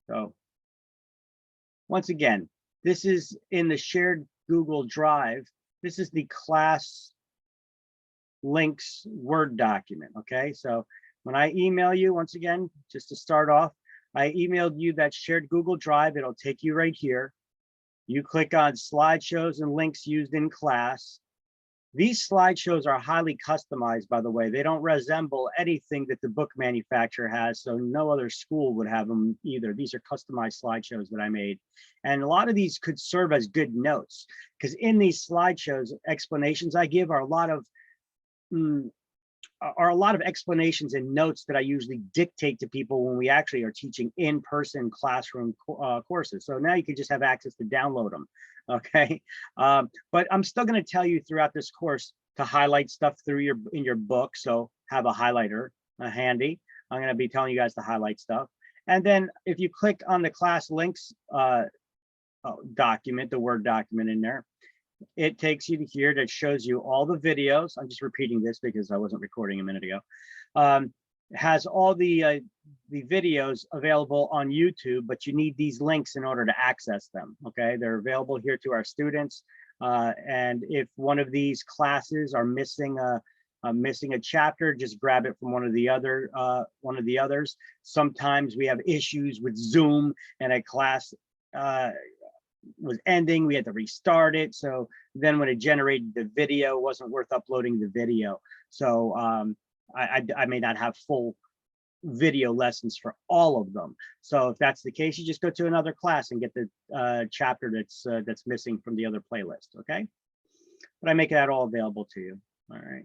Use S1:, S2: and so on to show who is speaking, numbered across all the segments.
S1: So once again, this is in the shared Google Drive. This is the class links Word document. Okay, so when I email you, once again, just to start off, I emailed you that shared Google Drive. It'll take you right here. You click on slideshows and links used in class. These slideshows are highly customized, by the way. They don't resemble anything that the book manufacturer has, so no other school would have them either. These are customized slideshows that I made. And a lot of these could serve as good notes, because in these slideshows, explanations I give are a lot of explanations and notes that I usually dictate to people when we actually are teaching in-person classroom courses. So now you can just have access to download them. Okay, but I'm still going to tell you throughout this course to highlight stuff through in your book. So have a highlighter handy. I'm going to be telling you guys to highlight stuff. And then if you click on the class links document, the Word document in there, it takes you to here that shows you all the videos. I'm just repeating this because I wasn't recording a minute ago. It has all the videos available on YouTube, but you need these links in order to access them. Okay, they're available here to our students. And if one of these classes are missing a chapter, just grab it from one of the others. Sometimes we have issues with Zoom and a class was ending, we had to restart it. So then when it generated the video, it wasn't worth uploading the video. So I may not have full video lessons for all of them. So if that's the case, you just go to another class and get the chapter that's missing from the other playlist. Okay, but I make that all available to you. All right,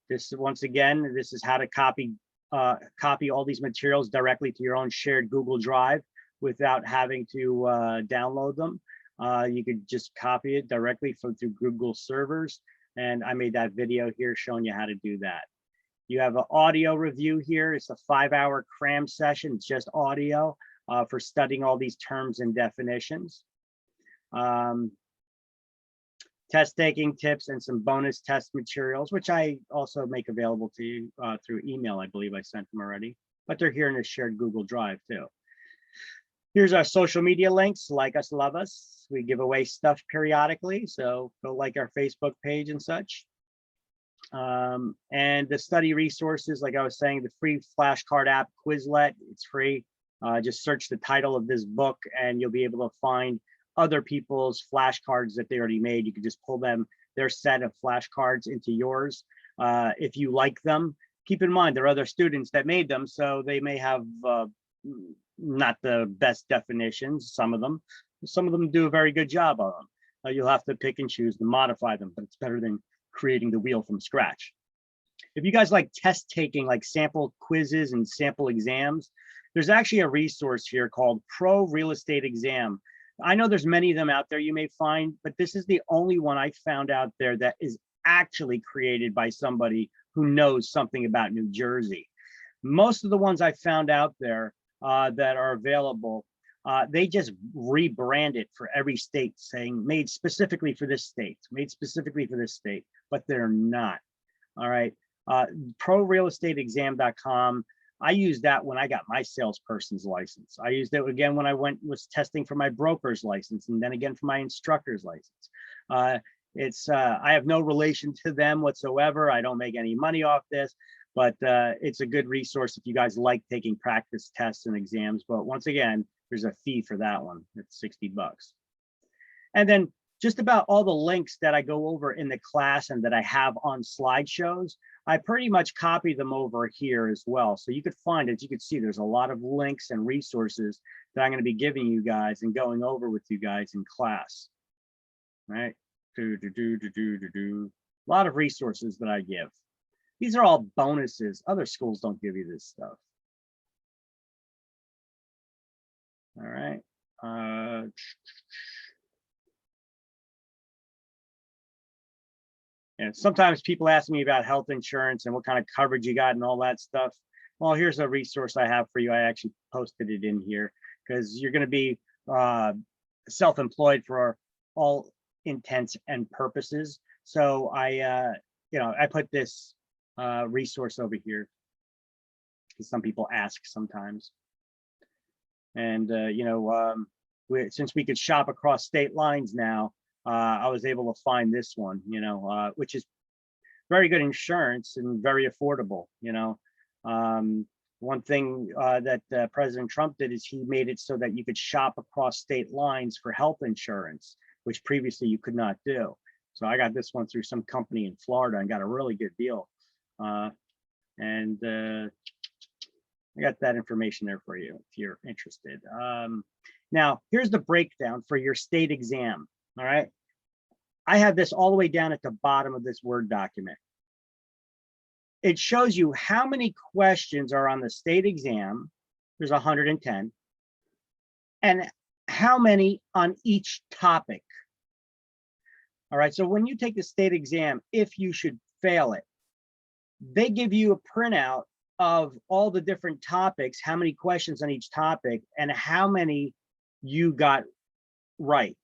S1: this once again, this is how to copy all these materials directly to your own shared Google Drive without having to download them. You could just copy it directly through Google servers. And I made that video here showing you how to do that. You have an audio review here. It's a 5-hour cram session. It's just audio for studying all these terms and definitions. Test taking tips and some bonus test materials, which I also make available to you through email. I believe I sent them already, but they're here in a shared Google Drive too. Here's our social media links. Like us, love us. We give away stuff periodically, so go like our Facebook page and such. And the study resources, like I was saying, the free flashcard app Quizlet, it's free. Just search the title of this book and you'll be able to find other people's flashcards that they already made. You can just pull their set of flashcards into yours. If you like them, keep in mind there are other students that made them, so they may have not the best definitions. Some of them do a very good job on them. You'll have to pick and choose to modify them, but it's better than creating the wheel from scratch. If you guys like test taking, like sample quizzes and sample exams, there's actually a resource here called Pro Real Estate Exam. I know there's many of them out there you may find, but this is the only one I found out there that is actually created by somebody who knows something about New Jersey. Most of the ones I found out there that are available, they just rebrand it for every state, saying made specifically for this state, made specifically for this state, but they're not. All right, ProRealEstateExam.com. I used that when I got my salesperson's license. I used it again when I was testing for my broker's license, and then again for my instructor's license. I have no relation to them whatsoever. I don't make any money off this, but it's a good resource if you guys like taking practice tests and exams. But once again, there's a fee for that one. It's $60. And then just about all the links that I go over in the class and that I have on slideshows, I pretty much copy them over here as well. So you could find, as you can see, there's a lot of links and resources that I'm going to be giving you guys and going over with you guys in class. All right. A lot of resources that I give. These are all bonuses. Other schools don't give you this stuff. All right. And sometimes people ask me about health insurance and what kind of coverage you got and all that stuff. Well, here's a resource I have for you. I actually posted it in here because you're going to be self-employed for all intents and purposes. So I put this resource over here because some people ask sometimes. And, since we could shop across state lines now, I was able to find this one, which is very good insurance and very affordable. One thing that President Trump did is he made it so that you could shop across state lines for health insurance, which previously you could not do. So I got this one through some company in Florida and got a really good deal. And I got that information there for you if you're interested. Now, here's the breakdown for your state exam. All right. I have this all the way down at the bottom of this Word document. It shows you how many questions are on the state exam. There's 110. And how many on each topic. All right. So when you take the state exam, if you should fail it, they give you a printout of all the different topics, how many questions on each topic, and how many you got right.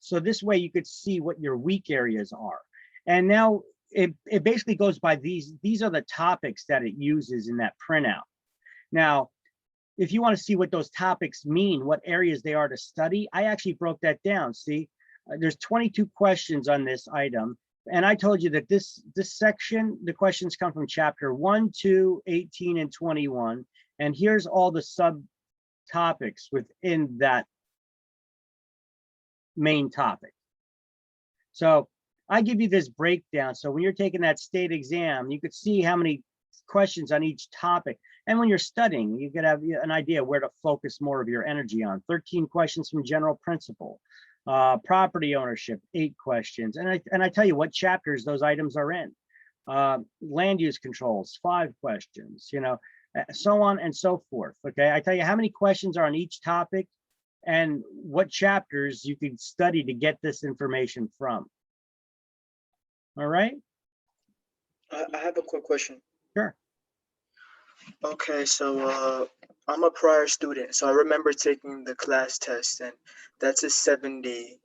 S1: So this way you could see what your weak areas are. And now it basically goes by these are the topics that it uses in that printout. Now, if you want to see what those topics mean, what areas they are to study, I actually broke that down. See, there's 22 questions on this item. And I told you that this section, the questions come from chapter 1, 2, 18, and 21. And here's all the subtopics within that main topic. So I give you this breakdown. So when you're taking that state exam, you could see how many questions on each topic. And when you're studying, you could have an idea where to focus more of your energy on. 13 questions from general principle. Property ownership, 8 questions. And I tell you what chapters those items are in. Land use controls, 5 questions, so on and so forth. Okay, I tell you how many questions are on each topic and what chapters you could study to get this information from. All right.
S2: I have a quick question.
S1: Sure.
S2: Okay, so I'm a prior student, so I remember taking the class test, and that's a 70%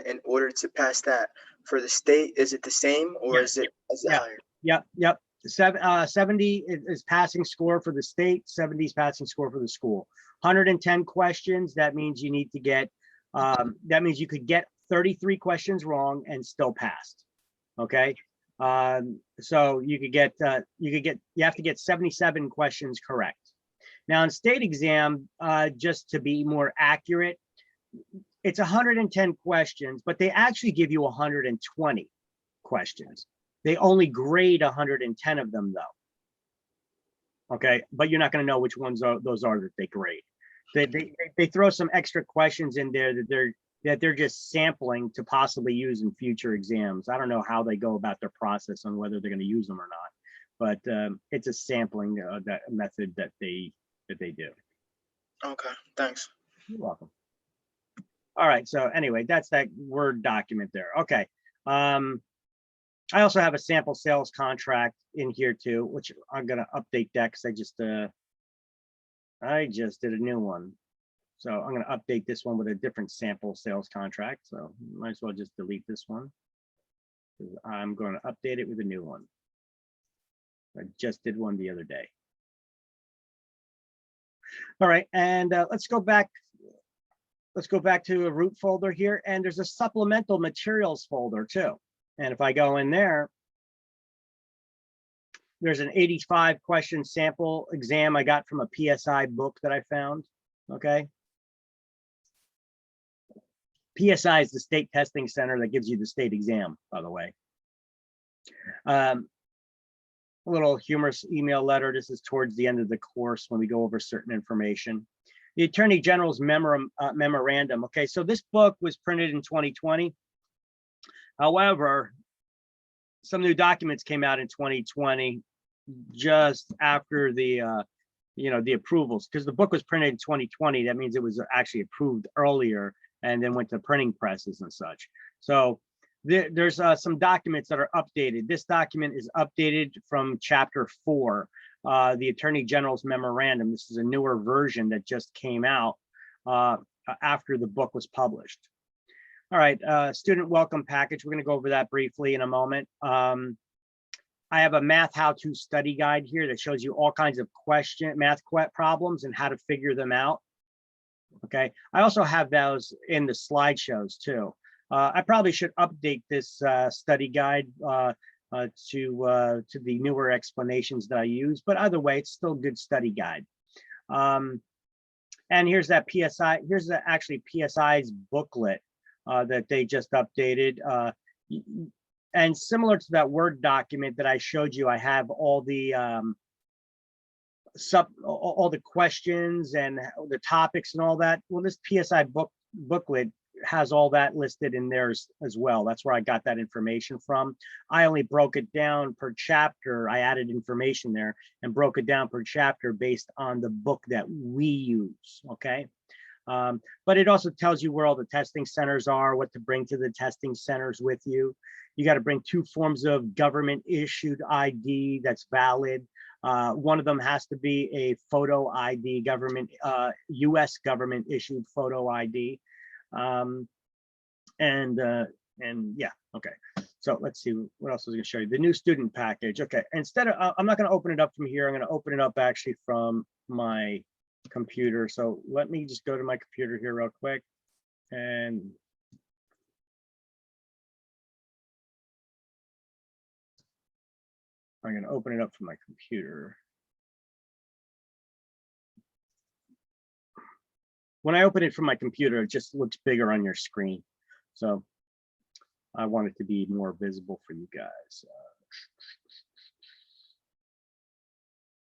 S2: in order to pass that. For the state, is it the same, or is it higher?
S1: Yep. 70 is passing score for the state, 70 is passing score for the school. 110 questions, that means you need to get, that means you could get 33 questions wrong and still passed. Okay. So you have to get 77 questions correct. Now in state exam, just to be more accurate, it's 110 questions, but they actually give you 120 questions. They only grade 110 of them though. Okay, but you're not going to know which ones those are that they grade. They throw some extra questions in there that they're just sampling to possibly use in future exams. I don't know how they go about their process on whether they're going to use them or not, but it's a sampling that method that they do.
S2: Okay, thanks.
S1: You're welcome. All right, so anyway, that's that Word document there. Okay. I also have a sample sales contract in here too, which I'm going to update that because I just did a new one. So I'm going to update this one with a different sample sales contract. So might as well just delete this one. I'm going to update it with a new one. I just did one the other day. All right, and let's go back. Let's go back to a root folder here, and there's a supplemental materials folder too. And if I go in there, there's an 85 question sample exam I got from a PSI book that I found. Okay. PSI is the state testing center that gives you the state exam, by the way. A little humorous email letter. This is towards the end of the course when we go over certain information. The Attorney General's memorandum. Okay, so this book was printed in 2020. However, some new documents came out in 2020, just after the the approvals, because the book was printed in 2020. That means it was actually approved earlier and then went to printing presses and such. So there's some documents that are updated. This document is updated from chapter 4, the Attorney General's memorandum. This is a newer version that just came out after the book was published. All right, student welcome package. We're going to go over that briefly in a moment. I have a math how-to study guide here that shows you all kinds of math problems and how to figure them out. Okay, I also have those in the slideshows too. I probably should update this study guide to the newer explanations that I use, but either way, it's still a good study guide. And here's that PSI. Here's actually PSI's booklet that they just updated. And similar to that Word document that I showed you, I have all the all the questions and the topics and all that. Well, this PSI booklet has all that listed in there as well. That's where I got that information from. I only broke it down per chapter. I added information there and broke it down per chapter based on the book that we use. Okay. But it also tells you where all the testing centers are, what to bring to the testing centers with you. You got to bring 2 forms of government issued ID that's valid. One of them has to be a photo ID, US government issued photo ID. And yeah, okay. So let's see what else I was going to show you. The new student package. Okay, instead of, I'm not going to open it up from here. I'm going to open it up actually from my computer. So let me just go to my computer here real quick, and I'm going to open it up from my computer. When I open it from my computer, it just looks bigger on your screen. So I want it to be more visible for you guys.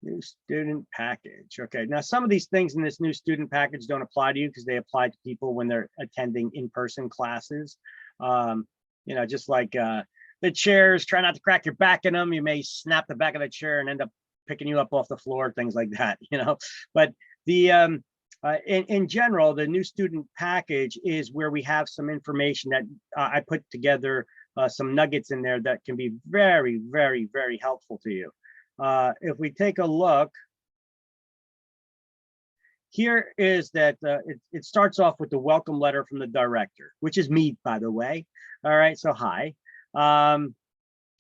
S1: New student package. Okay, now some of these things in this new student package don't apply to you because they apply to people when they're attending in-person classes. You know, just like the chairs, try not to crack your back in them. You may snap the back of the chair and end up picking you up off the floor, things like that, you know. But the in general, the new student package is where we have some information that I put together, some nuggets in there that can be very, very, very helpful to you. If we take a look, here is that it starts off with the welcome letter from the director, which is me, by the way. All right, so hi.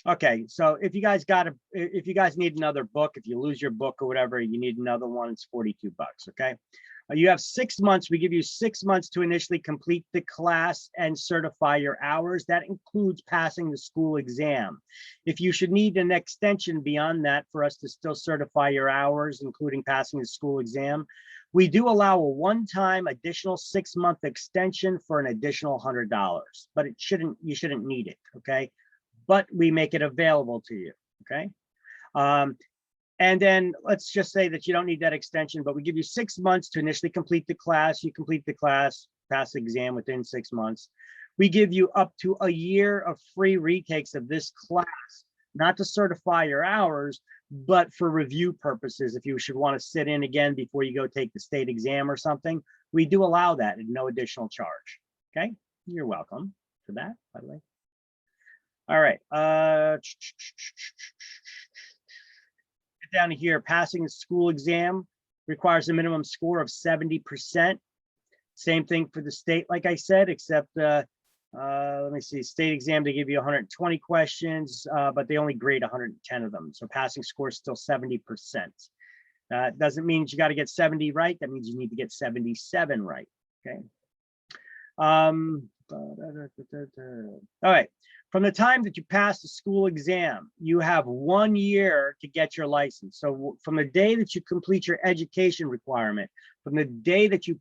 S1: Okay, so if you guys if you guys need another book, if you lose your book or whatever, you need another one, it's $42, okay? You have 6 months. We give you 6 months to initially complete the class and certify your hours. That includes passing the school exam. If you should need an extension beyond that for us to still certify your hours, including passing the school exam, we do allow a one-time additional 6-month extension for an additional $100, but you shouldn't need it, okay? But we make it available to you, okay? And then let's just say that you don't need that extension, but we give you 6 months to initially complete the class. You complete the class, pass the exam within 6 months. We give you up to a year of free retakes of this class, not to certify your hours, but for review purposes. If you should want to sit in again before you go take the state exam or something, we do allow that at no additional charge. Okay, you're welcome for that, by the way. All right. Down here, passing the school exam requires a minimum score of 70%. Same thing for the state, like I said, except let me see, state exam, they give you 120 questions, but they only grade 110 of them. So passing score is still 70%. Doesn't mean you got to get 70 right. That means you need to get 77 right. Okay. All right. From the time that you pass the school exam, you have 1 year to get your license. So from the day that you complete your education requirement, from the day that you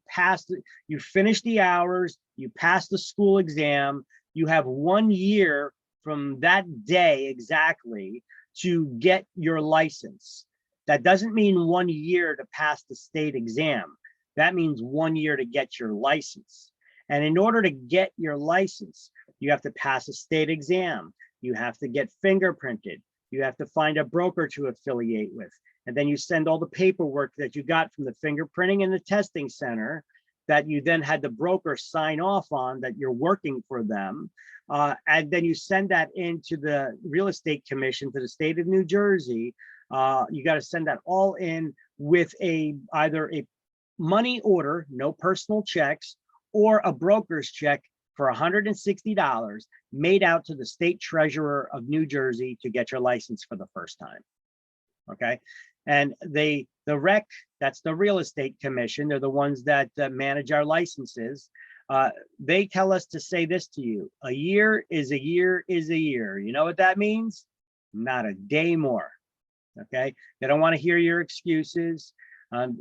S1: you finish the hours, you pass the school exam, you have 1 year from that day exactly to get your license. That doesn't mean 1 year to pass the state exam. That means 1 year to get your license. And in order to get your license, you have to pass a state exam. You have to get fingerprinted. You have to find a broker to affiliate with. And then you send all the paperwork that you got from the fingerprinting and the testing center that you then had the broker sign off on that you're working for them. And then you send that into the real estate commission to the state of New Jersey. You got to send that all in with either a money order, no personal checks, or a broker's check for $160 made out to the state treasurer of New Jersey to get your license for the first time. Okay. And the REC, that's the real estate commission. They're the ones that manage our licenses. They tell us to say this to you: a year is a year is a year. You know what that means? Not a day more. Okay. They don't want to hear your excuses.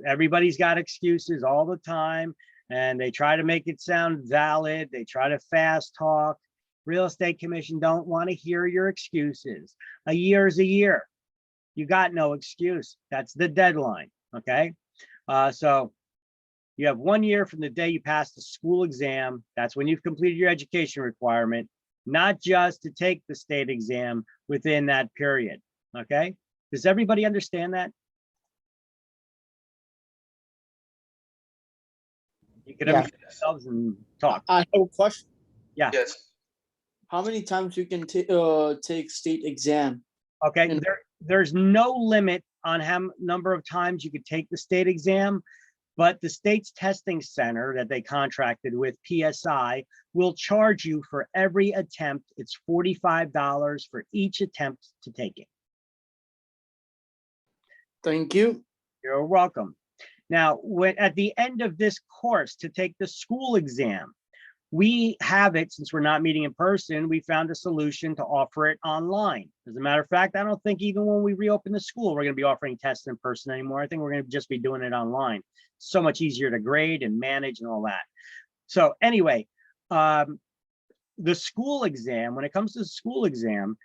S1: Everybody's got excuses all the time, and they try to make it sound valid. They try to fast talk. Real estate commission don't want to hear your excuses. A year is a year. You got no excuse. That's the deadline. Okay. So you have 1 year from the day you pass the school exam. That's when you've completed your education requirement, not just to take the state exam within that period. Okay. Does everybody understand that? You can
S3: Yeah.
S1: unmute yourselves and talk.
S3: I have a question.
S1: Yeah.
S2: Yes.
S3: How many times you can take state exam?
S1: Okay.
S3: And-
S1: There's no limit on how number of times you could take the state exam, but the state's testing center that they contracted with, PSI, will charge you for every attempt. It's $45 for each attempt to take it.
S3: Thank you.
S1: You're welcome. Now, at the end of this course to take the school exam, we have it, since we're not meeting in person, we found a solution to offer it online. As a matter of fact, I don't think even when we reopen the school, we're going to be offering tests in person anymore. I think we're going to just be doing it online. So much easier to grade and manage and all that. So anyway, the school exam, when it comes to the school exam,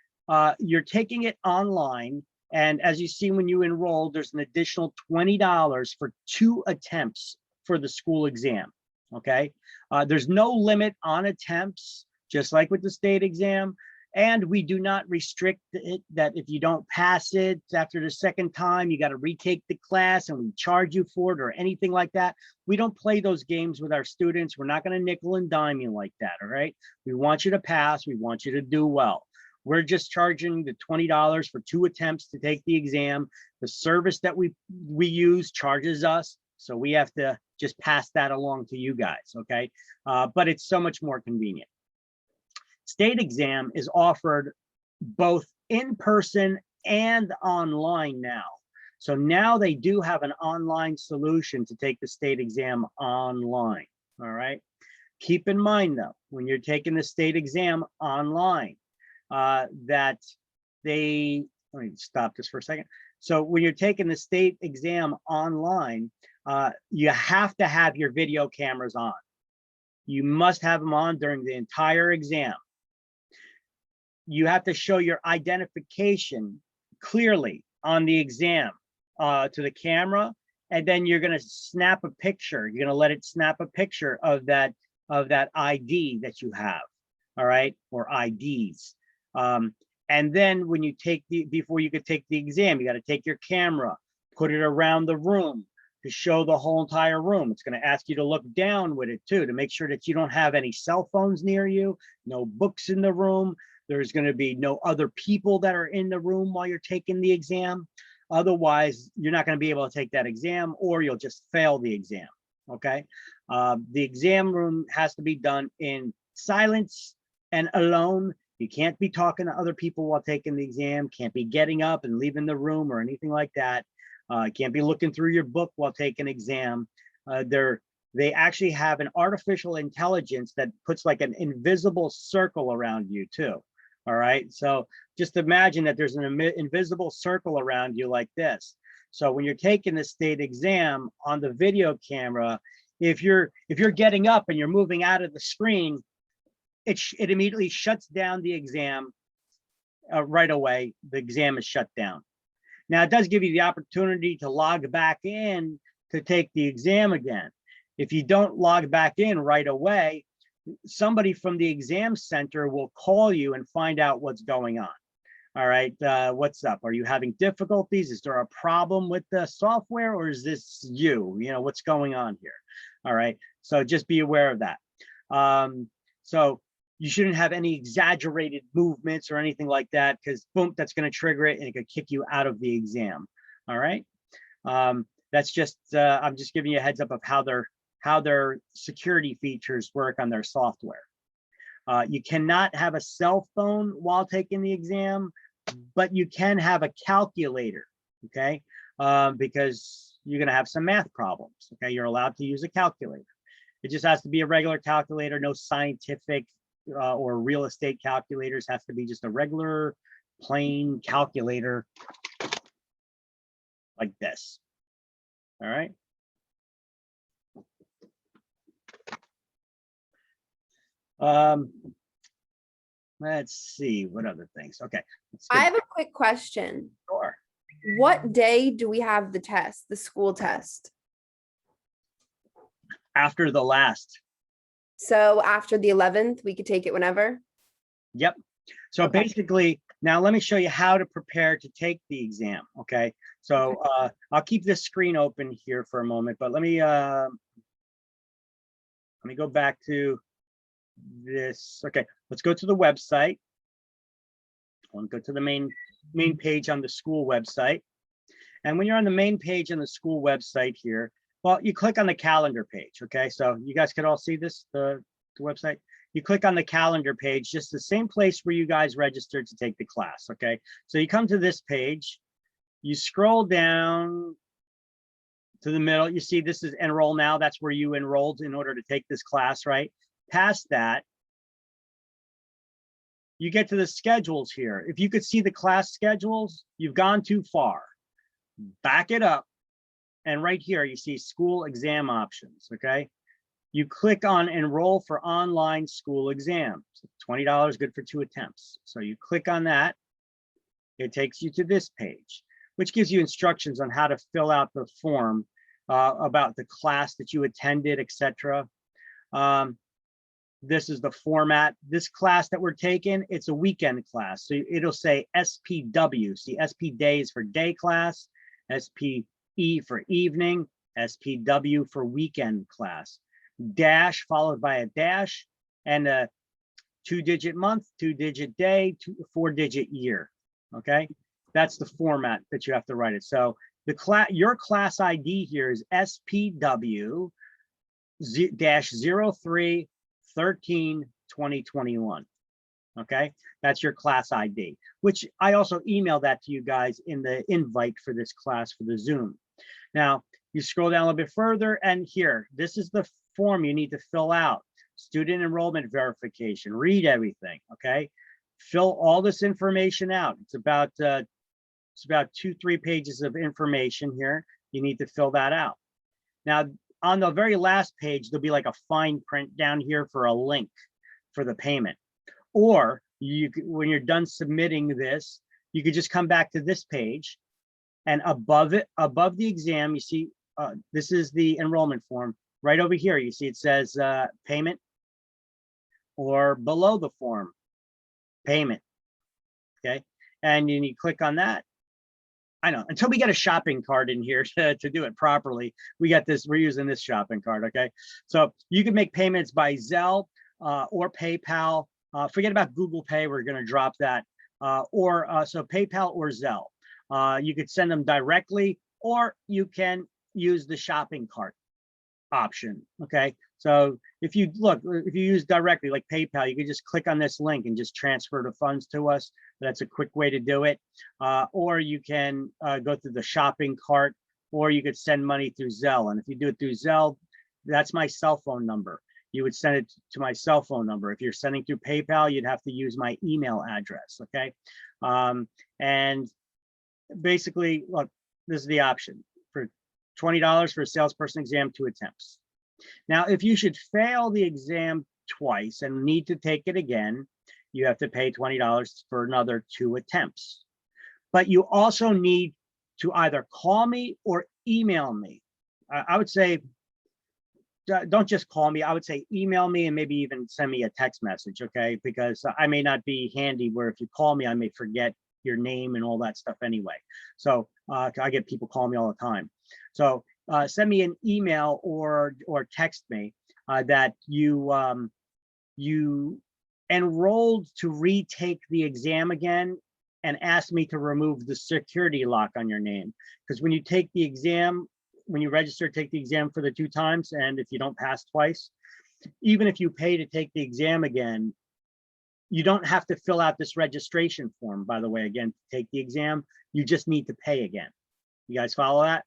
S1: you're taking it online. And as you see, when you enroll, there's an additional $20 for 2 attempts for the school exam. Okay. There's no limit on attempts, just like with the state exam. And we do not restrict it that if you don't pass it after the second time, you got to retake the class and we charge you for it or anything like that. We don't play those games with our students. We're not going to nickel and dime you like that. All right. We want you to pass. We want you to do well. We're just charging the $20 for 2 attempts to take the exam. The service that we use charges us. So we have to just pass that along to you guys, okay? But it's so much more convenient. State exam is offered both in person and online now. So now they do have an online solution to take the state exam online, all right? Keep in mind though, when you're taking the state exam online, that they, let me stop this for a second. So when you're taking the state exam online, you have to have your video cameras on. You must have them on during the entire exam. You have to show your identification clearly on the exam to the camera, and then you're going to snap a picture. You're going to let it snap a picture of that ID that you have, all right, or IDs. And then when you take before you could take the exam, you got to take your camera, put it around the room to show the whole entire room. It's going to ask you to look down with it too, to make sure that you don't have any cell phones near you, no books in the room. There's going to be no other people that are in the room while you're taking the exam. Otherwise, you're not going to be able to take that exam, or you'll just fail the exam. Okay. The exam room has to be done in silence and alone. You can't be talking to other people while taking the exam, can't be getting up and leaving the room or anything like that. Can't be looking through your book while taking an exam. They actually have an artificial intelligence that puts like an invisible circle around you too. All right. So just imagine that there's an invisible circle around you like this. So when you're taking the state exam on the video camera, if you're getting up and you're moving out of the screen, it immediately shuts down the exam right away. The exam is shut down. Now, it does give you the opportunity to log back in to take the exam again. If you don't log back in right away, somebody from the exam center will call you and find out what's going on. All right, what's up? Are you having difficulties? Is there a problem with the software, or is this you? You know, what's going on here? All right, so just be aware of that. So you shouldn't have any exaggerated movements or anything like that, because boom, that's going to trigger it and it could kick you out of the exam. All right. That's just, I'm just giving you a heads up of how their security features work on their software. You cannot have a cell phone while taking the exam, but you can have a calculator, okay? Because you're gonna have some math problems, okay? You're allowed to use a calculator. It just has to be a regular calculator, no scientific or real estate calculators. Has to be just a regular plain calculator like this. All right. Let's see what other things. Okay. Let's
S4: I
S1: get
S4: have a quick question.
S1: sure.
S4: What day do we have the test, the school test?
S1: After the last.
S4: So after the 11th, we could take it whenever?
S1: Yep. So
S4: Okay.
S1: basically, now let me show you how to prepare to take the exam. Okay. So I'll keep this screen open here for a moment, but let me go back to this. Okay, let's go to the website. I'll go to the main page on the school website. And when you're on the main page on the school website here, well, you click on the calendar page. Okay, so you guys can all see this, the website. You click on the calendar page, just the same place where you guys registered to take the class. Okay, so you come to this page, you scroll down to the middle, you see this is enroll now. That's where you enrolled in order to take this class, right? Past that, you get to the schedules here. If you could see the class schedules, you've gone too far. Back it up. And right here, you see school exam options, okay? You click on enroll for online school exams. $20, good for 2 attempts. So you click on that. It takes you to this page, which gives you instructions on how to fill out the form about the class that you attended, etc. This is the format. This class that we're taking, it's a weekend class. So it'll say SPW. See, SP day is for day class, SPE for evening, SPW for weekend class. Dash followed by a dash and a 2-digit month, 2-digit day, 4-digit year. Okay, that's the format that you have to write it. So the your class ID here is SPW -03 13 2021. Okay, that's your class ID, which I also emailed that to you guys in the invite for this class for the Zoom. Now you scroll down a little bit further, and here, this is the form you need to fill out. Student enrollment verification. Read everything. Okay, fill all this information out. It's about 2-3 pages of information here. You need to fill that out. Now, on the very last page, there'll be like a fine print down here for a link for the payment. Or you could, when you're done submitting this, you could just come back to this page, and above it, above the exam, you see this is the enrollment form. Right over here, you see it says payment, or below the form, payment. Okay, and then you click on that. I know, until we get a shopping cart in here to do it properly, we're using this shopping cart, okay? So you can make payments by Zelle or PayPal. Forget about Google Pay, we're gonna drop that. So PayPal or Zelle. You could send them directly, or you can use the shopping cart option, okay? So if you use directly like PayPal, you can just click on this link and just transfer the funds to us. That's a quick way to do it. Or you can go through the shopping cart, or you could send money through Zelle. And if you do it through Zelle, that's my cell phone number. You would send it to my cell phone number. If you're sending through PayPal, you'd have to use my email address, okay? And basically, look, this is the option for $20 for a salesperson exam, 2 attempts. Now, if you should fail the exam twice and need to take it again, you have to pay $20 for another 2 attempts. But you also need to either call me or email me. I would say, don't just call me. I would say email me, and maybe even send me a text message, okay? Because I may not be handy, where if you call me, I may forget your name and all that stuff anyway. So I get people calling me all the time. So send me an email or text me that you enrolled to retake the exam again, and ask me to remove the security lock on your name. Because when you take the exam, when you register, take the exam for the 2 times, and if you don't pass twice, even if you pay to take the exam again, You don't have to fill out this registration form, by the way, again, to take the exam. You just need to pay again. You guys follow that?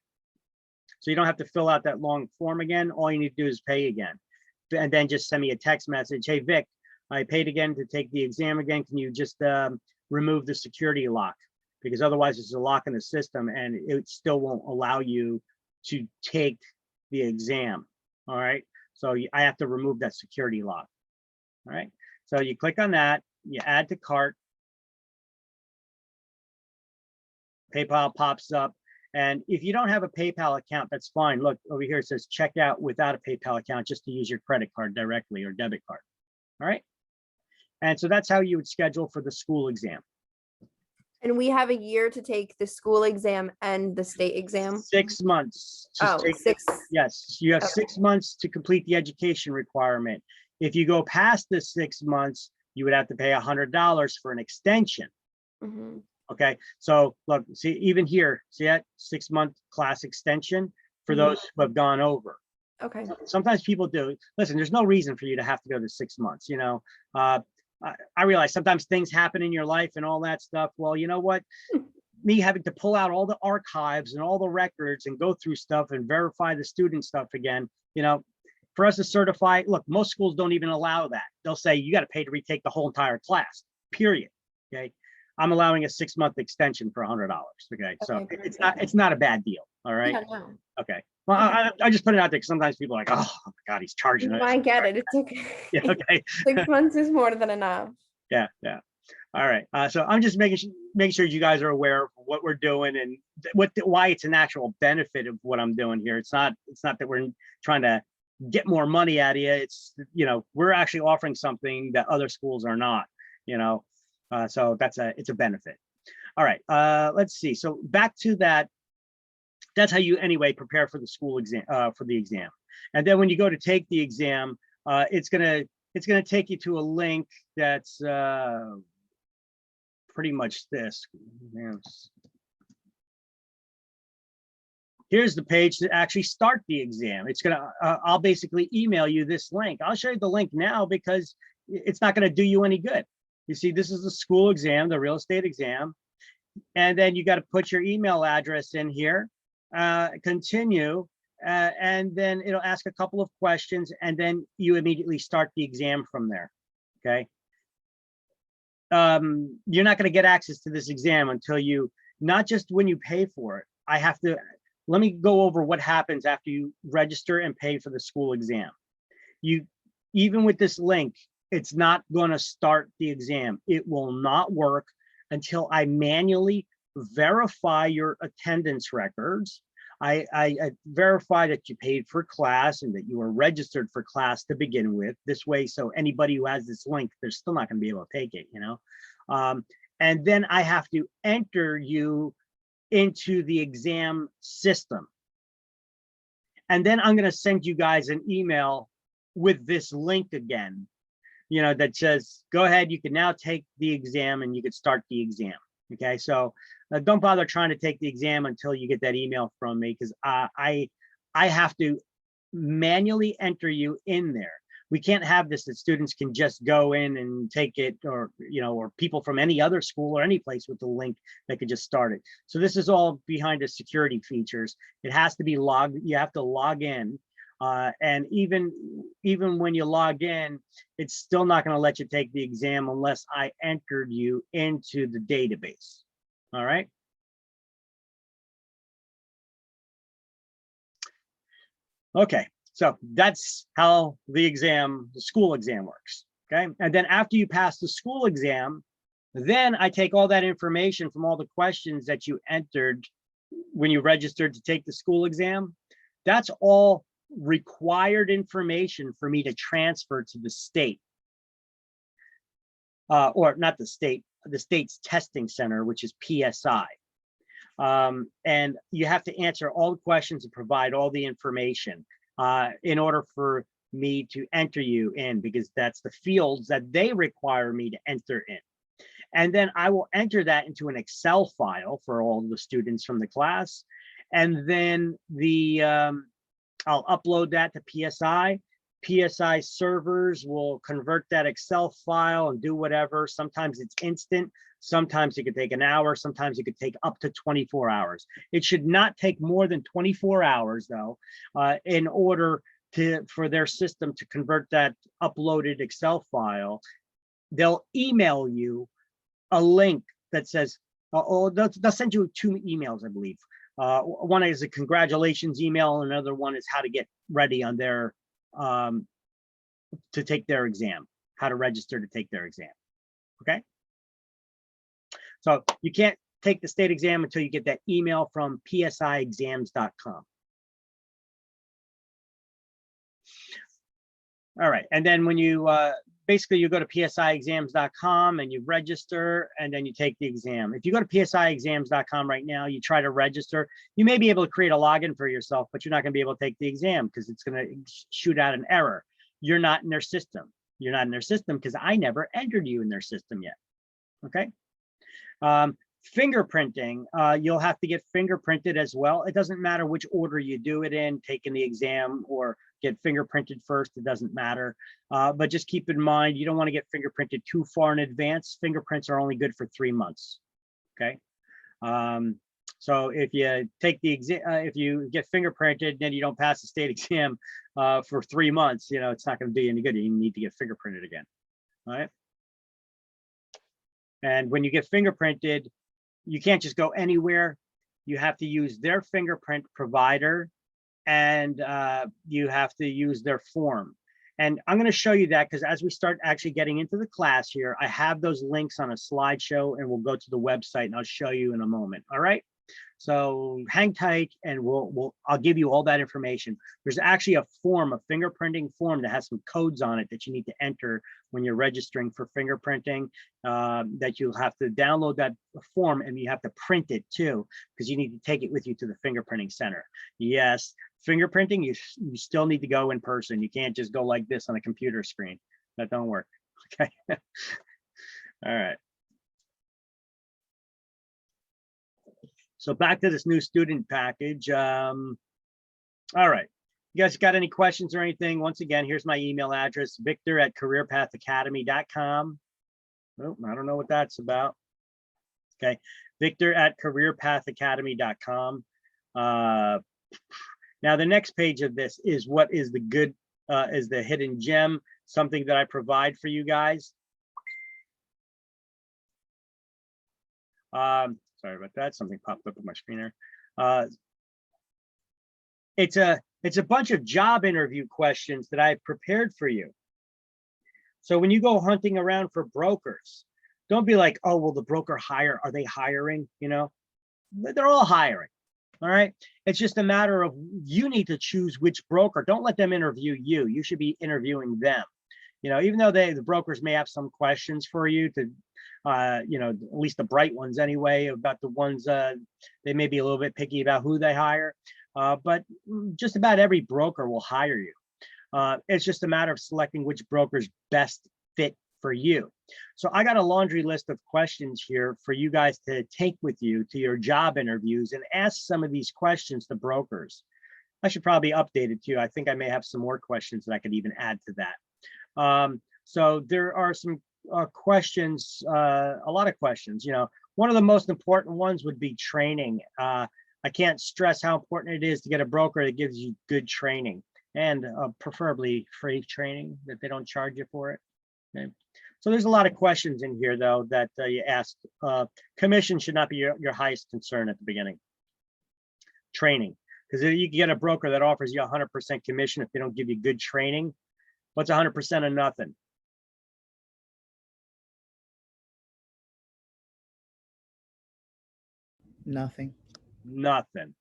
S1: So you don't have to fill out that long form again. All you need to do is pay again. And then just send me a text message. Hey, Vic, I paid again to take the exam again. Can you just remove the security lock? Because otherwise it's a lock in the system and it still won't allow you to take the exam. All right. So I have to remove that security lock. All right. So you click on that, you add to cart. PayPal pops up. And if you don't have a PayPal account, that's fine. Look over here, it says check out without a PayPal account, just to use your credit card directly or debit card. All right. And so that's how you would schedule for the school exam.
S4: And we have a year to take the school exam and the state exam.
S1: 6 months. to
S4: Oh,
S1: take-
S4: 6.
S1: Yes, you have
S4: Okay.
S1: 6 months to complete the education requirement. If you go past the 6 months, you would have to pay $100 for an extension.
S4: Mhm.
S1: Okay, so look, see, even here, see that 6-month class extension for
S4: Mhm.
S1: those who have gone over.
S4: Okay.
S1: Sometimes people do. Listen, there's no reason for you to have to go to 6 months, you know. I realize sometimes things happen in your life and all that stuff. Well, you know what? Me having to pull out all the archives and all the records and go through stuff and verify the student stuff again, you know, for us to certify, look, most schools don't even allow that. They'll say you got to pay to retake the whole entire class, period. Okay. I'm allowing a 6-month extension for $100. Okay. So
S4: Okay,
S1: it's not a bad deal. All right.
S4: Yeah, no.
S1: Okay. Well, I just put it out there because sometimes people are like, oh my God, he's charging us.
S4: I get it. It's okay.
S1: Yeah, okay.
S4: 6 months is more than enough.
S1: Yeah. All right. So I'm just making sure you guys are aware of what we're doing and why it's an actual benefit of what I'm doing here. It's not that we're trying to get more money out of you. It's, you know, we're actually offering something that other schools are not, you know. So it's a benefit. All right. Let's see. So back to that. That's how you anyway prepare for the school exam, for the exam. And then when you go to take the exam, it's gonna take you to a link that's pretty much this. Here's the page to actually start the exam. It's gonna, I'll basically email you this link. I'll show you the link now because it's not gonna do you any good. You see, this is the school exam, the real estate exam. And then you got to put your email address in here, continue, and then it'll ask a couple of questions and then you immediately start the exam from there. Okay. You're not going to get access to this exam until not just when you pay for it. Let me go over what happens after you register and pay for the school exam. Even with this link, it's not going to start the exam. It will not work until I manually verify your attendance records. I verify that you paid for class and that you were registered for class to begin with. This way, so anybody who has this link, they're still not going to be able to take it, you know. And then I have to enter you into the exam system. And then I'm going to send you guys an email with this link again, you know, that says, go ahead, you can now take the exam and you can start the exam. Okay, so don't bother trying to take the exam until you get that email from me, because I have to manually enter you in there. We can't have this that students can just go in and take it, or, you know, or people from any other school or any place with the link that could just start it. So this is all behind the security features. It has to be logged. You have to log in. And even when you log in, it's still not going to let you take the exam unless I entered you into the database. All right. Okay, so that's how the school exam works. Okay, and then after you pass the school exam, then I take all that information from all the questions that you entered when you registered to take the school exam. That's all required information for me to transfer to the state, or not the state, the state's testing center, which is PSI. And you have to answer all the questions and provide all the information in order for me to enter you in, because that's the fields that they require me to enter in. And then I will enter that into an Excel file for all the students from the class. And then I'll upload that to PSI. PSI servers will convert that Excel file and do whatever. Sometimes it's instant. Sometimes it could take an hour. Sometimes it could take up to 24 hours. It should not take more than 24 hours though, in order for their system to convert that uploaded Excel file. They'll email you a link that says, they'll send you 2 emails, I believe. One is a congratulations email, and another one is how to get ready on their to take their exam, how to register to take their exam. Okay. So you can't take the state exam until you get that email from psiexams.com. All right. And then when you basically you go to psiexams.com and you register, and then you take the exam. If you go to psiexams.com right now, you try to register, you may be able to create a login for yourself, but you're not going to be able to take the exam because it's going to shoot out an error. You're not in their system. You're not in their system because I never entered you in their system yet. Okay. Fingerprinting, you'll have to get fingerprinted as well. It doesn't matter which order you do it in, taking the exam or get fingerprinted first, it doesn't matter. But just keep in mind, you don't want to get fingerprinted too far in advance. Fingerprints are only good for 3 months. Okay. So if you take the exam, if you get fingerprinted, then you don't pass the state exam for 3 months, you know, it's not going to do you any good. You need to get fingerprinted again. All right. And when you get fingerprinted, you can't just go anywhere. You have to use their fingerprint provider, and you have to use their form. And I'm going to show you that because as we start actually getting into the class here, I have those links on a slideshow, and we'll go to the website and I'll show you in a moment. All right. So hang tight, and I'll give you all that information. There's actually a form, a fingerprinting form that has some codes on it that you need to enter when you're registering for fingerprinting, that you'll have to download that form, and you have to print it too, because you need to take it with you to the fingerprinting center. Yes, fingerprinting, you still need to go in person. You can't just go like this on a computer screen. That don't work. Okay. All right. So back to this new student package. All right. You guys got any questions or anything? Once again, here's my email address, victor@careerpathacademy.com. Oh, I don't know what that's about. Okay. victor@careerpathacademy.com. Now, the next page of this is what is the good, is the hidden gem, something that I provide for you guys. Sorry about that. Something popped up on my screen there. It's a bunch of job interview questions that I've prepared for you. So when you go hunting around for brokers, don't be like, oh, will the broker hire? Are they hiring? You know, they're all hiring. All right. It's just a matter of you need to choose which broker. Don't let them interview you. You should be interviewing them. You know, even though the brokers may have some questions for you to, you know, at least the bright ones anyway, about the ones they may be a little bit picky about who they hire, but just about every broker will hire you. It's just a matter of selecting which broker's best fit for you. So I got a laundry list of questions here for you guys to take with you to your job interviews and ask some of these questions to brokers. I should probably update it too. I think I may have some more questions that I could even add to that. So there are some questions, a lot of questions. You know, one of the most important ones would be training. I can't stress how important it is to get a broker that gives you good training, and preferably free training, that they don't charge you for it. Okay. So there's a lot of questions in here though that you ask. Commission should not be your highest concern at the beginning. Training, because you can get a broker that offers you 100% commission if they don't give you good training. What's 100% of nothing?
S5: Nothing.
S1: Nothing.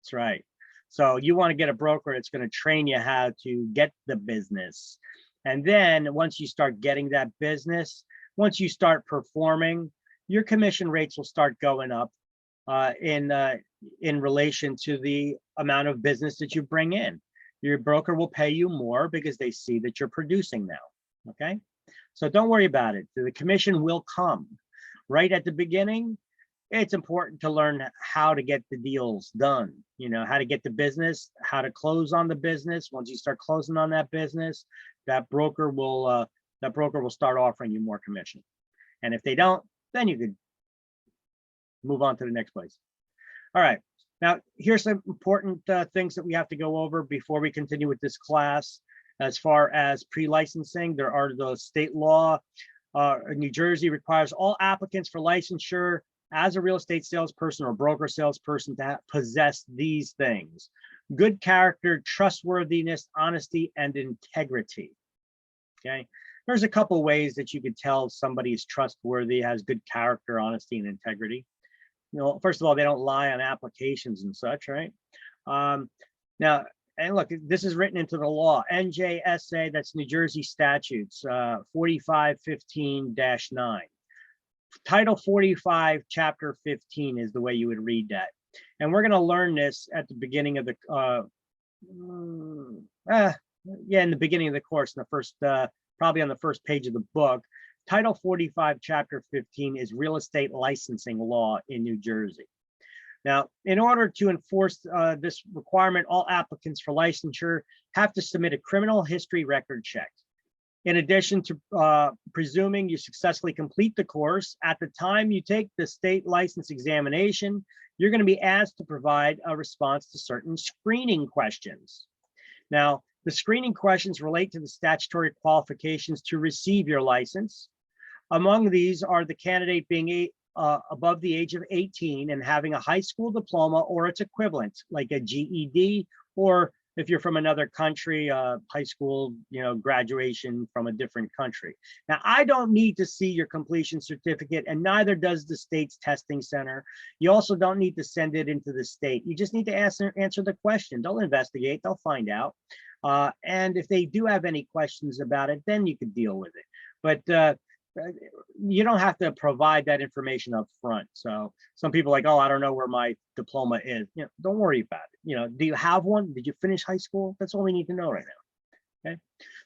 S1: That's right. So you want to get a broker that's going to train you how to get the business. And then once you start getting that business, once you start performing, your commission rates will start going up in relation to the amount of business that you bring in. Your broker will pay you more because they see that you're producing now. Okay. So don't worry about it. The commission will come right at the beginning. it's important to learn how to get the deals done, you know, how to get the business, how to close on the business. Once you start closing on that business, that broker will start offering you more commission. And if they don't, then you could move on to the next place. All right. Now, here's some important things that we have to go over before we continue with this class. As far as pre-licensing, there are the state law. New Jersey requires all applicants for licensure as a real estate salesperson or broker salesperson to possess these things: good character, trustworthiness, honesty, and integrity. Okay. There's a couple ways that you could tell somebody is trustworthy, has good character, honesty, and integrity. You know, first of all, they don't lie on applications and such, right? Now, and look, this is written into the law, NJSA, that's New Jersey statutes, 4515-9. Title 45, chapter 15 is the way you would read that. And we're going to learn this at the beginning of the, in the beginning of the course, in the first, probably on the first page of the book. Title 45, chapter 15 is real estate licensing law in New Jersey. Now, in order to enforce this requirement, all applicants for licensure have to submit a criminal history record check. In addition to presuming you successfully complete the course, at the time you take the state license examination, you're going to be asked to provide a response to certain screening questions. Now, the screening questions relate to the statutory qualifications to receive your license. Among these are the candidate being above the age of 18 and having a high school diploma or its equivalent, like a GED, or if you're from another country, high school, you know, graduation from a different country. Now, I don't need to see your completion certificate, and neither does the state's testing center. You also don't need to send it into the state. You just need to answer the question. They'll investigate, they'll find out. And if they do have any questions about it, then you could deal with it. But you don't have to provide that information up front. So some people are like, oh, I don't know where my diploma is. You know, don't worry about it. You know, do you have one? Did you finish high school? That's all we need to know right now. Okay.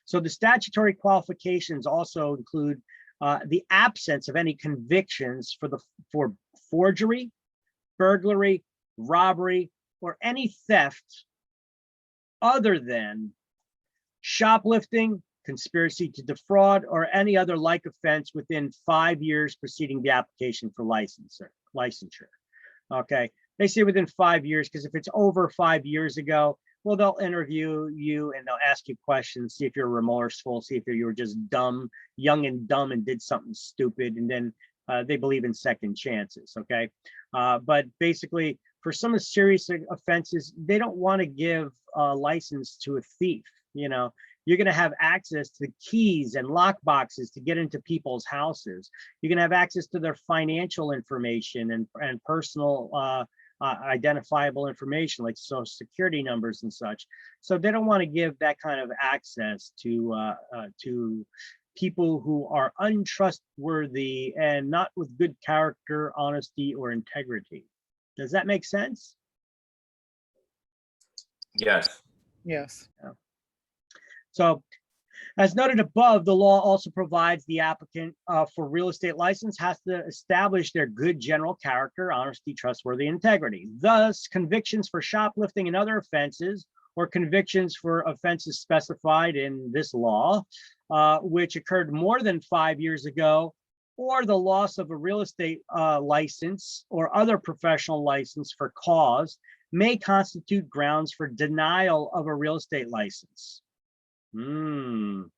S1: So the statutory qualifications also include the absence of any convictions for forgery, burglary, robbery, or any theft other than shoplifting, conspiracy to defraud, or any other like offense within 5 years preceding the application for licensure. Okay, they say within 5 years because if it's over 5 years ago, well, they'll interview you and they'll ask you questions, see if you're remorseful, see if you were just dumb, young and dumb and did something stupid, and then they believe in second chances. Okay, but basically for some of the serious offenses, they don't want to give a license to a thief. You know, you're going to have access to keys and lock boxes to get into people's houses. You're going to have access to their financial information and personal identifiable information like social security numbers and such. So they don't want to give that kind of access to people who are untrustworthy and not with good character, honesty, or integrity. Does that make sense?
S5: Yes.
S6: Yes.
S1: Yeah. So, as noted above, the law also provides the applicant for real estate license has to establish their good general character, honesty, trustworthy, integrity. Thus, convictions for shoplifting and other offenses, or convictions for offenses specified in this law, which occurred more than 5 years ago, or the loss of a real estate license or other professional license for cause, may constitute grounds for denial of a real estate license. All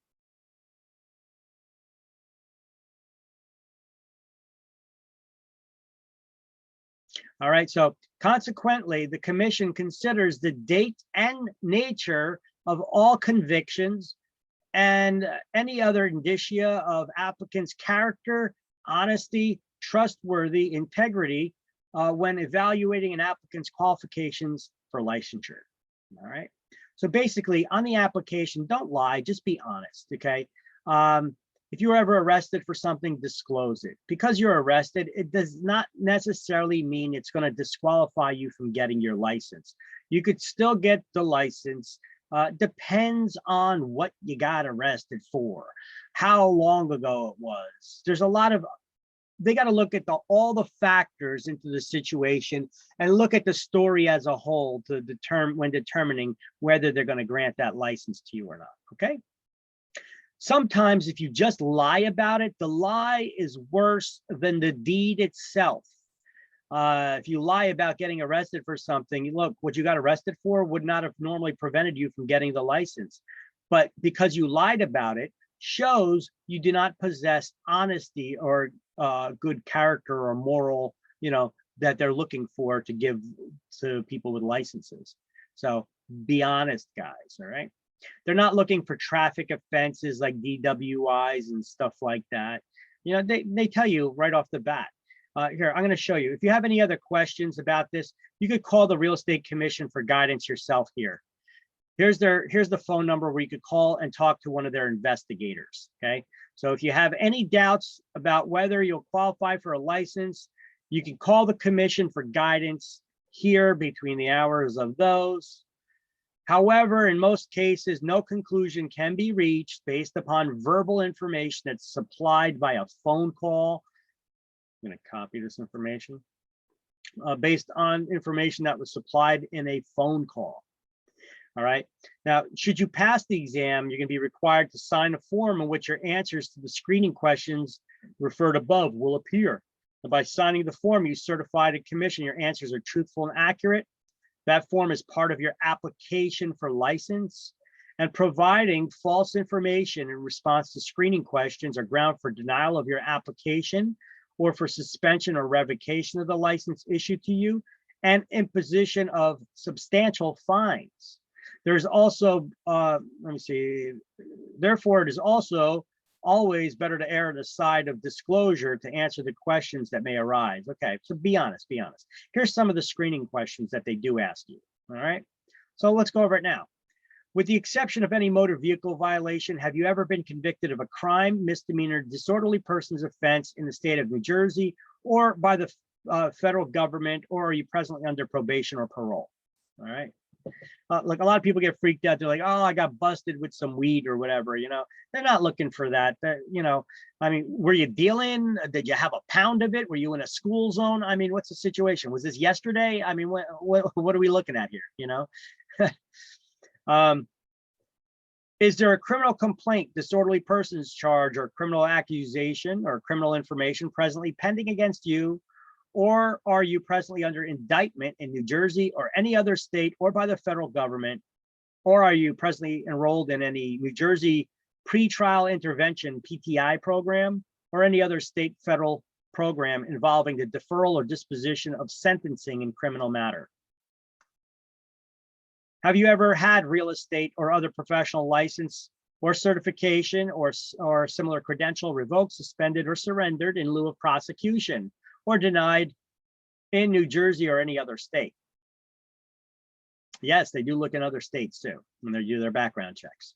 S1: right, so consequently, the commission considers the date and nature of all convictions and any other indicia of applicant's character, honesty, trustworthy, integrity when evaluating an applicant's qualifications for licensure. All right. So basically on the application, don't lie, just be honest, okay? If you were ever arrested for something, disclose it. Because you're arrested, it does not necessarily mean it's gonna disqualify you from getting your license. You could still get the license, depends on what you got arrested for, how long ago it was. There's a lot of they got to look at all the factors into the situation and look at the story as a whole to determining whether they're going to grant that license to you or not. Okay. Sometimes if you just lie about it, the lie is worse than the deed itself. If you lie about getting arrested for something, look, what you got arrested for would not have normally prevented you from getting the license. But because you lied about it, shows you do not possess honesty or good character or moral, that they're looking for to give to people with licenses. So be honest, guys, all right? They're not looking for traffic offenses like DWIs and stuff like that. They tell you right off the bat. Here, I'm going to show you. If you have any other questions about this, you could call the Real Estate Commission for guidance yourself here. Here's the phone number where you could call and talk to one of their investigators. Okay. So if you have any doubts about whether you'll qualify for a license, you can call the commission for guidance here between the hours of those. However, in most cases, no conclusion can be reached based upon verbal information that's supplied by a phone call. I'm going to copy this information based on information that was supplied in a phone call. All right. Now, should you pass the exam, you're going to be required to sign a form in which your answers to the screening questions referred above will appear. And by signing the form, you certify to commission your answers are truthful and accurate. That form is part of your application for license, and providing false information in response to screening questions are ground for denial of your application or for suspension or revocation of the license issued to you and imposition of substantial fines. There's also, let me see, therefore it is also always better to err on the side of disclosure to answer the questions that may arise. Okay, so be honest, be honest. Here's some of the screening questions that they do ask you, all right? So let's go over it now. With the exception of any motor vehicle violation, have you ever been convicted of a crime, misdemeanor, disorderly persons offense in the state of New Jersey or by the federal government, or are you presently under probation or parole? All right. Like a lot of people get freaked out. They're like, oh, I got busted with some weed or whatever, they're not looking for that. I mean, were you dealing? Did you have a pound of it? Were you in a school zone? I mean, what's the situation? Was this yesterday? I mean, what are we looking at here? Is there a criminal complaint, disorderly persons charge, or criminal accusation or criminal information presently pending against you? Or are you presently under indictment in New Jersey or any other state or by the federal government? Or are you presently enrolled in any New Jersey pretrial intervention PTI program or any other state federal program involving the deferral or disposition of sentencing in criminal matter? Have you ever had real estate or other professional license or certification or similar credential revoked, suspended, or surrendered in lieu of prosecution or denied in New Jersey or any other state? Yes, they do look in other states too when they do their background checks.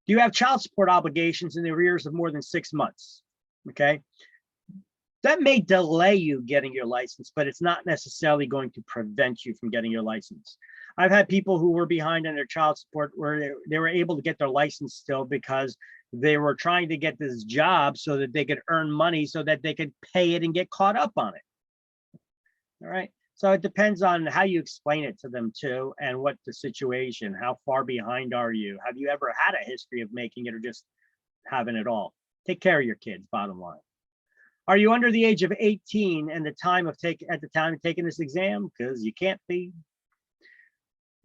S1: Do you have child support obligations in the arrears of more than 6 months? Okay. That may delay you getting your license, but it's not necessarily going to prevent you from getting your license. I've had people who were behind on their child support where they were able to get their license still because they were trying to get this job so that they could earn money so that they could pay it and get caught up on it. All right. So it depends on how you explain it to them too, and what the situation, how far behind are you? Have you ever had a history of making it or just having it all? Take care of your kids, bottom line. Are you under the age of 18 and at the time of taking this exam? Because you can't be.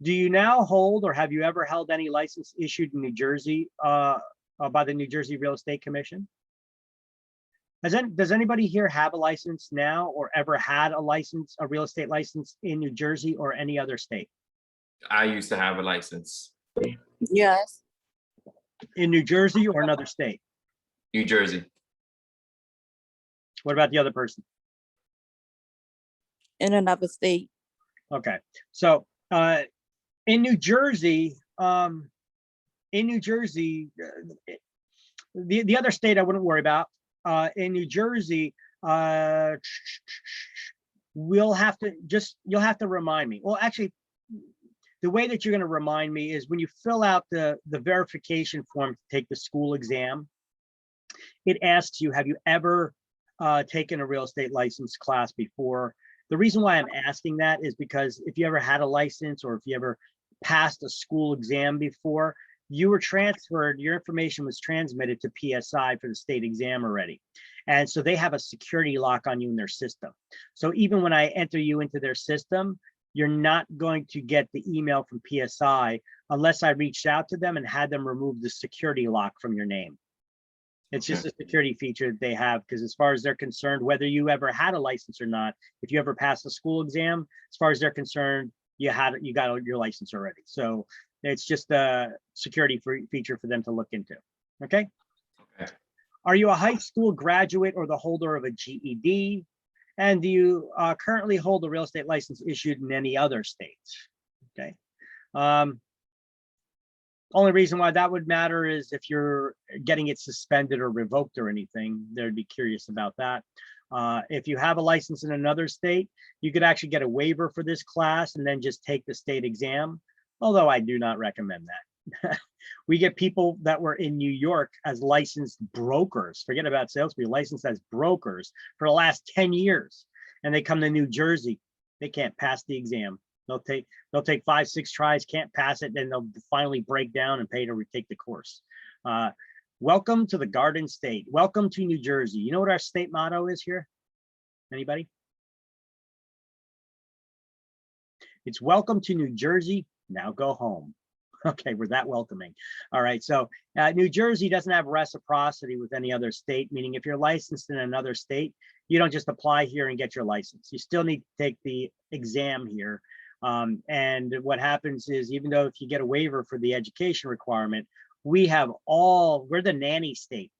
S1: Do you now hold or have you ever held any license issued in New Jersey by the New Jersey Real Estate Commission? Does anybody here have a license now or ever had a license, a real estate license in New Jersey or any other state?
S5: I used to have a license.
S6: Yes,
S1: In New Jersey or another state?
S5: New Jersey.
S1: What about the other person?
S6: in another state.
S1: Okay, so in New Jersey, the other state I wouldn't worry about. In New Jersey, you'll have to remind me. Well, actually, the way that you're going to remind me is when you fill out the verification form to take the school exam. It asks you, have you ever taken a real estate license class before. The reason why I'm asking that is because if you ever had a license or if you ever passed a school exam before, you were transferred, your information was transmitted to PSI for the state exam already. And so they have a security lock on you in their system. So even when I enter you into their system, you're not going to get the email from PSI unless I reached out to them and had them remove the security lock from your name. It's just a security feature that they have, because as far as they're concerned, whether you ever had a license or not, if you ever passed a school exam, as far as they're concerned, you got your license already. So it's just a security feature for them to look into. Okay.
S5: Okay.
S1: Are you a high school graduate or the holder of a GED? And do you currently hold a real estate license issued in any other states? Okay. Only reason why that would matter is if you're getting it suspended or revoked or anything, they'd be curious about that. If you have a license in another state, you could actually get a waiver for this class and then just take the state exam, although I do not recommend that. We get people that were in New York as licensed brokers, forget about salespeople, licensed as brokers for the last 10 years, and they come to New Jersey, they can't pass the exam. They'll take 5, 6 tries, can't pass it, then they'll finally break down and pay to retake the course. Welcome to the Garden State. Welcome to New Jersey. You know what our state motto is here? Anybody? It's welcome to New Jersey, now go home. Okay, we're that welcoming. All right, so New Jersey doesn't have reciprocity with any other state, meaning if you're licensed in another state, you don't just apply here and get your license. You still need to take the exam here. And what happens is, even though if you get a waiver for the education requirement, we're the nanny state.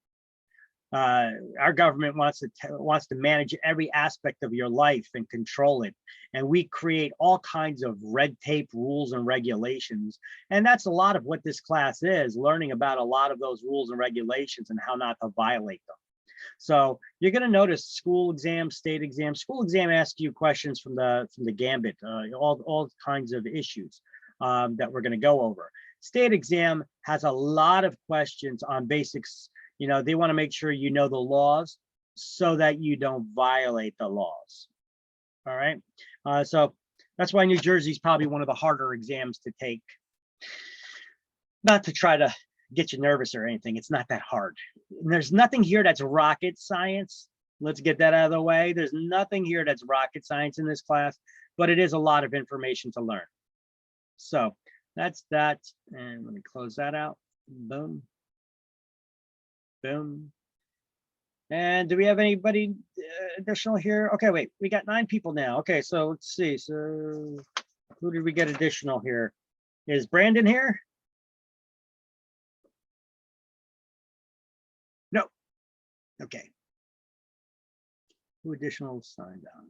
S1: Our government wants to manage every aspect of your life and control it. And we create all kinds of red tape, rules and regulations. And that's a lot of what this class is, learning about a lot of those rules and regulations and how not to violate them. So you're going to notice school exam, state exam. School exam asks you questions from the gambit, all kinds of issues that we're going to go over. State exam has a lot of questions on basics. You know, they want to make sure you know the laws so that you don't violate the laws. All right. So that's why New Jersey is probably one of the harder exams to take. Not to try to get you nervous or anything. It's not that hard. And there's nothing here that's rocket science. Let's get that out of the way. There's nothing here that's rocket science in this class, but it is a lot of information to learn. So that's that. And let me close that out. Boom. Boom. And do we have anybody additional here? Okay, wait, we got 9 people now. Okay, so let's see. So who did we get additional here? Is Brandon here? No. Okay. Who additional signed on?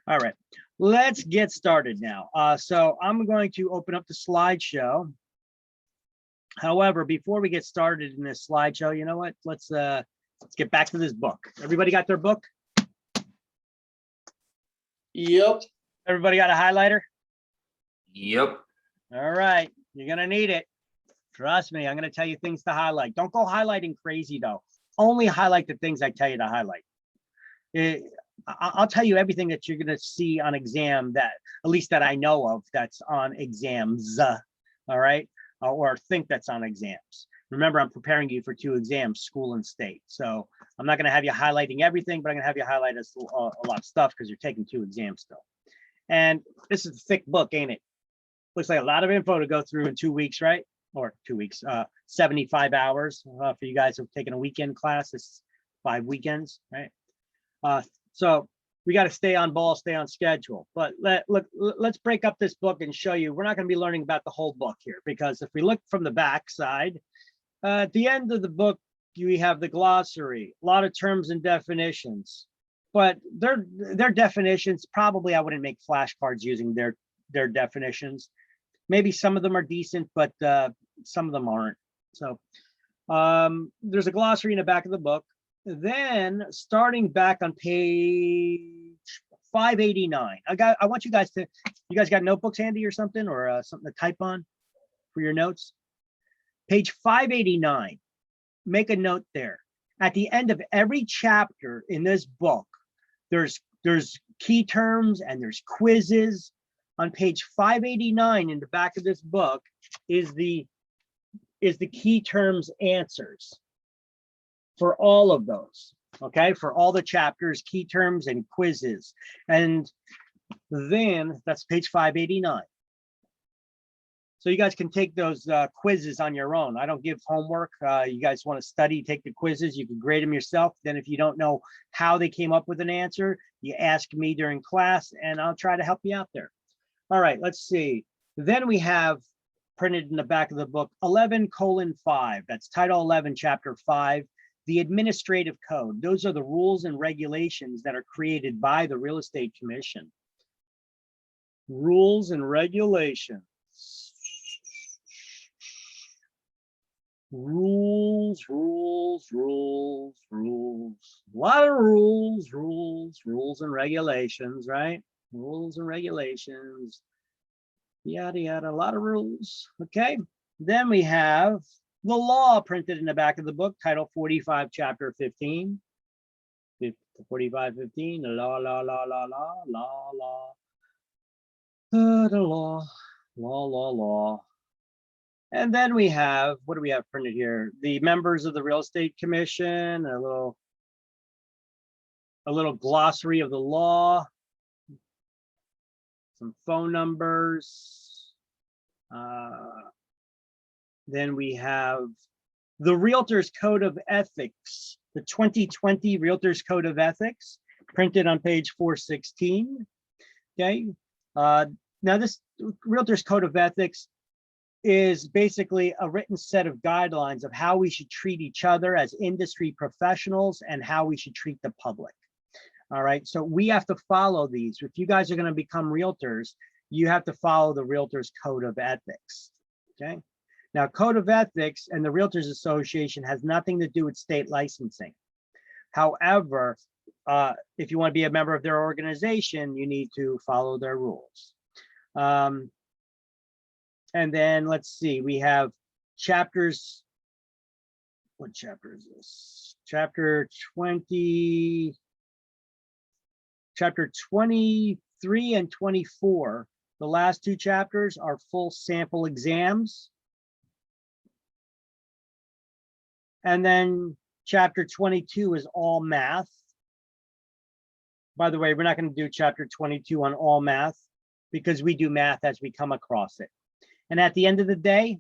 S1: All right, let's get started now. So I'm going to open up the slideshow. However, before we get started in this slideshow, you know what? Let's get back to this book. Everybody got their book?
S3: Yep.
S1: Everybody got a highlighter?
S5: Yep.
S1: All right, you're gonna need it. Trust me, I'm gonna tell you things to highlight. Don't go highlighting crazy though. Only highlight the things I tell you to highlight. I'll tell you everything that you're gonna see on exam, that at least that I know of, that's on exams. All right, or think that's on exams. Remember, I'm preparing you for 2 exams, school and state. So I'm not gonna have you highlighting everything, but I'm gonna have you highlight a lot of stuff because you're taking 2 exams still. And this is a thick book, ain't it? Looks like a lot of info to go through in 2 weeks, right? Or 2 weeks, 75 hours for you guys who've taken a weekend class. It's 5 weekends, right? So we got to stay on ball, stay on schedule. But let's break up this book and show you. We're not going to be learning about the whole book here, because if we look from the back side, at the end of the book, you have the glossary, a lot of terms and definitions. But their definitions, probably I wouldn't make flashcards using their definitions. Maybe some of them are decent, but some of them aren't. So there's a glossary in the back of the book. Then starting back on page 589, I want you guys got notebooks handy or something, or something to type on for your notes. Page 589, make a note there. At the end of every chapter in this book, there's key terms and there's quizzes. On page 589 in the back of this book is the key terms answers for all of those, okay? For all the chapters, key terms and quizzes. And then that's page 589. So you guys can take those quizzes on your own. I don't give homework. You guys want to study, take the quizzes, you can grade them yourself. Then if you don't know how they came up with an answer, you ask me during class and I'll try to help you out there. All right, let's see. Then we have printed in the back of the book 11:5. That's Title 11, Chapter 5, the Administrative Code. Those are the rules and regulations that are created by the Real Estate Commission. Rules and regulations. Rules. A lot of rules and regulations, right? Rules and regulations, yada, yada, a lot of rules. Okay. Then we have the law printed in the back of the book, Title 45, Chapter 15. 45:15, the law. The law. And then we have, what do we have printed here? The members of the Real Estate Commission, a little glossary of the law, some phone numbers. Then we have the Realtors Code of Ethics, the 2020 Realtors Code of Ethics, printed on page 416. Okay. Now this Realtors Code of Ethics is basically a written set of guidelines of how we should treat each other as industry professionals and how we should treat the public. All right, so we have to follow these. If you guys are going to become realtors, you have to follow the Realtors Code of Ethics. Okay. Now, Code of Ethics and the Realtors Association has nothing to do with state licensing. However, if you want to be a member of their organization, you need to follow their rules. And then let's see, we have chapters. What chapter is this? Chapter 20. Chapter 23 and 24. The last two chapters are full sample exams. And then chapter 22 is all math. By the way, we're not going to do chapter 22 on all math because we do math as we come across it. And at the end of the day,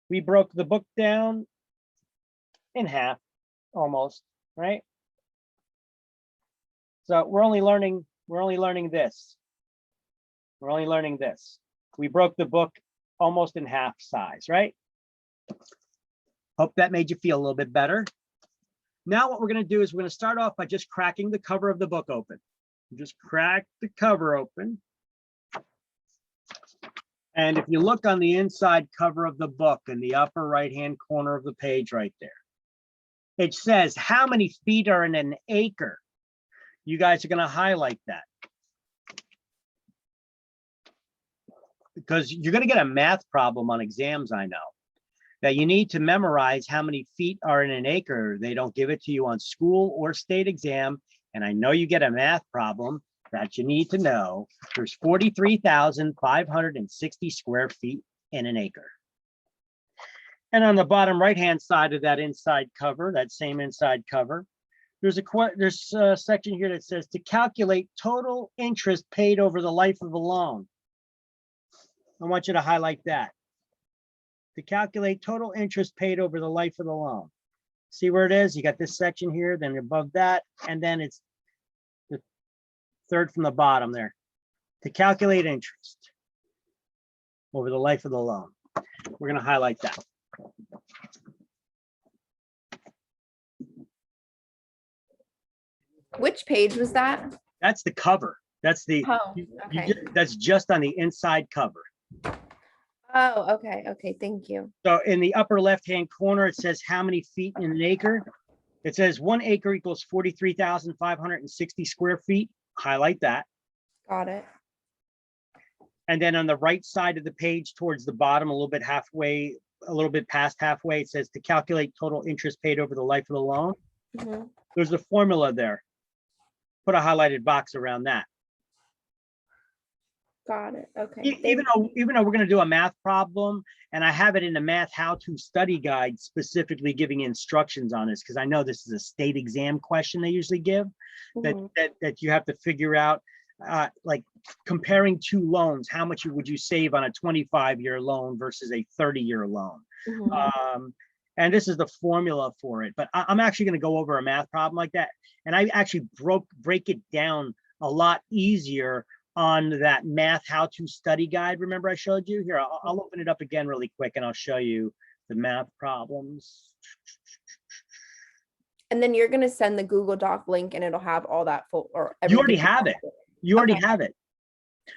S1: we broke the book down in half almost, right? So we're only learning this. We're only learning this. We broke the book almost in half size, right? Hope that made you feel a little bit better. Now what we're going to do is we're going to start off by just cracking the cover of the book open. Just crack the cover open. And if you look on the inside cover of the book in the upper right-hand corner of the page right there, it says how many feet are in an acre. You guys are going to highlight that because you're going to get a math problem on exams, I know. That you need to memorize how many feet are in an acre. They don't give it to you on school or state exam. And I know you get a math problem that you need to know. There's 43,560 square feet in an acre. And on the bottom right-hand side of that inside cover, that same inside cover, there's a section here that says to calculate total interest paid over the life of the loan. I want you to highlight that. To calculate total interest paid over the life of the loan. See where it is? You got this section here, then above that, and then it's the third from the bottom there. To calculate interest over the life of the loan. We're going to highlight that.
S4: Which page was that?
S1: That's the cover. That's the
S4: Oh, okay.
S1: that's just on the inside cover.
S4: Oh, okay, okay, thank you.
S1: So in the upper left-hand corner, it says how many feet in an acre. It says 1 acre equals 43,560 square feet. Highlight that.
S4: Got it.
S1: And then on the right side of the page towards the bottom, a little bit halfway, a little bit past halfway, it says to calculate total interest paid over the life of the loan.
S4: Mhm.
S1: There's a formula there. Put a highlighted box around that.
S4: Got it. Okay.
S1: Even
S4: thank you.
S1: though we're going to do a math problem, and I have it in the math how-to study guide specifically giving instructions on this, because I know this is a state exam question they usually give
S4: Mhm.
S1: that you have to figure out, like comparing two loans, how much would you save on a 25-year loan versus a 30-year loan?
S4: Mhm.
S1: And this is the formula for it. But I'm actually going to go over a math problem like that, and I actually break it down a lot easier on that math how-to study guide. Remember I showed you here? I'll open it up again really quick and I'll show you the math problems.
S4: And then you're gonna send the Google Doc link and it'll have all that full or
S1: You already
S4: everything.
S1: have it. You already
S4: Okay.
S1: have it.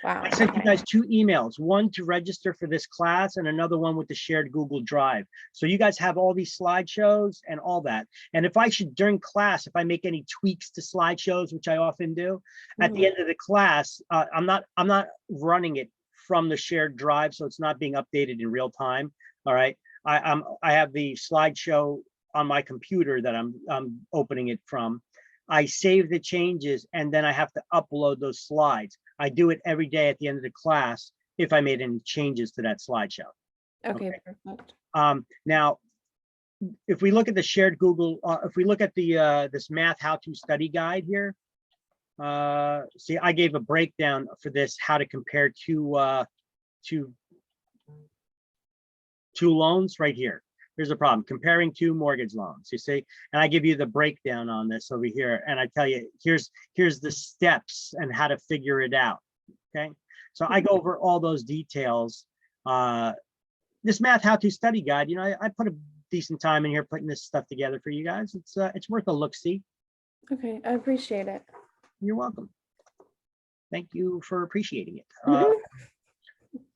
S4: Wow.
S1: I sent you
S4: okay.
S1: guys 2 emails, one to register for this class and another one with the shared Google Drive. So you guys have all these slideshows and all that. And if I should, during class, if I make any tweaks to slideshows, which I often do, at the
S4: Mhm.
S1: end of the class, I'm not running it from the shared drive, so it's not being updated in real time. All right. I have the slideshow on my computer that I'm opening it from. I save the changes and then I have to upload those slides. I do it every day at the end of the class if I made any changes to that slideshow.
S4: Okay,
S1: Okay.
S4: perfect.
S1: Now, if we look at the shared Google, if we look at the this math how-to study guide here, see, I gave a breakdown for this, how to compare two loans right here. Here's a problem, comparing 2 mortgage loans, you see, and I give you the breakdown on this over here. And I tell you, here's the steps and how to figure it out. Okay. So I go over all those details. This math how-to study guide, you know, I put a decent time in here putting this stuff together for you guys. It's worth a look-see.
S4: Okay, I appreciate it.
S1: You're welcome. Thank you for appreciating it.
S4: Mhm.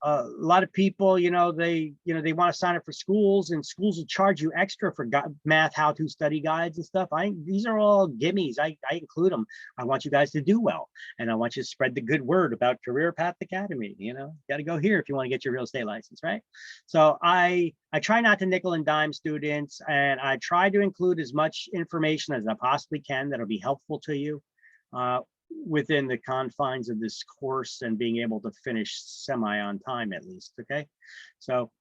S1: A lot of people, you know, they want to sign up for schools, and schools will charge you extra for math how-to study guides and stuff. These are all gimmies. I include them. I want you guys to do well, and I want you to spread the good word about Career Path Academy. You know, got to go here if you want to get your real estate license, right? So I try not to nickel and dime students, and I try to include as much information as I possibly can that'll be helpful to you within the confines of this course and being able to finish semi on time at least. Okay, so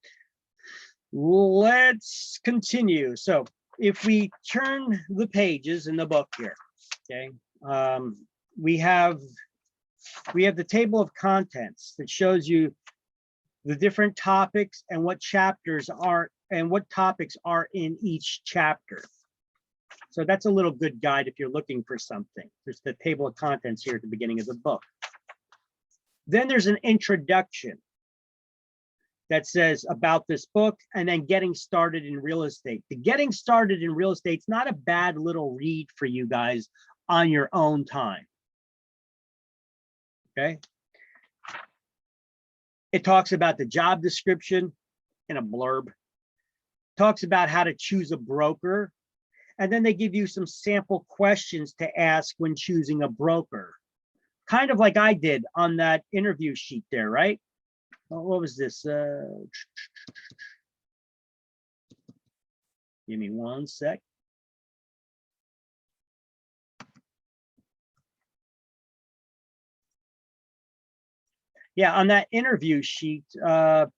S1: let's continue. So if we turn the pages in the book here, okay, we have the table of contents that shows you the different topics and what chapters are and what topics are in each chapter. So that's a little good guide if you're looking for something. There's the table of contents here at the beginning of the book. Then there's an introduction that says about this book and then getting started in real estate. The getting started in real estate is not a bad little read for you guys on your own time. Okay. It talks about the job description in a blurb, talks about how to choose a broker. And then they give you some sample questions to ask when choosing a broker. Kind of like I did on that interview sheet there, right? What was this? Give me one sec. Yeah, on that interview sheet, the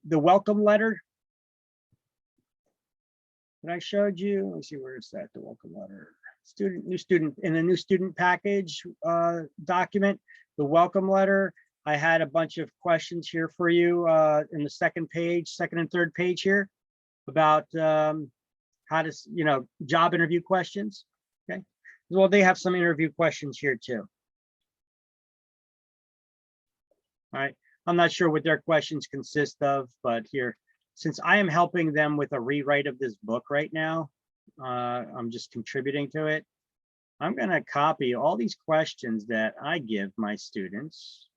S1: welcome letter that I showed you. Let me see, where is that, the welcome letter? New student, in the new student package document, the welcome letter. I had a bunch of questions here for you in the second and third page here about how to, you know, job interview questions. Okay, well, they have some interview questions here too. All right, I'm not sure what their questions consist of, but here, since I am helping them with a rewrite of this book right now, I'm just contributing to it. I'm going to copy all these questions that I give my students.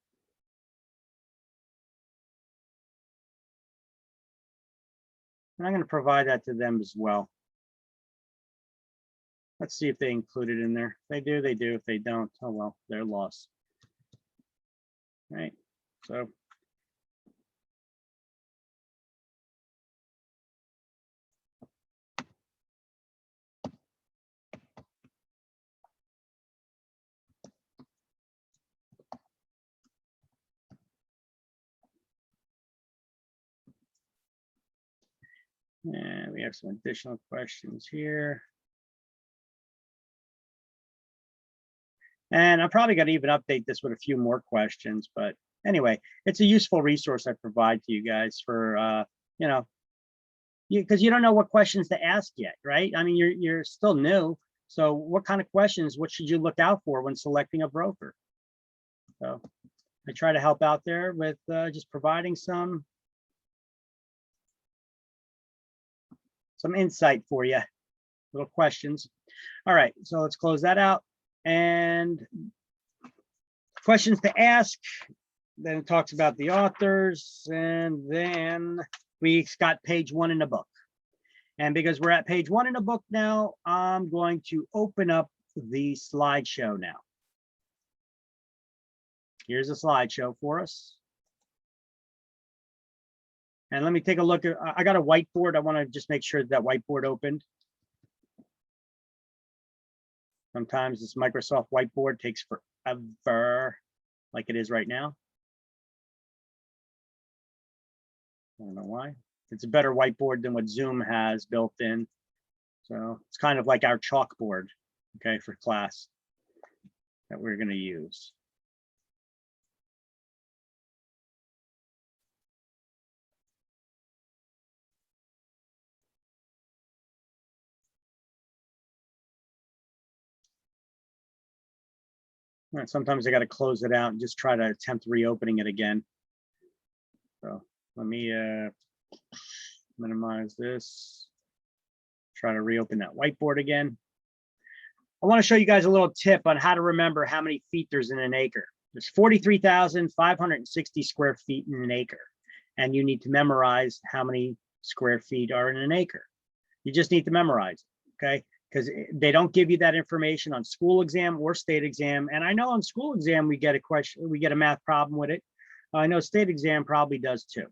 S1: And I'm going to provide that to them as well. Let's see if they include it in there. If they do, they do. If they don't, oh well, their loss. Right. So and we have some additional questions here. And I'm probably going to even update this with a few more questions, but anyway, it's a useful resource I provide to you guys for, you know, because you don't know what questions to ask yet, right? I mean, you're still new. So what kind of questions, what should you look out for when selecting a broker? So I try to help out there with just providing some insight for you, little questions. All right, so let's close that out. And questions to ask. Then it talks about the authors, and then we got page 1 in the book. And because we're at page 1 in the book now, I'm going to open up the slideshow now. Here's a slideshow for us. And let me take a look at, I got a whiteboard. I want to just make sure that whiteboard opened. Sometimes this Microsoft whiteboard takes forever, like it is right now. I don't know why. It's a better whiteboard than what Zoom has built in. So it's kind of like our chalkboard, okay, for class that we're going to use. And sometimes I got to close it out and just try to attempt reopening it again. So let me minimize this. Try to reopen that whiteboard again. I want to show you guys a little tip on how to remember how many feet there's in an acre. There's 43,560 square feet in an acre. And you need to memorize how many square feet are in an acre. You just need to memorize it, okay? Because they don't give you that information on school exam or state exam. And I know on school exam, we get a question, we get a math problem with it. I know state exam probably does too.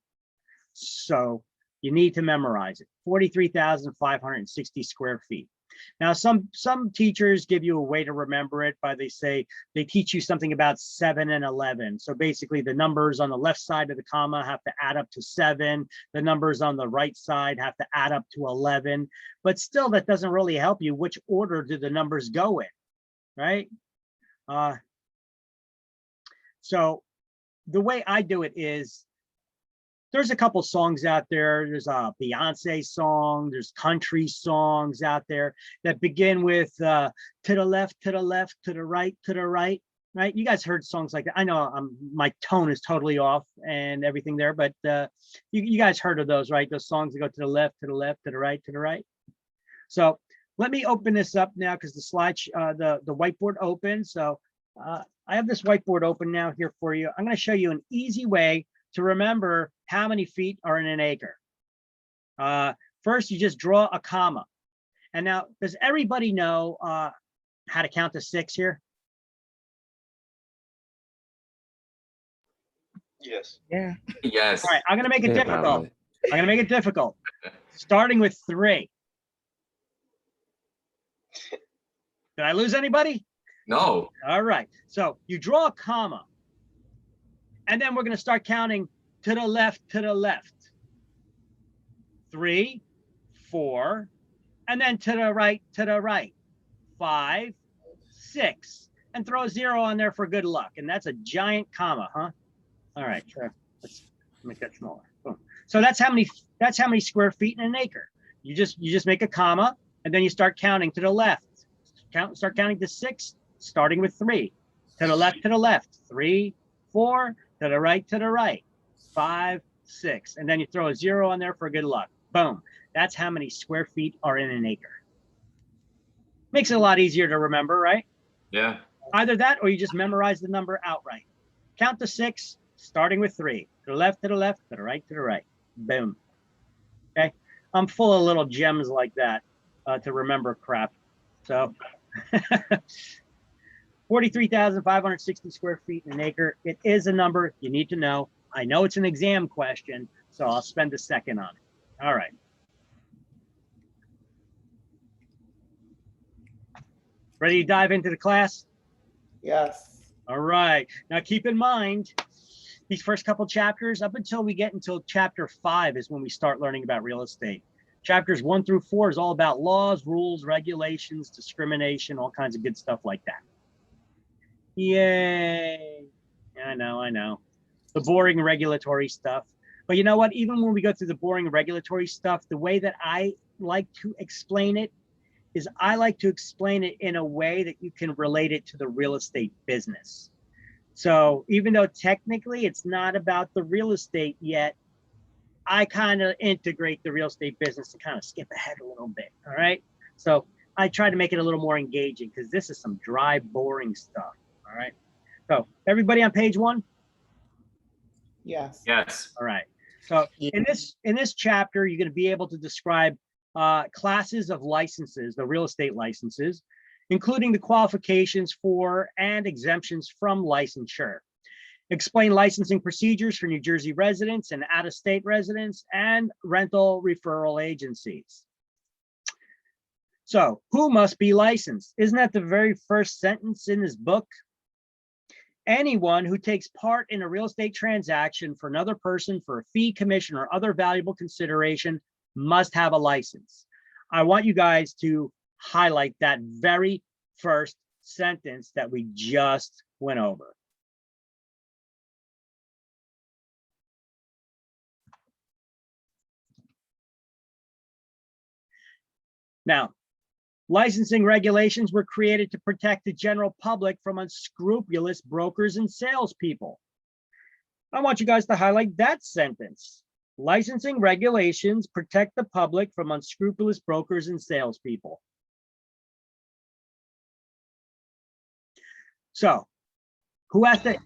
S1: So you need to memorize it. 43,560 square feet. Now, some teachers give you a way to remember it by they teach you something about 7 and 11. So basically the numbers on the left side of the comma have to add up to 7. The numbers on the right side have to add up to 11. But still, that doesn't really help you. Which order do the numbers go in, right? So the way I do it is, there's a couple songs out there. There's a Beyonce song. There's country songs out there that begin with to the left, to the left, to the right, right? You guys heard songs like that. I know my tone is totally off and everything there, but you guys heard of those, right? Those songs that go to the left, to the left, to the right, to the right. So let me open this up now because the slide, the whiteboard open. So I have this whiteboard open now here for you. I'm going to show you an easy way to remember how many feet are in an acre. First, you just draw a comma. And now, does everybody know how to count to 6 here?
S2: Yes.
S6: Yeah.
S5: Yes.
S1: All right, I'm gonna make it difficult. I'm gonna make it difficult. Starting with 3. Did I lose anybody?
S5: No.
S1: All right, so you draw a comma. And then we're going to start counting to the left, to the left. 3, 4, and then to the right, to the right. 5, 6, and throw a 0 on there for good luck. And that's a giant comma, huh? All right, let's make that smaller. Boom. So that's how many square feet in an acre. You just make a comma, and then you start counting to the left. Start counting to 6, starting with 3. To the left, 3, 4. To the right, 5, 6. And then you throw a 0 on there for good luck. Boom. That's how many square feet are in an acre. Makes it a lot easier to remember, right?
S5: Yeah.
S1: Either that or you just memorize the number outright. Count to 6, starting with 3. To the left, to the right, to the right. Boom. Okay. I'm full of little gems like that to remember crap. So 43,560 square feet in an acre. It is a number you need to know. I know it's an exam question, so I'll spend a second on it. All right. Ready to dive into the class?
S3: Yes.
S1: All right. Now keep in mind, these first couple chapters, up until we get until chapter 5 is when we start learning about real estate. Chapters 1 through 4 is all about laws, rules, regulations, discrimination, all kinds of good stuff like that. Yay. I know. The boring regulatory stuff. But you know what? Even when we go through the boring regulatory stuff, the way that I like to explain it is I like to explain it in a way that you can relate it to the real estate business. So even though technically it's not about the real estate yet, I kind of integrate the real estate business to kind of skip ahead a little bit. All right. So I try to make it a little more engaging because this is some dry, boring stuff. All right. So everybody on page 1?
S3: Yes.
S5: Yes.
S1: All right. So in this chapter, you're going to be able to describe classes of licenses, the real estate licenses, including the qualifications for and exemptions from licensure. Explain licensing procedures for New Jersey residents and out-of-state residents and rental referral agencies. So who must be licensed? Isn't that the very first sentence in this book? Anyone who takes part in a real estate transaction for another person for a fee, commission, or other valuable consideration must have a license. I want you guys to highlight that very first sentence that we just went over. Now, licensing regulations were created to protect the general public from unscrupulous brokers and salespeople. I want you guys to highlight that sentence. Licensing regulations protect the public from unscrupulous brokers and salespeople. So, who has to?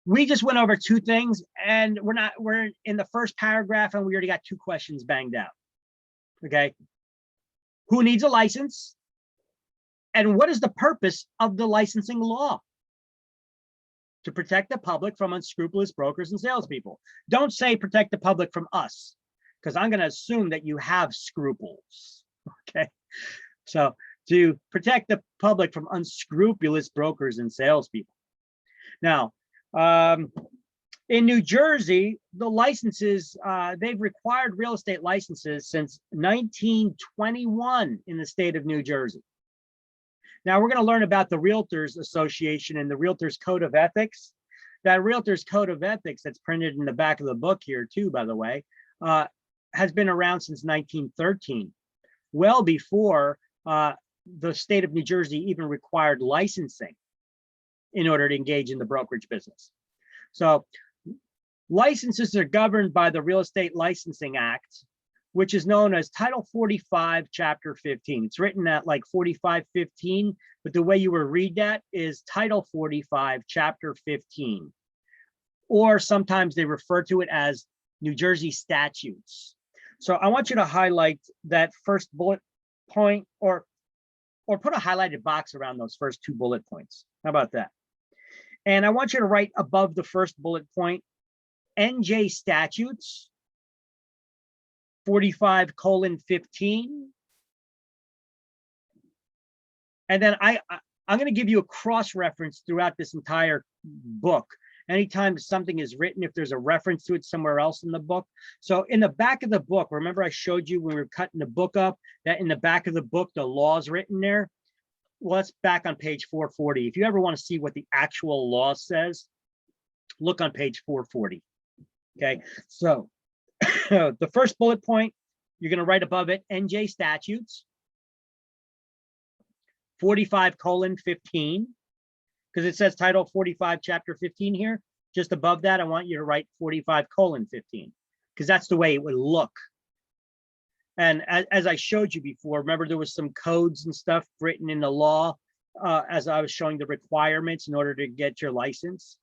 S1: We just went over 2 things, and we're in the first paragraph, and we already got 2 questions banged out. Okay. Who needs a license? And what is the purpose of the licensing law? To protect the public from unscrupulous brokers and salespeople. Don't say protect the public from us, because I'm going to assume that you have scruples. Okay. So to protect the public from unscrupulous brokers and salespeople. Now, in New Jersey, the licenses, they've required real estate licenses since 1921 in the state of New Jersey. Now we're going to learn about the Realtors Association and the Realtors Code of Ethics. That Realtors Code of Ethics that's printed in the back of the book here too, by the way, has been around since 1913, well before the state of New Jersey even required licensing in order to engage in the brokerage business. So licenses are governed by the Real Estate Licensing Act, which is known as Title 45, Chapter 15. It's written at like 4515, but the way you would read that is Title 45, Chapter 15. Or sometimes they refer to it as New Jersey statutes. So I want you to highlight that first bullet point, or put a highlighted box around those first 2 bullet points. How about that? And I want you to write above the first bullet point, NJ statutes 45:15. And then I'm going to give you a cross reference throughout this entire book. Anytime something is written, if there's a reference to it somewhere else in the book. So in the back of the book, remember I showed you when we were cutting the book up that in the back of the book, the law is written there. Well, that's back on page 440. If you ever want to see what the actual law says, look on page 440. Okay, so the first bullet point, you're going to write above it, NJ statutes 45:15, because it says Title 45, Chapter 15 here. Just above that, I want you to write 45:15, because that's the way it would look. And as I showed you before, remember there was some codes and stuff written in the law as I was showing the requirements in order to get your license.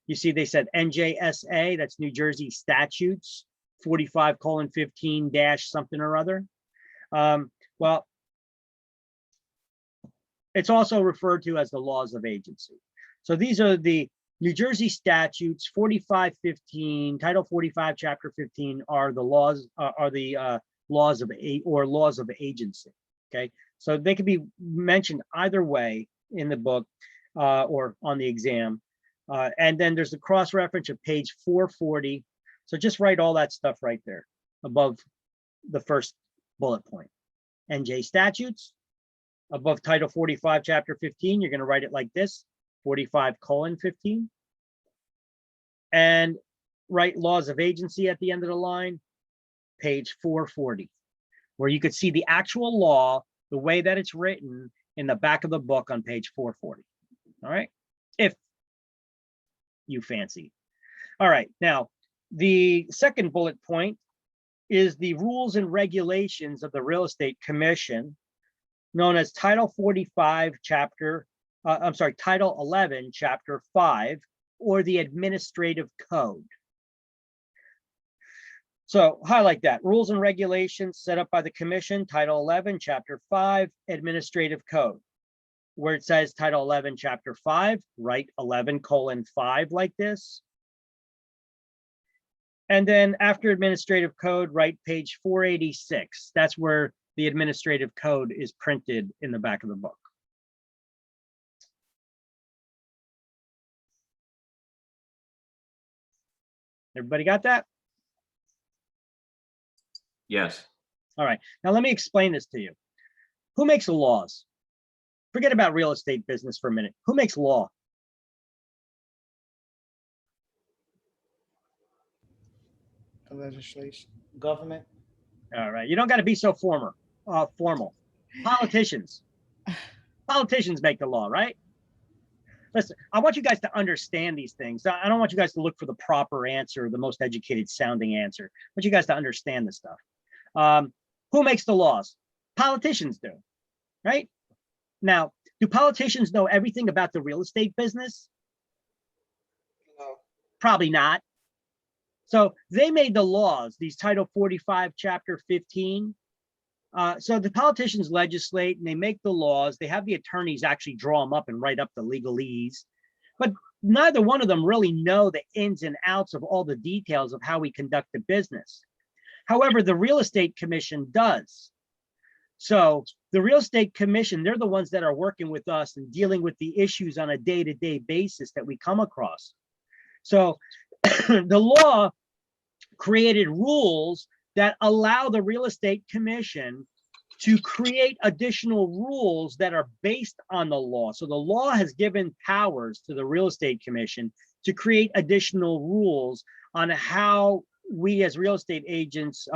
S1: You see, they said NJSA, that's New Jersey statutes, 45:15 dash something or other. Well, it's also referred to as the laws of agency. So these are the New Jersey statutes, 4515, Title 45, Chapter 15 are the laws, laws of agency. Okay, so they can be mentioned either way in the book or on the exam. And then there's a cross reference of page 440. So just write all that stuff right there above the first bullet point. NJ statutes above Title 45, Chapter 15, you're going to write it like this, 45:15. And write laws of agency at the end of the line, page 440, where you could see the actual law, the way that it's written in the back of the book on page 440. All right, if you fancy. All right, now the second bullet point is the rules and regulations of the Real Estate Commission, known as Title 45, Title 11, Chapter 5, or the Administrative Code. So highlight that. Rules and regulations set up by the Commission, Title 11, Chapter 5, Administrative Code. Where it says Title 11, Chapter 5, write 11:5 like this. And then after Administrative Code, write page 486. That's where the Administrative Code is printed in the back of the book. Everybody got that?
S5: Yes.
S1: All right, now let me explain this to you. Who makes the laws? Forget about real estate business for a minute. Who makes law?
S3: Legislation, government.
S1: All right, you don't got to be so formal. Politicians. Politicians make the law, right? Listen, I want you guys to understand these things. I don't want you guys to look for the proper answer, the most educated sounding answer. I want you guys to understand this stuff. Who makes the laws? Politicians do, right? Now, do politicians know everything about the real estate business?
S2: No.
S1: Probably not. So they made the laws, these Title 45, Chapter 15. So the politicians legislate and they make the laws. They have the attorneys actually draw them up and write up the legalese. But neither one of them really know the ins and outs of all the details of how we conduct the business. However, the Real Estate Commission does. So the Real Estate Commission, they're the ones that are working with us and dealing with the issues on a day-to-day basis that we come across. So the law created rules that allow the Real Estate Commission to create additional rules that are based on the law. So the law has given powers to the Real Estate Commission to create additional rules on how we as real estate agents,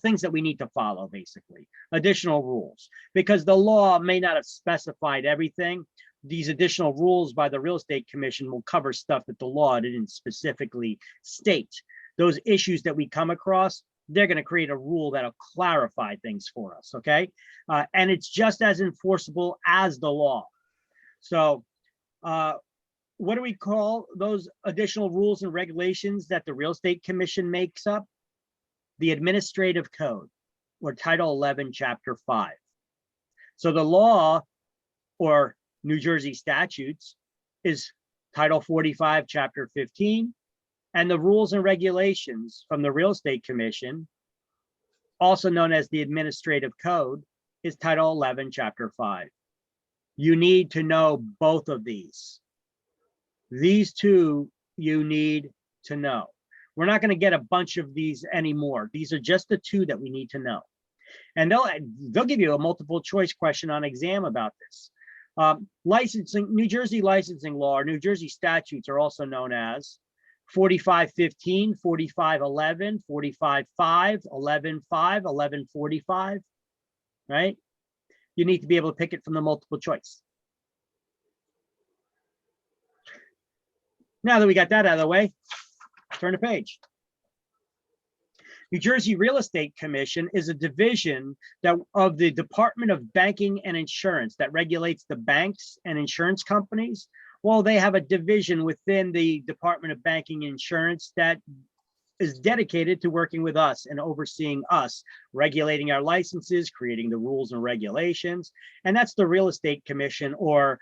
S1: things that we need to follow, basically, additional rules, because the law may not have specified everything. These additional rules by the Real Estate Commission will cover stuff that the law didn't specifically state. Those issues that we come across, they're going to create a rule that'll clarify things for us, okay? And it's just as enforceable as the law. So what do we call those additional rules and regulations that the Real Estate Commission makes up? The Administrative Code, or Title 11, Chapter 5. So the law, or New Jersey statutes, is Title 45, Chapter 15, and the rules and regulations from the Real Estate Commission, also known as the Administrative Code, is Title 11, Chapter 5. You need to know both of these. These two you need to know. We're not going to get a bunch of these anymore. These are just the two that we need to know. And they'll give you a multiple choice question on exam about this. Licensing, New Jersey licensing law, or New Jersey statutes are also known as 4515, 4511, 45.5, 11.5, 11.45, right? You need to be able to pick it from the multiple choice. Now that we got that out of the way, turn the page. New Jersey Real Estate Commission is a division of the Department of Banking and Insurance that regulates the banks and insurance companies. Well, they have a division within the Department of Banking and Insurance that is dedicated to working with us and overseeing us, regulating our licenses, creating the rules and regulations. And that's the Real Estate Commission, or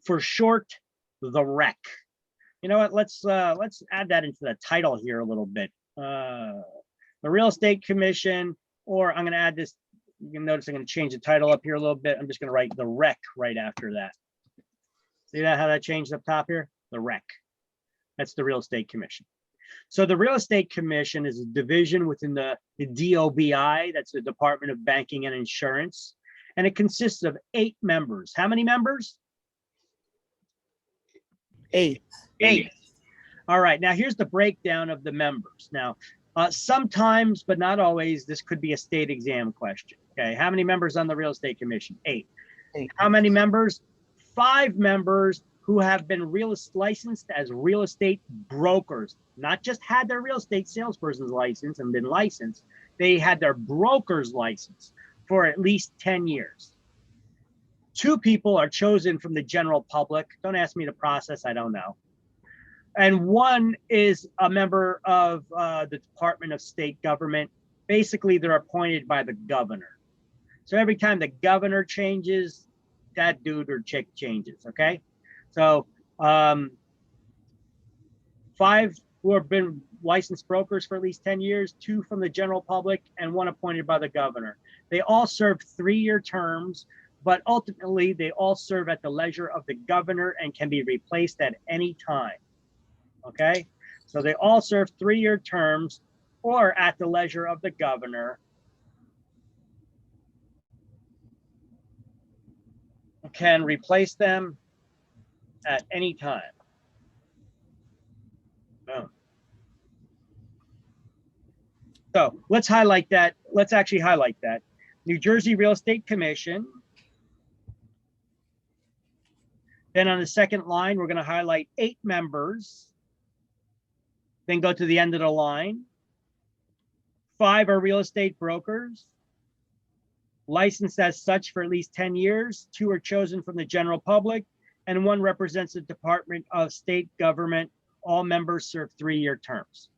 S1: for short, the REC. You know what? Let's add that into the title here a little bit. The Real Estate Commission, or I'm going to add this. You can notice I'm going to change the title up here a little bit. I'm just going to write the REC right after that. See that, how that changed up top here? The REC. That's the Real Estate Commission. So the Real Estate Commission is a division within the DOBI, that's the Department of Banking and Insurance, and it consists of 8 members. How many members?
S6: 8.
S1: 8. All right, now here's the breakdown of the members. Now, sometimes, but not always, this could be a state exam question. Okay, how many members on the Real Estate Commission? 8.
S6: 8.
S1: How many members? 5 members who have been licensed as real estate brokers, not just had their real estate salesperson's license and been licensed, they had their broker's license for at least 10 years. 2 people are chosen from the general public. Don't ask me the process, I don't know. And 1 is a member of the Department of State Government. Basically, they're appointed by the governor. So every time the governor changes, that dude or chick changes, okay? So 5 who have been licensed brokers for at least 10 years, 2 from the general public, and 1 appointed by the governor. They all serve 3-year terms, but ultimately they all serve at the leisure of the governor and can be replaced at any time, okay? So they all serve 3-year terms or at the leisure of the governor. Can replace them at any time. Boom. So let's highlight that. Let's actually highlight that. New Jersey Real Estate Commission. Then on the second line, we're going to highlight 8 members. Then go to the end of the line. 5 are real estate brokers, licensed as such for at least 10 years. 2 are chosen from the general public, and 1 represents the Department of State Government. All members serve 3-year terms.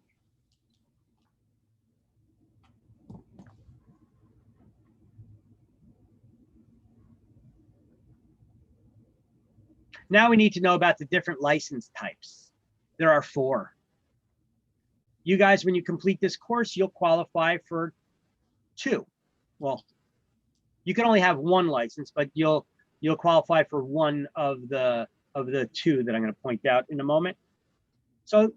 S1: Now we need to know about the different license types. There are 4. You guys, when you complete this course, you'll qualify for 2. Well, you can only have 1 license, but you'll qualify for 1 of the 2 that I'm going to point out in a moment. So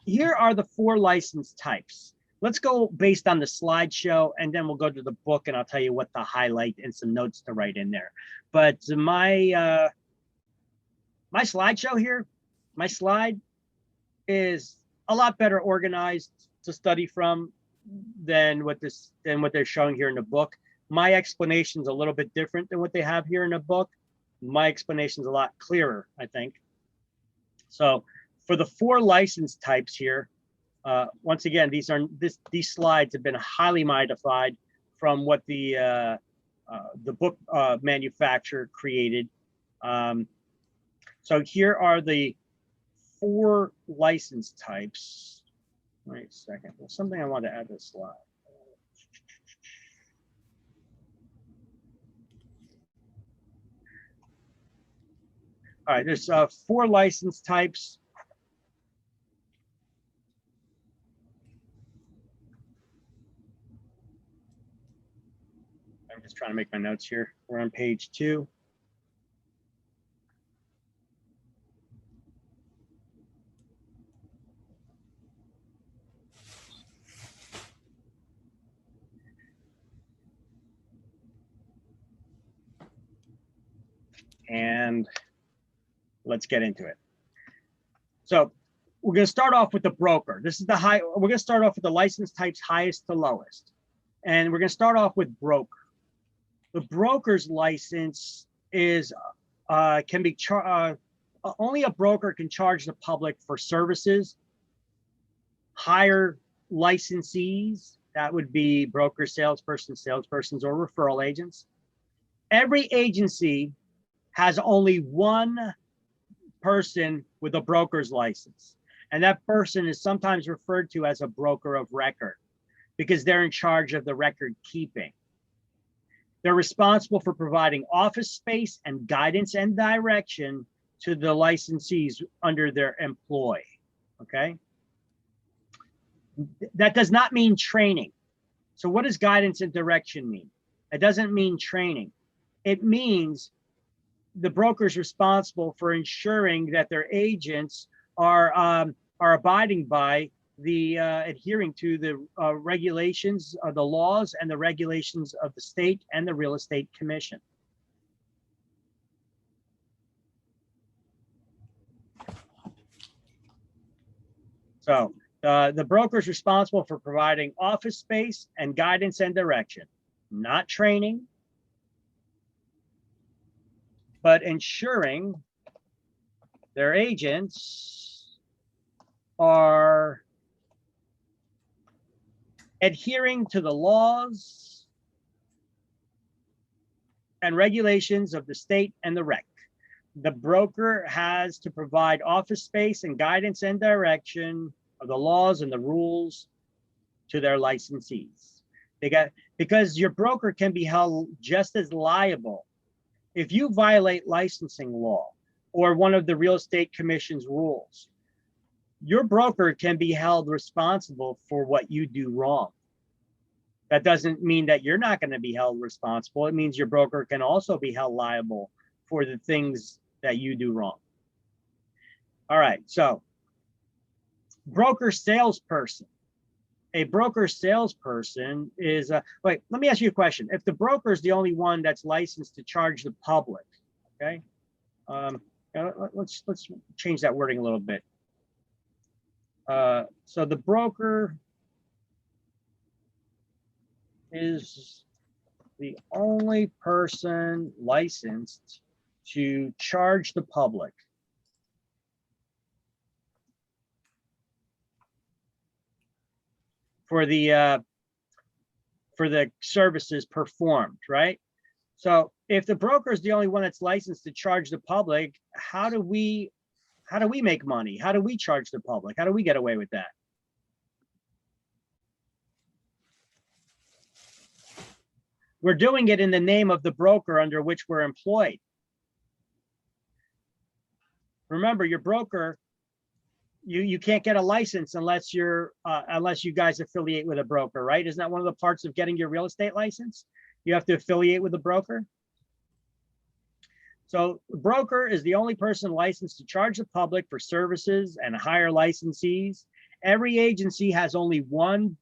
S1: here are the 4 license types. Let's go based on the slideshow, and then we'll go to the book, and I'll tell you what to highlight and some notes to write in there. But my slideshow here, my slide is a lot better organized to study from than what they're showing here in the book. My explanation is a little bit different than what they have here in the book. My explanation is a lot clearer, I think. So for the 4 license types here, once again, these slides have been highly modified from what the book manufacturer created. So here are the 4 license types. Wait a second. There's something I want to add to the slide. All right, there's 4 license types. I'm just trying to make my notes here. We're on page 2. And let's get into it. So we're going to start off with the broker. This is the high. We're going to start off with the license types highest to lowest. And we're going to start off with broker. The broker's license is can be only a broker can charge the public for services. Hire licensees, that would be brokers, salespersons, or referral agents. Every agency has only 1 person with a broker's license. And that person is sometimes referred to as a broker of record because they're in charge of the record keeping. They're responsible for providing office space and guidance and direction to the licensees under their employ, okay? That does not mean training. So what does guidance and direction mean? It doesn't mean training. It means the broker is responsible for ensuring that their agents are abiding by the adhering to the regulations, the laws and the regulations of the state and the real estate commission. So the broker is responsible for providing office space and guidance and direction, not training, but ensuring their agents are adhering to the laws and regulations of the state and the rec. The broker has to provide office space and guidance and direction of the laws and the rules to their licensees. Because your broker can be held just as liable if you violate licensing law or one of the real estate commission's rules. Your broker can be held responsible for what you do wrong. That doesn't mean that you're not going to be held responsible. It means your broker can also be held liable for the things that you do wrong. All right, so broker salesperson. A broker salesperson is wait, let me ask you a question. If the broker is the only one that's licensed to charge the public, okay? Let's change that wording a little bit. So the broker is the only person licensed to charge the public. For the services performed, right? So if the broker is the only one that's licensed to charge the public, how do we make money? How do we charge the public? How do we get away with that? We're doing it in the name of the broker under which we're employed. Remember, your broker, you can't get a license unless you're unless you guys affiliate with a broker, right? Isn't that one of the parts of getting your real estate license? You have to affiliate with a broker. So the broker is the only person licensed to charge the public for services and hire licensees. Every agency has only one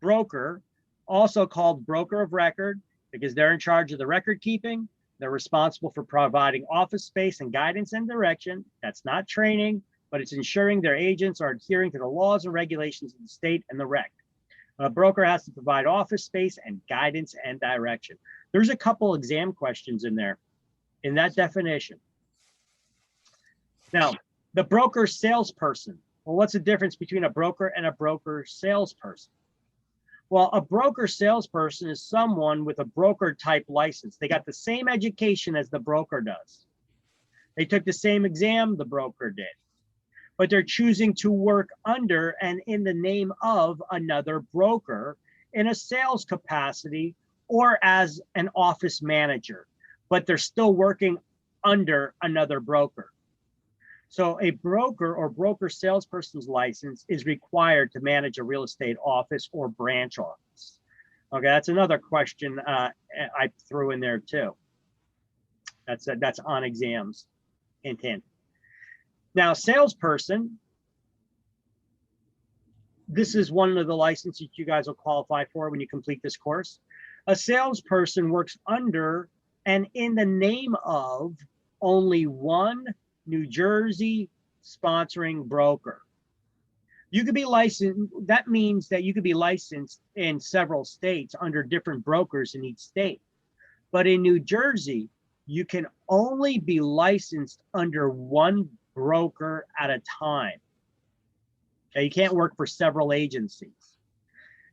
S1: broker, also called broker of record, because they're in charge of the record keeping. They're responsible for providing office space and guidance and direction. That's not training, but it's ensuring their agents are adhering to the laws and regulations of the state and the rec. A broker has to provide office space and guidance and direction. There's a couple exam questions in there in that definition. Now, the broker salesperson. Well, what's the difference between a broker and a broker salesperson? Well, a broker salesperson is someone with a broker type license. They got the same education as the broker does. They took the same exam the broker did, but they're choosing to work under and in the name of another broker in a sales capacity or as an office manager, but they're still working under another broker. So a broker or broker salesperson's license is required to manage a real estate office or branch office. Okay, that's another question I threw in there too. That's on exams, hint, hint. Now, salesperson, this is one of the licenses you guys will qualify for when you complete this course. A salesperson works under and in the name of only one New Jersey sponsoring broker. You could be licensed, that means that you could be licensed in several states under different brokers in each state. But in New Jersey, you can only be licensed under one broker at a time. Okay, you can't work for several agencies.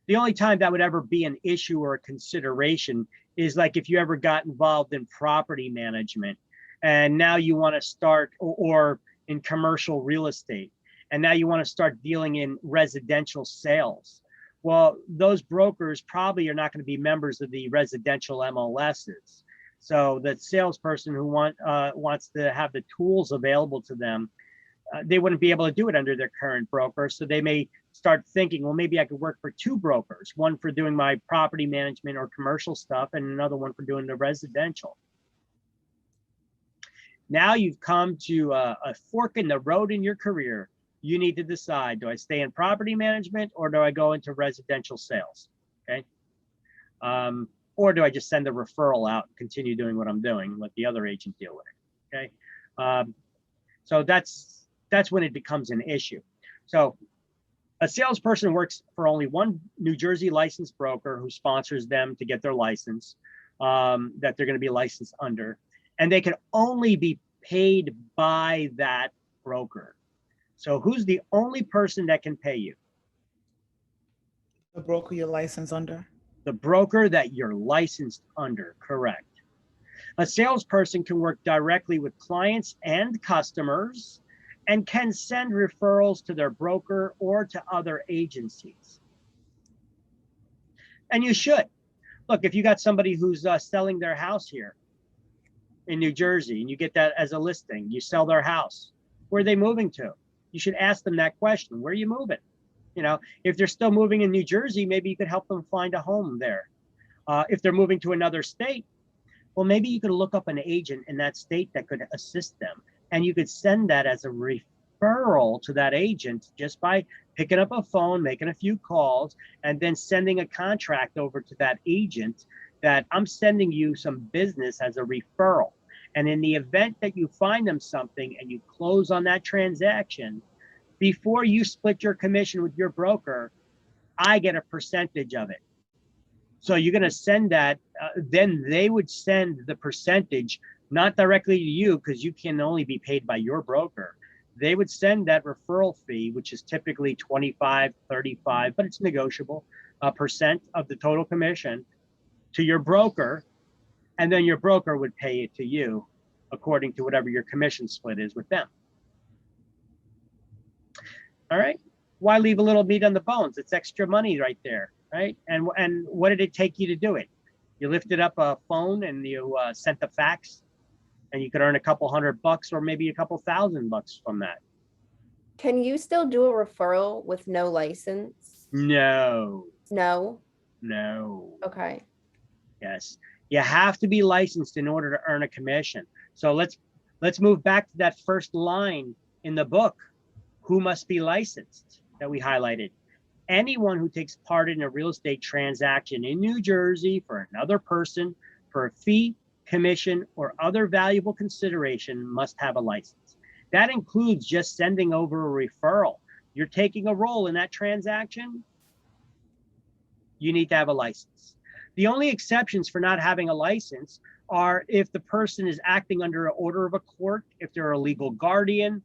S1: The only time that would ever be an issue or a consideration is like if you ever got involved in property management and now you want to start, or in commercial real estate, and now you want to start dealing in residential sales. Well, those brokers probably are not going to be members of the residential MLSs. So the salesperson who wants to have the tools available to them, they wouldn't be able to do it under their current broker. So they may start thinking, well, maybe I could work for two brokers, one for doing my property management or commercial stuff, and another one for doing the residential. Now you've come to a fork in the road in your career. You need to decide, do I stay in property management or do I go into residential sales? Okay. Or do I just send a referral out and continue doing what I'm doing, let the other agent deal with it? Okay. So that's when it becomes an issue. So a salesperson works for only one New Jersey licensed broker who sponsors them to get their license, that they're going to be licensed under, and they can only be paid by that broker. So who's the only person that can pay you?
S7: The broker you're licensed under.
S1: The broker that you're licensed under, correct. A salesperson can work directly with clients and customers and can send referrals to their broker or to other agencies. And you should. Look, if you got somebody who's selling their house here in New Jersey and you get that as a listing, you sell their house, where are they moving to? You should ask them that question. Where are you moving? You know, if they're still moving in New Jersey, maybe you could help them find a home there. If they're moving to another state, well, maybe you could look up an agent in that state that could assist them. And you could send that as a referral to that agent just by picking up a phone, making a few calls, and then sending a contract over to that agent that I'm sending you some business as a referral. And in the event that you find them something and you close on that transaction, before you split your commission with your broker, I get a percentage of it. So you're going to send that, then they would send the percentage, not directly to you, because you can only be paid by your broker. They would send that referral fee, which is typically 25, 35, but it's negotiable, percent of the total commission to your broker. And then your broker would pay it to you according to whatever your commission split is with them. All right. Why leave a little meat on the bones? It's extra money right there, right? And what did it take you to do it? You lifted up a phone and you sent the fax, and you could earn a couple $100 or maybe a couple $1,000 from that.
S4: Can you still do a referral with no license?
S1: No,
S4: No?
S1: no.
S4: Okay.
S1: Yes, you have to be licensed in order to earn a commission. So let's move back to that first line in the book. Who must be licensed that we highlighted? Anyone who takes part in a real estate transaction in New Jersey for another person for a fee, commission, or other valuable consideration must have a license. That includes just sending over a referral. You're taking a role in that transaction, you need to have a license. The only exceptions for not having a license are if the person is acting under an order of a court, if they're a legal guardian,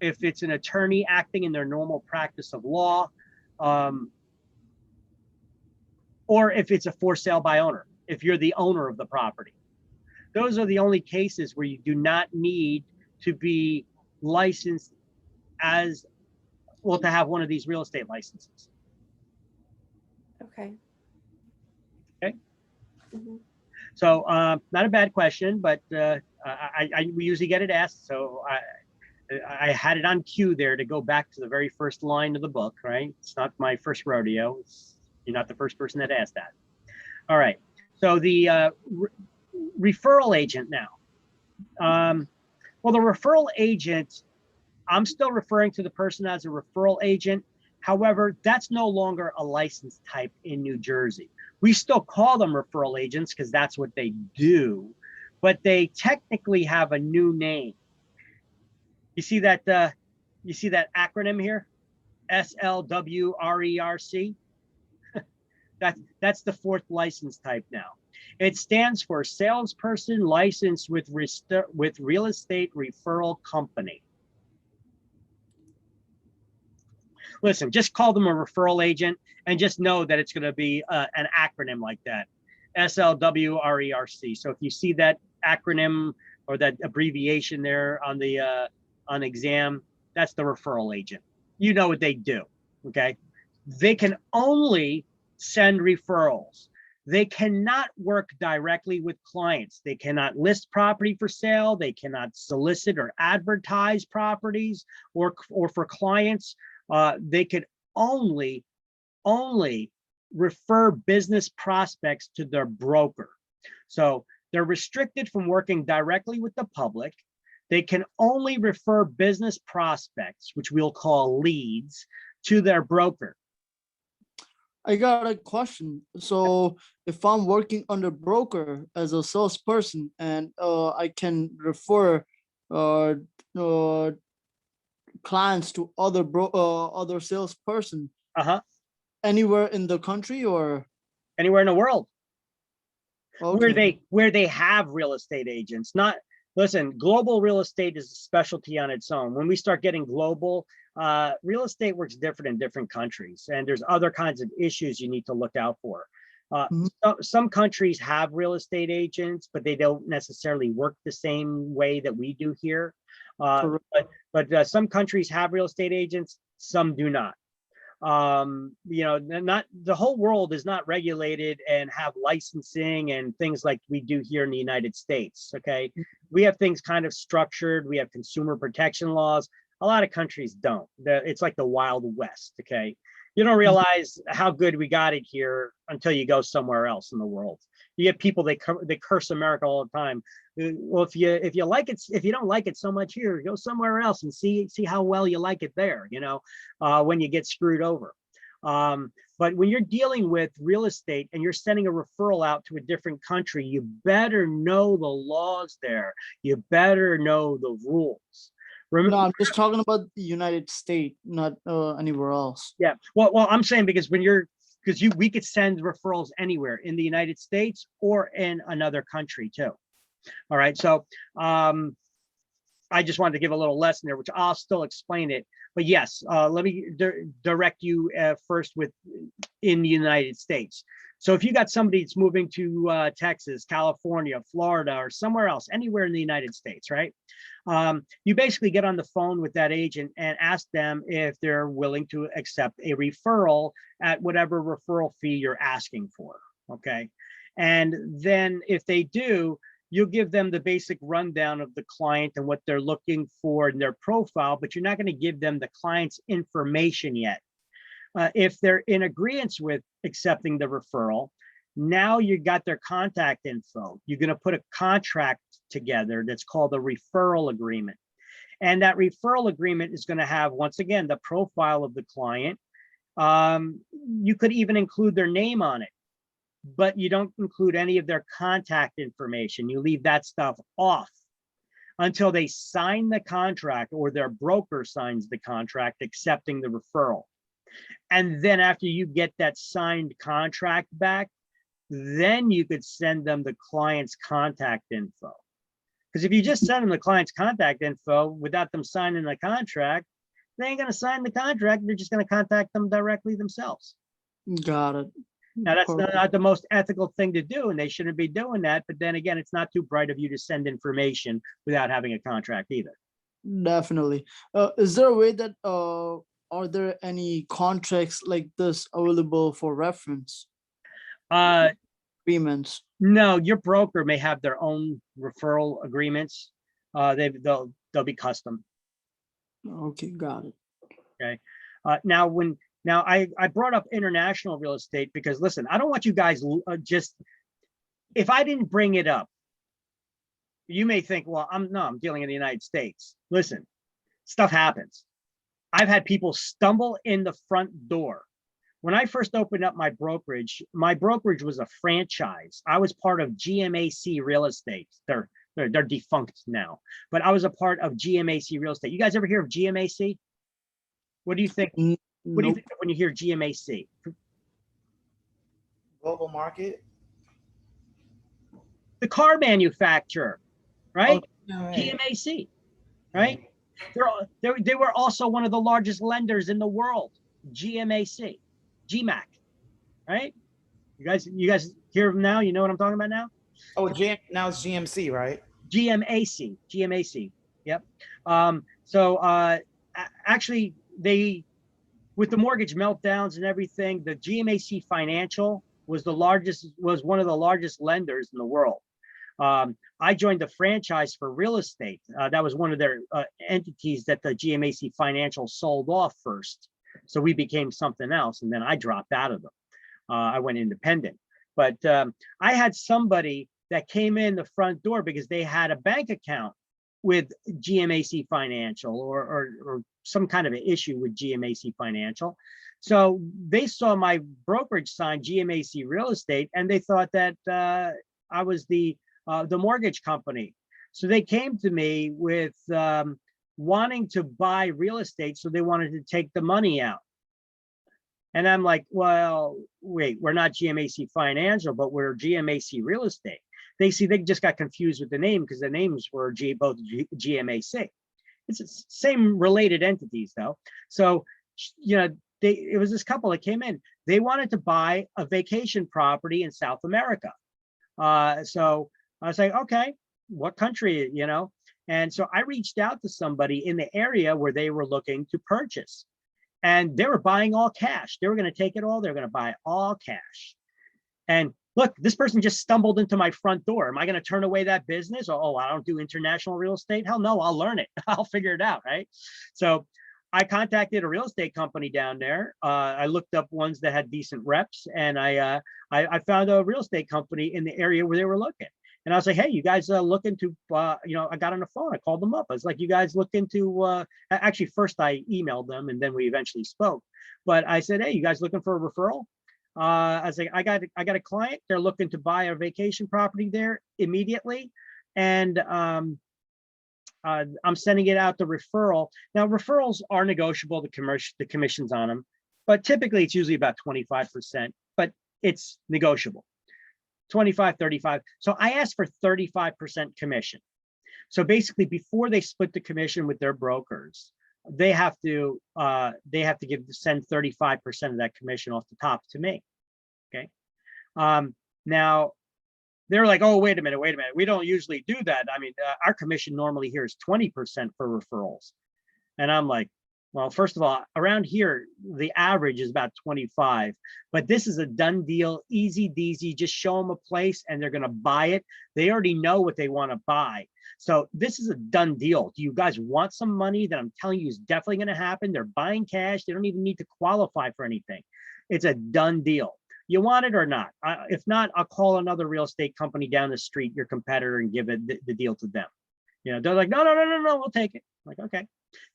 S1: if it's an attorney acting in their normal practice of law, or if it's a for sale by owner, if you're the owner of the property. Those are the only cases where you do not need to be licensed as, well, to have one of these real estate licenses.
S4: Okay.
S1: Okay.
S4: Mhm.
S1: So not a bad question, but we usually get it asked. So I had it on cue there to go back to the very first line of the book, right? It's not my first rodeo. You're not the first person that asked that. All right. So the referral agent now. Well, the referral agent, I'm still referring to the person as a referral agent. However, that's no longer a license type in New Jersey. We still call them referral agents because that's what they do, but they technically have a new name. You see that acronym here? SLWRERC. That's the fourth license type now. It stands for salesperson licensed with real estate referral company. Listen, just call them a referral agent and just know that it's going to be an acronym like that, SLWRERC. So if you see that acronym or that abbreviation there on the on exam, That's the referral agent. You know what they do, okay? They can only send referrals. They cannot work directly with clients. They cannot list property for sale. They cannot solicit or advertise properties or for clients. They could only refer business prospects to their broker. So they're restricted from working directly with the public. They can only refer business prospects, which we'll call leads, to their broker.
S3: I got a question. So if I'm working under broker as a salesperson and I can refer clients to other salesperson
S1: Uh-huh.
S3: anywhere in the country or
S1: Anywhere in the world.
S3: okay.
S1: Where they have real estate agents. Not, listen, global real estate is a specialty on its own. When we start getting global, real estate works different in different countries, and there's other kinds of issues you need to look out for.
S3: Mhm.
S1: Some countries have real estate agents, but they don't necessarily work the same way that we do here.
S3: Correct.
S1: But some countries have real estate agents, some do not. You know, not the whole world is not regulated and have licensing and things like we do here in the United States. Okay, we have things kind of structured. We have consumer protection laws. A lot of countries don't. It's like the Wild West. Okay, you don't realize how good we got it here until you go somewhere else in the world. You get people, they curse America all the time. Well, if you like it, if you don't like it so much here, go somewhere else and see how well you like it there, you know, when you get screwed over. But when you're dealing with real estate and you're sending a referral out to a different country, you better know the laws there. You better know the rules.
S3: No, I'm just talking about the United States, not anywhere else.
S1: Yeah, well, I'm saying because we could send referrals anywhere in the United States or in another country too. All right, so I just wanted to give a little lesson there, which I'll still explain it. But yes, let me direct you first with in the United States. So if you got somebody that's moving to Texas, California, Florida, or somewhere else, anywhere in the United States, right? You basically get on the phone with that agent and ask them if they're willing to accept a referral at whatever referral fee you're asking for, okay? And then if they do, you'll give them the basic rundown of the client and what they're looking for in their profile, but you're not going to give them the client's information yet. If they're in agreement with accepting the referral, now you got their contact info. You're going to put a contract together that's called a referral agreement. And that referral agreement is going to have, once again, the profile of the client. You could even include their name on it, but you don't include any of their contact information. You leave that stuff off until they sign the contract or their broker signs the contract accepting the referral. And then after you get that signed contract back, then you could send them the client's contact info. Because if you just send them the client's contact info without them signing the contract, they ain't going to sign the contract. They're just going to contact them directly themselves.
S3: Got it.
S1: Now, that's
S3: Perfect.
S1: not the most ethical thing to do, and they shouldn't be doing that. But then again, it's not too bright of you to send information without having a contract either.
S3: Definitely. Is there a way that are there any contracts like this available for reference agreements?
S1: No, your broker may have their own referral agreements. They'll be custom.
S3: Okay, got it.
S1: Okay. Now I brought up international real estate because listen, I don't want you guys just, if I didn't bring it up, you may think, well, I'm dealing in the United States. Listen, stuff happens. I've had people stumble in the front door. When I first opened up my brokerage was a franchise. I was part of GMAC Real Estate. They're defunct now, but I was a part of GMAC Real Estate. You guys ever hear of GMAC? What do you think? What do you
S3: Nope.
S1: think when you hear GMAC?
S7: Global market.
S1: The car manufacturer, right?
S7: All right.
S1: GMAC, right? They were also one of the largest lenders in the world. GMAC, GMAC, right? You guys hear them now? You know what I'm talking about now?
S7: Oh, now it's GMC, right?
S1: GMAC. Yep. actually, with the mortgage meltdowns and everything, the GMAC Financial was one of the largest lenders in the world. I joined the franchise for real estate. That was one of their entities that the GMAC Financial sold off first. So we became something else, and then I dropped out of them. I went independent. But I had somebody that came in the front door because they had a bank account with GMAC Financial or some kind of an issue with GMAC Financial. So they saw my brokerage sign, GMAC Real Estate, and they thought that I was the mortgage company. So they came to me with wanting to buy real estate. So they wanted to take the money out. And I'm like, well, wait, we're not GMAC Financial, but we're GMAC Real Estate. They just got confused with the name because the names were both GMAC. It's the same related entities though. So, you know, it was this couple that came in. They wanted to buy a vacation property in South America. So I was like, okay, what country, you know? And so I reached out to somebody in the area where they were looking to purchase. And they were buying all cash. They were going to take it all. They're going to buy all cash. And look, this person just stumbled into my front door. Am I going to turn away that business? Oh, I don't do international real estate. Hell no, I'll learn it. I'll figure it out, right? So I contacted a real estate company down there. I looked up ones that had decent reps, and I found a real estate company in the area where they were looking. And I was like, hey, you guys looking to, you know, I got on the phone, I called them up. I was like, you guys looking to, actually first I emailed them and then we eventually spoke. But I said, hey, you guys looking for a referral? I was like, I got a client, they're looking to buy a vacation property there immediately. And I'm sending it out the referral. Now referrals are negotiable, the commissions on them, but typically it's usually about 25%, but it's negotiable. 25, 35. So I asked for 35% commission. So basically before they split the commission with their brokers, they have to send 35% of that commission off the top to me. Okay. Now they're like, oh, wait a minute. We don't usually do that. I mean, our commission normally here is 20% for referrals. And I'm like, well, first of all, around here, the average is about 25, but this is a done deal, easy deasy, just show them a place and they're going to buy it. They already know what they want to buy. So this is a done deal. Do you guys want some money that I'm telling you is definitely going to happen? They're buying cash. They don't even need to qualify for anything. It's a done deal. You want it or not? If not, I'll call another real estate company down the street, your competitor, and give it the deal to them. You know, they're like, no, we'll take it. I'm like, okay.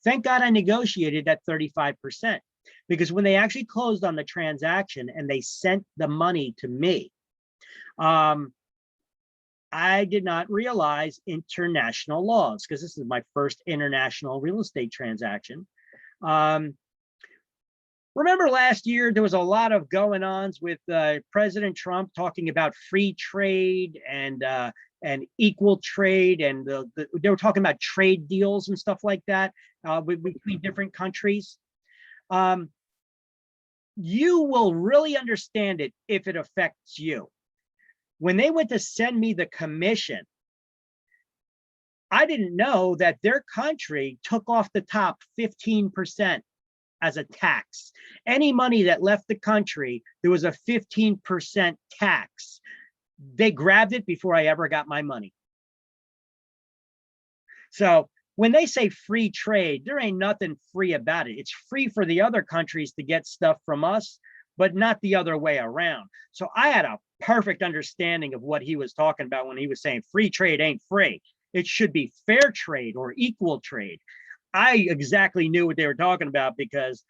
S1: Thank God I negotiated that 35%, because when they actually closed on the transaction and they sent the money to me, I did not realize international laws, because this is my first international real estate transaction. Remember last year, there was a lot of going ons with President Trump talking about free trade and equal trade, and they were talking about trade deals and stuff like that between different countries. You will really understand it if it affects you. When they went to send me the commission, I didn't know that their country took off the top 15% as a tax. Any money that left the country, there was a 15% tax. They grabbed it before I ever got my money. So when they say free trade, there ain't nothing free about it. It's free for the other countries to get stuff from us, but not the other way around. So I had a perfect understanding of what he was talking about when he was saying free trade ain't free. It should be fair trade or equal trade. I exactly knew what they were talking about because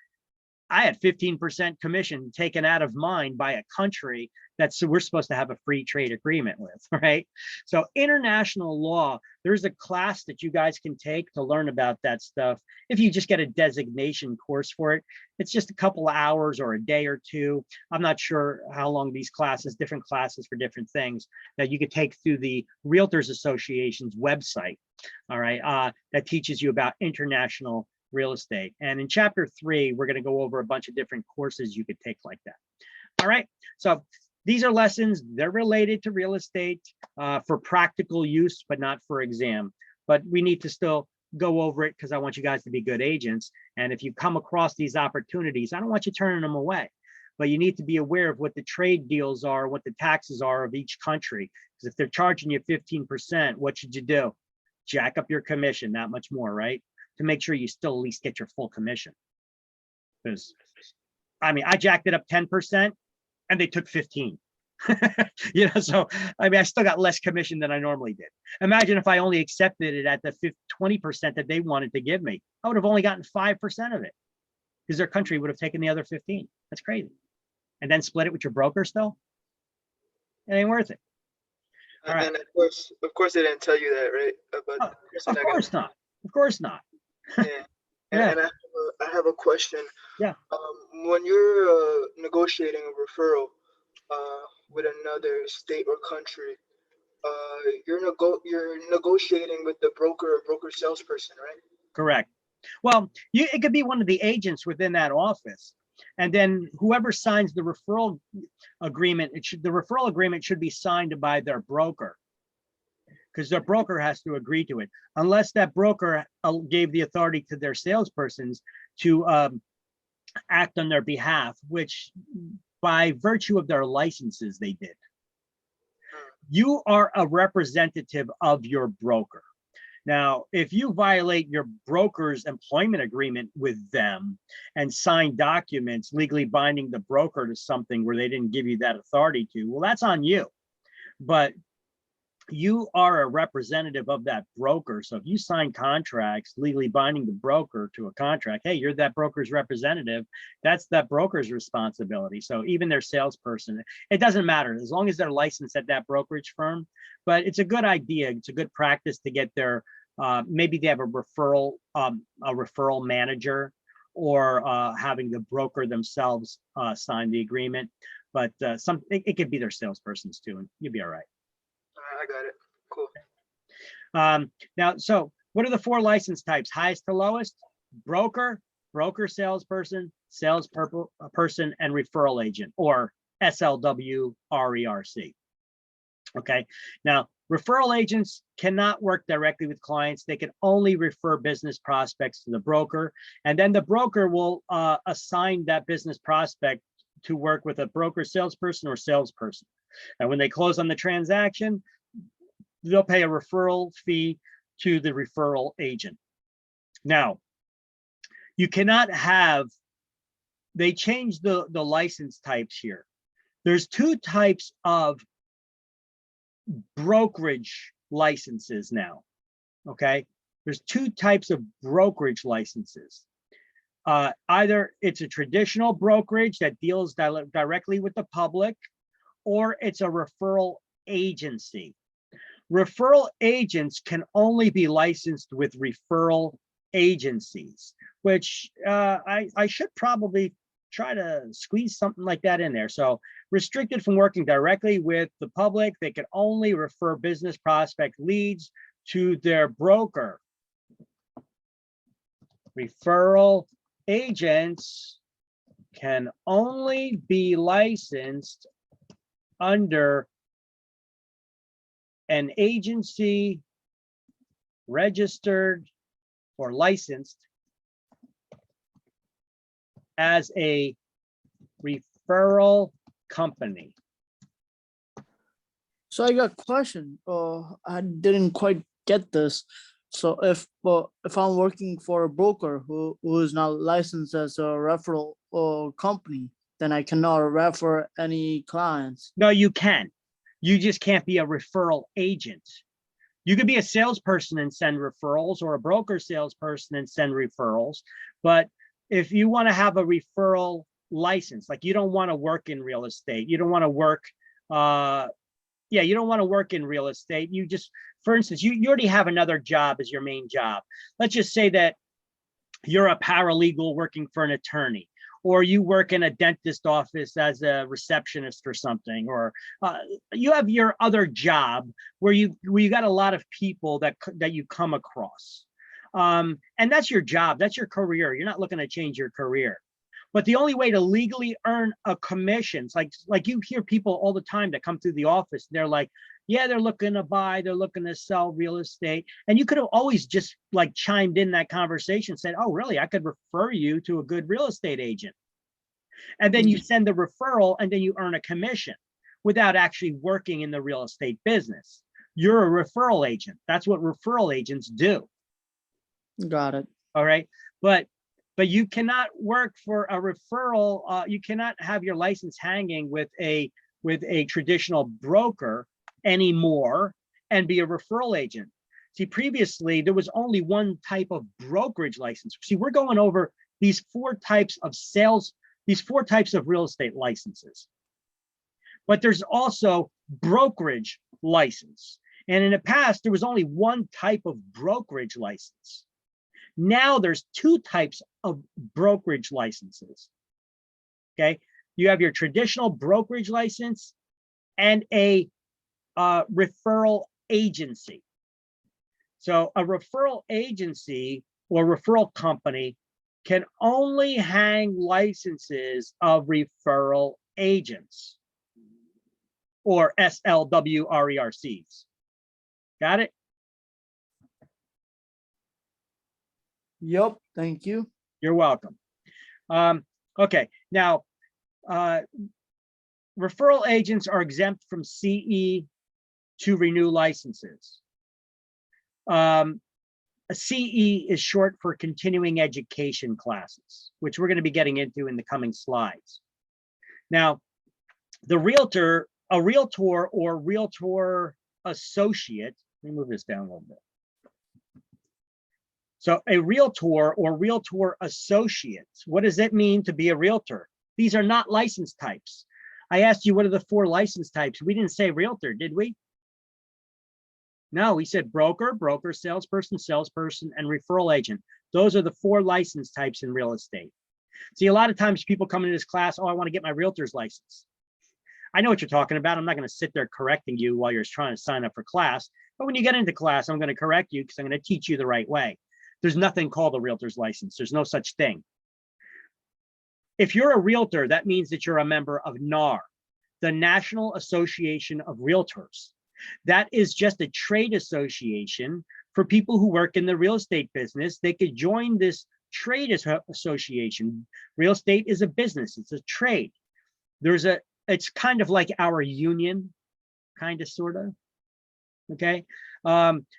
S1: I had 15% commission taken out of mine by a country that's we're supposed to have a free trade agreement with, right? So international law, there's a class that you guys can take to learn about that stuff. If you just get a designation course for it, it's just a couple of hours or a day or two. I'm not sure how long these classes, different classes for different things that you could take through the Realtors Association's website, all right, that teaches you about international real estate. And in chapter 3, we're going to go over a bunch of different courses you could take like that. All right, so these are lessons. They're related to real estate for practical use, but not for exam. But we need to still go over it because I want you guys to be good agents. And if you come across these opportunities, I don't want you turning them away. But you need to be aware of what the trade deals are, what the taxes are of each country. Because if they're charging you 15%, what should you do? Jack up your commission that much more, right? To make sure you still at least get your full commission. Because I mean, I jacked it up 10% and they took 15. So I mean, I still got less commission than I normally did. Imagine if I only accepted it at the 20% that they wanted to give me. I would have only gotten 5% of it because their country would have taken the other 15. That's crazy. And then split it with your broker still? It ain't worth it. All right.
S2: And of course, they didn't tell you that, right? About
S1: Oh,
S2: the person
S1: of
S2: that got-
S1: course not. Of course not.
S2: Yeah.
S1: Yeah.
S2: And I have a question.
S1: Yeah.
S2: When you're negotiating a referral with another state or country, you're negotiating with the broker or broker salesperson, right?
S1: Correct. Well, it could be one of the agents within that office. And then whoever signs the referral agreement, the referral agreement should be signed by their broker. Because their broker has to agree to it, unless that broker gave the authority to their salespersons to act on their behalf, which by virtue of their licenses, they did. You are a representative of your broker. Now, if you violate your broker's employment agreement with them and sign documents legally binding the broker to something where they didn't give you that authority to, well, that's on you. But you are a representative of that broker. So if you sign contracts legally binding the broker to a contract, hey, you're that broker's representative, that's that broker's responsibility. So even their salesperson, it doesn't matter as long as they're licensed at that brokerage firm. But it's a good idea. It's a good practice to get their, maybe they have a referral manager, or having the broker themselves sign the agreement. But it could be their salespersons too, and you'll be all right.
S2: I got it. Cool.
S1: Now, so what are the 4 license types? Highest to lowest? Broker, broker salesperson, salesperson, and referral agent, or SLW-RERC. Okay. Now, referral agents cannot work directly with clients. They can only refer business prospects to the broker, and then the broker will assign that business prospect to work with a broker salesperson or salesperson. And when they close on the transaction, they'll pay a referral fee to the referral agent. Now, you cannot have, they changed the license types here. There's 2 types of brokerage licenses now, okay? There's 2 types of brokerage licenses. Either it's a traditional brokerage that deals directly with the public, or it's a referral agency. Referral agents can only be licensed with referral agencies, which I should probably try to squeeze something like that in there. So restricted from working directly with the public, they can only refer business prospect leads to their broker. Referral agents can only be licensed under an agency registered or licensed as a referral company.
S3: So I got a question. I didn't quite get this. So if I'm working for a broker who is not licensed as a referral company, then I cannot refer any clients.
S1: No, you can. You just can't be a referral agent. You could be a salesperson and send referrals, or a broker salesperson and send referrals. But if you want to have a referral license, like you don't want to work in real estate, you don't want to work, you don't want to work in real estate. You just, for instance, you already have another job as your main job. Let's just say that you're a paralegal working for an attorney, or you work in a dentist office as a receptionist or something, or you have your other job where you got a lot of people that you come across. And that's your job, that's your career. You're not looking to change your career. But the only way to legally earn a commission, it's like you hear people all the time that come through the office, they're like, Yeah, they're looking to buy, they're looking to sell real estate. And you could have always just like chimed in that conversation, said, oh, really? I could refer you to a good real estate agent. And then you send the referral and then you earn a commission without actually working in the real estate business. You're a referral agent. That's what referral agents do.
S3: Got it.
S1: All right. But you cannot work for a referral. You cannot have your license hanging with a traditional broker anymore and be a referral agent. See, previously there was only one type of brokerage license. See, we're going over these four types of sales, these four types of real estate licenses. But there's also brokerage license. And in the past, there was only one type of brokerage license. Now there's two types of brokerage licenses. Okay, you have your traditional brokerage license and a referral agency. So a referral agency or referral company can only hang licenses of referral agents or SLWRERCs. Got it?
S3: Yep. Thank you.
S1: You're welcome. Okay, now referral agents are exempt from CE to renew licenses. A CE is short for continuing education classes, which we're going to be getting into in the coming slides. Now, a realtor or realtor associate, let me move this down a little bit. So a realtor or realtor associate, what does it mean to be a realtor? These are not license types. I asked you, what are the four license types? We didn't say realtor, did we? No, we said broker, salesperson, and referral agent. Those are the four license types in real estate. See, a lot of times people come into this class, oh, I want to get my realtor's license. I know what you're talking about. I'm not going to sit there correcting you while you're trying to sign up for class. But when you get into class, I'm going to correct you because I'm going to teach you the right way. There's nothing called a realtor's license. There's no such thing. If you're a realtor, that means that you're a member of NAR, the National Association of Realtors. That is just a trade association for people who work in the real estate business. They could join this trade association. Real estate is a business. It's a trade. It's kind of like our union, kind of, sort of. Okay.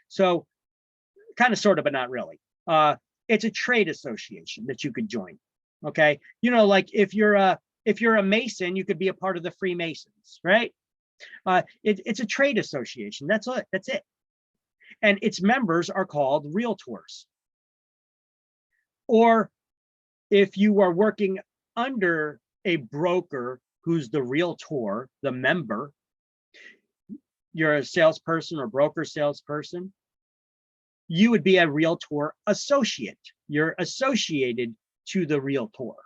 S1: So kind of, sort of, but not really. It's a trade association that you could join. Okay. You know, like if you're a Mason, you could be a part of the Freemasons, right? It's a trade association. That's it. That's it. And its members are called realtors. Or if you are working under a broker who's the realtor, the member, you're a salesperson or broker salesperson, you would be a realtor associate. You're associated to the realtor.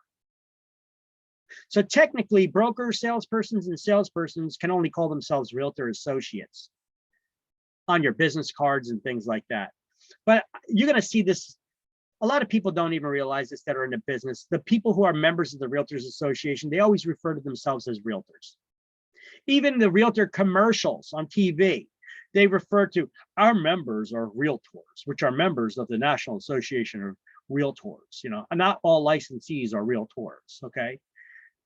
S1: So technically, brokers, salespersons, and salespersons can only call themselves realtor associates on your business cards and things like that. But you're going to see this. A lot of people don't even realize this that are in the business. The people who are members of the Realtors Association, they always refer to themselves as realtors. Even the realtor commercials on TV, they refer to our members are realtors, which are members of the National Association of Realtors. You know, not all licensees are realtors, okay?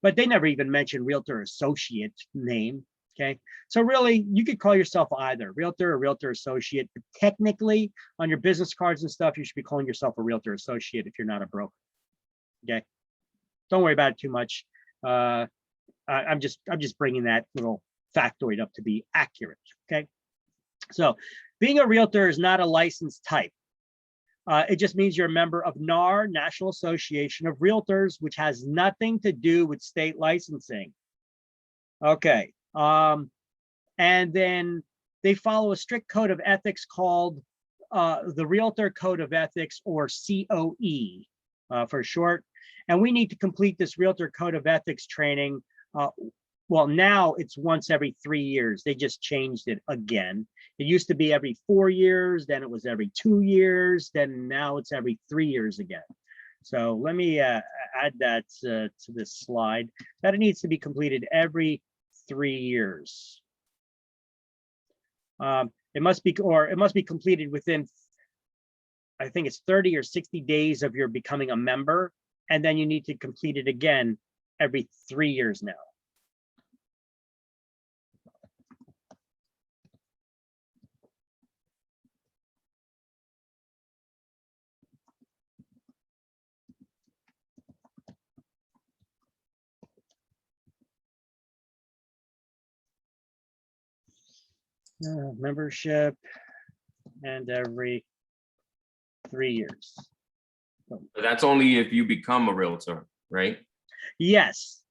S1: But they never even mention realtor associate name, okay? So really, you could call yourself either realtor or realtor associate, but technically on your business cards and stuff, you should be calling yourself a realtor associate if you're not a broker, okay? Don't worry about it too much. I'm just bringing that little factoid up to be accurate, okay? So being a realtor is not a license type. It just means you're a member of NAR, National Association of Realtors, which has nothing to do with state licensing. Okay. And then they follow a strict code of ethics called the Realtor Code of Ethics, or COE for short. And we need to complete this Realtor Code of Ethics training. Well, now it's once every 3 years. They just changed it again. It used to be every 4 years, then it was every 2 years, then now it's every 3 years again. So let me add that to this slide, that it needs to be completed every 3 years. It must be completed within, I think it's 30 or 60 days of your becoming a member, and then you need to complete it again every 3 years now. Membership and every 3 years.
S5: But that's only if you become a realtor, right?
S1: Yes.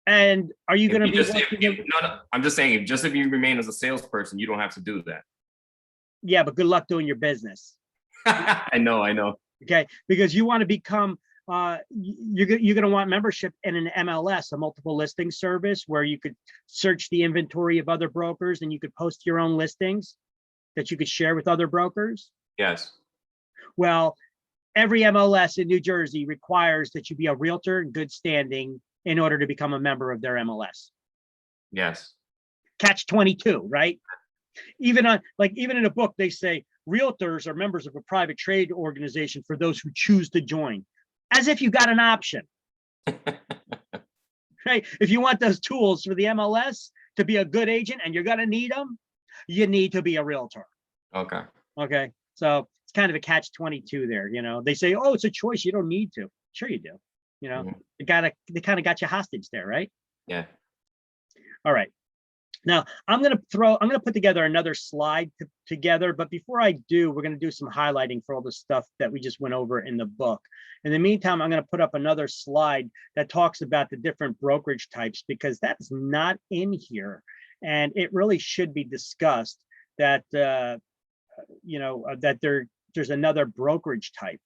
S1: And are you
S5: If
S1: going to
S5: you
S1: be
S5: just,
S1: working
S5: no, I'm just saying, if you remain as a salesperson, you don't have to do that.
S1: Yeah, but good luck doing your business.
S5: I know.
S1: Okay, because you want to become you're going to want membership in an MLS, a multiple listing service, where you could search the inventory of other brokers and you could post your own listings that you could share with other brokers.
S5: Yes.
S1: Well, every MLS in New Jersey requires that you be a realtor in good standing in order to become a member of their MLS.
S5: Yes.
S1: Catch 22, right? Even in a book, they say realtors are members of a private trade organization for those who choose to join, as if you got an option. Right? If you want those tools for the MLS to be a good agent, and you're going to need them, you need to be a realtor.
S5: Okay.
S1: Okay. So it's kind of a catch 22 there. They say, oh, it's a choice. You don't need to. Sure you do.
S5: Mhm.
S1: They kind of got you hostage there, right?
S5: Yeah.
S1: All right. Now I'm going to put together another slide together, but before I do, we're going to do some highlighting for all the stuff that we just went over in the book. In the meantime, I'm going to put up another slide that talks about the different brokerage types, because that's not in here. And it really should be discussed that, that there's another brokerage type.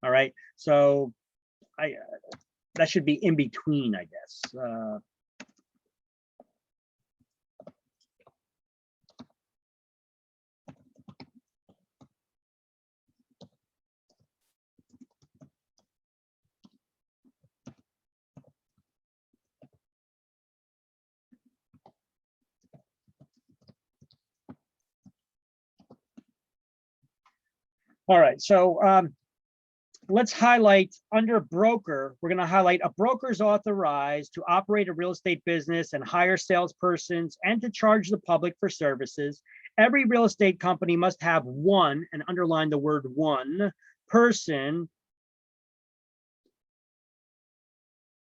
S1: All right. So that should be in between, I guess. All right, so let's highlight under broker. We're going to highlight a broker is authorized to operate a real estate business and hire salespersons and to charge the public for services. Every real estate company must have one, and underline the word one, person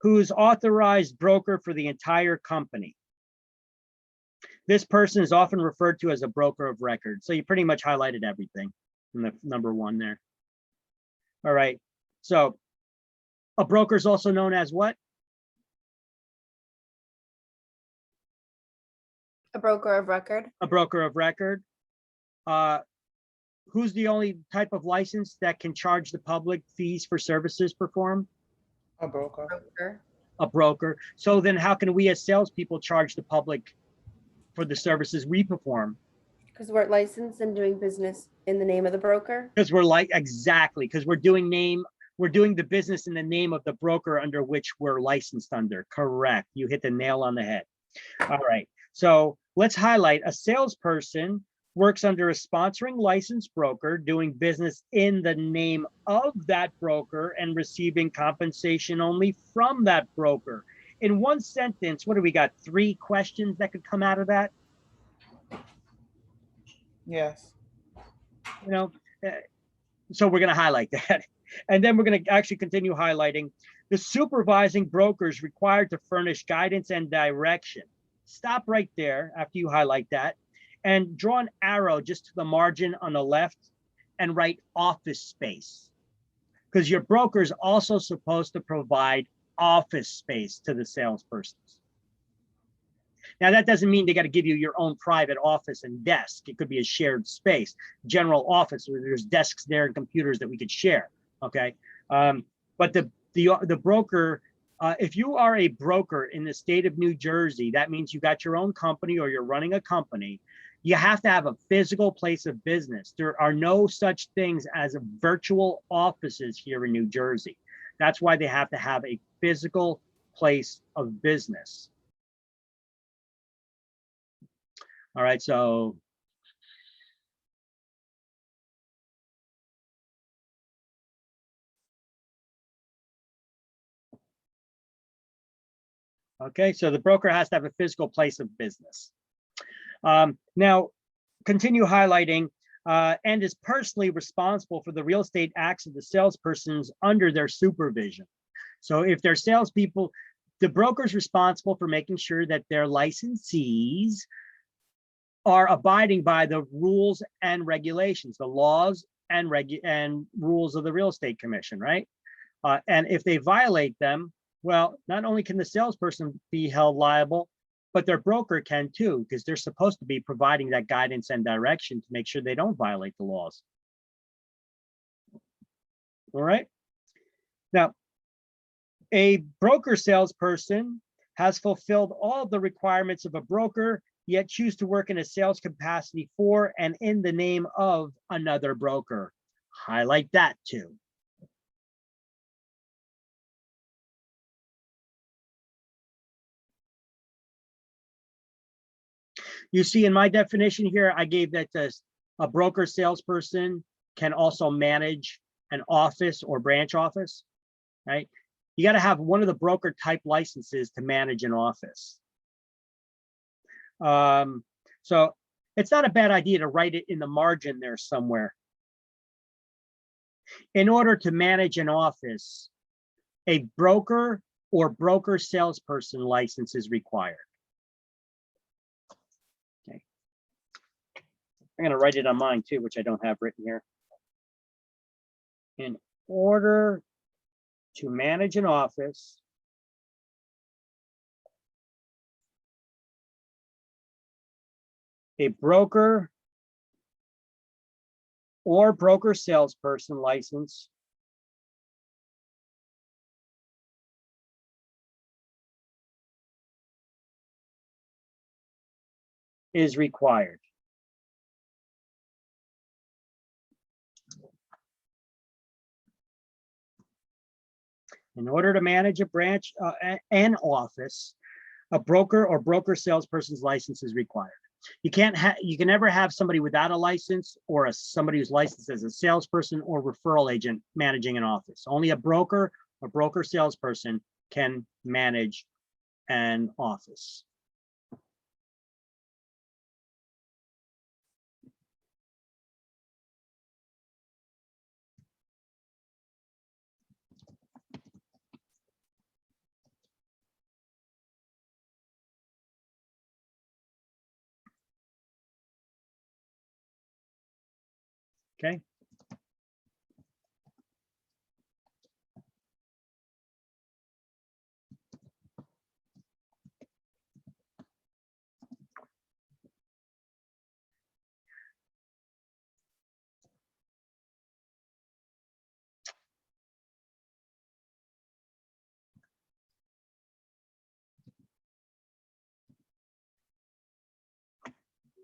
S1: who's authorized broker for the entire company. This person is often referred to as a broker of record. So you pretty much highlighted everything in the number one there. All right. So a broker is also known as what?
S4: A broker of record.
S1: A broker of record. Who's the only type of license that can charge the public fees for services performed?
S7: A broker.
S4: Broker.
S1: A broker. So then how can we as salespeople charge the public for the services we perform?
S4: Because we're licensed and doing business in the name of the broker.
S1: Because because we're doing the business in the name of the broker under which we're licensed under. Correct. You hit the nail on the head. All right. So let's highlight a salesperson works under a sponsoring licensed broker doing business in the name of that broker and receiving compensation only from that broker. In one sentence, what do we got? 3 questions that could come out of that?
S7: Yes.
S1: So we're going to highlight that. And then we're going to actually continue highlighting the supervising brokers required to furnish guidance and direction. Stop right there after you highlight that and draw an arrow just to the margin on the left and write office space, because your broker is also supposed to provide office space to the salespersons. Now, that doesn't mean they got to give you your own private office and desk. It could be a shared space, general office where there's desks there and computers that we could share. Okay. But the broker, if you are a broker in the state of New Jersey, that means you got your own company or you're running a company. You have to have a physical place of business. There are no such things as virtual offices here in New Jersey. That's why they have to have a physical place of business. All right, so okay, so the broker has to have a physical place of business. Now, continue highlighting and is personally responsible for the real estate acts of the salespersons under their supervision. So if they're salespeople, the broker is responsible for making sure that their licensees are abiding by the rules and regulations, the laws and rules of the real estate commission, right? And if they violate them, well, not only can the salesperson be held liable, but their broker can too, because they're supposed to be providing that guidance and direction to make sure they don't violate the laws. All right. Now, a broker salesperson has fulfilled all of the requirements of a broker, yet choose to work in a sales capacity for and in the name of another broker. Highlight that too. You see in my definition here, I gave that a broker salesperson can also manage an office or branch office, right? You got to have one of the broker type licenses to manage an office. So it's not a bad idea to write it in the margin there somewhere. In order to manage an office, a broker or broker salesperson license is required. Okay. I'm going to write it on mine too, which I don't have written here. In order to manage an office, a broker or broker salesperson license is required. In order to manage a branch, an office, a broker or broker salesperson's license is required. You can never have somebody without a license or somebody who's licensed as a salesperson or referral agent managing an office. Only a broker or broker salesperson can manage an office. Okay.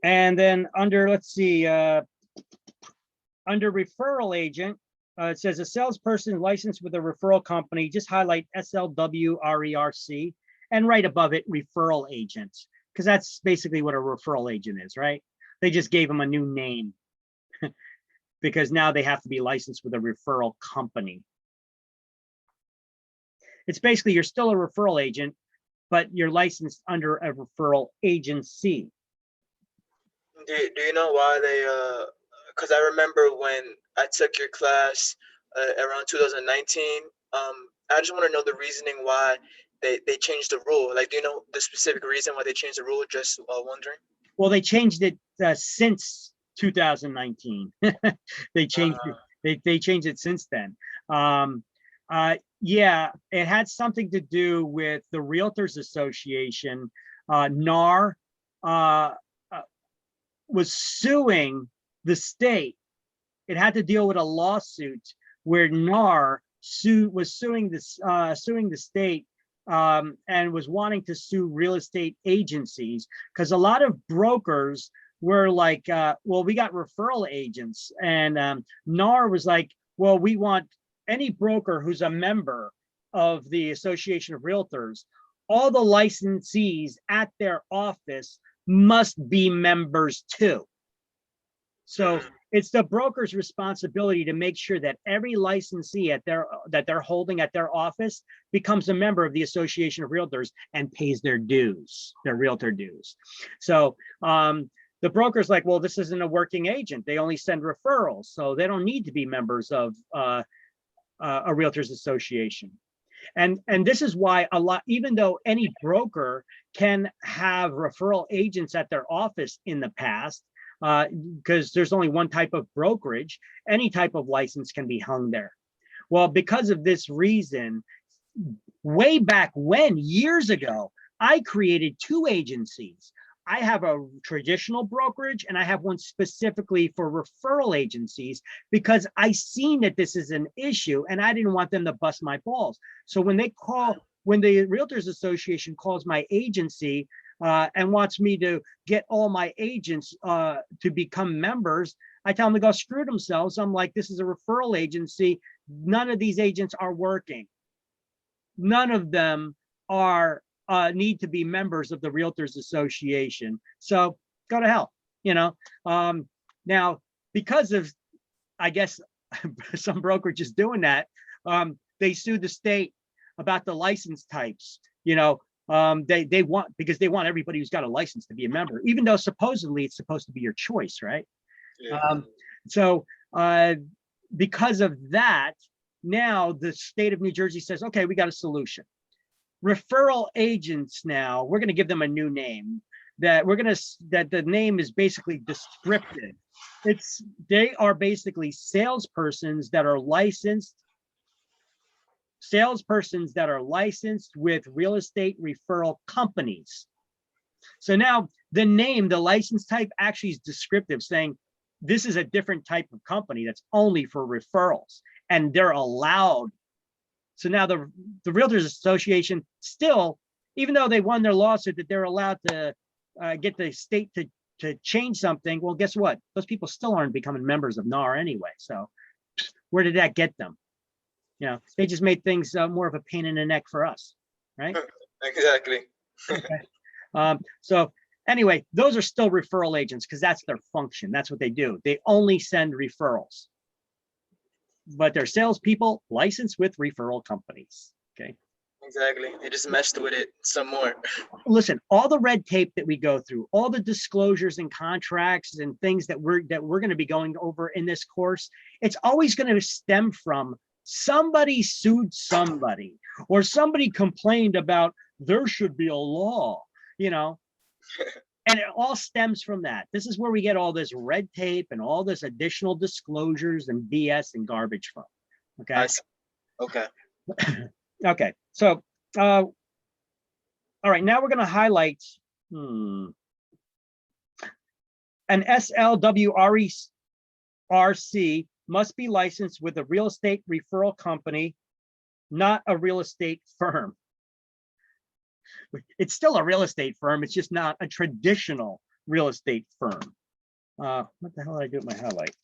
S1: And then under, let's see, under referral agent, it says a salesperson licensed with a referral company, just highlight SLWRERC and right above it, referral agent, because that's basically what a referral agent is, right? They just gave them a new name because now they have to be licensed with a referral company. It's basically, you're still a referral agent, but you're licensed under a referral agency.
S2: Do you know why they, because I remember when I took your class around 2019, I just want to know the reasoning why they changed the rule. Like, do you know the specific reason why they changed the rule? Just wondering.
S1: Well, they changed it since 2019. They changed it. They changed it since then. Yeah, it had something to do with the Realtors Association. NAR was suing the state. It had to deal with a lawsuit where NAR was suing the state and was wanting to sue real estate agencies because a lot of brokers were like, well, we got referral agents, and NAR was like, well, we want any broker who's a member of the Association of Realtors, all the licensees at their office must be members too. So it's the broker's responsibility to make sure that every licensee that they're holding at their office becomes a member of the Association of Realtors and pays their dues, their realtor dues. So the broker's like, well, this isn't a working agent. They only send referrals, so they don't need to be members of a Realtors Association. And this is why even though any broker can have referral agents at their office in the past, because there's only one type of brokerage, any type of license can be hung there. Well, because of this reason, way back when, years ago, I created 2 agencies. I have a traditional brokerage and I have one specifically for referral agencies, because I seen that this is an issue and I didn't want them to bust my balls. So when the Realtors Association calls my agency and wants me to get all my agents to become members, I tell them to go screw themselves. I'm like, this is a referral agency. None of these agents are working. None of them are need to be members of the Realtors Association. So go to hell, you know. Now, because of, I guess, some brokerages doing that, they sued the state about the license types, you know. They want, because they want everybody who's got a license to be a member, even though supposedly it's supposed to be your choice, right?
S2: Yeah.
S1: Because of that, now the state of New Jersey says, okay, we got a solution. Referral agents now, we're going to give them a new name that the name is basically descriptive. They are basically salespersons that are licensed with real estate referral companies. So now the name, the license type actually is descriptive, saying this is a different type of company that's only for referrals, and they're allowed. So now the Realtors Association still, even though they won their lawsuit that they're allowed to get the state to change something, well, guess what? Those people still aren't becoming members of NAR anyway. So where did that get them? You know, they just made things more of a pain in the neck for us, right?
S2: Exactly.
S1: Okay. So anyway, those are still referral agents because that's their function. That's what they do. They only send referrals, but they're salespeople licensed with referral companies. Okay.
S2: Exactly. They just messed with it some more.
S1: Listen, all the red tape that we go through, all the disclosures and contracts and things that we're going to be going over in this course, it's always going to stem from somebody sued somebody, or somebody complained about there should be a law, you know, and it all stems from that. This is where we get all this red tape and all this additional disclosures and BS and garbage from. Okay.
S2: Okay.
S1: Okay. So, all right, now we're going to highlight an SLWRC must be licensed with a real estate referral company, not a real estate firm. It's still a real estate firm. It's just not a traditional real estate firm. What the hell did I do with my highlight?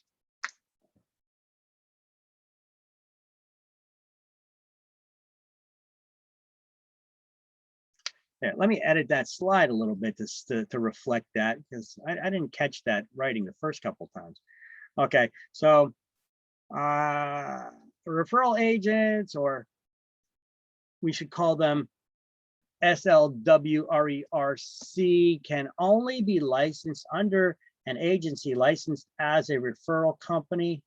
S1: Yeah, let me edit that slide a little bit to reflect that, because I didn't catch that writing the first couple times. Okay, so referral agents, or we should call them SLWRERC, can only be licensed under an agency licensed as a referral company,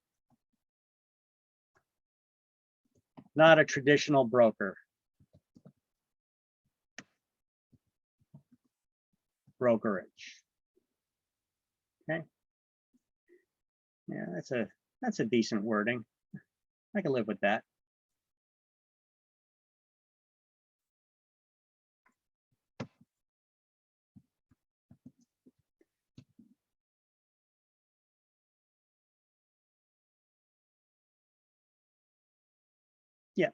S1: not a traditional brokerage. Okay. Yeah, that's a decent wording. I can live with that. Yeah.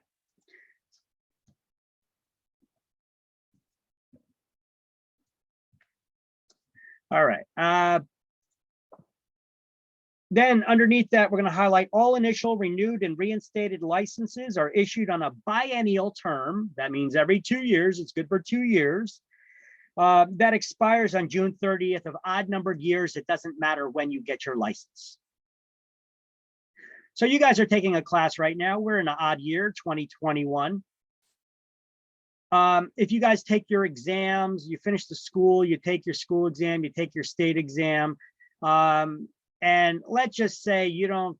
S1: All right. Then underneath that, we're going to highlight all initial, renewed, and reinstated licenses are issued on a biennial term. That means every 2 years. It's good for 2 years. that expires on June 30th of odd numbered years. It doesn't matter when you get your license. So you guys are taking a class right now. We're in an odd year, 2021. If you guys take your exams, you finish the school, you take your school exam, you take your state exam, and let's just say you don't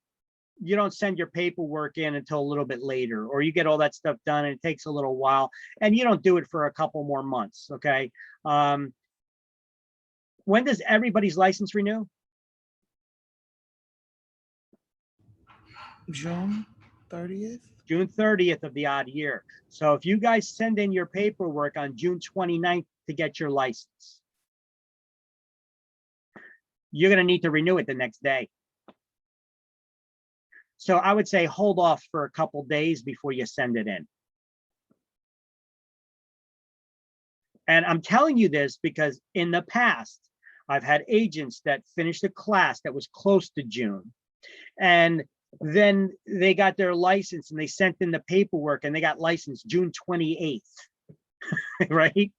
S1: send your paperwork in until a little bit later, or you get all that stuff done and it takes a little while, and you don't do it for a couple more months, okay? When does everybody's license renew?
S7: June 30th.
S1: June 30th of the odd year. So if you guys send in your paperwork on June 29th to get your license, you're going to need to renew it the next day. So I would say hold off for a couple days before you send it in. And I'm telling you this because in the past, I've had agents that finished a class that was close to June, and then they got their license and they sent in the paperwork and they got licensed June 28th, right?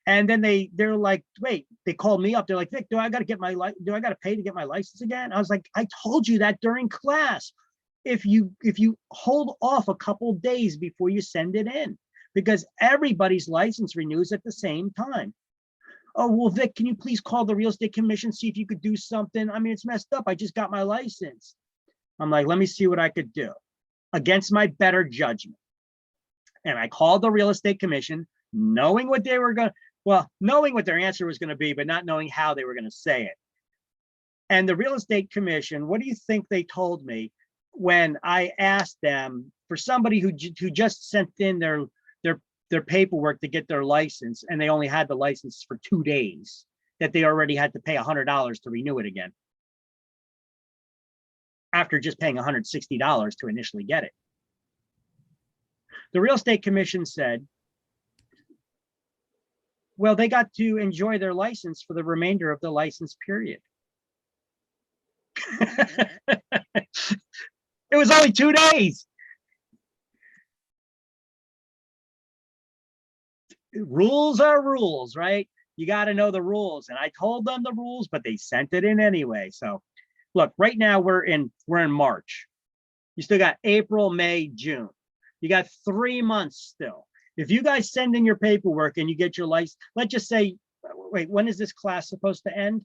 S1: And then they're like, wait, they called me up. They're like, Vic, do I got to pay to get my license again? I was like, I told you that during class. If you hold off a couple days before you send it in, because everybody's license renews at the same time. Oh, well, Vic, can you please call the real estate commission, see if you could do something? I mean, it's messed up. I just got my license. I'm like, let me see what I could do against my better judgment. And I called the real estate commission, knowing what they were going to, well, knowing what their answer was going to be, but not knowing how they were going to say it. And the real estate commission, what do you think they told me when I asked them for somebody who just sent in their paperwork to get their license, and they only had the license for 2 days, that they already had to pay $100 to renew it again, after just paying $160 to initially get it. The real estate commission said, well, they got to enjoy their license for the remainder of the license period. It was only 2 days. Rules are rules, right? You got to know the rules. And I told them the rules, but they sent it in anyway. So look, right now we're in March. You still got April, May, June. You got 3 months still. If you guys send in your paperwork and you get your license, let's just say, wait, when is this class supposed to end?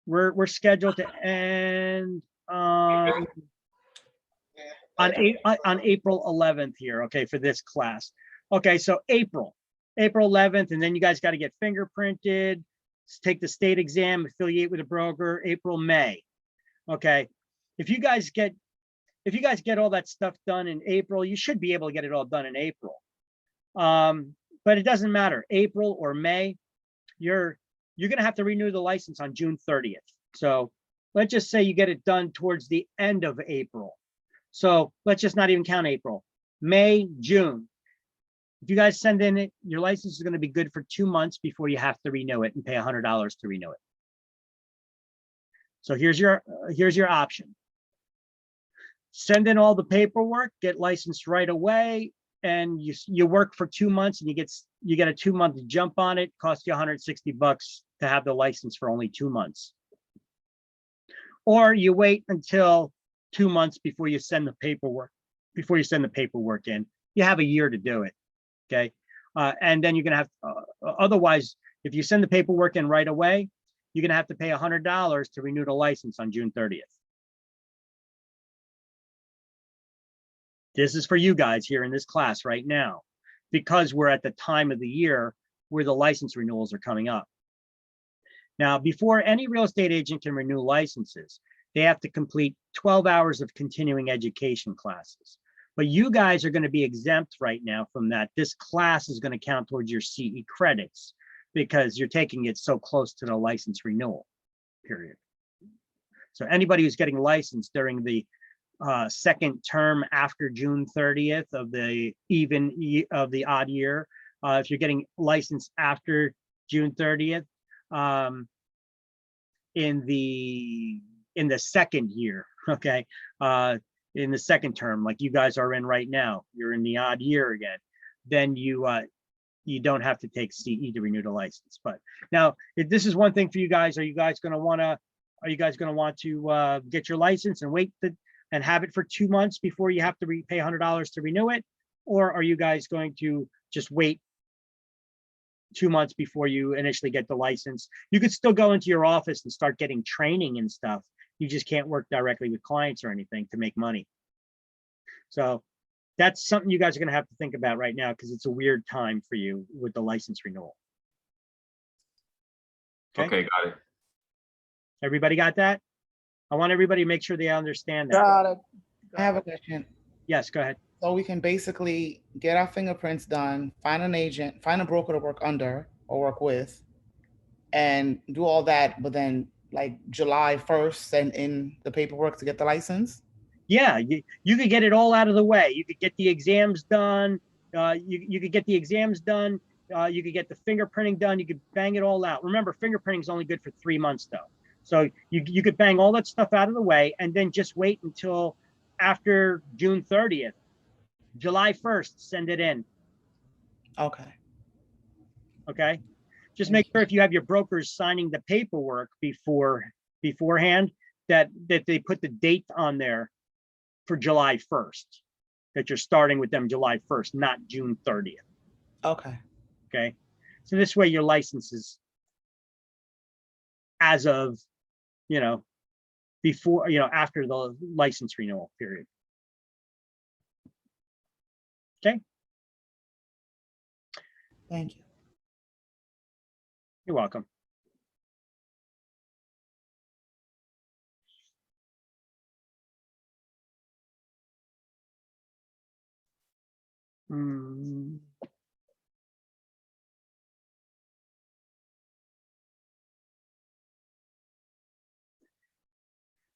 S1: We're scheduled to end on April 11th here, okay, for this class. Okay, so April 11th, and then you guys got to get fingerprinted, take the state exam, affiliate with a broker, April, May. Okay, if you guys get all that stuff done in April, you should be able to get it all done in April. But it doesn't matter, April or May, you're going to have to renew the license on June 30th. So let's just say you get it done towards the end of April. So let's just not even count April, May, June. If you guys send in it, your license is going to be good for 2 months before you have to renew it and pay $100 to renew it. So here's your option. Send in all the paperwork, get licensed right away, and you work for 2 months and you get a 2-month jump on it. Costs you $160 to have the license for only 2 months. Or you wait until 2 months before you send the paperwork in. You have a year to do it. Okay. And then you're going to have, otherwise, if you send the paperwork in right away, you're going to have to pay $100 to renew the license on June 30th. This is for you guys here in this class right now, because we're at the time of the year where the license renewals are coming up. Now, before any real estate agent can renew licenses, they have to complete 12 hours of continuing education classes. But you guys are going to be exempt right now from that. This class is going to count towards your CE credits because you're taking it so close to the license renewal period. So anybody who's getting licensed during the second term after June 30th of the odd year, if you're getting licensed after June 30th, in the second year, okay, in the second term, like you guys are in right now, you're in the odd year again, then you you don't have to take CE to renew the license. But now, if this is one thing for you guys, are you guys going to want to get your license and wait and have it for 2 months before you have to pay $100 to renew it? Or are you guys going to just wait 2 months before you initially get the license? You could still go into your office and start getting training and stuff. You just can't work directly with clients or anything to make money. So that's something you guys are going to have to think about right now, because it's a weird time for you with the license renewal.
S5: Okay, got it.
S1: Everybody got that? I want everybody to make sure they understand that.
S3: Got it.
S7: I have a question.
S1: Yes, go ahead.
S7: So we can basically get our fingerprints done, find an agent, find a broker to work under or work with, and do all that, but then like July 1st, send in the paperwork to get the license?
S1: Yeah, you could get it all out of the way. You could get the exams done. You could get the exams done. You could get the fingerprinting done. You could bang it all out. Remember, fingerprinting is only good for 3 months though. So you could bang all that stuff out of the way and then just wait until after June 30th. July 1st, send it in.
S7: Okay.
S1: Okay. Just make sure if you have your brokers signing the paperwork beforehand, that they put the date on there for July 1st, that you're starting with them July 1st, not June 30th.
S7: Okay.
S1: Okay. So this way your license is as of, before, after the license renewal period. Okay.
S7: Thank you.
S1: You're welcome.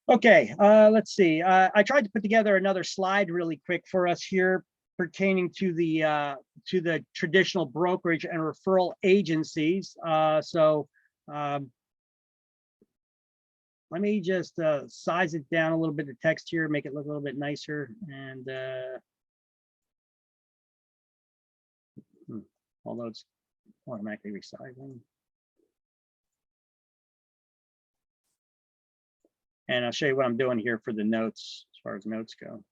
S1: Okay, let's see. I tried to put together another slide really quick for us here pertaining to the traditional brokerage and referral agencies. Let me just size it down a little bit, the text here, make it look a little bit nicer. And although it's automatically resizing. And I'll show you what I'm doing here for the notes, as far as notes go.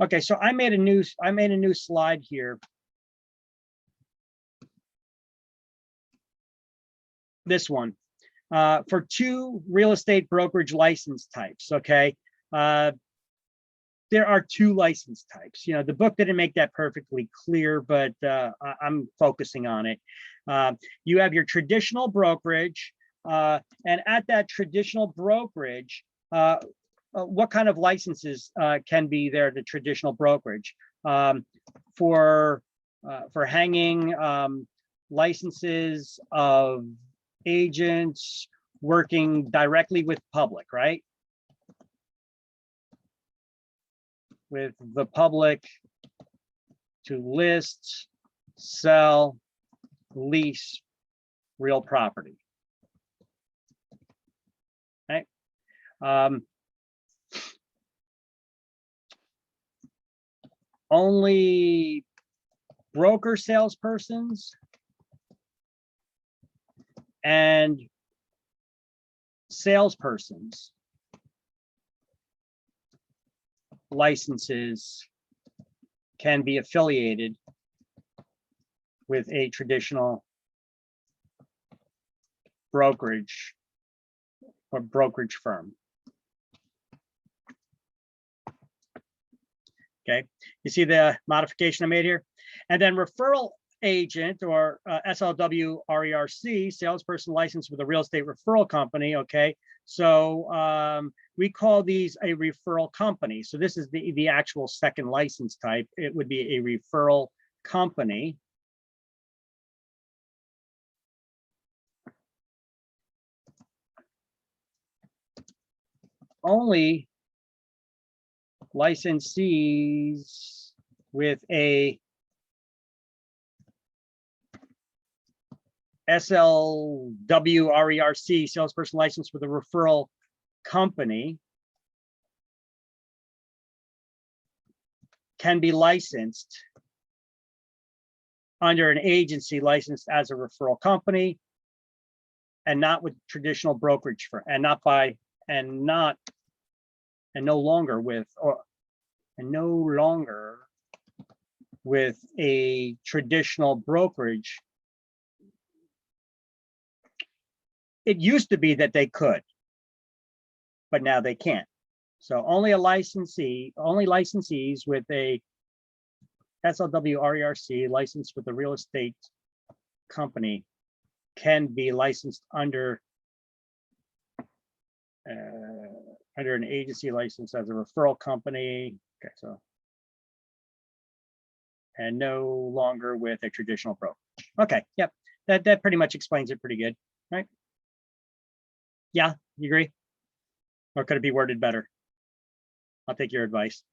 S1: Okay, so I made a new slide here. This one for 2 real estate brokerage license types. Okay, there are 2 license types. The book didn't make that perfectly clear, but I'm focusing on it. You have your traditional brokerage, and at that traditional brokerage, what kind of licenses can be there? The traditional brokerage for hanging licenses of agents working directly with public, right? With the public to list, sell, lease real property. Okay. Only broker salespersons and salespersons licenses can be affiliated with a traditional brokerage or brokerage firm. Okay, you see the modification I made here? And then referral agent or SLW RERC, salesperson licensed with a real estate referral company. Okay, so we call these a referral company. So this is the actual second license type. It would be a referral company. Only licensees with a SLW RERC, salesperson license with a referral company, can be licensed under an agency licensed as a referral company and not with traditional brokerage firm and not by and not and no longer with a traditional brokerage. It used to be that they could, but now they can't. So only licensees with a SLW RERC license with a real estate company can be licensed under an agency license as a referral company. Okay, so and no longer with a traditional broker. Okay, yep, that pretty much explains it pretty good, right? Yeah, you agree? Or could it be worded better? I'll take your advice.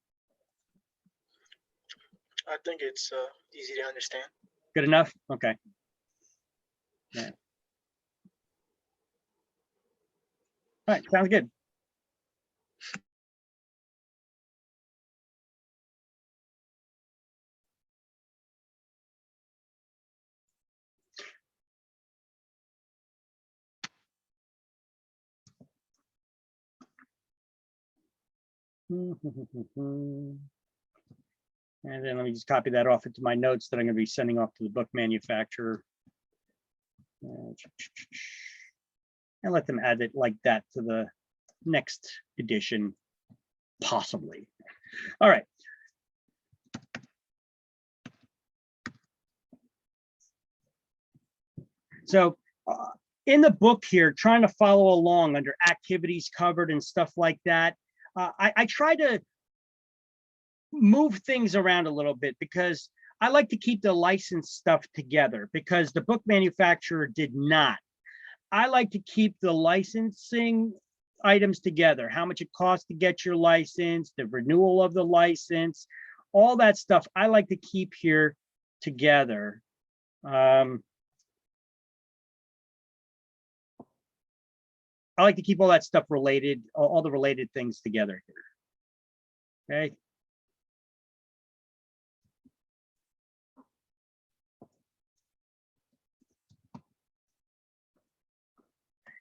S2: I think it's easy to understand.
S1: Good enough? Okay. Yeah. All right, sounds good. And then let me just copy that off into my notes that I'm going to be sending off to the book manufacturer. And let them add it like that to the next edition, possibly. All right. So in the book here, trying to follow along under activities covered and stuff like that, I try to move things around a little bit because I like to keep the license stuff together because the book manufacturer did not. I like to keep the licensing items together, how much it costs to get your license, the renewal of the license, all that stuff I like to keep here together. I like to keep all that stuff related, all the related things together here. Okay.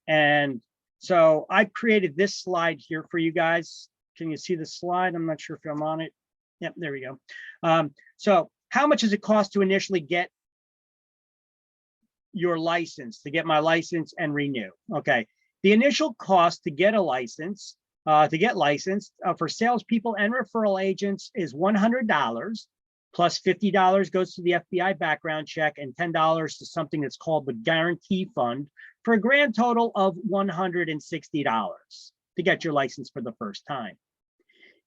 S1: And so I created this slide here for you guys. Can you see the slide? I'm not sure if I'm on it. Yep, there we go. So how much does it cost to initially get your license, to get my license and renew? Okay, the initial cost to get a license, to get licensed for salespeople and referral agents is $100, plus $50 goes to the FBI background check and $10 to something that's called the guarantee fund, for a grand total of $160 to get your license for the first time.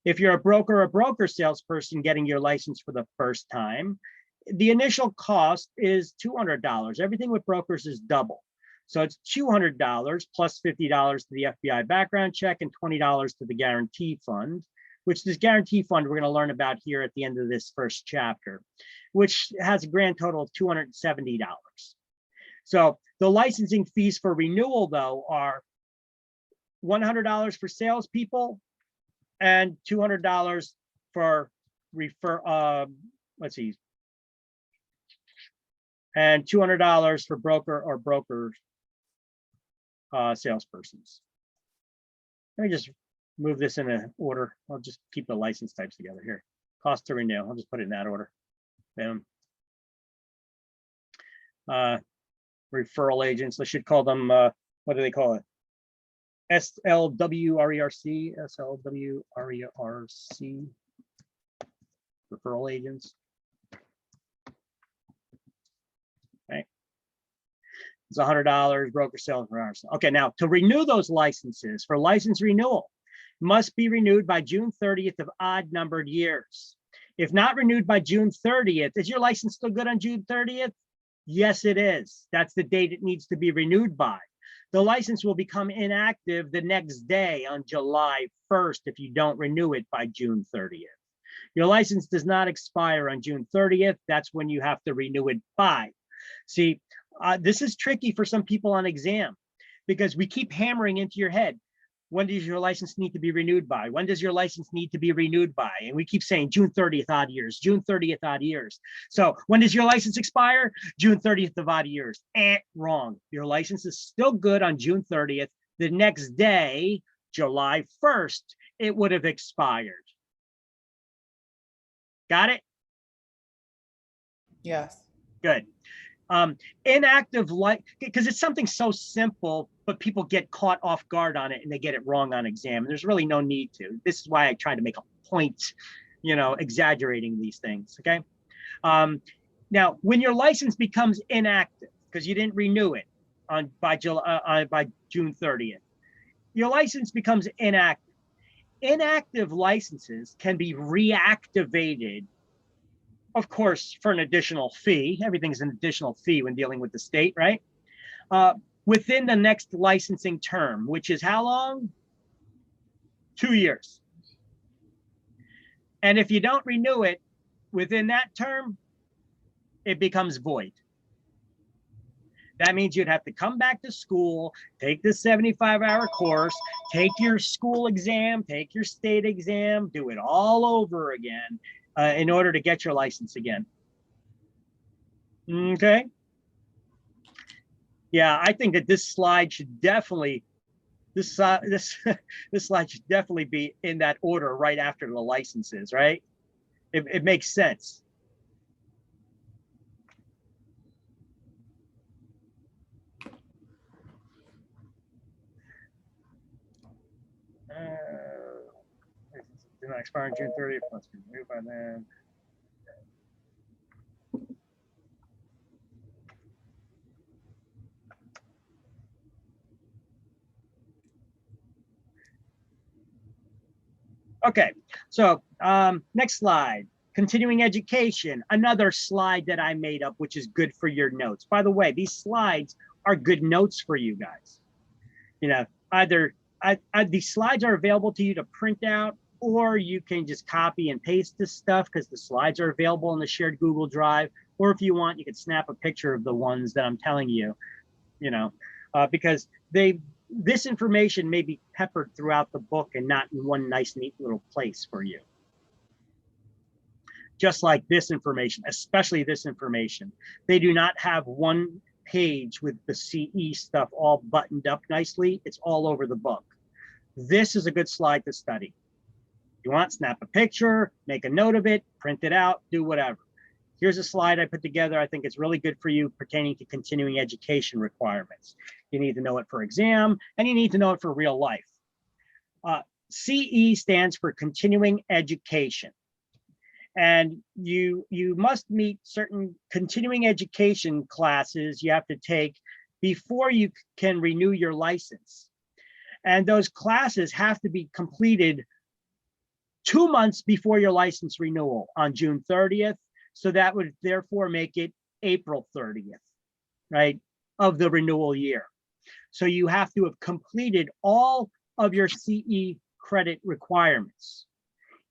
S1: If you're a broker salesperson getting your license for the first time, the initial cost is $200. Everything with brokers is double. So it's $200 plus $50 to the FBI background check and $20 to the guarantee fund, which this guarantee fund we're going to learn about here at the end of this first chapter, which has a grand total of $270. So the licensing fees for renewal, though, are $100 for salespeople and $200 for and $200 for broker salespersons. Let me just move this in an order. I'll just keep the license types together here. Cost to renew. I'll just put it in that order. Boom. Referral agents. I should call them, what do they call it? SLWRERC, SLWRERC, referral agents. Okay. It's $100, broker sales. Okay, now to renew those licenses, for license renewal, must be renewed by June 30th of odd numbered years. If not renewed by June 30th, is your license still good on June 30th? Yes, it is. That's the date it needs to be renewed by. The license will become inactive the next day on July 1st if you don't renew it by June 30th. Your license does not expire on June 30th. That's when you have to renew it by. See, this is tricky for some people on exam because we keep hammering into your head. when does your license need to be renewed by? When does your license need to be renewed by? And we keep saying June 30th odd years, June 30th odd years. So when does your license expire? June 30th of odd years. Wrong. Your license is still good on June 30th. The next day, July 1st, it would have expired. Got it?
S7: Yes.
S1: Good. Inactive light, because it's something so simple, but people get caught off guard on it and they get it wrong on exam. And there's really no need to. This is why I try to make a point, exaggerating these things. Okay. Now, when your license becomes inactive because you didn't renew it by June 30th, your license becomes inactive. Inactive licenses can be reactivated, of course, for an additional fee. Everything's an additional fee when dealing with the state, right? Within the next licensing term, which is how long? 2 years. And if you don't renew it within that term, it becomes void. That means you'd have to come back to school, take the 75-hour course, take your school exam, take your state exam, do it all over again in order to get your license again. Okay. Yeah, I think that this slide should definitely, this slide should definitely be in that order right after the licenses, right? It makes sense. Do not expire on June 30th. Must be renewed by then. Okay, so next slide. Continuing education, another slide that I made up, which is good for your notes. By the way, these slides are good notes for you guys. Either these slides are available to you to print out, or you can just copy and paste this stuff because the slides are available in the shared Google Drive. Or if you want, you could snap a picture of the ones that I'm telling you, because this information may be peppered throughout the book and not in one nice, neat little place for you. Just like this information, especially this information. They do not have one page with the CE stuff all buttoned up nicely. It's all over the book. This is a good slide to study. You want, snap a picture, make a note of it, print it out, do whatever. Here's a slide I put together. I think it's really good for you pertaining to continuing education requirements. You need to know it for exam, and you need to know it for real life. CE stands for continuing education. And you must meet certain continuing education classes you have to take before you can renew your license. And those classes have to be completed 2 months before your license renewal on June 30th. So that would therefore make it April 30th, right, of the renewal year. So you have to have completed all of your CE credit requirements.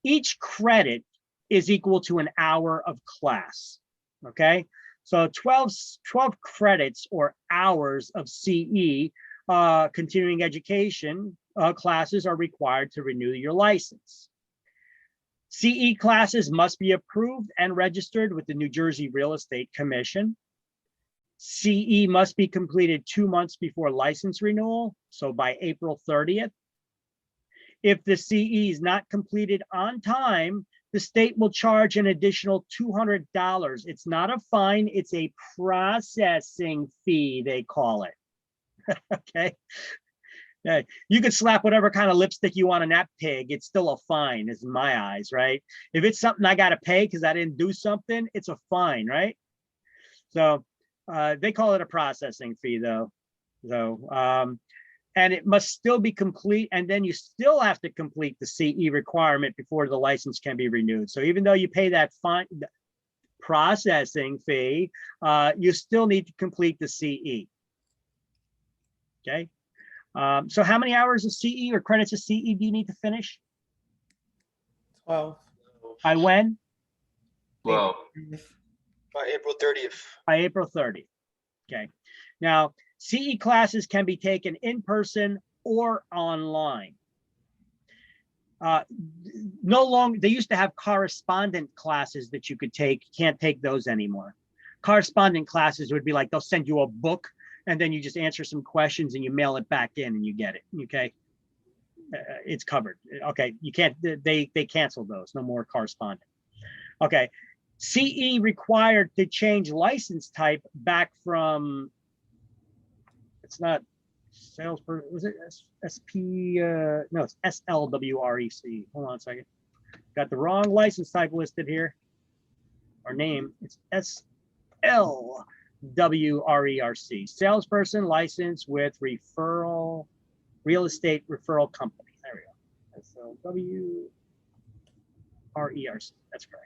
S1: Each credit is equal to an hour of class, okay? So 12 credits or hours of CE continuing education classes are required to renew your license. CE classes must be approved and registered with the New Jersey Real Estate Commission. CE must be completed 2 months before license renewal, so by April 30th. If the CE is not completed on time, the state will charge an additional $200. It's not a fine, it's a processing fee, they call it. Okay. Yeah, you could slap whatever kind of lipstick you want on that pig. It's still a fine, is in my eyes, right? If it's something I got to pay because I didn't do something, it's a fine, right? So they call it a processing fee, though. So, and it must still be complete. And then you still have to complete the CE requirement before the license can be renewed. So even though you pay that fine processing fee, you still need to complete the CE. Okay. So how many hours of CE or credits of CE do you need to finish?
S7: 12.
S1: By when?
S5: Well,
S2: By April 30th.
S1: By April 30th. Okay. Now, CE classes can be taken in person or online. No longer, they used to have correspondent classes that you could take. You can't take those anymore. Correspondent classes would be like, they'll send you a book and then you just answer some questions and you mail it back in and you get it. Okay. It's covered. Okay. You can't, they canceled those. No more correspondent. Okay. CE required to change license type back from, it's not salesperson, was it SP? No, it's SLWREC. Hold on a second. Got the wrong license type listed here. Or name, it's SLWRERC. Salesperson license with real estate referral company. There we go. SLWRERC. That's correct.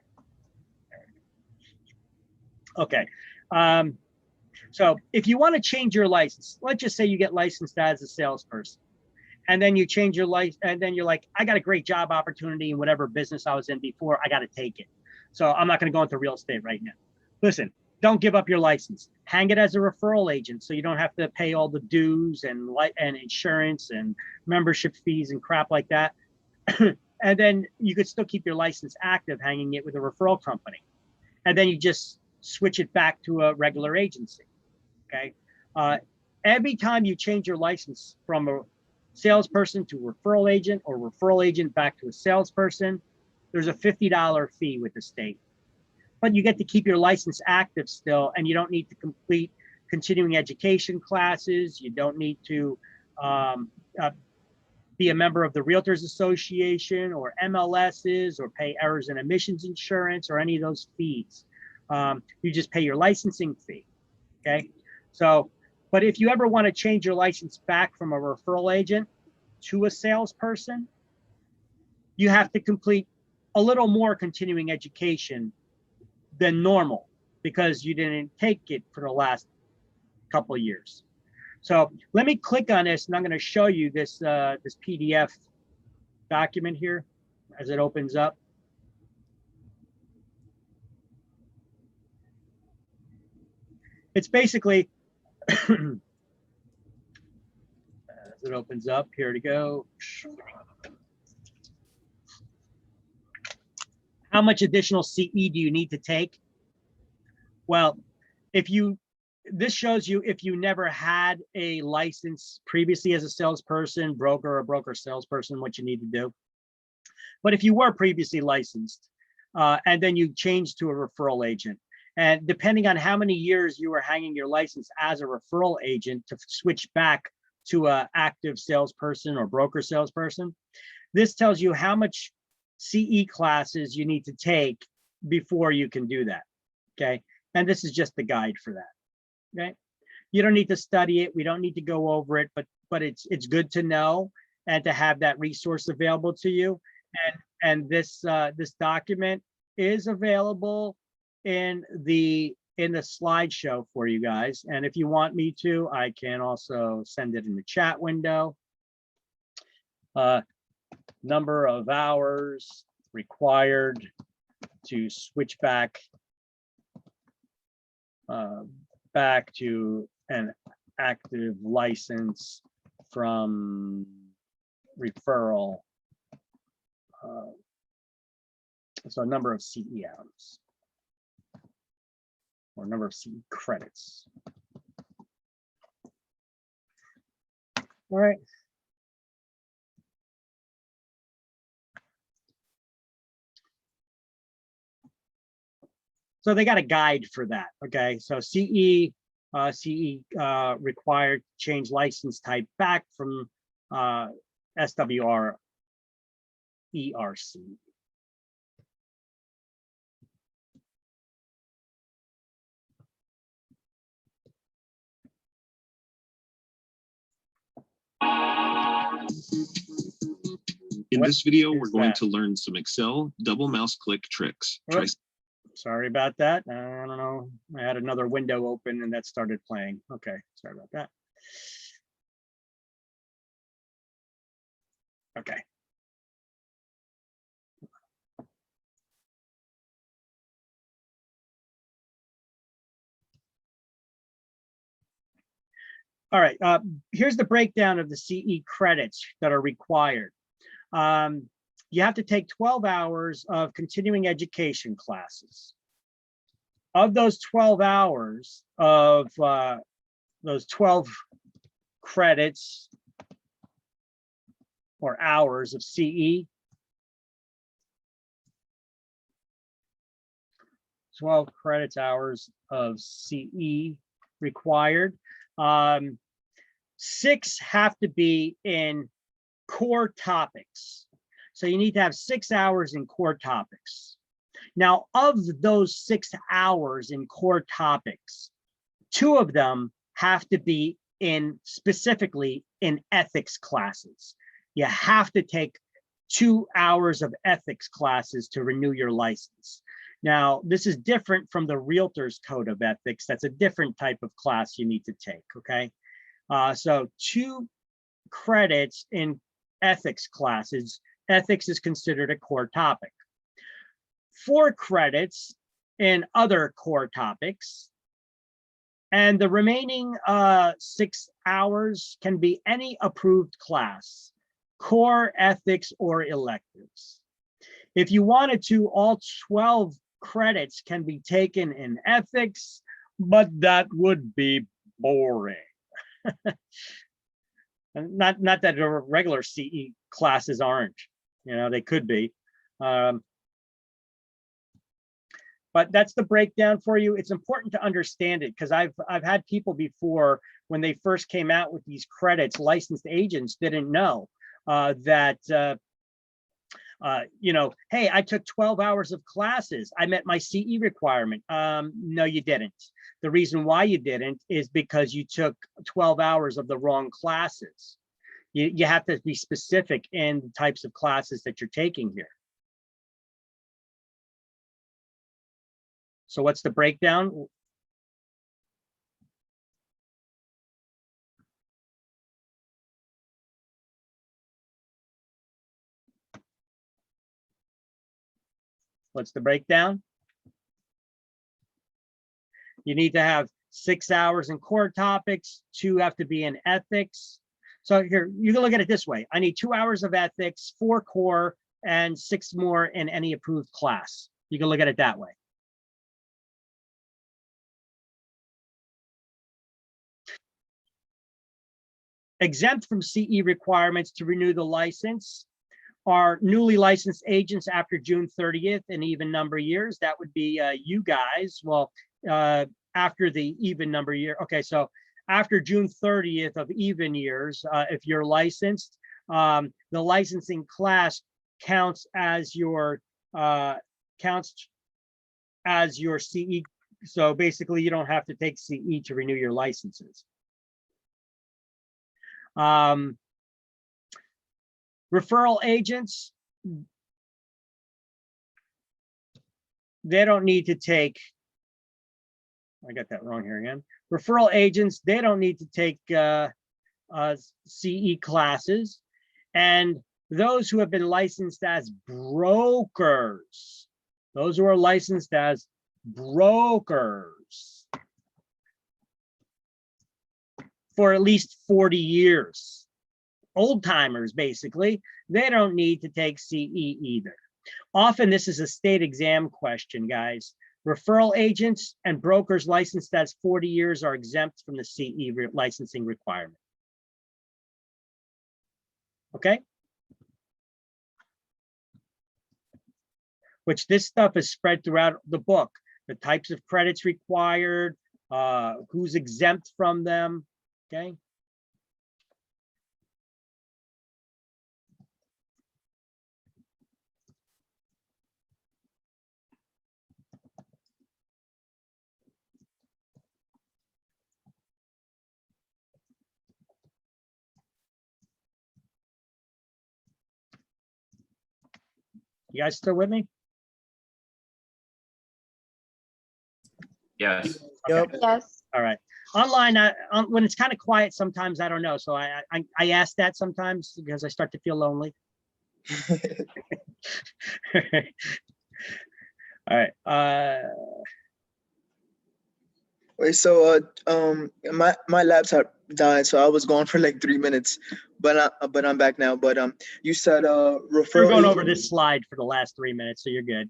S1: Okay. So if you want to change your license, let's just say you get licensed as a salesperson and then you change your license and then you're like, I got a great job opportunity in whatever business I was in before, I got to take it. So I'm not going to go into real estate right now. Listen, don't give up your license. Hang it as a referral agent so you don't have to pay all the dues and insurance and membership fees and crap like that. And then you could still keep your license active, hanging it with a referral company. And then you just switch it back to a regular agency. Okay. Every time you change your license from a salesperson to a referral agent or referral agent back to a salesperson, there's a $50 fee with the state. But you get to keep your license active still, and you don't need to complete continuing education classes. You don't need to be a member of the Realtors Association or MLSs or pay errors and omissions insurance or any of those fees. You just pay your licensing fee. Okay. So, but if you ever want to change your license back from a referral agent to a salesperson, you have to complete a little more continuing education than normal because you didn't take it for the last couple of years. So let me click on this and I'm going to show you this, this PDF document here as it opens up. It's basically, as it opens up, here to go. How much additional CE do you need to take? Well, this shows you if you never had a license previously as a salesperson, broker, or broker salesperson, what you need to do. But if you were previously licensed and then you changed to a referral agent, and depending on how many years you were hanging your license as a referral agent to switch back to an active salesperson or broker salesperson, this tells you how much CE classes you need to take before you can do that. Okay. And this is just the guide for that. Okay. You don't need to study it. We don't need to go over it, but it's good to know and to have that resource available to you. And this document is available in the slideshow for you guys. And if you want me to, I can also send it in the chat window. Number of hours required to switch back to an active license from referral. So number of CE hours or number of CE credits. All right. So they got a guide for that. Okay. So CE required to change license type back from SWR ERC.
S8: In
S1: What
S8: this video, we're
S1: is
S8: going
S1: that?
S8: to learn some Excel double mouse click tricks. Try
S1: Oops. Sorry about that. I don't know. I had another window open and that started playing. Okay, sorry about that. Okay. All right, here's the breakdown of the CE credits that are required. You have to take 12 hours of continuing education classes. Of those 12 hours of those 12 credits or hours of CE, 12 credits hours of CE required. 6 have to be in core topics. So you need to have 6 hours in core topics. Now, of those 6 hours in core topics, 2 of them have to be in specifically in ethics classes. You have to take 2 hours of ethics classes to renew your license. Now, this is different from the Realtors Code of Ethics. That's a different type of class you need to take, okay? So 2 credits in ethics classes. Ethics is considered a core topic. 4 credits in other core topics. And the remaining 6 hours can be any approved class, core, ethics, or electives. If you wanted to, all 12 credits can be taken in ethics, but that would be boring. Not that the regular CE classes aren't, you know, they could be. But that's the breakdown for you. It's important to understand it because I've had people before when they first came out with these credits, licensed agents didn't know that you know, hey, I took 12 hours of classes. I met my CE requirement. No, you didn't. The reason why you didn't is because you took 12 hours of the wrong classes. You have to be specific in the types of classes that you're taking here. So what's the breakdown? What's the breakdown? You need to have 6 hours in core topics, 2 have to be in ethics. So here, you can look at it this way. I need 2 hours of ethics, 4 core, and 6 more in any approved class. You can look at it that way. Exempt from CE requirements to renew the license are newly licensed agents after June 30th in even number years. That would be you guys. Well, after the even number year. Okay, so after June 30th of even years, if you're licensed, the licensing class counts as your CE. So basically, you don't have to take CE to renew your licenses. Referral agents, they don't need to take, I got that wrong here again. Referral agents, they don't need to take CE classes. And those who have been licensed as brokers, those who are licensed as brokers for at least 40 years. Old timers, basically, they don't need to take CE either. Often this is a state exam question, guys. Referral agents and brokers licensed as 40 years are exempt from the CE licensing requirement. Okay? Which this stuff is spread throughout the book. The types of credits required, who's exempt from them, okay? You guys still with me?
S5: Yes.
S3: Yep.
S4: Yes.
S1: All right. Online, when it's kind of quiet, sometimes I don't know. So I ask that sometimes because I start to feel lonely. All right.
S2: Wait, so my laptop died, so I was gone for like 3 minutes, but I'm back now. But you said
S1: We're
S2: referral.
S1: going over this slide for the last 3 minutes, so you're good.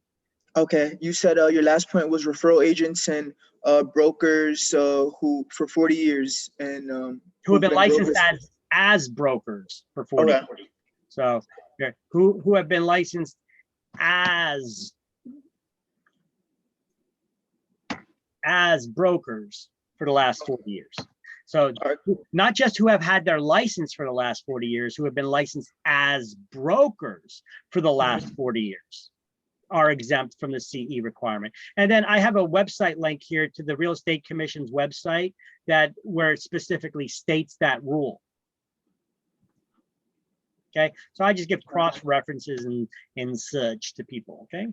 S2: Okay, you said your last point was referral agents and brokers who for 40 years and
S1: Who have been licensed
S2: brokers.
S1: as brokers for 40
S2: Okay.
S1: years. So yeah, who have been licensed as brokers for the last 40 years. So
S2: All right.
S1: not just who have had their license for the last 40 years, who have been licensed as brokers for the last 40 years are exempt from the CE requirement. And then I have a website link here to the Real Estate Commission's website where it specifically states that rule. Okay, so I just give cross references and such to people. Okay.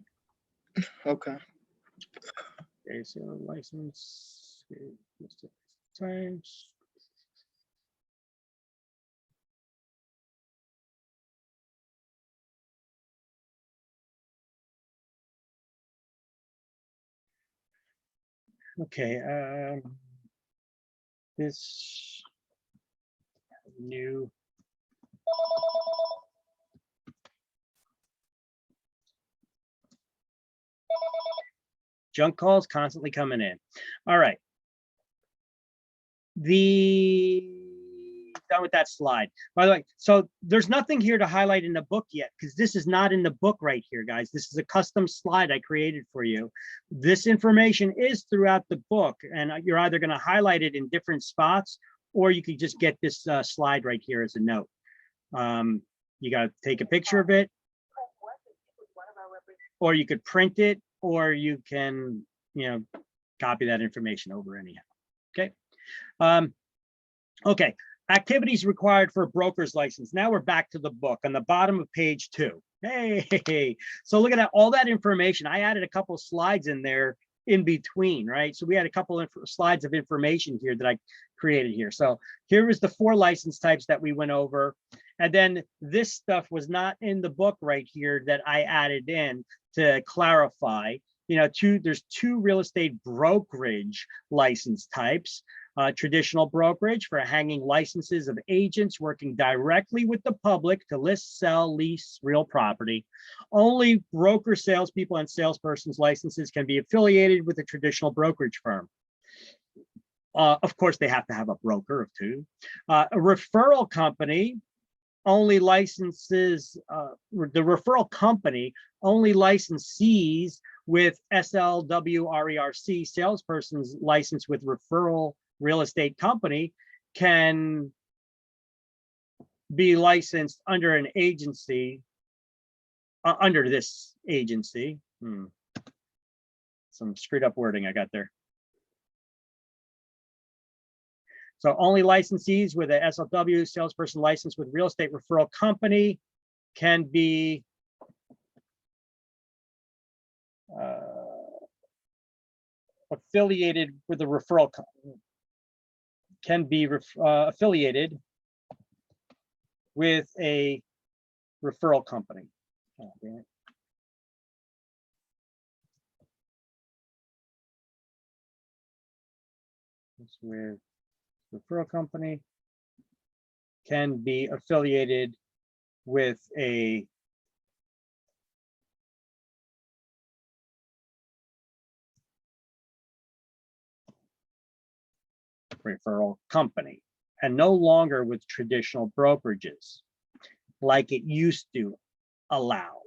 S2: Okay.
S1: Okay, so license times. Okay, this new junk calls constantly coming in. All right. Done with that slide. By the way, so there's nothing here to highlight in the book yet because this is not in the book right here, guys. This is a custom slide I created for you. This information is throughout the book, and you're either going to highlight it in different spots, or you could just get this slide right here as a note. You got to take a picture of it, or you could print it, or you can, copy that information over anyhow. Okay. Okay. Activities required for a broker's license. Now we're back to the book on the bottom of page 2. Hey, so look at that, all that information. I added a couple of slides in there in between, right? So we had a couple of slides of information here that I created here. So here was the 4 license types that we went over. And then this stuff was not in the book right here that I added in to clarify. There's 2 real estate brokerage license types. Traditional brokerage for hanging licenses of agents working directly with the public to list, sell, lease real property. Only broker salespeople and salespersons licenses can be affiliated with a traditional brokerage firm. Of course, they have to have a broker of 2. A referral company only licenses, the referral company only licensees with SLWRERC, salesperson's license with referral real estate company can be licensed under an agency, under this agency. Some screwed up wording I got there. So only licensees with a SLW salesperson license with real estate referral company can be affiliated with a referral company. Can be affiliated with a referral company. Oh, damn it. It's with referral company can be affiliated with a referral company and no longer with traditional brokerages like it used to allow.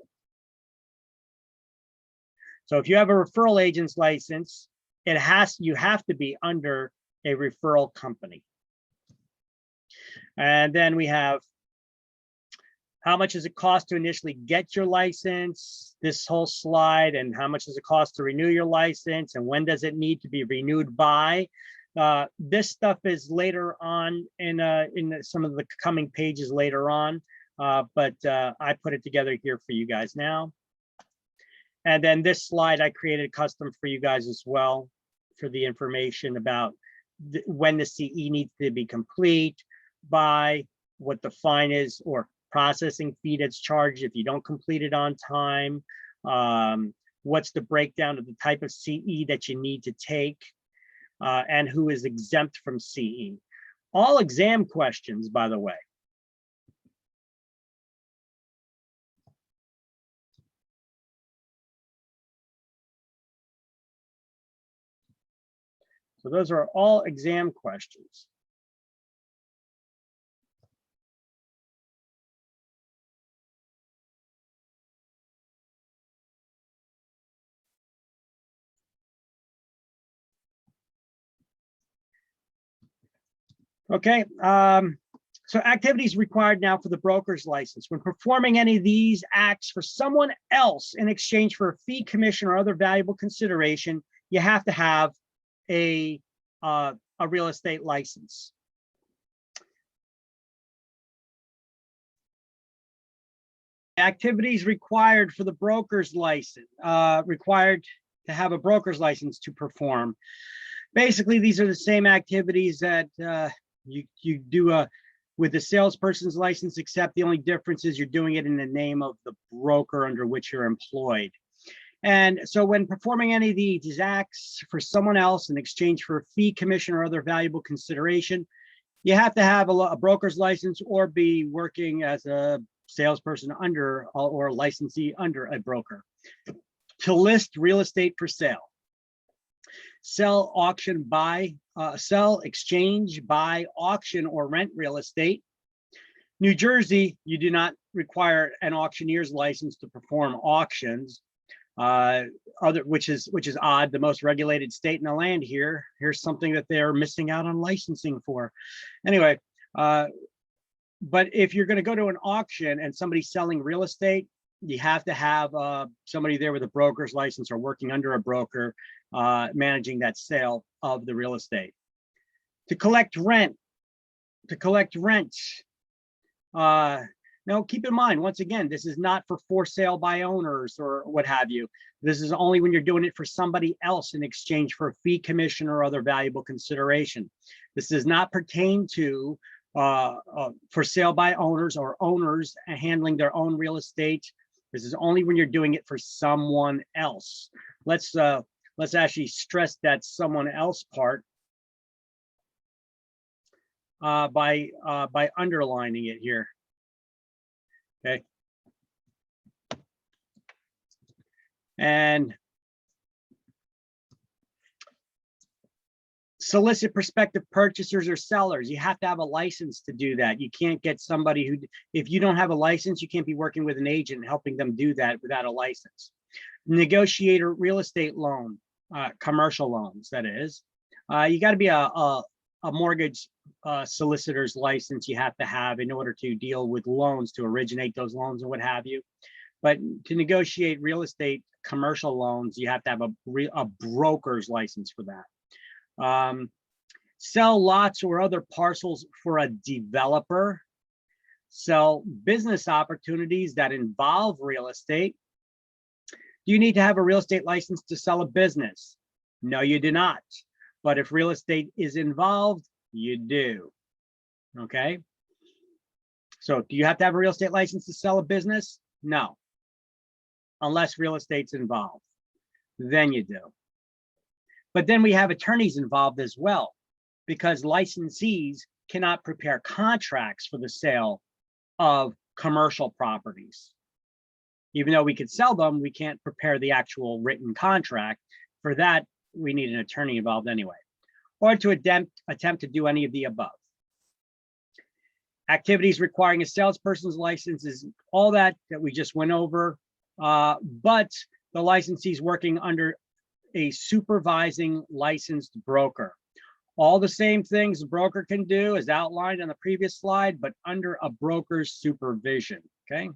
S1: So if you have a referral agent's license, you have to be under a referral company. And then we have how much does it cost to initially get your license, this whole slide, and how much does it cost to renew your license, and when does it need to be renewed by? This stuff is later on in some of the coming pages later on, but I put it together here for you guys now. And then this slide I created custom for you guys as well for the information about when the CE needs to be complete, by what the fine is or processing fee that's charged if you don't complete it on time, what's the breakdown of the type of CE that you need to take, and who is exempt from CE. All exam questions, by the way. So those are all exam questions. Okay, so activities required now for the broker's license. When performing any of these acts for someone else in exchange for a fee, commission, or other valuable consideration, you have to have a real estate license. Activities required for the broker's license, required to have a broker's license to perform. Basically, these are the same activities that you do with the salesperson's license, except the only difference is you're doing it in the name of the broker under which you're employed. And so when performing any of these acts for someone else in exchange for a fee, commission, or other valuable consideration, you have to have a broker's license or be working as a salesperson under or a licensee under a broker. To list real estate for sale. Sell, auction, buy, sell, exchange, buy, auction, or rent real estate. New Jersey, you do not require an auctioneer's license to perform auctions. Which is odd. The most regulated state in the land here. Here's something that they're missing out on licensing for. Anyway, but if you're going to go to an auction and somebody's selling real estate, you have to have somebody there with a broker's license or working under a broker managing that sale of the real estate. To collect rent. Now, keep in mind, once again, this is not for sale by owners or what have you. This is only when you're doing it for somebody else in exchange for a fee, commission, or other valuable consideration. This does not pertain to for sale by owners or owners handling their own real estate. This is only when you're doing it for someone else. Let's actually stress that someone else part by underlining it here. Okay. And solicit prospective purchasers or sellers. You have to have a license to do that. You can't get somebody who, if you don't have a license, you can't be working with an agent helping them do that without a license. Negotiate a real estate loan, commercial loans, that is. You got to be a mortgage solicitor's license you have to have in order to deal with loans, to originate those loans and what have you. But to negotiate real estate commercial loans, you have to have a broker's license for that. Sell lots or other parcels for a developer. Sell business opportunities that involve real estate. Do you need to have a real estate license to sell a business? No, you do not. But if real estate is involved, you do. Okay. So do you have to have a real estate license to sell a business? No. Unless real estate's involved, then you do. But then we have attorneys involved as well, because licensees cannot prepare contracts for the sale of commercial properties. Even though we could sell them, we can't prepare the actual written contract. For that, we need an attorney involved anyway, or to attempt to do any of the above. Activities requiring a salesperson's license is all that we just went over, but the licensee is working under a supervising licensed broker. All the same things a broker can do as outlined on the previous slide, but under a broker's supervision, okay?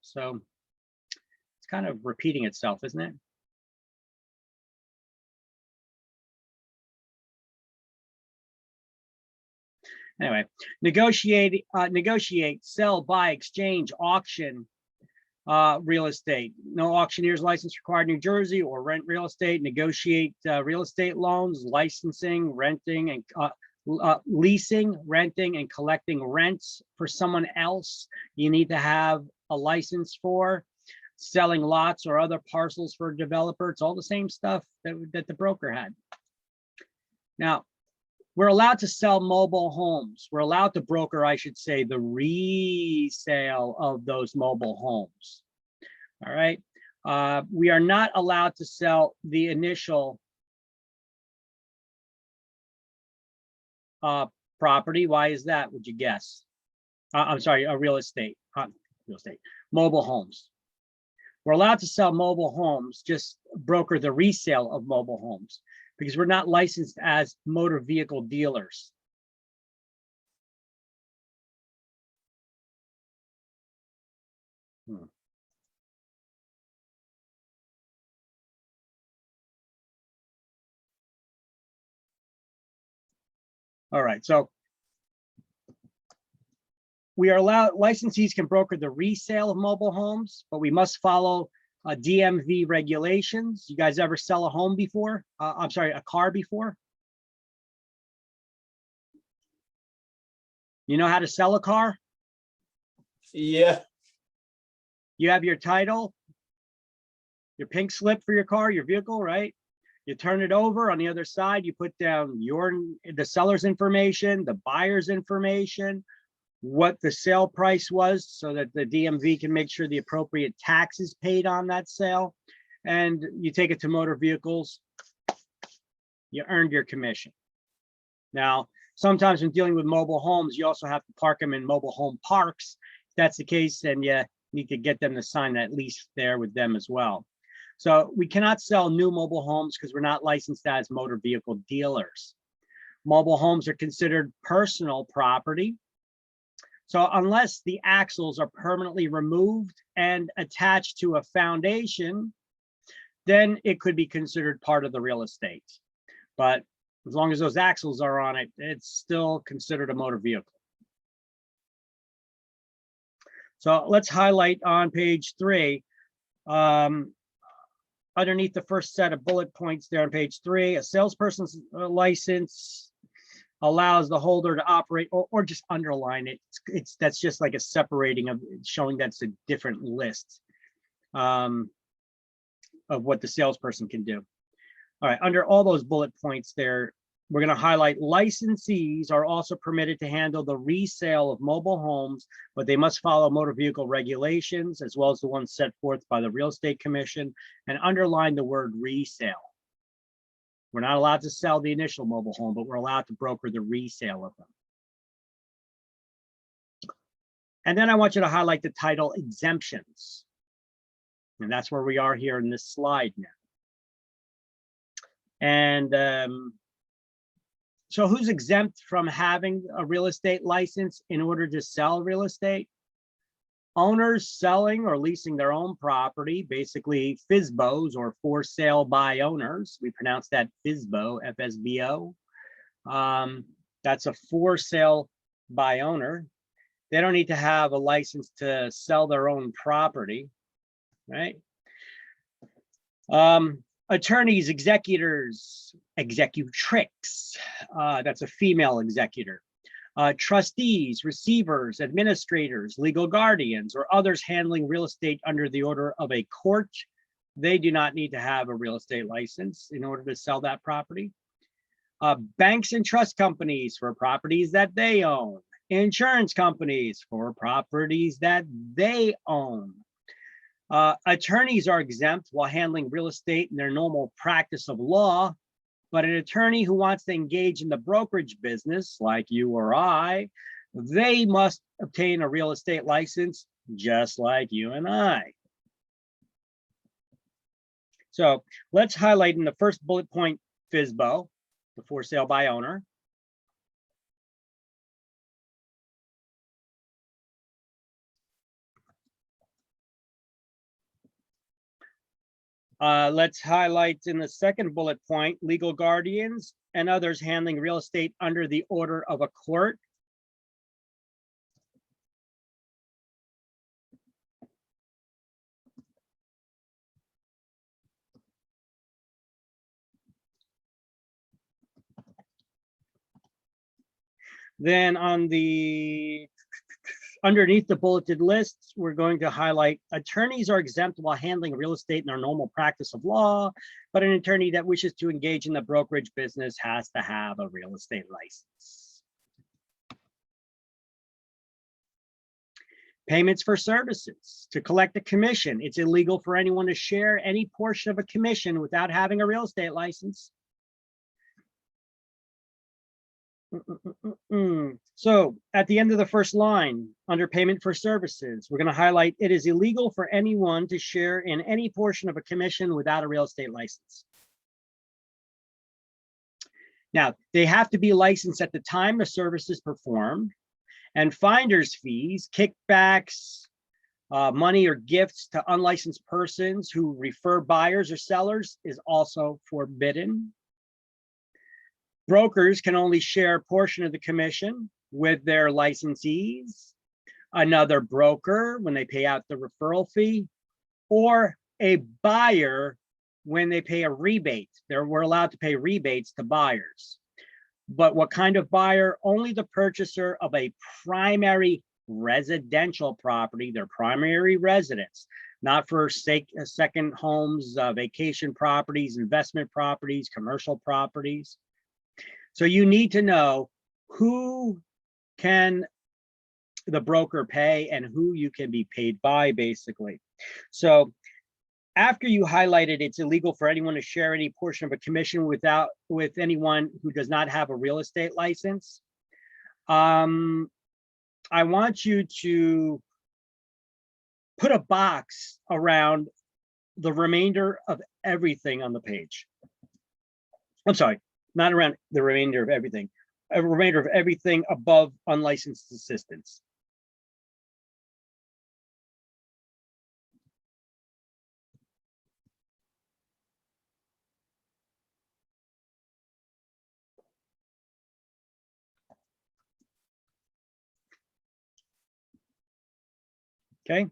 S1: So it's kind of repeating itself, isn't it? Anyway, negotiate, sell, buy, exchange, auction real estate. No auctioneer's license required in New Jersey, or rent real estate. Negotiate real estate loans, licensing, renting, and leasing, renting, and collecting rents for someone else. You need to have a license for. selling lots or other parcels for a developer. It's all the same stuff that the broker had. Now, we're allowed to sell mobile homes. We're allowed to broker, I should say, the resale of those mobile homes. All right. We are not allowed to sell the initial property. Why is that? Would you guess? I'm sorry, real estate, mobile homes. We're allowed to sell mobile homes, just broker the resale of mobile homes, because we're not licensed as motor vehicle dealers. All right, so we are allowed, licensees can broker the resale of mobile homes, but we must follow DMV regulations. You guys ever sell a home before? I'm sorry, a car before? You know how to sell a car?
S9: Yeah.
S1: You have your title, your pink slip for your car, your vehicle, right? You turn it over. On the other side, you put down the seller's information, the buyer's information, what the sale price was, so that the DMV can make sure the appropriate tax is paid on that sale. And you take it to motor vehicles, you earned your commission. Now, sometimes when dealing with mobile homes, you also have to park them in mobile home parks. If that's the case, then you need to get them to sign that lease there with them as well. So we cannot sell new mobile homes because we're not licensed as motor vehicle dealers. Mobile homes are considered personal property. So unless the axles are permanently removed and attached to a foundation, then it could be considered part of the real estate. But as long as those axles are on it, it's still considered a motor vehicle. So let's highlight on page 3. Underneath the first set of bullet points there on page 3, a salesperson's license allows the holder to operate, or just underline it. That's just like a separating of showing that's a different list of what the salesperson can do. All right, under all those bullet points there, we're going to highlight licensees are also permitted to handle the resale of mobile homes, but they must follow motor vehicle regulations as well as the ones set forth by the Real Estate Commission, and underline the word resale. We're not allowed to sell the initial mobile home, but we're allowed to broker the resale of them. And then I want you to highlight the title exemptions. And that's where we are here in this slide now. And so who's exempt from having a real estate license in order to sell real estate? Owners selling or leasing their own property, basically FSBOs, or for sale by owners. We pronounce that FSBO, F-S-B-O. That's a for sale by owner. They don't need to have a license to sell their own property, right? Attorneys, executors, executrix, that's a female executor. Trustees, receivers, administrators, legal guardians, or others handling real estate under the order of a court. They do not need to have a real estate license in order to sell that property. Banks and trust companies for properties that they own. Insurance companies for properties that they own. Attorneys are exempt while handling real estate in their normal practice of law, but an attorney who wants to engage in the brokerage business, like you or I, they must obtain a real estate license, just like you and I. So let's highlight in the first bullet point, FSBO, the for sale by owner. Let's highlight in the second bullet point, legal guardians and others handling real estate under the order of a court. Then on the underneath the bulleted lists, we're going to highlight attorneys are exempt while handling real estate in their normal practice of law, but an attorney that wishes to engage in the brokerage business has to have a real estate license. Payments for services. To collect a commission, it's illegal for anyone to share any portion of a commission without having a real estate license. So at the end of the first line, under payment for services, we're going to highlight it is illegal for anyone to share in any portion of a commission without a real estate license. Now, they have to be licensed at the time the service is performed, and finder's fees, kickbacks, money or gifts to unlicensed persons who refer buyers or sellers is also forbidden. Brokers can only share a portion of the commission with their licensees, another broker when they pay out the referral fee, or a buyer when they pay a rebate. We're allowed to pay rebates to buyers. But what kind of buyer? Only the purchaser of a primary residential property, their primary residence, not for second homes, vacation properties, investment properties, commercial properties. So you need to know who can the broker pay and who you can be paid by, basically. So after you highlighted it's illegal for anyone to share any portion of a commission with anyone who does not have a real estate license, I want you to put a box around the remainder of everything on the page. I'm sorry, not around the remainder of everything, a remainder of everything above unlicensed assistants. Okay.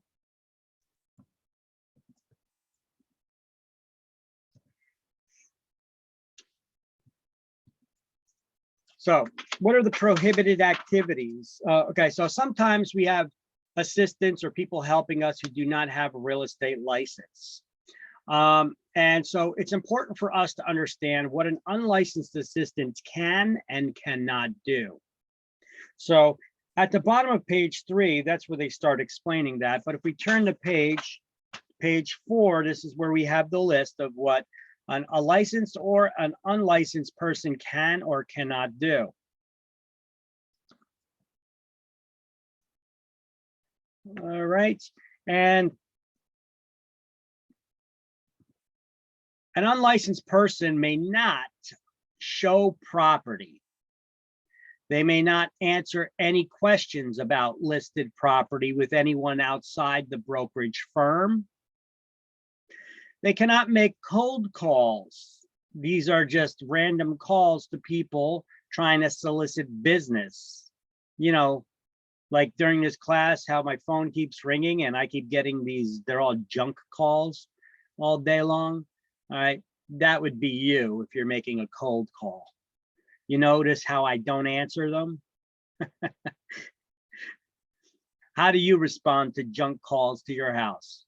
S1: So what are the prohibited activities? Okay, so sometimes we have assistants or people helping us who do not have a real estate license. And so it's important for us to understand what an unlicensed assistant can and cannot do. So at the bottom of page 3, that's where they start explaining that. But if we turn to page 4, this is where we have the list of what a licensed or an unlicensed person can or cannot do. All right, and an unlicensed person may not show property. They may not answer any questions about listed property with anyone outside the brokerage firm. They cannot make cold calls. These are just random calls to people trying to solicit business. You know, like during this class, how my phone keeps ringing and I keep getting these, they're all junk calls all day long. All right, that would be you if you're making a cold call. You notice how I don't answer them? How do you respond to junk calls to your house?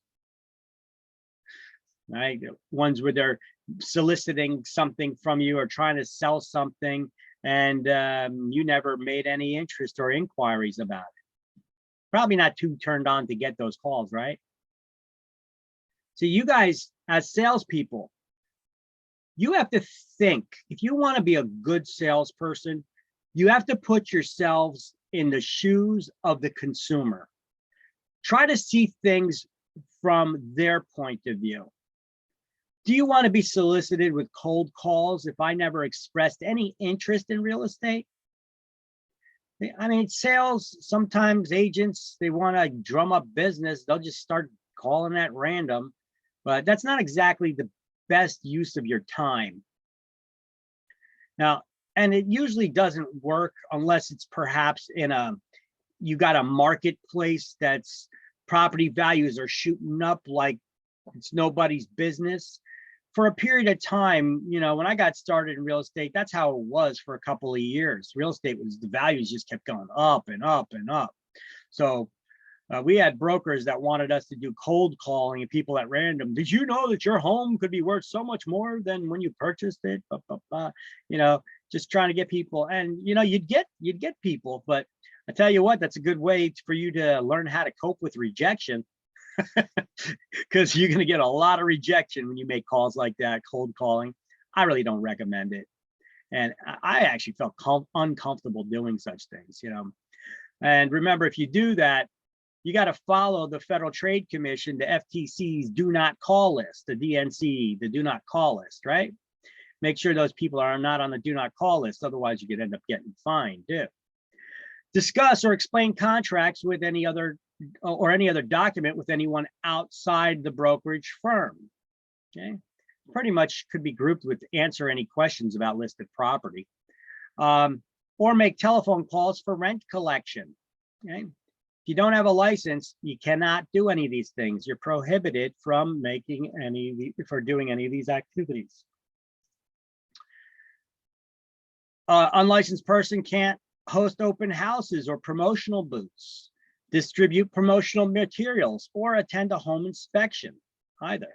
S1: Right, ones where they're soliciting something from you or trying to sell something and you never made any interest or inquiries about it. Probably not too turned on to get those calls, right? So you guys as salespeople, you have to think, if you want to be a good salesperson, you have to put yourselves in the shoes of the consumer. Try to see things from their point of view. Do you want to be solicited with cold calls if I never expressed any interest in real estate? I mean, sales, sometimes agents, they want to drum up business. They'll just start calling at random, but that's not exactly the best use of your time. Now, and it usually doesn't work unless it's perhaps in you got a marketplace that's property values are shooting up like it's nobody's business. For a period of time, you know, when I got started in real estate, that's how it was for a couple of years. Real estate was, the values just kept going up and up and up. So we had brokers that wanted us to do cold calling and people at random. Did you know that your home could be worth so much more than when you purchased it? Blah, blah, blah. You know, just trying to get people. And you know, you'd get people, but I tell you what, that's a good way for you to learn how to cope with rejection. Because you're going to get a lot of rejection when you make calls like that, cold calling. I really don't recommend it. And I actually felt uncomfortable doing such things, you know. And remember, if you do that, you got to follow the Federal Trade Commission, the FTC's do not call list, the DNC, the do not call list, right? Make sure those people are not on the do not call list. Otherwise, you could end up getting fined too. Discuss or explain contracts with any other document with anyone outside the brokerage firm. Okay, pretty much could be grouped with answer any questions about listed property, or make telephone calls for rent collection. Okay, if you don't have a license, you cannot do any of these things. You're prohibited from doing any of these activities. Unlicensed person can't host open houses or promotional booths, distribute promotional materials, or attend a home inspection either,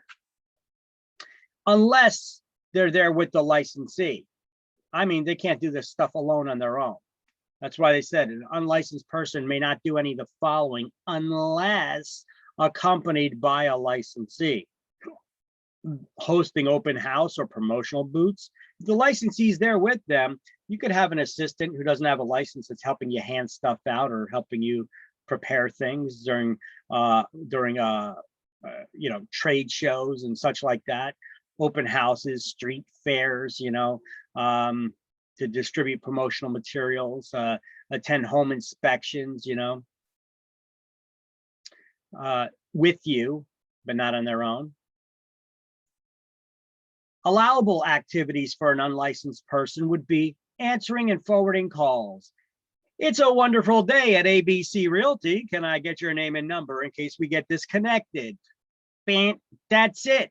S1: unless they're there with the licensee. I mean, they can't do this stuff alone on their own. That's why they said an unlicensed person may not do any of the following unless accompanied by a licensee. Hosting open house or promotional booths. If the licensee's there with them, you could have an assistant who doesn't have a license that's helping you hand stuff out or helping you prepare things during you know, trade shows and such like that, open houses, street fairs, you know, to distribute promotional materials, attend home inspections, you know, with you, but not on their own. Allowable activities for an unlicensed person would be answering and forwarding calls. It's a wonderful day at ABC Realty. Can I get your name and number in case we get disconnected? Bam, that's it.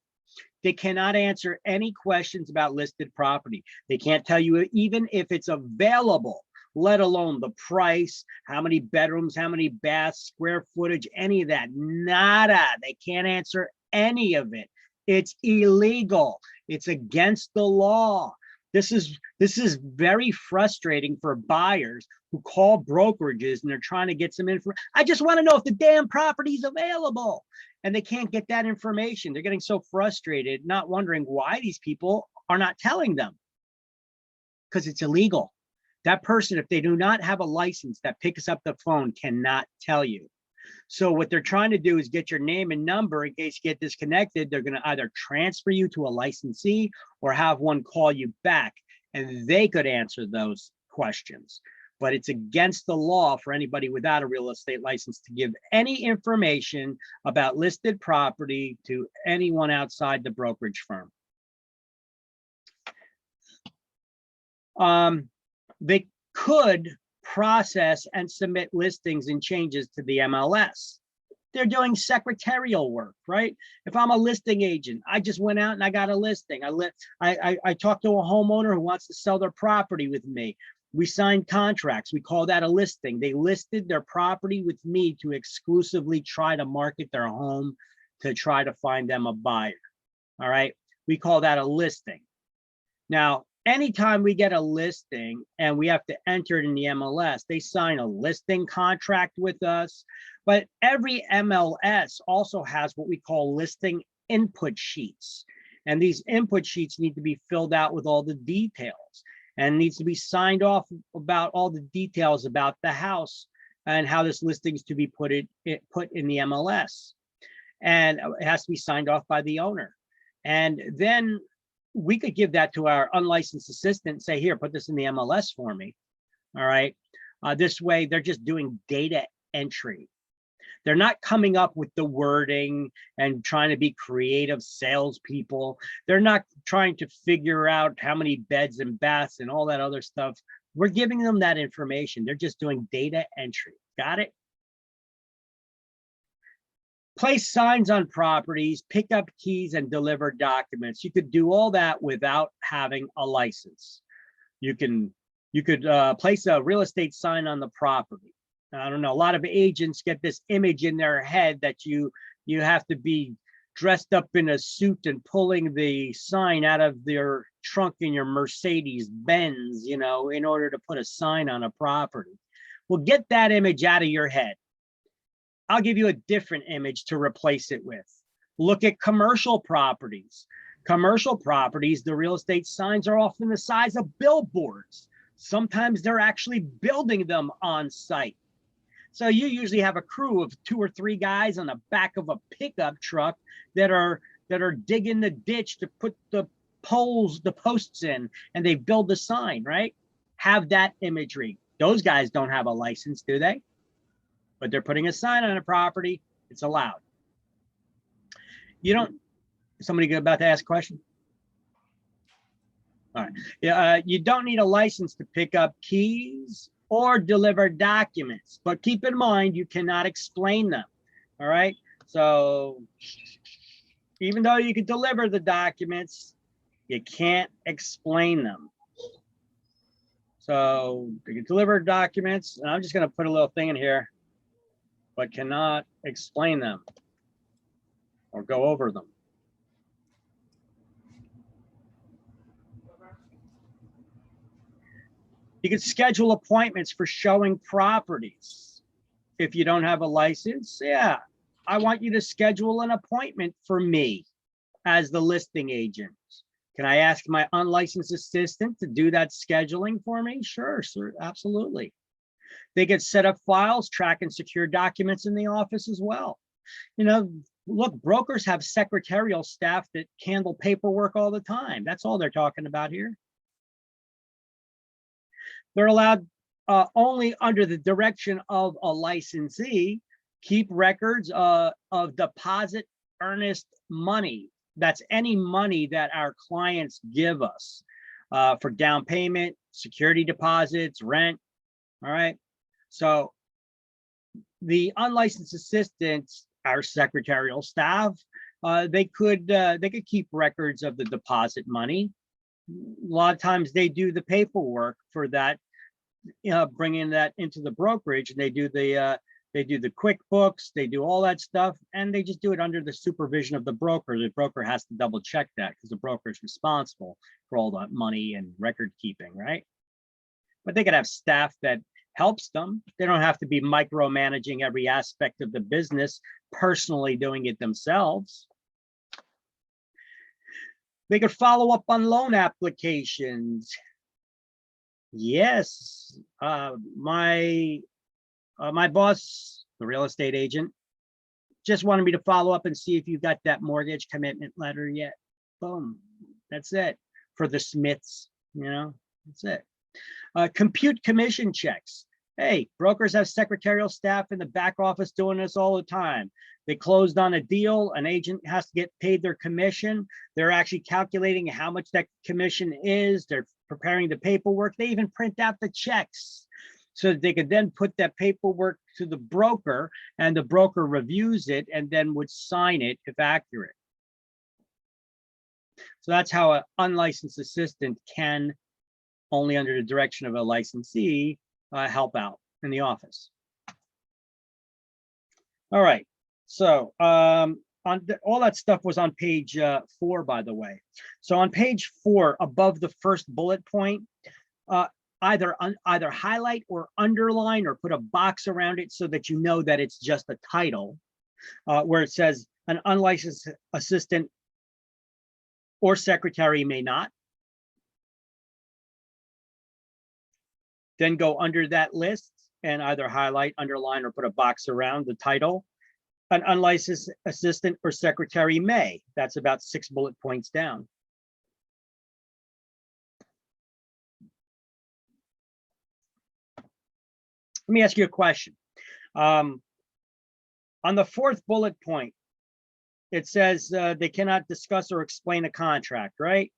S1: They cannot answer any questions about listed property. They can't tell you even if it's available, let alone the price, how many bedrooms, how many baths, square footage, any of that. Nada. They can't answer any of it. It's illegal. It's against the law. This is very frustrating for buyers who call brokerages and they're trying to get some info. I just want to know if the damn property is available, and they can't get that information. They're getting so frustrated, not wondering why these people are not telling them, because it's illegal. That person, if they do not have a license that picks up the phone, cannot tell you. So what they're trying to do is get your name and number in case you get disconnected. They're going to either transfer you to a licensee or have one call you back, and they could answer those questions. But it's against the law for anybody without a real estate license to give any information about listed property to anyone outside the brokerage firm. They could process and submit listings and changes to the MLS. They're doing secretarial work, right? If I'm a listing agent, I just went out and I got a listing. I talked to a homeowner who wants to sell their property with me. We signed contracts. We call that a listing. They listed their property with me to exclusively try to market their home, to try to find them a buyer. All right. We call that a listing. Now, anytime we get a listing and we have to enter it in the MLS, they sign a listing contract with us. But every MLS also has what we call listing input sheets. And these input sheets need to be filled out with all the details, and needs to be signed off about all the details about the house and how this listing is to be put in the MLS. And it has to be signed off by the owner. And then we could give that to our unlicensed assistant and say, here, put this in the MLS for me. All right. This way, they're just doing data entry. They're not coming up with the wording and trying to be creative salespeople. They're not trying to figure out how many beds and baths and all that other stuff. We're giving them that information. They're just doing data entry. Got it? Place signs on properties, pick up keys, and deliver documents. You could do all that without having a license. You could place a real estate sign on the property. I don't know, a lot of agents get this image in their head that you have to be dressed up in a suit and pulling the sign out of their trunk in your Mercedes Benz, you know, in order to put a sign on a property. Well, get that image out of your head. I'll give you a different image to replace it with. Look at commercial properties. Commercial properties, the real estate signs are often the size of billboards. Sometimes they're actually building them on site. So you usually have a crew of 2 or 3 guys on the back of a pickup truck that are digging the ditch to put the posts in, and they build the sign, right? Have that imagery. Those guys don't have a license, do they? But they're putting a sign on a property. It's allowed. You don't, somebody about to ask a question? All right. Yeah, you don't need a license to pick up keys or deliver documents, but keep in mind, you cannot explain them. All right. So even though you can deliver the documents, you can't explain them. So you can deliver documents, and I'm just going to put a little thing in here, but cannot explain them or go over them. You can schedule appointments for showing properties. If you don't have a license, yeah, I want you to schedule an appointment for me as the listing agent. Can I ask my unlicensed assistant to do that scheduling for me? Sure, sir, absolutely. They get set up files, track and secure documents in the office as well. You know, look, brokers have secretarial staff that handle paperwork all the time. That's all they're talking about here. They're allowed only under the direction of a licensee, keep records of deposit earnest money. That's any money that our clients give us for down payment, security deposits, rent. All right. So the unlicensed assistants, our secretarial staff, they could keep records of the deposit money. A lot of times they do the paperwork for that, bringing that into the brokerage, and they do the QuickBooks, they do all that stuff, and they just do it under the supervision of the broker. The broker has to double check that because the broker is responsible for all that money and record keeping, right? But they could have staff that helps them. They don't have to be micromanaging every aspect of the business, personally doing it themselves. They could follow up on loan applications. Yes, my boss, the real estate agent, just wanted me to follow up and see if you got that mortgage commitment letter yet. Boom, that's it for the Smiths, you know, that's it. Compute commission checks. Hey, brokers have secretarial staff in the back office doing this all the time. They closed on a deal, an agent has to get paid their commission. They're actually calculating how much that commission is. They're preparing the paperwork. They even print out the checks so that they could then put that paperwork to the broker, and the broker reviews it and then would sign it if accurate. So that's how an unlicensed assistant can, only under the direction of a licensee, help out in the office. All right, so all that stuff was on page 4, by the way. So on page 4, above the first bullet point, either highlight or underline or put a box around it so that you know that it's just a title, where it says an unlicensed assistant or secretary may not. Then go under that list and either highlight, underline, or put a box around the title. An unlicensed assistant or secretary may. That's about 6 bullet points down. Let me ask you a question. On the 4th bullet point, it says they cannot discuss or explain a contract, right?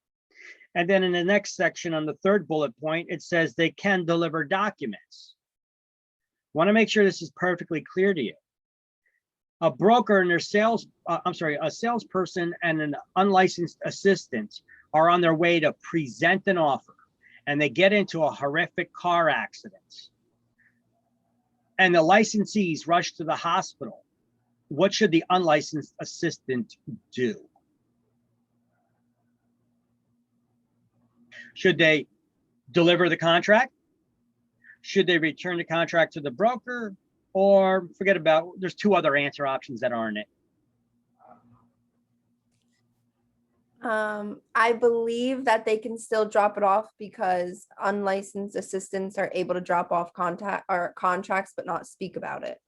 S1: And then in the next section on the 3rd bullet point, it says they can deliver documents. Want to make sure this is perfectly clear to you. A broker and their a salesperson and an unlicensed assistant are on their way to present an offer, and they get into a horrific car accident. and the licensees rush to the hospital, what should the unlicensed assistant do? Should they deliver the contract? Should they return the contract to the broker? Or forget about, there's two other answer options that aren't it.
S4: I believe that they can still drop it off because unlicensed assistants are able to drop off contact or contracts, but not speak about it.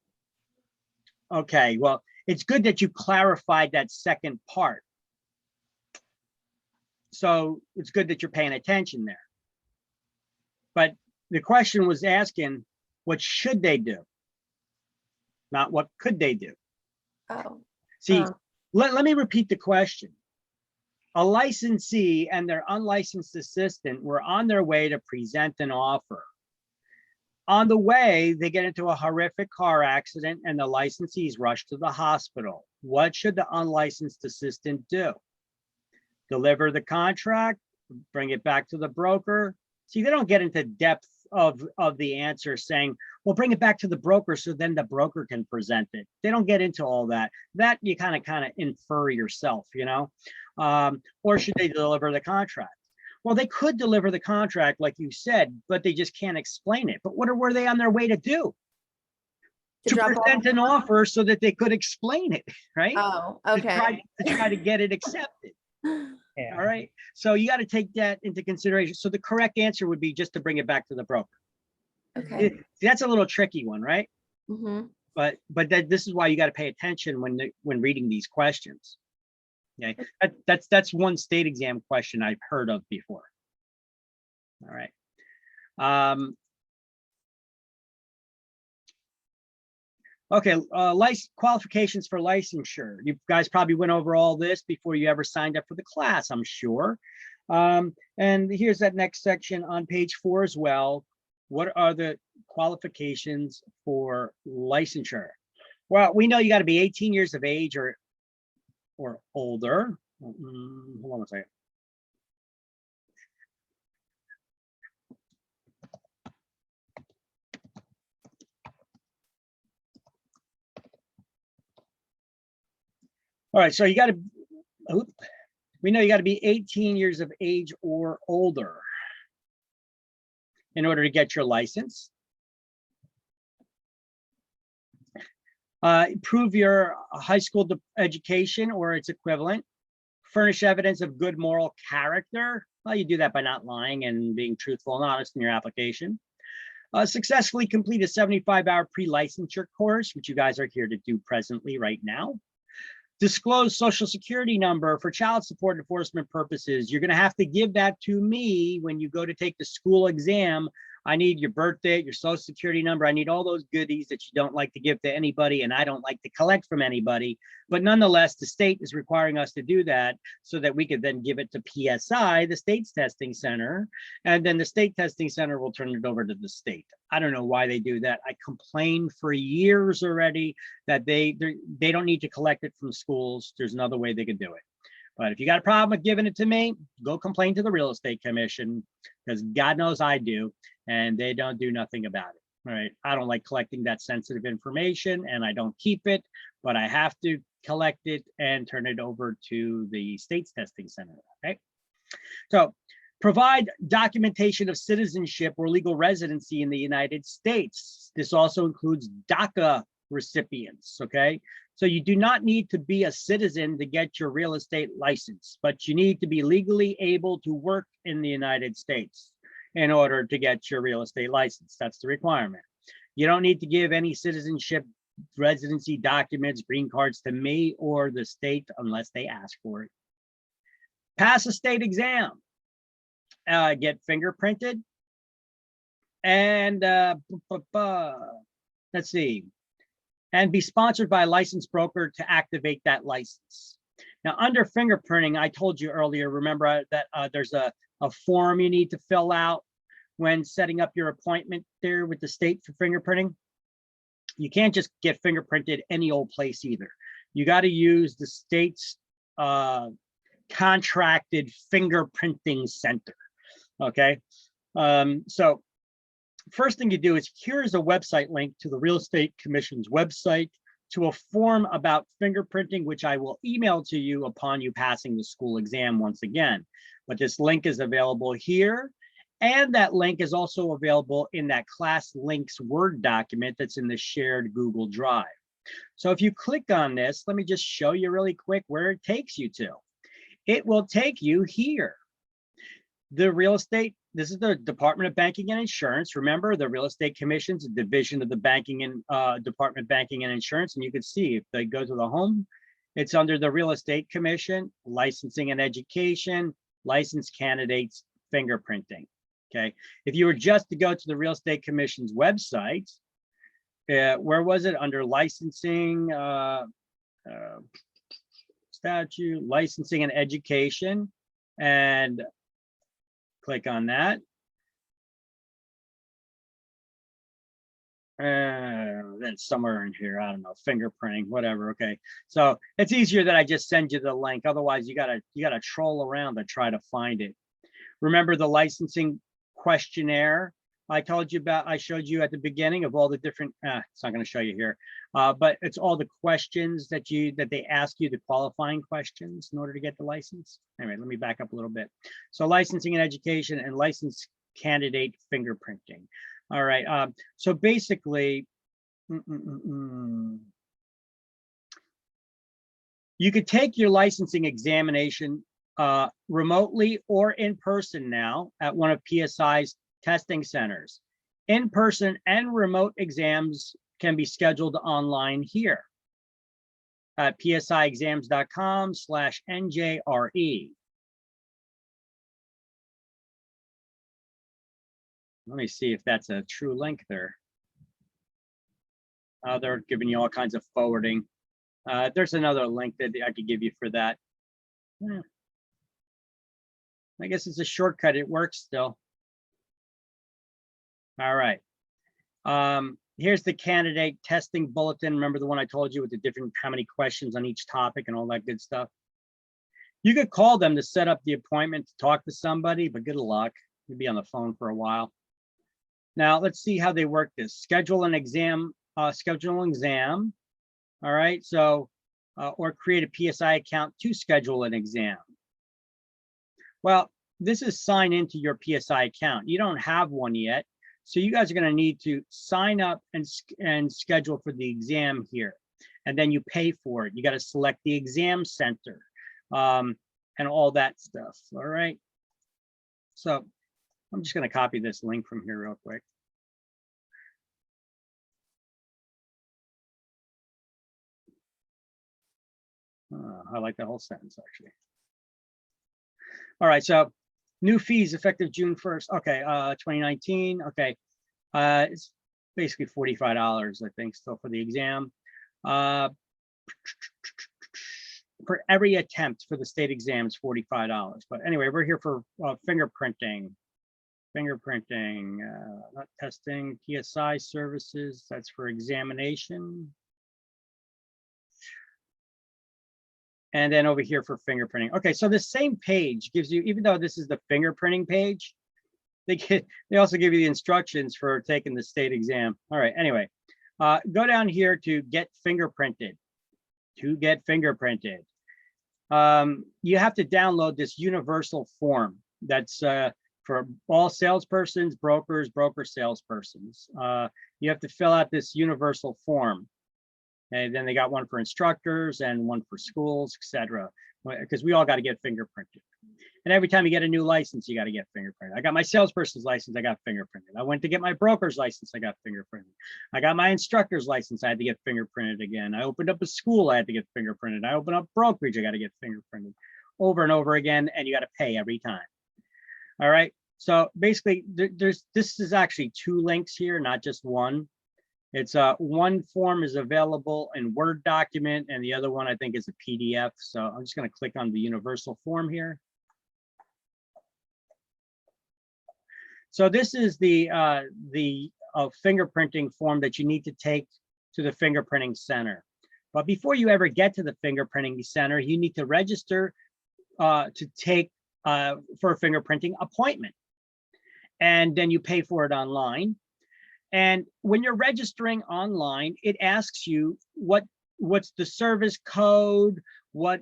S1: Okay, well, it's good that you clarified that second part. So it's good that you're paying attention there. But the question was asking, what should they do? Not what could they do?
S4: Oh,
S1: See,
S4: Oh.
S1: let me repeat the question. A licensee and their unlicensed assistant were on their way to present an offer. On the way, they get into a horrific car accident and the licensees rush to the hospital. What should the unlicensed assistant do? Deliver the contract, bring it back to the broker? See, they don't get into depth of the answer saying, well, bring it back to the broker so then the broker can present it. They don't get into all that. That you kind of infer yourself, you know? Or should they deliver the contract? Well, they could deliver the contract, like you said, but they just can't explain it. But what were they on their way to do? To
S4: drop off
S1: present an offer so that they could explain it, right?
S4: Oh,
S1: To
S4: okay.
S1: try to get it accepted. All right. So you got to take that into consideration. So the correct answer would be just to bring it back to the broker.
S4: Okay.
S1: That's a little tricky one, right?
S4: Mm-hmm.
S1: But this is why you got to pay attention when reading these questions. Okay, that's one state exam question I've heard of before. All right. Okay, qualifications for licensure. You guys probably went over all this before you ever signed up for the class, I'm sure. And here's that next section on page 4 as well. What are the qualifications for licensure? Well, we know you got to be 18 years of age or older. Hold on a second. All right, so you got to, we know you got to be 18 years of age or older in order to get your license. Prove your high school education or its equivalent. Furnish evidence of good moral character. Well, you do that by not lying and being truthful and honest in your application. Successfully complete a 75-hour pre-licensure course, which you guys are here to do presently right now. Disclose social security number for child support enforcement purposes. You're going to have to give that to me when you go to take the school exam. I need your birth date, your social security number. I need all those goodies that you don't like to give to anybody and I don't like to collect from anybody. But nonetheless, the state is requiring us to do that so that we could then give it to PSI, the state's testing center, and then the state testing center will turn it over to the state. I don't know why they do that. I complained for years already that they don't need to collect it from schools. There's another way they could do it. But if you got a problem with giving it to me, go complain to the real estate commission, because God knows I do, and they don't do nothing about it. All right. I don't like collecting that sensitive information and I don't keep it, but I have to collect it and turn it over to the state's testing center. Okay. So provide documentation of citizenship or legal residency in the United States. This also includes DACA recipients. Okay. So you do not need to be a citizen to get your real estate license, but you need to be legally able to work in the United States in order to get your real estate license. That's the requirement. You don't need to give any citizenship, residency documents, green cards to me or the state unless they ask for it. Pass a state exam, get fingerprinted, and let's see, and be sponsored by a licensed broker to activate that license. Now, under fingerprinting, I told you earlier, remember that there's a form you need to fill out when setting up your appointment there with the state for fingerprinting. You can't just get fingerprinted any old place either. You got to use the state's contracted fingerprinting center. Okay. So first thing you do is here's a website link to the Real Estate Commission's website to a form about fingerprinting, which I will email to you upon you passing the school exam once again. But this link is available here. And that link is also available in that class links Word document that's in the shared Google Drive. So if you click on this, let me just show you really quick where it takes you to. It will take you here. The real estate, this is the Department of Banking and Insurance. Remember, the Real Estate Commission's a division of the Banking and Department of Banking and Insurance. And you can see if they go to the home, it's under the Real Estate Commission, Licensing and Education, Licensed Candidates, Fingerprinting. Okay, if you were just to go to the Real Estate Commission's website, where was it? Under licensing, statute, licensing and education, and click on that. Then somewhere in here, I don't know, fingerprinting, whatever. Okay, so it's easier that I just send you the link. Otherwise, you gotta troll around to try to find it. Remember the licensing questionnaire I told you about, I showed you at the beginning of all the different, it's not going to show you here, but it's all the questions that they ask you, the qualifying questions in order to get the license. Anyway, let me back up a little bit. So licensing and education and licensed candidate fingerprinting. All right, so basically, you could take your licensing examination remotely or in person now at one of PSI's testing centers. In-person and remote exams can be scheduled online here at psiexams.com/NJRE. Let me see if that's a true link there. They're giving you all kinds of forwarding. There's another link that I could give you for that. I guess it's a shortcut. It works still. All right. Here's the candidate testing bulletin. Remember the one I told you with the different, how many questions on each topic and all that good stuff. You could call them to set up the appointment to talk to somebody, but good luck. You'll be on the phone for a while. Now let's see how they work this. Schedule an exam, schedule an exam. All right, so, or create a PSI account to schedule an exam. Well, this is sign into your PSI account. You don't have one yet. So you guys are going to need to sign up and schedule for the exam here. And then you pay for it. You got to select the exam center and all that stuff. All right. So I'm just going to copy this link from here real quick. I like that whole sentence, actually. All right. So new fees effective June 1st. Okay, 2019. Okay, it's basically $45, I think, still for the exam. For every attempt for the state exam is $45. But anyway, we're here for fingerprinting. Not testing, PSI services. That's for examination. And then over here for fingerprinting. Okay, so the same page gives you, even though this is the fingerprinting page, they also give you the instructions for taking the state exam. All right, anyway, go down here to get fingerprinted. You have to download this universal form that's for all salespersons, brokers, broker salespersons. You have to fill out this universal form. And then they got one for instructors and one for schools, etc. Because we all got to get fingerprinted. And every time you get a new license, you got to get fingerprinted. I got my salesperson's license, I got fingerprinted. I went to get my broker's license, I got fingerprinted. I got my instructor's license, I had to get fingerprinted again. I opened up a school, I had to get fingerprinted. I opened up brokerage, I got to get fingerprinted over and over again, and you got to pay every time. All right. So basically, this is actually two links here, not just one. It's one form is available in Word document, and the other one I think is a PDF. So I'm just going to click on the universal form here. So this is the fingerprinting form that you need to take to the fingerprinting center. But before you ever get to the fingerprinting center, you need to register to take for a fingerprinting appointment, and then you pay for it online. And when you're registering online, it asks you what's the service code, what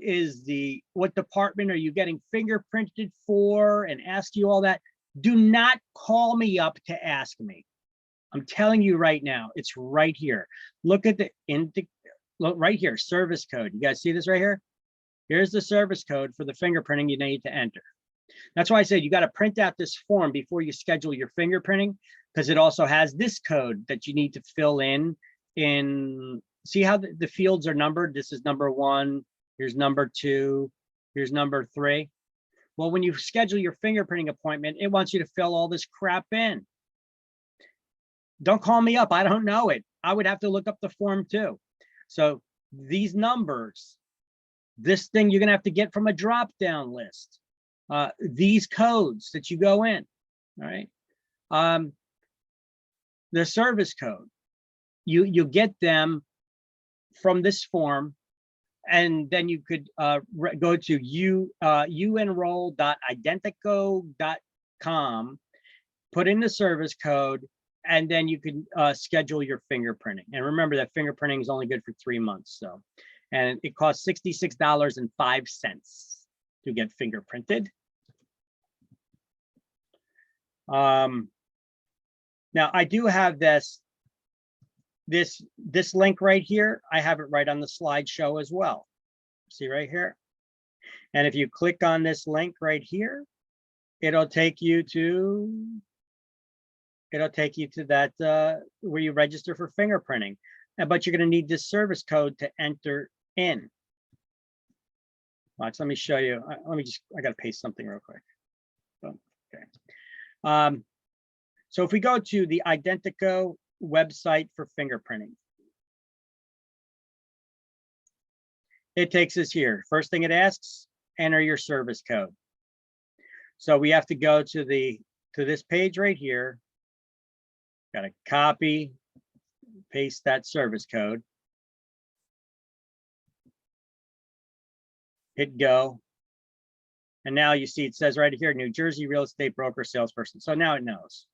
S1: department are you getting fingerprinted for, and ask you all that. Do not call me up to ask me. I'm telling you right now, it's right here. Look at look right here, service code. You guys see this right here? Here's the service code for the fingerprinting you need to enter. That's why I said you got to print out this form before you schedule your fingerprinting, because it also has this code that you need to fill in. See how the fields are numbered? This is number 1, here's number 2, here's number 3. Well, when you schedule your fingerprinting appointment, it wants you to fill all this crap in. Don't call me up, I don't know it. I would have to look up the form too. So these numbers, this thing you're gonna have to get from a drop-down list. These codes that you go in, all right? The service code, you get them from this form, and then you could go to unenroll.identico.com, put in the service code, and then you can schedule your fingerprinting. And remember that fingerprinting is only good for 3 months. So, and it costs $66.05 to get fingerprinted. Now I do have this link right here. I have it right on the slideshow as well. See right here. And if you click on this link right here, it'll take you to that where you register for fingerprinting. But you're going to need this service code to enter in. Watch, let me show you. I got to paste something real quick. Okay. So if we go to the Identico website for fingerprinting, it takes us here. First thing it asks, enter your service code. So we have to go to this page right here. Got to copy, paste that service code. Hit go. And now you see it says right here, New Jersey real estate broker salesperson. So now it knows.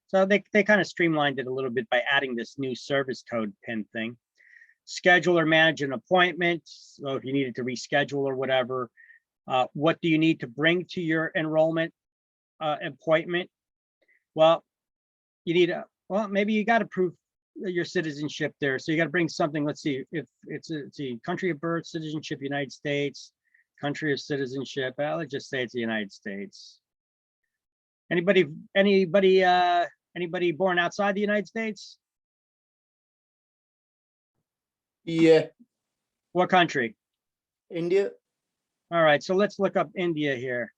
S1: So they kind of streamlined it a little bit by adding this new service code pin thing. Schedule or manage an appointment. So if you needed to reschedule or whatever, what do you need to bring to your enrollment appointment? Well, you need maybe you got to prove your citizenship there. So you got to bring something. Let's see if it's a country of birth, citizenship, United States, country of citizenship. Let's just say it's the United States. Anybody born outside the United States?
S3: Yeah.
S1: What country?
S3: India.
S1: All right, so let's look up India here.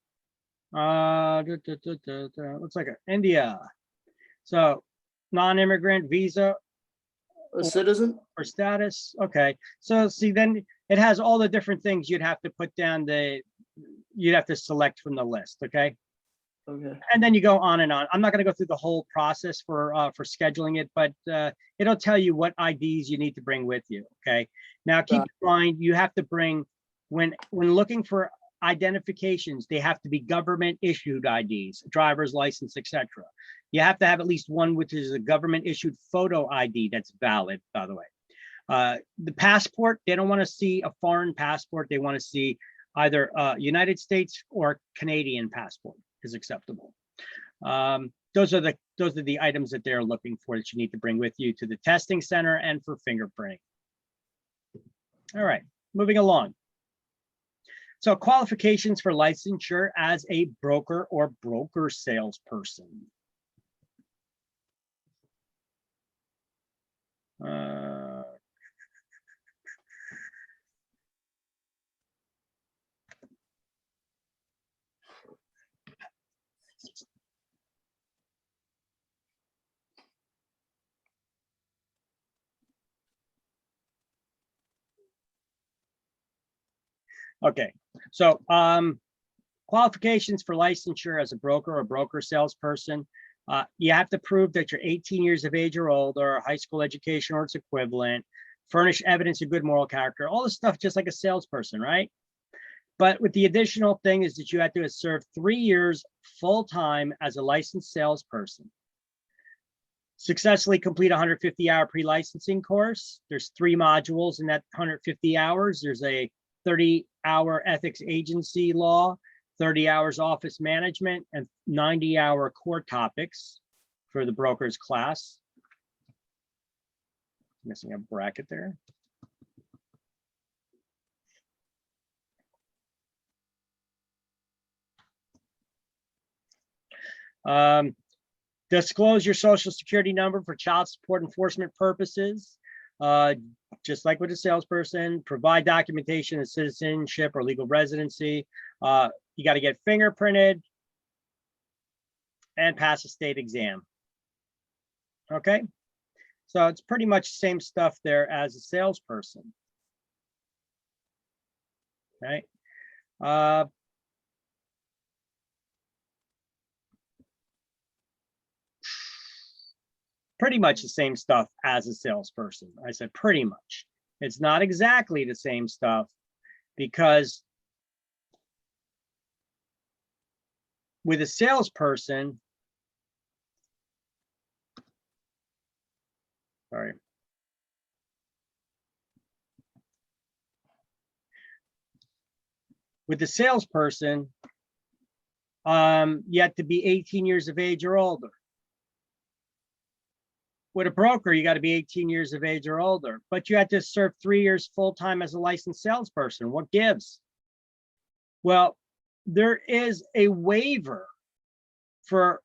S1: Looks like India. So non-immigrant visa.
S3: A citizen.
S1: Or status. Okay, so see, then it has all the different things you'd have to put down. You'd have to select from the list. Okay.
S3: Okay.
S1: And then you go on and on. I'm not going to go through the whole process for scheduling it, but it'll tell you what IDs you need to bring with you. Okay. Now keep in mind, you have to bring, when looking for identifications, they have to be government issued IDs, driver's license, etc. You have to have at least one, which is a government issued photo ID that's valid, by the way. The passport, they don't want to see a foreign passport. They want to see either United States or Canadian passport is acceptable. Those are the items that they're looking for that you need to bring with you to the testing center and for fingerprinting. All right, moving along. So qualifications for licensure as a broker or broker salesperson. Okay, so qualifications for licensure as a broker or broker salesperson. You have to prove that you're 18 years of age or older, high school education or its equivalent, furnish evidence of good moral character, all this stuff just like a salesperson, right? But with the additional thing is that you have to serve 3 years full-time as a licensed salesperson. Successfully complete a 150-hour pre-licensing course. There's 3 modules in that 150 hours. There's a 30-hour ethics agency law, 30 hours office management, and 90-hour core topics for the brokers class. Missing a bracket there. Disclose your social security number for child support enforcement purposes. Just like with a salesperson, provide documentation of citizenship or legal residency. You got to get fingerprinted and pass a state exam. Okay, so it's pretty much the same stuff there as a salesperson. Right. Pretty much the same stuff as a salesperson. I said pretty much. It's not exactly the same stuff because with a salesperson, sorry. With the salesperson, you have to be 18 years of age or older. With a broker, you got to be 18 years of age or older, but you had to serve 3 years full-time as a licensed salesperson. What gives? Well, there is a waiver for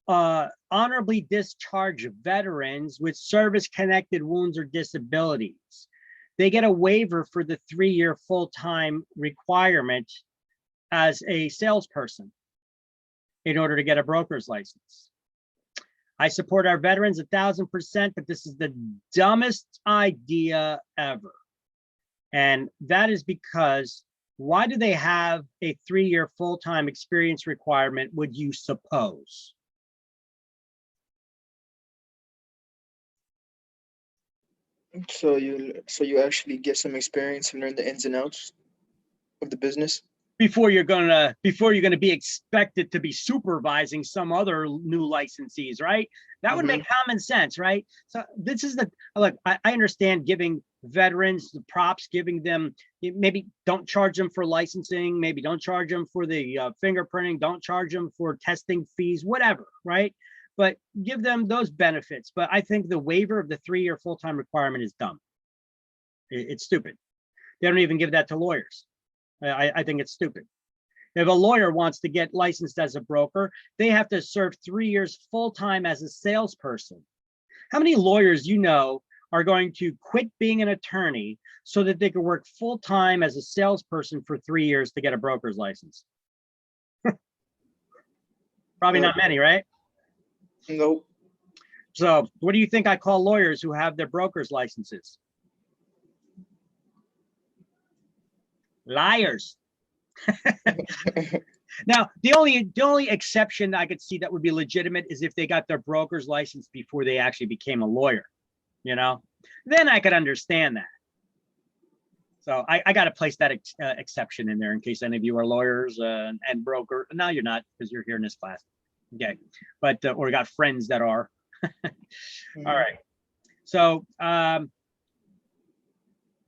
S1: honorably discharged veterans with service-connected wounds or disabilities. They get a waiver for the 3-year full-time requirement as a salesperson in order to get a broker's license. I support our veterans 1,000%, but this is the dumbest idea ever. And that is because why do they have a 3-year full-time experience requirement, would you suppose?
S2: So you actually get some experience and learn the ins and outs of the business
S1: Before you're gonna be expected to be supervising some other new licensees, right? That would make common sense, right? So this is the look. I understand giving veterans the props, giving them, maybe don't charge them for licensing, maybe don't charge them for the fingerprinting, don't charge them for testing fees, whatever, right? But give them those benefits. But I think the waiver of the 3-year full-time requirement is dumb. It's stupid. They don't even give that to lawyers. I think it's stupid. If a lawyer wants to get licensed as a broker, they have to serve 3 years full-time as a salesperson. How many lawyers you know are going to quit being an attorney so that they can work full-time as a salesperson for 3 years to get a broker's license? Probably not many, right?
S2: Nope.
S1: So what do you think I call lawyers who have their broker's licenses? Liars. Now, the only exception I could see that would be legitimate is if they got their broker's license before they actually became a lawyer, you know, then I could understand that. So I got to place that exception in there in case any of you are lawyers and broker. No, you're not, because you're here in this class. Okay, but or got friends that are. All right. So,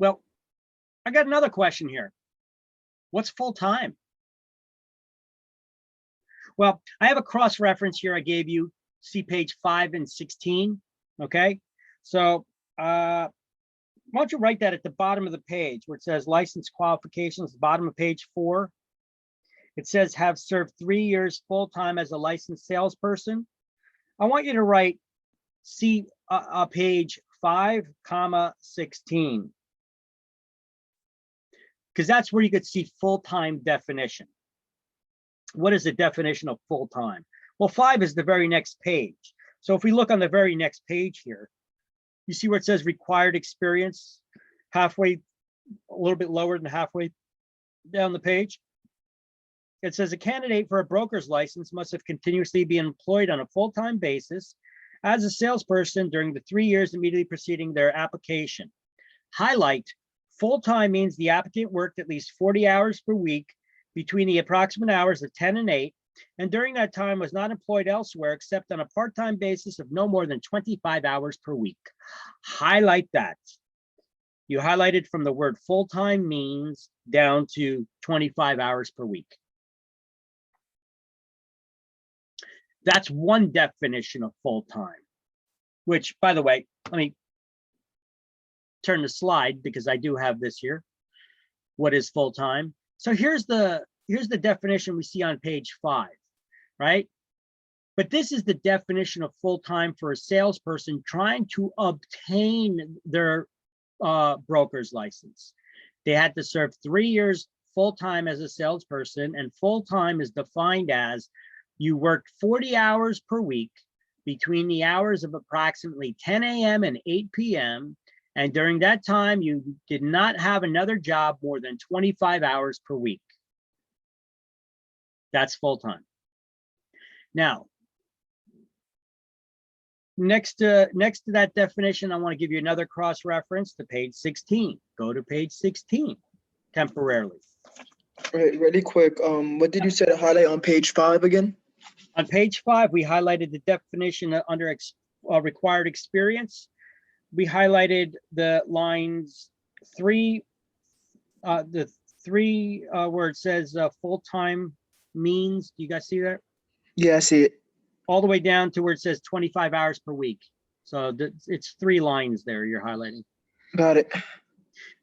S1: well, I got another question here. What's full time? Well, I have a cross reference here I gave you. See page 5 and 16. Okay, so why don't you write that at the bottom of the page where it says license qualifications, bottom of page 4. It says have served 3 years full time as a licensed salesperson. I want you to write see page 5, 16. Because that's where you could see full-time definition. What is the definition of full-time? Well, 5 is the very next page. So if we look on the very next page here, you see where it says required experience, halfway, a little bit lower than halfway down the page. It says a candidate for a broker's license must have continuously been employed on a full-time basis as a salesperson during the 3 years immediately preceding their application. Highlight, full-time means the applicant worked at least 40 hours per week between the approximate hours of 10 and 8 and during that time was not employed elsewhere except on a part-time basis of no more than 25 hours per week. Highlight that. You highlighted from the word full-time means down to 25 hours per week. That's one definition of full-time, which, by the way, let me turn the slide because I do have this here. What is full-time? So here's the definition we see on page 5, right? But this is the definition of full-time for a salesperson trying to obtain their broker's license. They had to serve 3 years full-time as a salesperson, and full-time is defined as you worked 40 hours per week between the hours of approximately 10 a.m. and 8 p.m. And during that time, you did not have another job more than 25 hours per week. That's full-time. Now, next to that definition, I want to give you another cross-reference to page 16. Go to page 16, temporarily.
S2: Right, really quick. What did you say to highlight on page 5 again?
S1: On page 5, we highlighted the definition under required experience. We highlighted the lines 3, the 3 where it says full-time means. Do you guys see that?
S2: Yeah, I see it.
S1: All the way down to where it says 25 hours per week. So it's 3 lines there you're highlighting.
S2: Got it.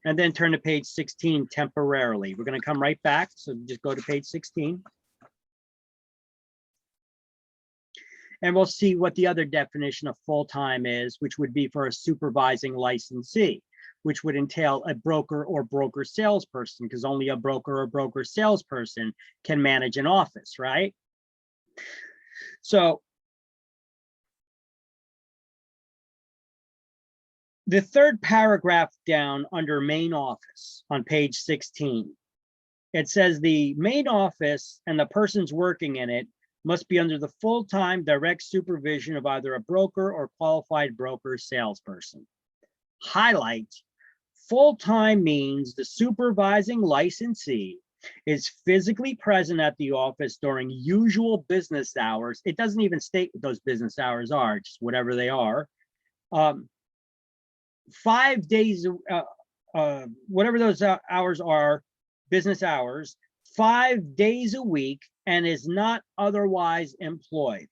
S1: And then turn to page 16 temporarily. We're going to come right back. So just go to page 16. And we'll see what the other definition of full-time is, which would be for a supervising licensee, which would entail a broker or broker salesperson, because only a broker or broker salesperson can manage an office, right? So the third paragraph down under main office on page 16, it says the main office and the persons working in it must be under the full-time direct supervision of either a broker or qualified broker salesperson. Highlight, full-time means the supervising licensee is physically present at the office during usual business hours. It doesn't even state what those business hours are, just whatever they are. 5 days, whatever those hours are, business hours, 5 days a week, and is not otherwise employed.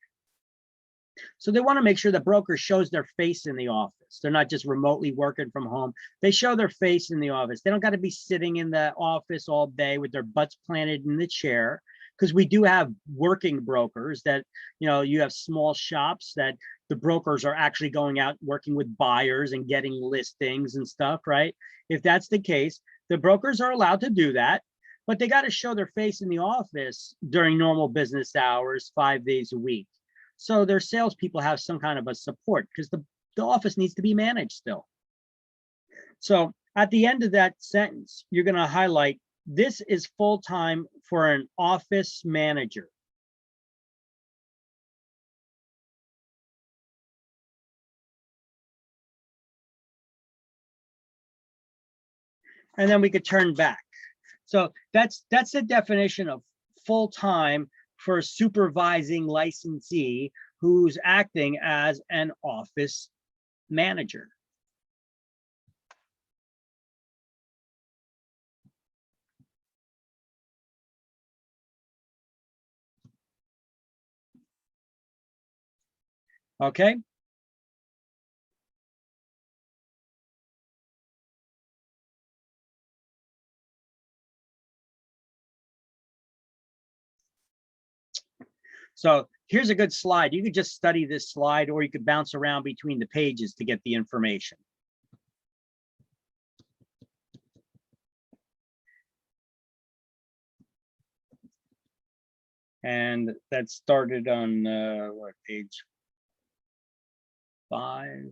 S1: So they want to make sure the broker shows their face in the office. They're not just remotely working from home. They show their face in the office. They don't got to be sitting in the office all day with their butts planted in the chair, because we do have working brokers that, you know, you have small shops that the brokers are actually going out working with buyers and getting listings and stuff, right? If that's the case, the brokers are allowed to do that, but they got to show their face in the office during normal business hours, 5 days a week. So their salespeople have some kind of a support, because the office needs to be managed still. So at the end of that sentence, you're going to highlight, this is full-time for an office manager. And then we could turn back. So that's the definition of full-time for a supervising licensee who's acting as an office manager. Okay. So here's a good slide. You could just study this slide, or you could bounce around between the pages to get the information. And that started on what, page 5?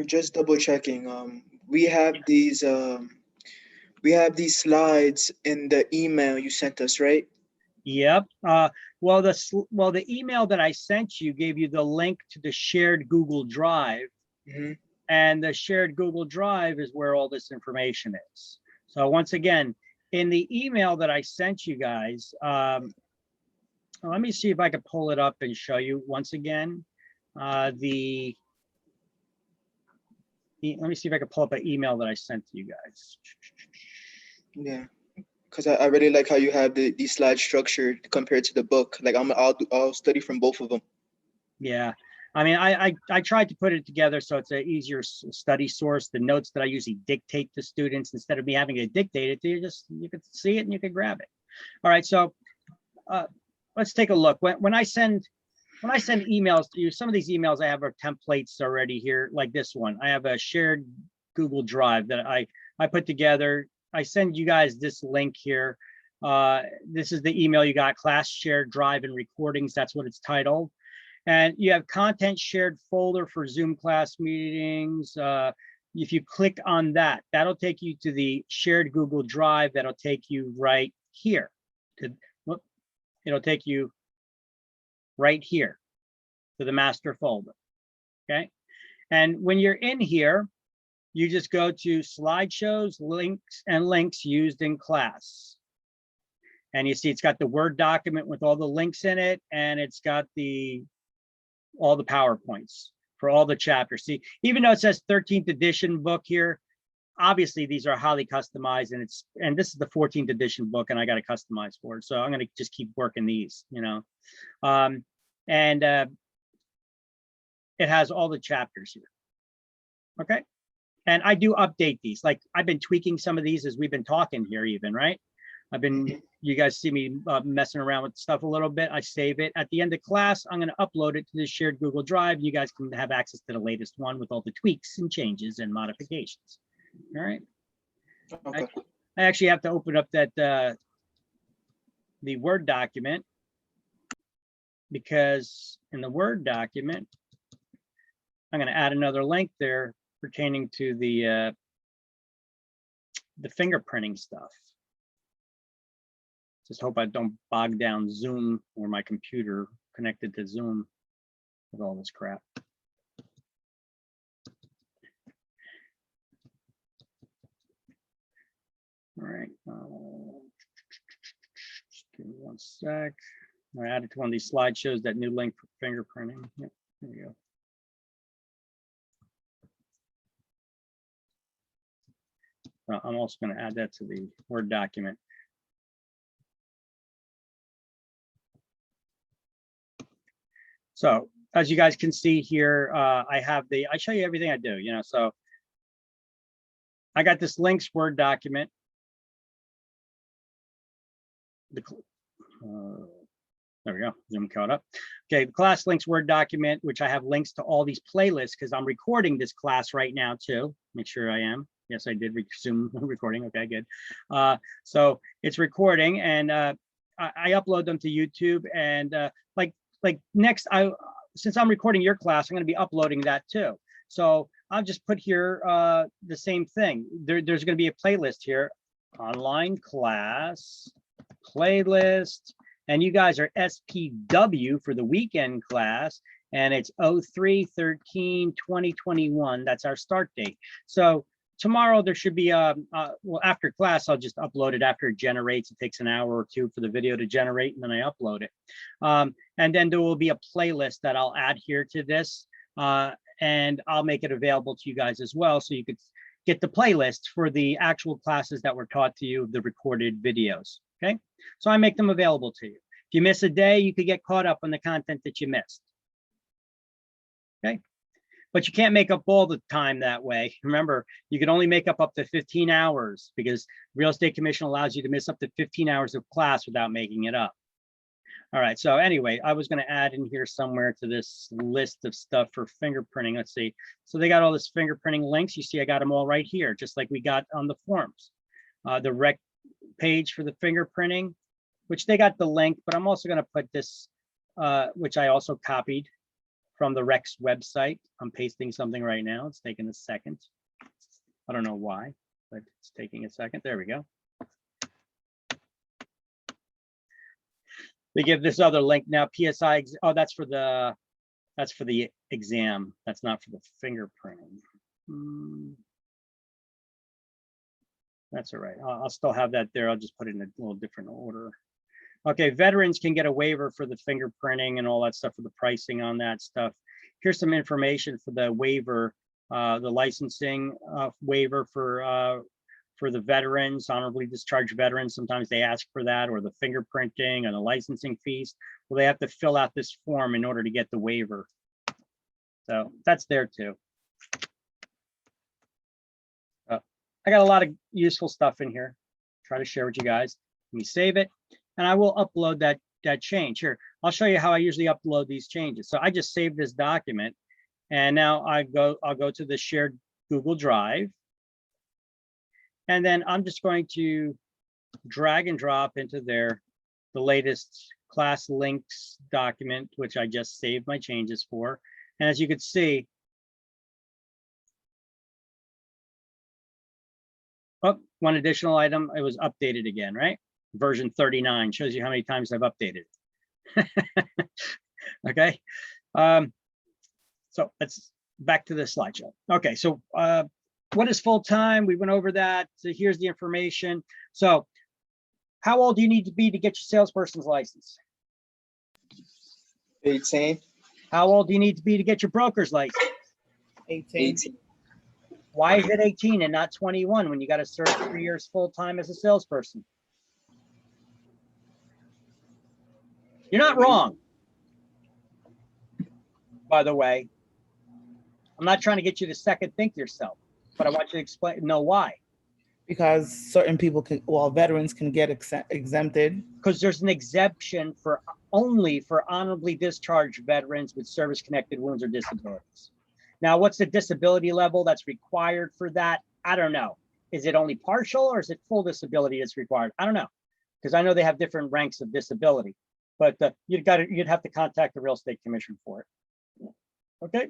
S2: Just double checking. We have these slides in the email you sent us, right?
S1: Yep. Well, the email that I sent you gave you the link to the shared Google Drive.
S2: Mm-hmm.
S1: And the shared Google Drive is where all this information is. So once again, in the email that I sent you guys, let me see if I can pull it up and show you once again. Let me see if I can pull up an email that I sent to you guys.
S2: Yeah, because I really like how you have these slides structured compared to the book. Like I'll study from both of them.
S1: Yeah, I mean, I tried to put it together so it's an easier study source. The notes that I usually dictate to students, instead of me having to dictate it, you could see it and you could grab it. All right, so let's take a look. When I send emails to you, some of these emails I have are templates already here, like this one. I have a shared Google Drive that I put together. I send you guys this link here. This is the email you got, class shared drive and recordings. That's what it's titled. And you have content shared folder for Zoom class meetings. If you click on that, that'll take you to the shared Google Drive. That'll take you right here. It'll take you right here to the master folder. Okay. And when you're in here, you just go to slideshows, links, and links used in class. And you see it's got the Word document with all the links in it, and it's got all the PowerPoints for all the chapters. See, even though it says 13th edition book here, obviously these are highly customized, and this is the 14th edition book, and I got to customize for it. So I'm going to just keep working these, you know. It has all the chapters here. Okay. And I do update these. Like I've been tweaking some of these as we've been talking here even, right? You guys see me messing around with stuff a little bit. I save it. At the end of class, I'm going to upload it to this shared Google Drive. You guys can have access to the latest one with all the tweaks and changes and modifications. All right.
S2: Okay.
S1: I actually have to open up that the Word document, because in the Word document, I'm going to add another link there pertaining to the fingerprinting stuff. Just hope I don't bog down Zoom or my computer connected to Zoom with all this crap. All right. Just give me one sec. I added to one of these slideshows that new link for fingerprinting. Yep, there we go. I'm also going to add that to the Word document. So as you guys can see here, I show you everything I do, you know, so I got this links Word document. There we go, Zoom caught up. Okay, the class links Word document, which I have links to all these playlists because I'm recording this class right now too. Make sure I am. Yes, I did resume recording. Okay, good. So it's recording, and I upload them to YouTube. And like next, since I'm recording your class, I'm going to be uploading that too. So I'll just put here the same thing. There's going to be a playlist here, online class playlist, and you guys are SPW for the weekend class, and it's 03/13/2021. That's our start date. So tomorrow there should be well, after class I'll just upload it after it generates. It takes an hour or two for the video to generate, and then I upload it. And then there will be a playlist that I'll add here to this, and I'll make it available to you guys as well, so you could get the playlist for the actual classes that were taught to you, the recorded videos. Okay, so I make them available to you. If you miss a day, you could get caught up on the content that you missed. Okay, but you can't make up all the time that way. Remember, you can only make up to 15 hours because Real Estate Commission allows you to miss up to 15 hours of class without making it up. All right, so anyway, I was going to add in here somewhere to this list of stuff for fingerprinting. Let's see. So they got all this fingerprinting links. You see, I got them all right here, just like we got on the forms. The rec page for the fingerprinting, which they got the link, but I'm also going to put this, which I also copied from the Rex website. I'm pasting something right now. It's taking a second. I don't know why, but it's taking a second. There we go. They give this other link now, PSI. Oh, that's for the exam. That's not for the fingerprinting. That's all right. I'll still have that there. I'll just put it in a little different order. Okay, veterans can get a waiver for the fingerprinting and all that stuff, for the pricing on that stuff. Here's some information for the waiver, the licensing waiver for the veterans, honorably discharged veterans. Sometimes they ask for that, or the fingerprinting and the licensing fees. Well, they have to fill out this form in order to get the waiver. So that's there too. I got a lot of useful stuff in here. Try to share with you guys. Let me save it, and I will upload that change here. I'll show you how I usually upload these changes. So I just saved this document, and now I'll go to the shared Google Drive, and then I'm just going to drag and drop into there the latest class links document, which I just saved my changes for. And as you can see, oh, one additional item, it was updated again, right? Version 39 shows you how many times I've updated it. Okay. So let's back to the slideshow. Okay, so what is full-time? We went over that. So here's the information. So how old do you need to be to get your salesperson's license?
S2: 18.
S1: How old do you need to be to get your broker's license?
S7: 18.
S1: Why is it 18 and not 21 when you got to serve 3 years full-time as a salesperson? You're not wrong. By the way, I'm not trying to get you to second think yourself, but I want you to know why.
S7: Because certain people can, well, veterans can get exempted.
S1: Because there's an exemption for only for honorably discharged veterans with service-connected wounds or disabilities. Now, what's the disability level that's required for that? I don't know. Is it only partial, or is it full disability that's required? I don't know, because I know they have different ranks of disability, but you'd have to contact the Real Estate Commission for it. Okay.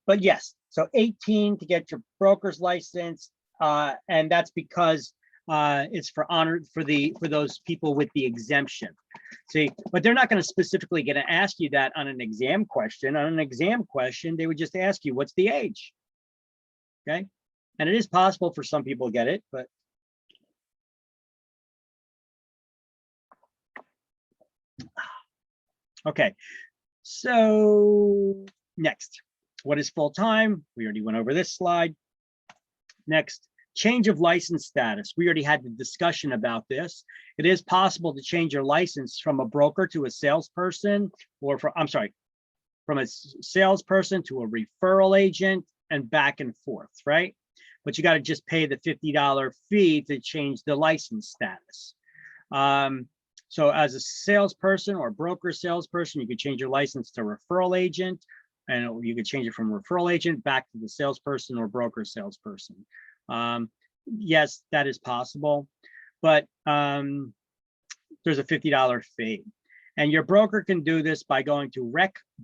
S1: But yes, so 18 to get your broker's license, and that's because it's for those people with the exemption. See, but they're not going to specifically going to ask you that on an exam question. On an exam question, they would just ask you, what's the age? Okay. And it is possible for some people to get it, but okay. So next, what is full-time? We already went over this slide. Next, change of license status. We already had the discussion about this. It is possible to change your license from a broker to a salesperson, or from a salesperson to a referral agent, and back and forth, right? But you got to just pay the $50 fee to change the license status. So as a salesperson or broker salesperson, you could change your license to referral agent, and you could change it from referral agent back to the salesperson or broker salesperson. Yes, that is possible, but there's a $50 fee. And your broker can do this by going to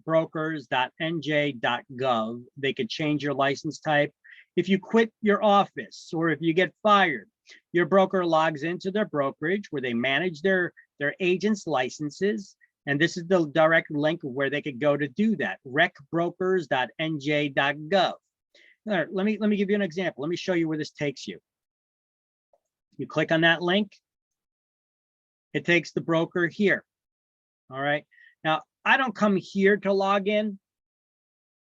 S1: recbrokers.nj.gov. They could change your license type. If you quit your office or if you get fired, your broker logs into their brokerage where they manage their agents' licenses. And this is the direct link where they could go to do that, recbrokers.nj.gov. All right, let me give you an example. Let me show you where this takes you. You click on that link. It takes the broker here. All right. Now, I don't come here to log in.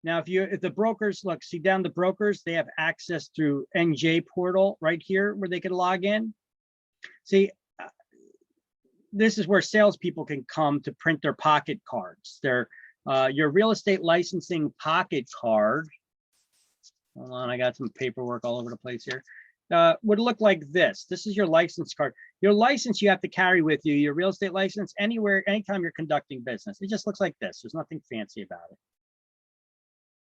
S1: Now, if the brokers, look, see down the brokers, they have access through NJ portal right here where they can log in. See, this is where salespeople can come to print their pocket cards. Your real estate licensing pocket card. Hold on, I got some paperwork all over the place here. Would look like this. This is your license card. Your license you have to carry with you, your real estate license, anywhere, anytime you're conducting business. It just looks like this. There's nothing fancy about it.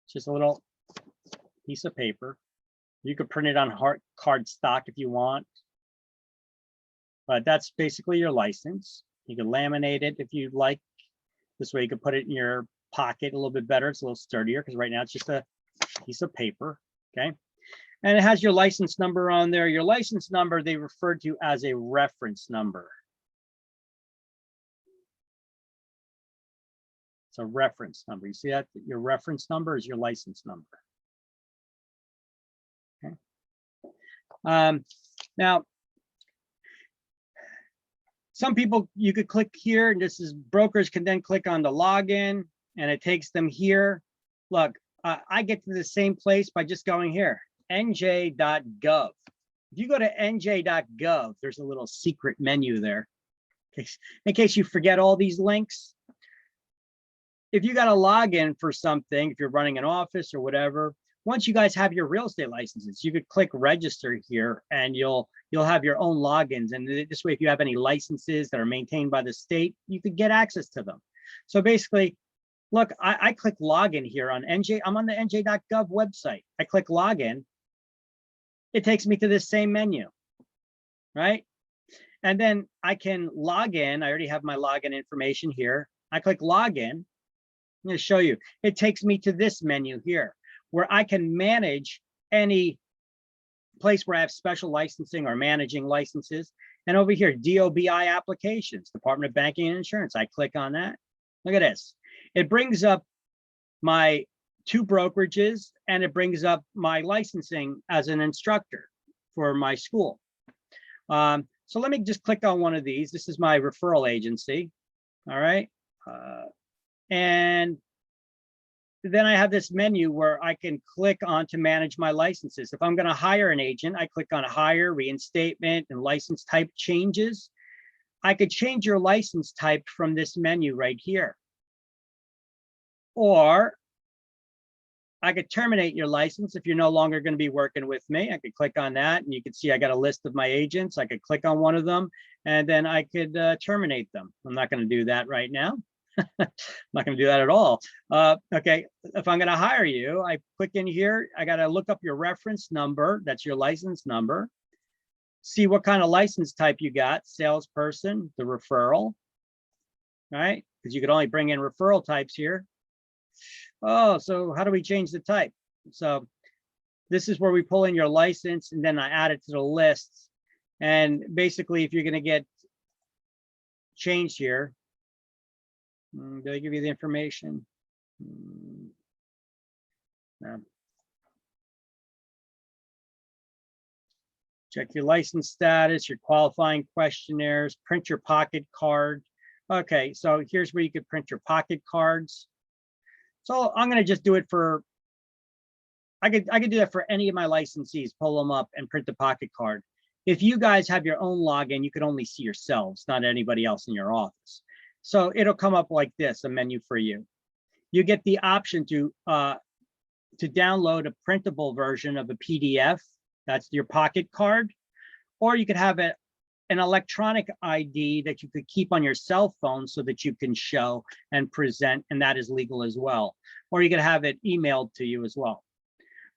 S1: It's just a little piece of paper. You could print it on hard card stock if you want. But that's basically your license. You can laminate it if you'd like. This way you can put it in your pocket a little bit better. It's a little sturdier because right now it's just a piece of paper, okay? And it has your license number on there. Your license number, they refer to as a reference number. It's a reference number. You see that? Your reference number is your license number. Okay. Now, some people, you could click here, and this is brokers can then click on the login, and it takes them here. Look, I get to the same place by just going here, nj.gov. If you go to nj.gov, there's a little secret menu there. In case you forget all these links. If you got a login for something, if you're running an office or whatever, once you guys have your real estate licenses, you could click register here, and you'll have your own logins. And this way, if you have any licenses that are maintained by the state, you could get access to them. So basically, look, I click login here on NJ. I'm on the nj.gov website. I click login. It takes me to this same menu, right? And then I can log in. I already have my login information here. I click login. I'm going to show you. It takes me to this menu here, where I can manage any place where I have special licensing or managing licenses. And over here, DOBI applications, Department of Banking and Insurance. I click on that. Look at this. It brings up my 2 brokerages, and it brings up my licensing as an instructor for my school. So let me just click on one of these. This is my referral agency. All right. And then I have this menu where I can click on to manage my licenses. If I'm going to hire an agent, I click on hire, reinstatement, and license type changes. I could change your license type from this menu right here. Or I could terminate your license if you're no longer going to be working with me. I could click on that, and you can see I got a list of my agents. I could click on one of them, and then I could terminate them. I'm not going to do that right now. I'm not going to do that at all. Okay, if I'm going to hire you, I click in here. I got to look up your reference number. That's your license number. See what kind of license type you got, salesperson, the referral, right? Because you could only bring in referral types here. Oh, so how do we change the type? So this is where we pull in your license, and then I add it to the list. And basically, if you're going to get changed here, did I give you the information? No. Check your license status, your qualifying questionnaires, print your pocket card. Okay, so here's where you could print your pocket cards. So I'm going to just do it for, I could do that for any of my licensees, pull them up and print the pocket card. If you guys have your own login, you can only see yourselves, not anybody else in your office. So it'll come up like this, a menu for you. You get the option to download a printable version of a PDF. That's your pocket card. Or you could have an electronic ID that you could keep on your cell phone so that you can show and present, and that is legal as well. Or you could have it emailed to you as well.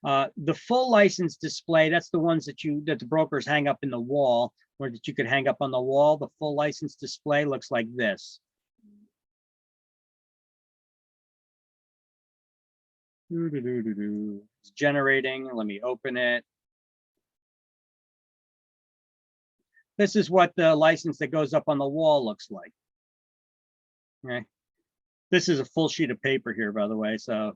S1: The full license display, that's the ones that the brokers hang up in the wall, or that you could hang up on the wall. The full license display looks like this. It's generating. Let me open it. This is what the license that goes up on the wall looks like. Okay. This is a full sheet of paper here, by the way, so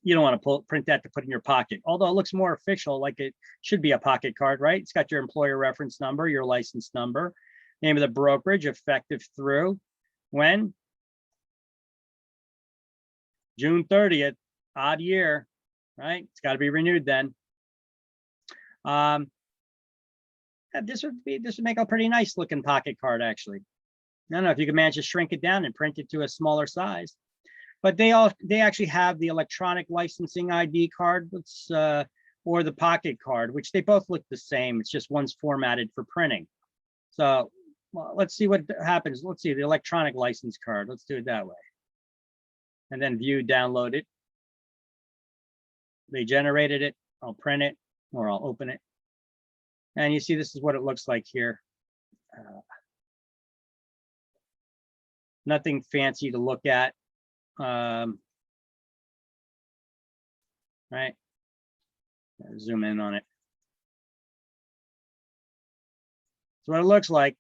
S1: you don't want to print that to put in your pocket. Although it looks more official, like it should be a pocket card, right? It's got your employer reference number, your license number, name of the brokerage, effective through when? June 30th, odd year, right? It's got to be renewed then. This would make a pretty nice looking pocket card, actually. I don't know if you can manage to shrink it down and print it to a smaller size. But they actually have the electronic licensing ID card, or the pocket card, which they both look the same. It's just one's formatted for printing. So well, let's see what happens. Let's see the electronic license card. Let's do it that way. And then view, download it. They generated it. I'll print it, or I'll open it. And you see, this is what it looks like here. Nothing fancy to look at. Right. Zoom in on it. So what it looks like.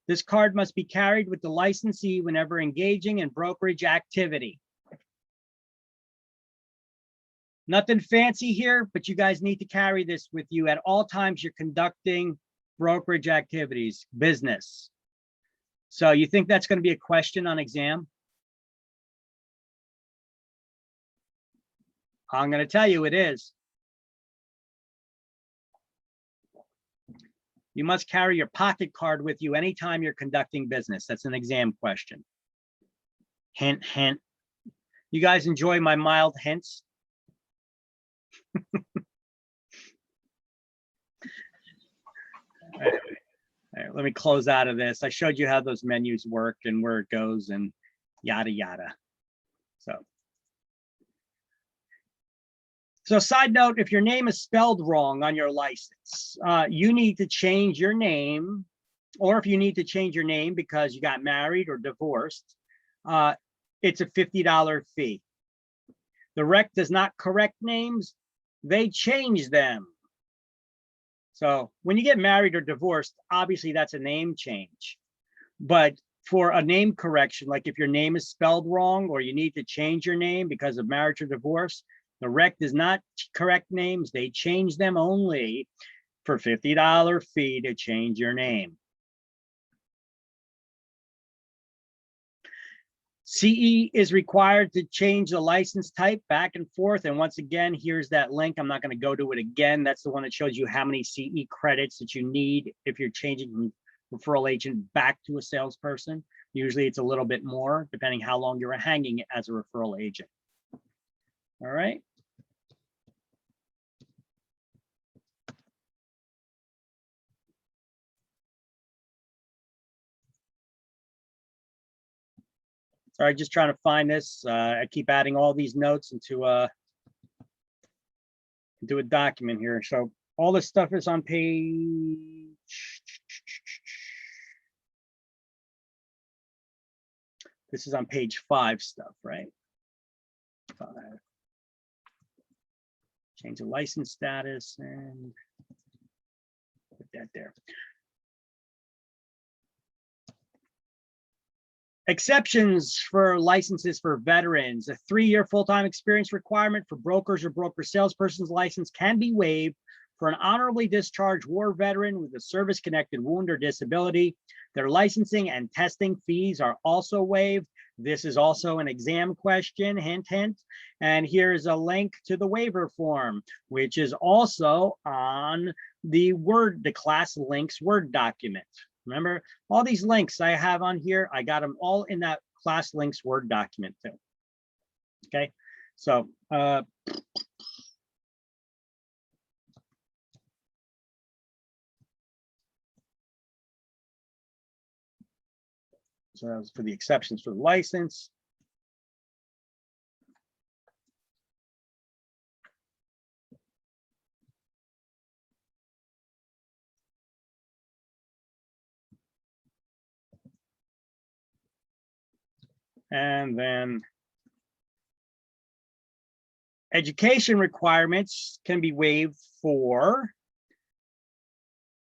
S1: This card must be carried with the licensee whenever engaging in brokerage activity. Nothing fancy here, but you guys need to carry this with you at all times you're conducting brokerage activities, business. So you think that's going to be a question on exam? I'm going to tell you it is. You must carry your pocket card with you anytime you're conducting business. That's an exam question. Hint, hint. You guys enjoy my mild hints? All right, let me close out of this. I showed you how those menus work and where it goes and yada, yada. So side note, if your name is spelled wrong on your license, you need to change your name, or if you need to change your name because you got married or divorced, it's a $50 fee. The rec does not correct names, they change them. So when you get married or divorced, obviously that's a name change. But for a name correction, like if your name is spelled wrong or you need to change your name because of marriage or divorce, the rec does not correct names. They change them only for $50 fee to change your name. CE is required to change the license type back and forth. And once again, here's that link. I'm not going to go to it again. That's the one that shows you how many CE credits that you need if you're changing from referral agent back to a salesperson. Usually it's a little bit more, depending how long you're hanging as a referral agent. All right. Sorry, just trying to find this. I keep adding all these notes into a document here. So all this stuff is on page. This is on page 5 stuff, right? 5. Change the license status and put that there. Exceptions for licenses for veterans. A 3-year full-time experience requirement for brokers or broker salesperson's license can be waived for an honorably discharged war veteran with a service-connected wound or disability. Their licensing and testing fees are also waived. This is also an exam question, hint, hint. And here's a link to the waiver form, which is also on the class links Word document. Remember, all these links I have on here, I got them all in that class links Word document too. Okay, so so that was for the exceptions for the license. And then education requirements can be waived for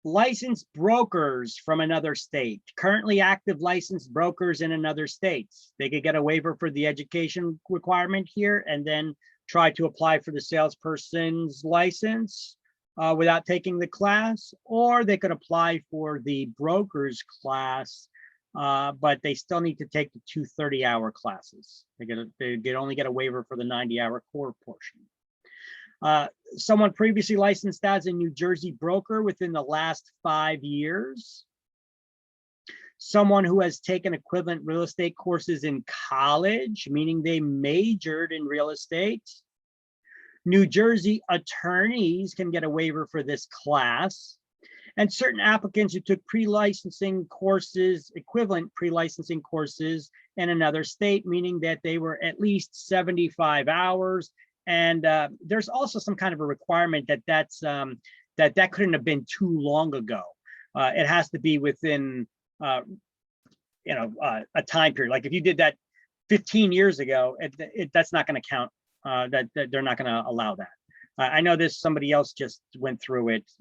S1: licensed brokers from another state, currently active licensed brokers in another state. They could get a waiver for the education requirement here and then try to apply for the salesperson's license without taking the class, or they could apply for the broker's class, but they still need to take the 2 30-hour classes. They only get a waiver for the 90-hour core portion. Someone previously licensed as a New Jersey broker within the last 5 years. Someone who has taken equivalent real estate courses in college, meaning they majored in real estate. New Jersey attorneys can get a waiver for this class. And certain applicants who took pre-licensing courses, equivalent pre-licensing courses in another state, meaning that they were at least 75 hours. And there's also some kind of a requirement that that couldn't have been too long ago. It has to be within, a time period. Like if you did that 15 years ago, that's not going to count. That they're not going to allow that. I know this. Somebody else just went through it.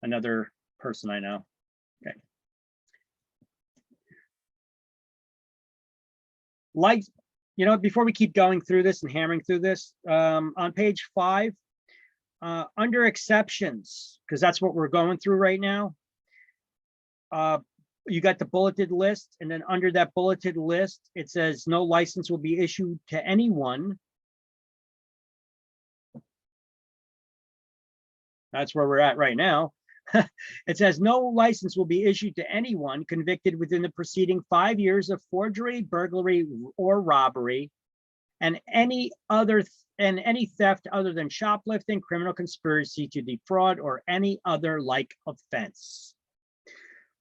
S1: Another person I know. Okay. You know, before we keep going through this and hammering through this, on page 5, under exceptions, because that's what we're going through right now. You got the bulleted list, and then under that bulleted list, it says no license will be issued to anyone. That's where we're at right now. It says no license will be issued to anyone convicted within the preceding 5 years of forgery, burglary, or robbery, and any theft other than shoplifting, criminal conspiracy to defraud, or any other like offense.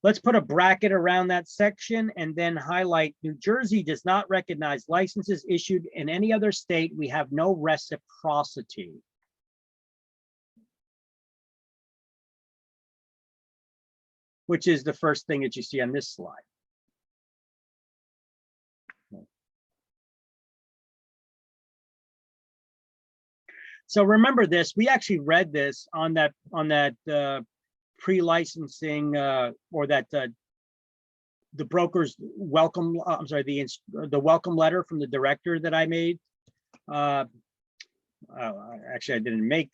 S1: Let's put a bracket around that section and then highlight New Jersey does not recognize licenses issued in any other state. We have no reciprocity. Which is the first thing that you see on this slide. So remember this, we actually read this on that pre-licensing or that the broker's welcome, I'm sorry, the welcome letter from the director that I made. Actually, I didn't make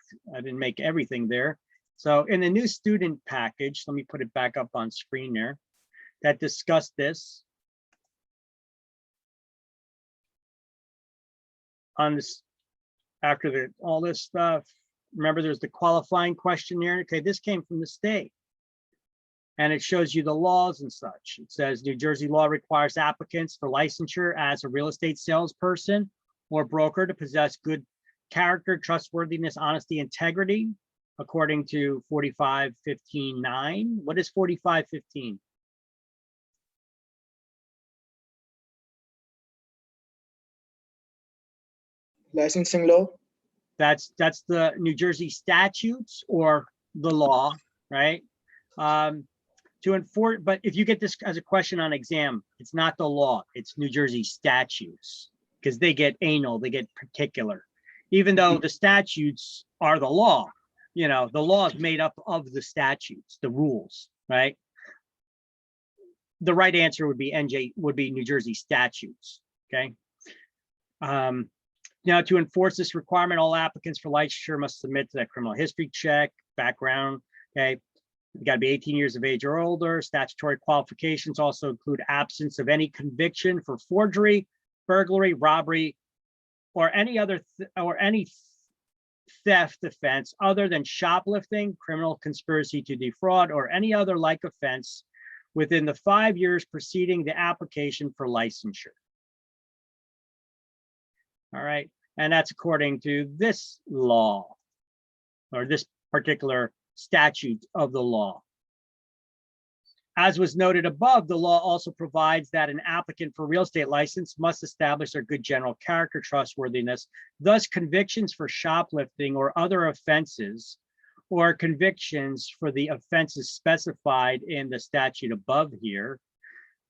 S1: everything there. So in the new student package, let me put it back up on screen there, that discussed this. On this, after all this stuff, remember there's the qualifying questionnaire. Okay, this came from the state. And it shows you the laws and such. It says New Jersey law requires applicants for licensure as a real estate salesperson or broker to possess good character, trustworthiness, honesty, integrity, according to 4515.9. What is 4515?
S2: Licensing law.
S1: That's the New Jersey statutes or the law, right? To enforce, but if you get this as a question on exam, it's not the law, it's New Jersey statutes, because they get anal, they get particular. Even though the statutes are the law, you know, the law is made up of the statutes, the rules, right? The right answer would be New Jersey statutes, okay? Now, to enforce this requirement, all applicants for licensure must submit to that criminal history check, background, okay? You got to be 18 years of age or older. Statutory qualifications also include absence of any conviction for forgery, burglary, robbery, or any theft offense other than shoplifting, criminal conspiracy to defraud, or any other like offense within the 5 years preceding the application for licensure. All right, and that's according to this law or this particular statute of the law. As was noted above, the law also provides that an applicant for real estate license must establish their good general character, trustworthiness. Thus, convictions for shoplifting or other offenses, or convictions for the offenses specified in the statute above here,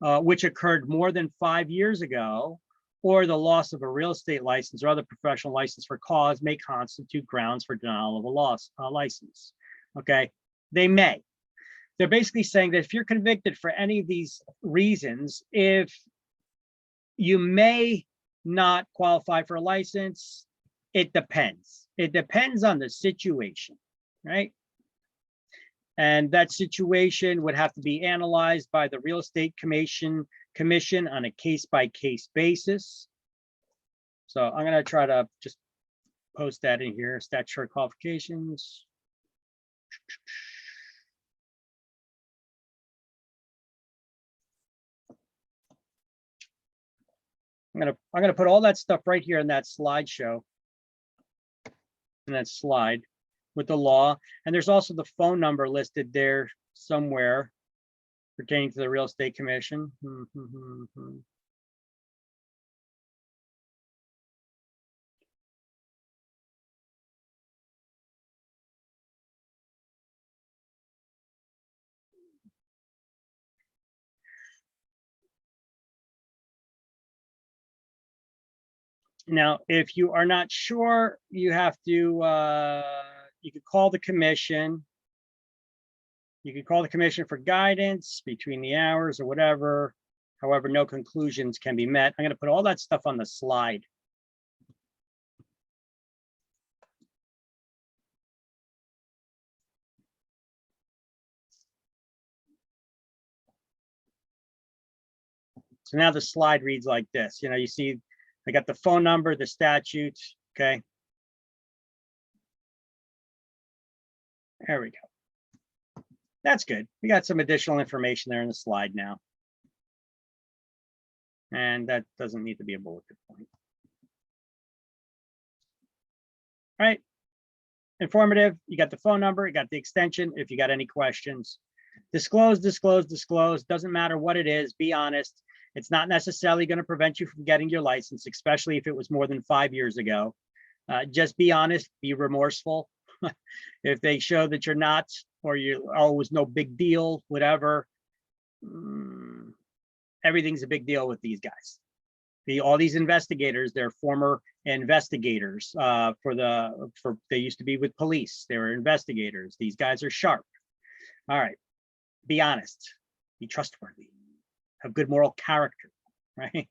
S1: which occurred more than 5 years ago, or the loss of a real estate license or other professional license for cause may constitute grounds for denial of a license. Okay, they may. They're basically saying that if you're convicted for any of these reasons, if you may not qualify for a license, it depends. It depends on the situation, right? And that situation would have to be analyzed by the Real Estate Commission on a case-by-case basis. So I'm going to try to just post that in here, statutory qualifications. I'm gonna put all that stuff right here in that slideshow, in that slide with the law. And there's also the phone number listed there somewhere pertaining to the Real Estate Commission. Now, if you are not sure, you have to, you could call the commission. You could call the commission for guidance between the hours or whatever. However, no conclusions can be met. I'm going to put all that stuff on the slide. So now the slide reads like this. You see, I got the phone number, the statute. Okay. There we go. That's good. We got some additional information there in the slide now. And that doesn't need to be a bulleted point. All right. Informative. You got the phone number, you got the extension. If you got any questions, disclose, disclose, disclose. Doesn't matter what it is. Be honest. It's not necessarily going to prevent you from getting your license, especially if it was more than 5 years ago. Just be honest, be remorseful. If they show that you're not, or it was no big deal, whatever, everything's a big deal with these guys. All these investigators, they're former investigators they used to be with police. They were investigators. These guys are sharp. All right, be honest, be trustworthy, have good moral character, right?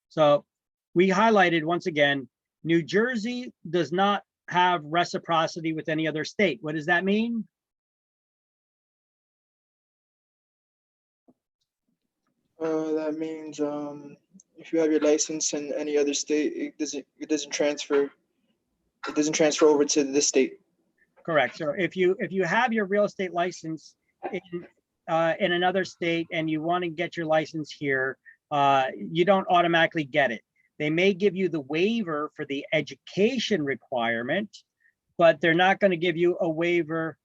S1: So we highlighted once again, New Jersey does not have reciprocity with any other state. What does that mean?
S2: That means if you have your license in any other state, it doesn't transfer over to this state.
S1: Correct. So if you have your real estate license in another state and you want to get your license here, you don't automatically get it. They may give you the waiver for the education requirement, but they're not going to give you a waiver,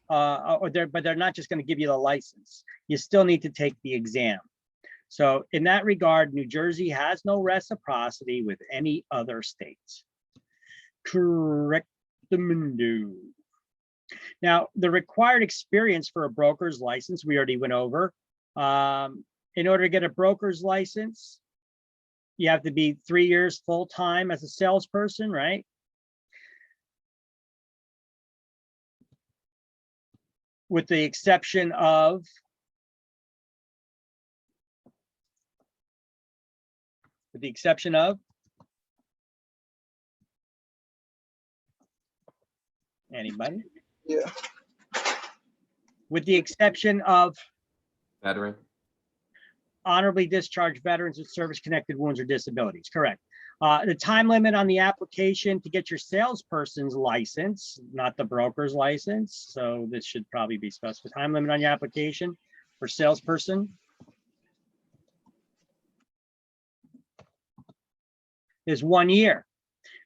S1: but they're not just going to give you the license. You still need to take the exam. So in that regard, New Jersey has no reciprocity with any other states. Correct. Now, the required experience for a broker's license, we already went over. In order to get a broker's license, you have to be 3 years full-time as a salesperson, right? With the exception of anybody?
S2: Yeah.
S1: With the exception of
S5: Veteran.
S1: honorably discharged veterans with service-connected wounds or disabilities, correct. The time limit on the application to get your salesperson's license, not the broker's license. So this should probably be specified. Time limit on your application for salesperson is 1 year.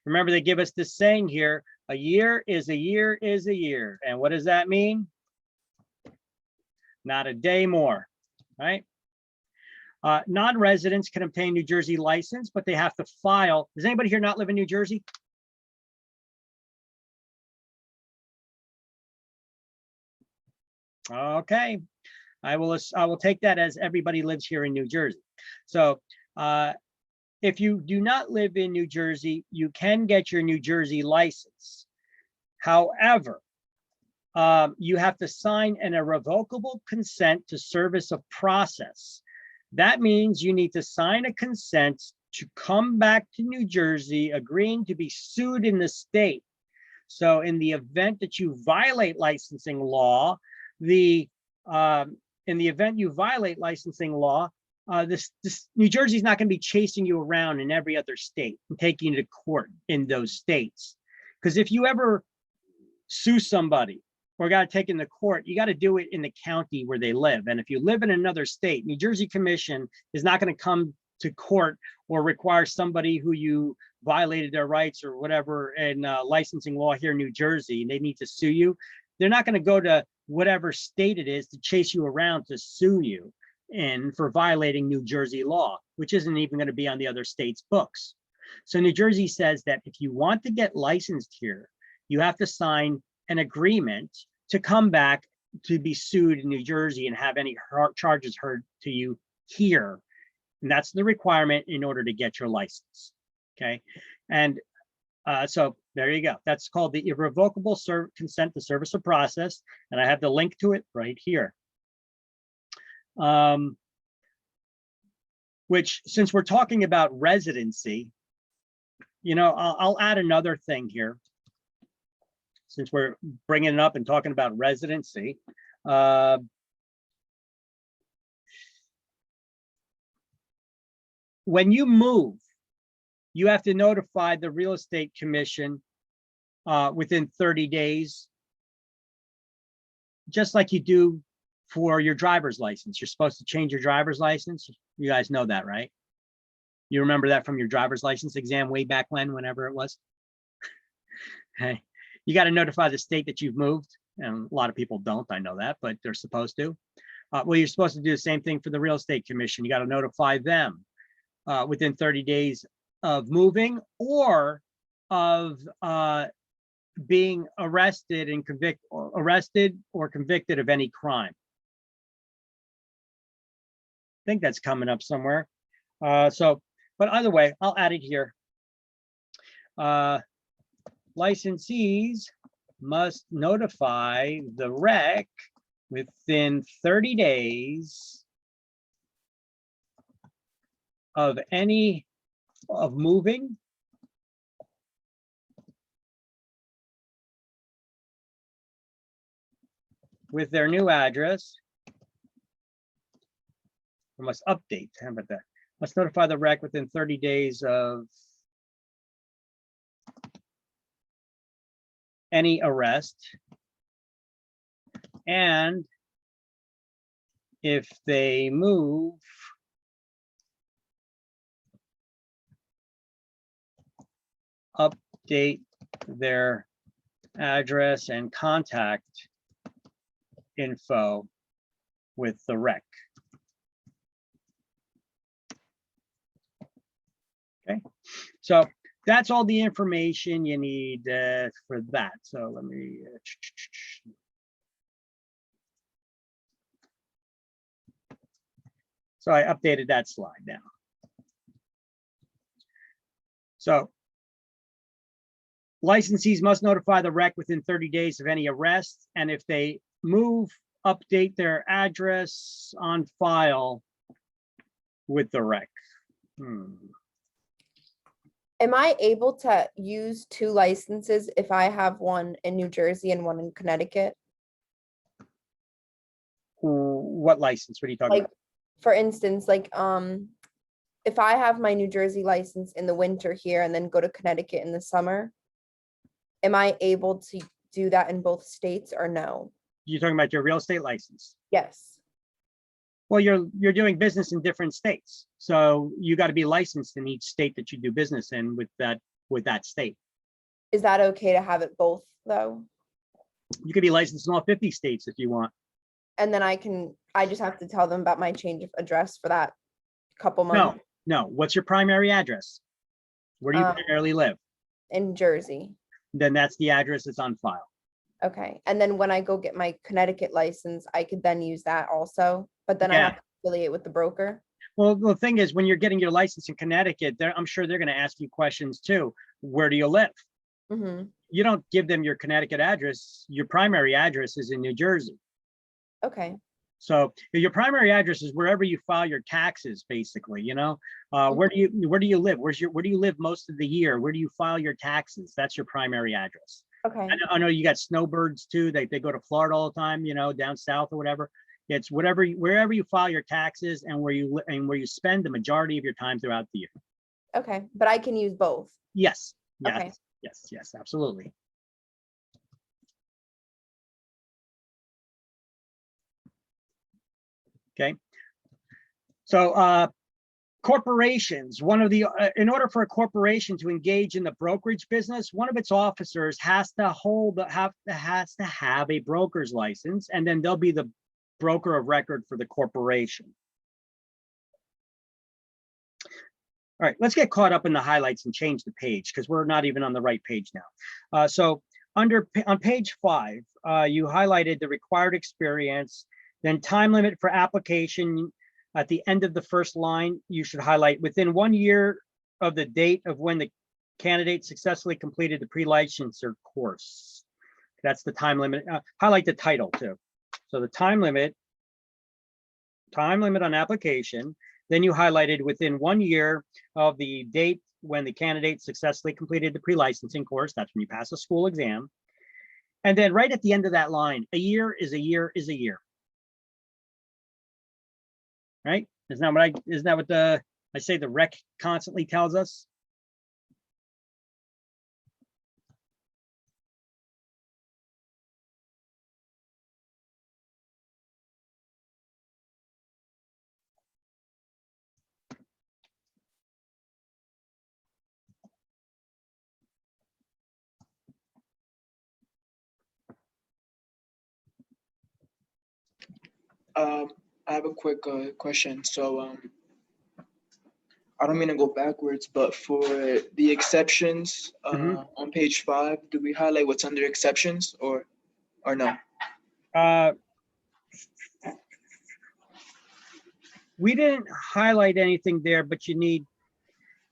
S1: Remember, they give us this saying here, a year is a year is a year. And what does that mean? Not a day more, right? Non-residents can obtain New Jersey license, but they have to file. Does anybody here not live in New Jersey? Okay, I will take that as everybody lives here in New Jersey. So if you do not live in New Jersey, you can get your New Jersey license. However, you have to sign an irrevocable consent to service of process. That means you need to sign a consent to come back to New Jersey, agreeing to be sued in the state. So in the event that you violate licensing law, in the event you violate licensing law, New Jersey's not going to be chasing you around in every other state and taking you to court in those states. Because if you ever sue somebody or got taken to court, you got to do it in the county where they live. And if you live in another state, New Jersey Commission is not going to come to court or require somebody who you violated their rights or whatever in licensing law here in New Jersey, and they need to sue you. They're not going to go to whatever state it is to chase you around to sue you in for violating New Jersey law, which isn't even going to be on the other state's books. So New Jersey says that if you want to get licensed here, you have to sign an agreement to come back to be sued in New Jersey and have any charges heard to you here. And that's the requirement in order to get your license. Okay. And so There you go. That's called the irrevocable consent to service a process, and I have the link to it right here. Which, since we're talking about residency, you know, I'll add another thing here. Since we're bringing it up and talking about residency. When you move, you have to notify the real estate commission within 30 days, just like you do for your driver's license. You're supposed to change your driver's license. You guys know that, right? You remember that from your driver's license exam way back when, whenever it was? Hey, you got to notify the state that you've moved. And a lot of people don't, I know that, but they're supposed to. Well, you're supposed to do the same thing for the real estate commission. You got to notify them within 30 days of moving or of being arrested and convicted of any crime. I think that's coming up somewhere. But either way, I'll add it here. Licensees must notify the rec within 30 days of moving with their new address. Or must update, how about that? Must notify the rec within 30 days of any arrest. And if they move update their address and contact info with the rec. Okay, so that's all the information you need for that. So let me so I updated that slide now. So licensees must notify the rec within 30 days of any arrest, and if they move, update their address on file with the rec.
S4: Am I able to use 2 licenses if I have one in New Jersey and one in Connecticut?
S1: What license? What are you talking
S4: Like,
S1: about?
S4: for instance, like, if I have my New Jersey license in the winter here and then go to Connecticut in the summer, am I able to do that in both states or no?
S1: You're talking about your real estate license?
S4: Yes.
S1: Well, you're doing business in different states, so you got to be licensed in each state that you do business in with that state.
S4: Is that okay to have it both though?
S1: You could be licensed in all 50 states if you want.
S4: And then I just have to tell them about my change of address for that couple months
S1: No. What's your primary address? Where do you primarily live?
S4: in Jersey.
S1: Then that's the address that's on file.
S4: Okay. And then when I go get my Connecticut license, I could then use that also, but then I have to affiliate with the broker.
S1: Well, the thing is, when you're getting your license in Connecticut, I'm sure they're going to ask you questions too. Where do you live?
S4: Mm-hmm.
S1: You don't give them your Connecticut address. Your primary address is in New Jersey.
S4: Okay.
S1: So your primary address is wherever you file your taxes, basically, you know. Where do you live? Where do you live most of the year? Where do you file your taxes? That's your primary address.
S4: Okay.
S1: I know you got snowbirds too. They go to Florida all the time, you know, down south or whatever. It's wherever you file your taxes and where you spend the majority of your time throughout the year.
S4: Okay. But I can use both.
S1: Yes. Yes.
S4: Okay.
S1: Yes. Absolutely. Okay. So corporations, in order for a corporation to engage in the brokerage business, one of its officers has to have a broker's license, and then they'll be the broker of record for the corporation. All right, let's get caught up in the highlights and change the page because we're not even on the right page now. So on page 5, you highlighted the required experience, then time limit for application. At the end of the first line, you should highlight within 1 year of the date of when the candidate successfully completed the pre-licensure course. That's the time limit. Highlight the title too. So the time limit on application, then you highlighted within 1 year of the date when the candidate successfully completed the pre-licensing course. That's when you pass a school exam. And then right at the end of that line, a year is a year is a year. Right? Isn't that what I say the rec constantly tells us?
S2: I have a quick question. So I don't mean to go backwards, but for the exceptions on page 5, do we highlight what's under exceptions or no?
S1: We didn't highlight anything there, but you need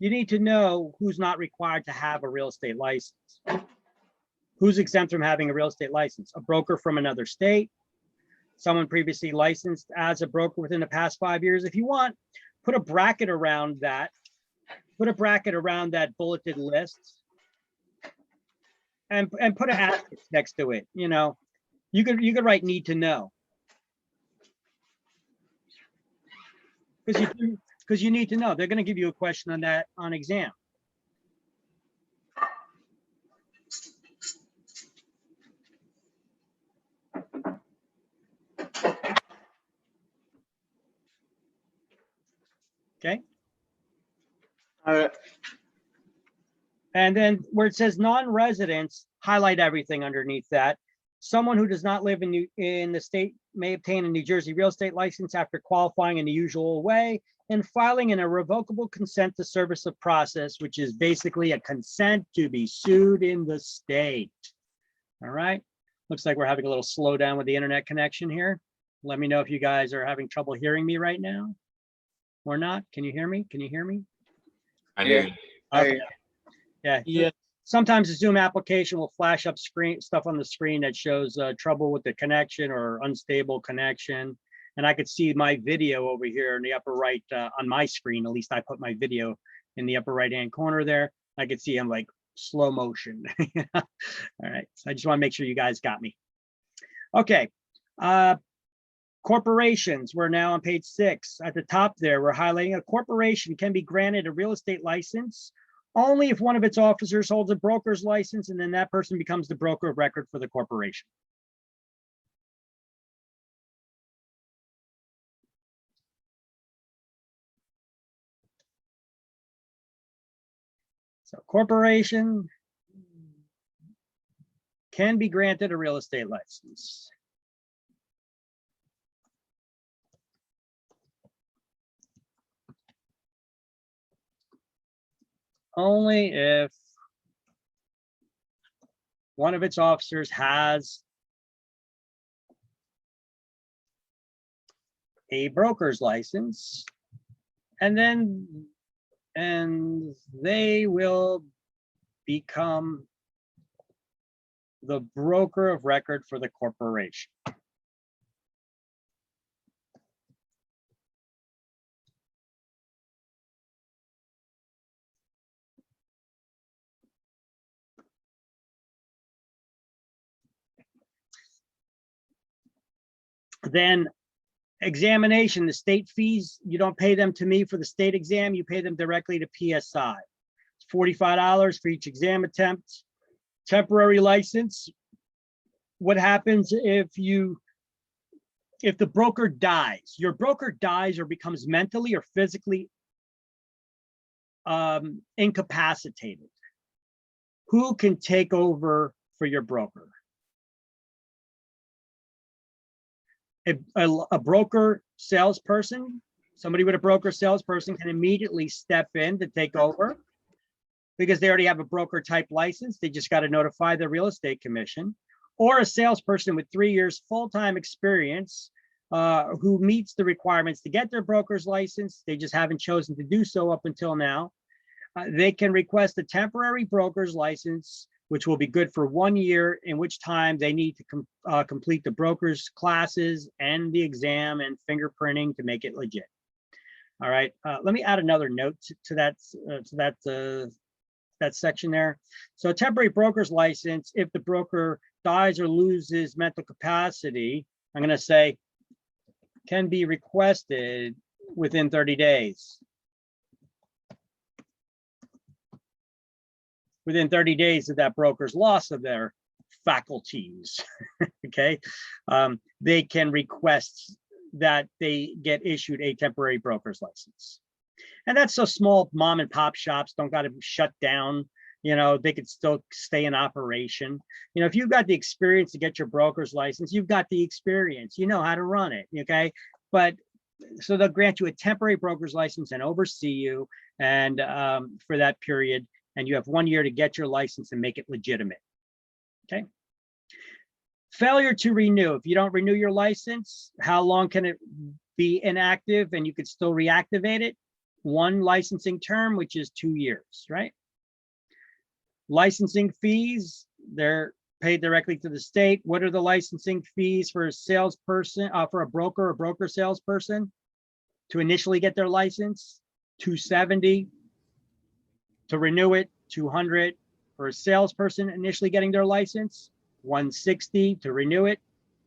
S1: to know who's not required to have a real estate license. Who's exempt from having a real estate license? A broker from another state, someone previously licensed as a broker within the past 5 years. If you want, put a bracket around that. Put a bracket around that bulleted list, and put an asterisk next to it. You know, you could write need to know, because you need to know. They're going to give you a question on that on exam. Okay.
S2: All right.
S1: And then where it says non-residents, highlight everything underneath that. Someone who does not live in the state may obtain a New Jersey real estate license after qualifying in the usual way and filing an irrevocable consent to service of process, which is basically a consent to be sued in the state. All right. Looks like we're having a little slowdown with the internet connection here. Let me know if you guys are having trouble hearing me right now or not. Can you hear me? Can you hear me?
S5: I hear you.
S1: Okay. Yeah.
S9: Yeah.
S1: Sometimes the Zoom application will flash up stuff on the screen that shows trouble with the connection or unstable connection. And I could see my video over here in the upper right on my screen. At least I put my video in the upper right-hand corner there. I could see him like slow motion. All right. So I just want to make sure you guys got me. Okay. Corporations, we're now on page 6. At the top there, we're highlighting a corporation can be granted a real estate license only if one of its officers holds a broker's license, and then that person becomes the broker of record for the corporation. So corporation can be granted a real estate license. Only if one of its officers has a broker's license, and they will become the broker of record for the corporation. Then examination, the state fees, you don't pay them to me for the state exam, you pay them directly to PSI. It's $45 for each exam attempt. Temporary license, what happens if the broker dies? Your broker dies or becomes mentally or physically incapacitated. Who can take over for your broker? A broker salesperson, somebody with a broker salesperson can immediately step in to take over because they already have a broker type license. They just got to notify the real estate commission. Or a salesperson with 3 years full-time experience who meets the requirements to get their broker's license. They just haven't chosen to do so up until now. They can request a temporary broker's license, which will be good for 1 year, in which time they need to complete the broker's classes and the exam and fingerprinting to make it legit. All right, let me add another note to that section there. So temporary broker's license, if the broker dies or loses mental capacity, I'm going to say can be requested within 30 days. Within 30 days of that broker's loss of their faculties, okay, they can request that they get issued a temporary broker's license. And that's so small mom and pop shops don't got to shut down. You know, they could still stay in operation. You know, if you've got the experience to get your broker's license, you've got the experience, you know how to run it, okay? But so they'll grant you a temporary broker's license and oversee you and for that period, and you have 1 year to get your license and make it legitimate, okay? Failure to renew. If you don't renew your license, how long can it be inactive and you could still reactivate it? 1 licensing term, which is 2 years, right? Licensing fees, they're paid directly to the state. What are the licensing fees for a salesperson, for a broker or broker salesperson to initially get their license? $270. To renew it, $200. For a salesperson initially getting their license, $160. To renew it,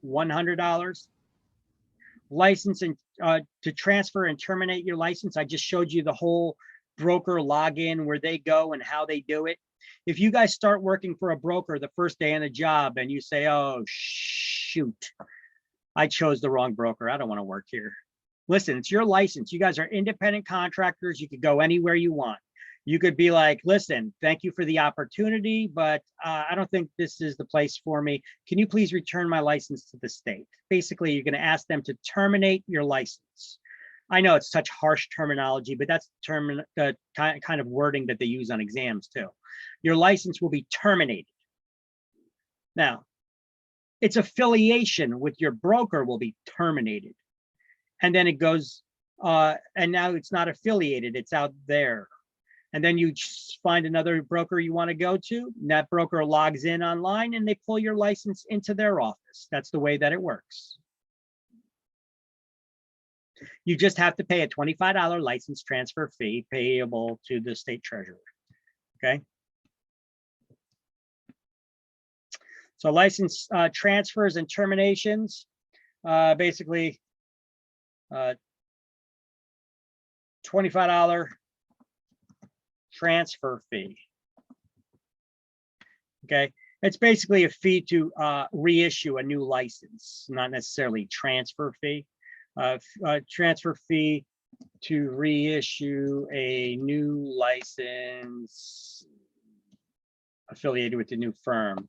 S1: $100. License and to transfer and terminate your license, I just showed you the whole broker login, where they go and how they do it. If you guys start working for a broker the first day on the job and you say, oh, shoot, I chose the wrong broker, I don't want to work here. Listen, it's your license. You guys are independent contractors. You could go anywhere you want. You could be like, listen, thank you for the opportunity, but I don't think this is the place for me. Can you please return my license to the state? Basically, you're going to ask them to terminate your license. I know it's such harsh terminology, but that's the kind of wording that they use on exams too. Your license will be terminated. Now, its affiliation with your broker will be terminated. And then it goes, and now it's not affiliated, it's out there. And then you find another broker you want to go to, and that broker logs in online and they pull your license into their office. That's the way that it works. You just have to pay a $25 license transfer fee payable to the state treasurer, okay? So license transfers and terminations, basically $25 transfer fee. Okay, it's basically a fee to reissue a new license, not necessarily transfer fee. Transfer fee to reissue a new license affiliated with the new firm.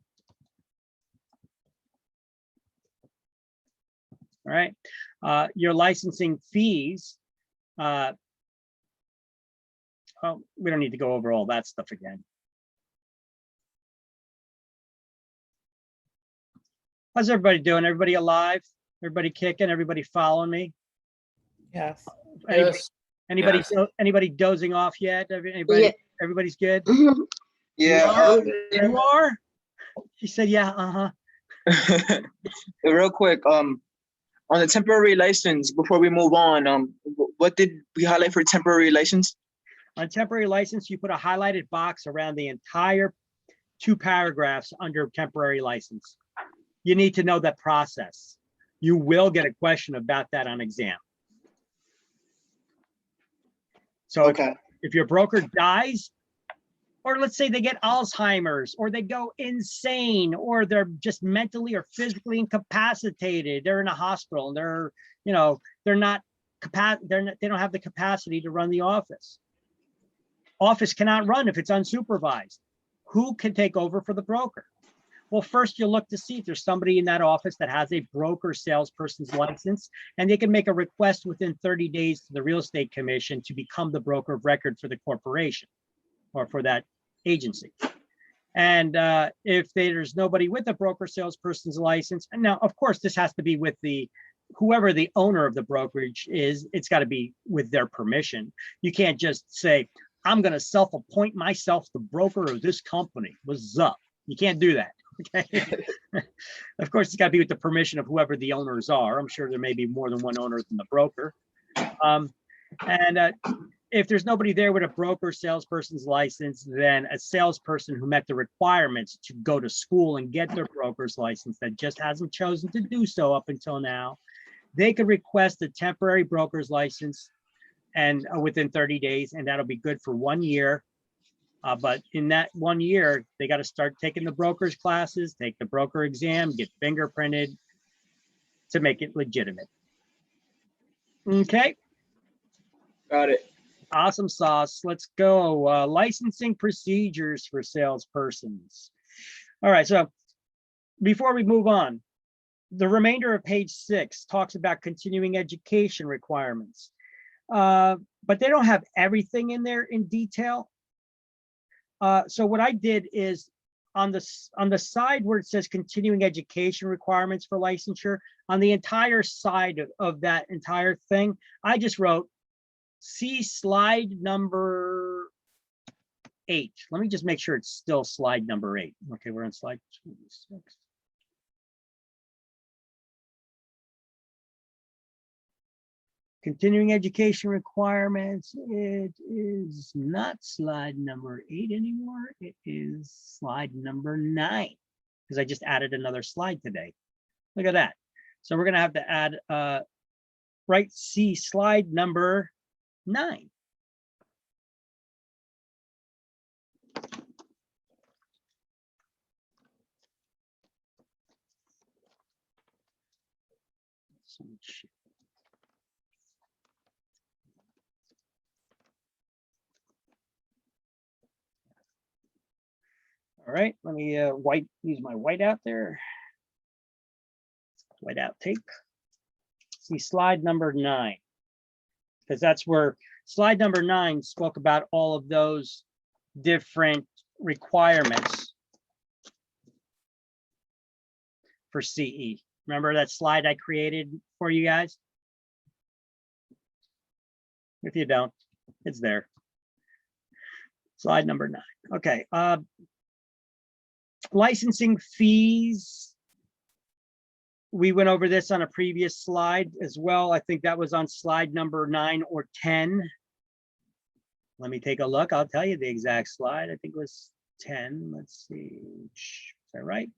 S1: All right, your licensing fees. Oh, we don't need to go over all that stuff again. How's everybody doing? Everybody alive? Everybody kicking? Everybody following me?
S7: Yes.
S1: Anybody,
S9: Yes.
S1: anybody dozing off yet? Everybody,
S6: Yeah.
S1: everybody's good?
S10: Yeah.
S1: You are? She said, yeah,
S10: Real quick, on the temporary license, before we move on, what did we highlight for temporary license?
S1: On temporary license, you put a highlighted box around the entire 2 paragraphs under temporary license. You need to know that process. You will get a question about that on exam. So
S10: Okay.
S1: if your broker dies, or let's say they get Alzheimer's, or they go insane, or they're just mentally or physically incapacitated, they're in a hospital, and they're, you know, they don't have the capacity to run the office. Office cannot run if it's unsupervised. Who can take over for the broker? Well, first you look to see if there's somebody in that office that has a broker salesperson's license, and they can make a request within 30 days to the real estate commission to become the broker of record for the corporation or for that agency. And if there's nobody with a broker salesperson's license, and now of course this has to be with whoever the owner of the brokerage is, it's got to be with their permission. You can't just say, I'm gonna self-appoint myself the broker of this company. What's up? You can't do that. Okay. Of course, it's got to be with the permission of whoever the owners are. I'm sure there may be more than one owner than the broker. And if there's nobody there with a broker salesperson's license, then a salesperson who met the requirements to go to school and get their broker's license that just hasn't chosen to do so up until now, they could request a temporary broker's license and within 30 days, and that'll be good for 1 year. But in that 1 year, they got to start taking the broker's classes, take the broker exam, get fingerprinted to make it legitimate. Okay.
S10: Got it.
S1: Awesome sauce. Let's go. Licensing procedures for salespersons. All right. So before we move on, the remainder of page 6 talks about continuing education requirements. But they don't have everything in there in detail. So what I did is on the side where it says continuing education requirements for licensure, on the entire side of that entire thing, I just wrote, see slide number 8. Let me just make sure it's still slide number 8. Okay, we're on slide 26. Continuing education requirements, it is not slide number 8 anymore. It is slide number 9, because I just added another slide today. Look at that. So we're gonna have to add, right, see slide number 9. All right, let me use my whiteout there. Whiteout tape. See slide number 9, because that's where slide number 9 spoke about all of those different requirements for CE. Remember that slide I created for you guys? If you don't, it's there. Slide number 9. Okay. Licensing fees. We went over this on a previous slide as well. I think that was on slide number 9 or 10. Let me take a look. I'll tell you the exact slide. I think it was 10. Let's see. Is that right?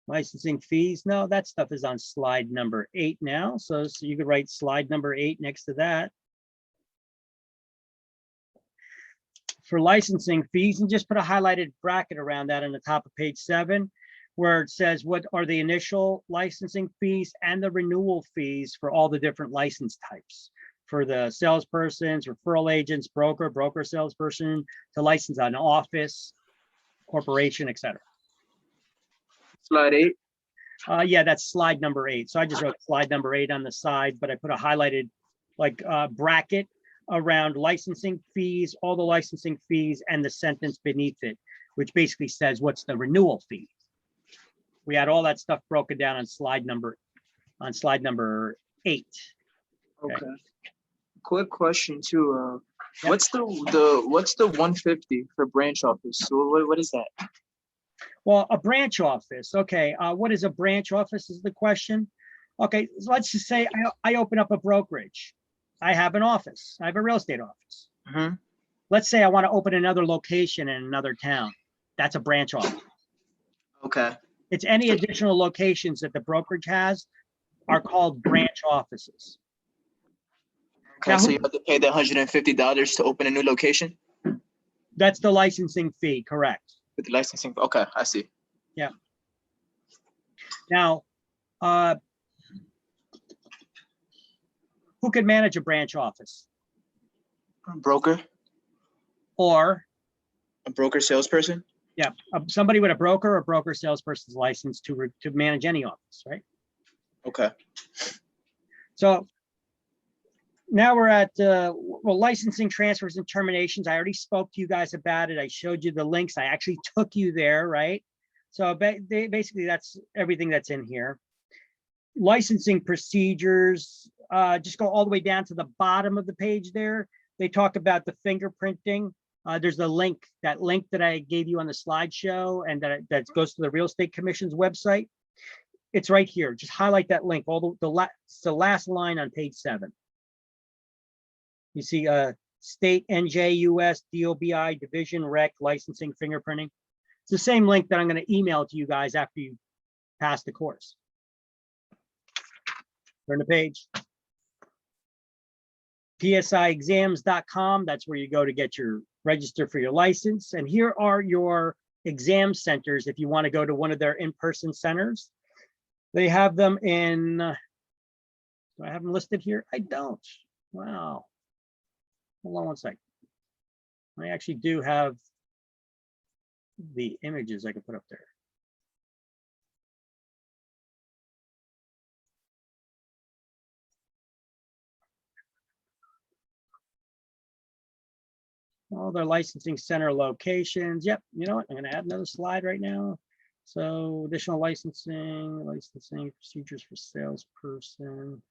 S1: Licensing fees. No, that stuff is on slide number 8 now. So you could write slide number 8 next to that. For licensing fees, and just put a highlighted bracket around that on the top of page 7, where it says what are the initial licensing fees and the renewal fees for all the different license types. For the salespersons, referral agents, broker salesperson, to license an office, corporation, etc.
S10: Slide 8.
S1: Yeah, that's slide number 8. So I just wrote slide number 8 on the side, but I put a highlighted bracket around licensing fees, all the licensing fees, and the sentence beneath it, which basically says what's the renewal fee. We had all that stuff broken down on slide number 8.
S10: Okay. Quick question too. What's the 150 for branch office? So what is that?
S1: Well, a branch office. Okay. What is a branch office is the question. Okay. So let's just say I open up a brokerage. I have an office. I have a real estate office.
S10: Mm-hmm.
S1: Let's say I want to open another location in another town. That's a branch office.
S10: Okay.
S1: It's any additional locations that the brokerage has are called branch offices.
S10: Okay,
S1: Now,
S10: so you have to pay the $150 to open a new location?
S1: That's the licensing fee, correct?
S10: With the licensing, okay, I see.
S1: Yeah. Now, who can manage a branch office?
S10: Broker?
S1: Or
S10: A broker salesperson?
S1: yeah, somebody with a broker or broker salesperson's license to manage any office, right?
S10: Okay.
S1: So now we're at well, licensing transfers and terminations. I already spoke to you guys about it. I showed you the links. I actually took you there, right? So basically that's everything that's in here. Licensing procedures. just go all the way down to the bottom of the page there. They talk about the fingerprinting. There's the link, that link that I gave you on the slideshow, and that goes to the Real Estate Commission's website. It's right here. Just highlight that link. It's the last line on page 7. You see state NJUS DOBI Division Rec licensing fingerprinting. It's the same link that I'm going to email to you guys after you pass the course. Turn the page. psiexams.com. That's where you go to get your register for your license. And here are your exam centers if you want to go to one of their in-person centers. They have them in, do I have them listed here? I don't. Wow. Hold on one second. I actually do have the images I can put up there. All their licensing center locations. Yep, you know what? I'm going to add another slide right now. So additional licensing procedures for salesperson.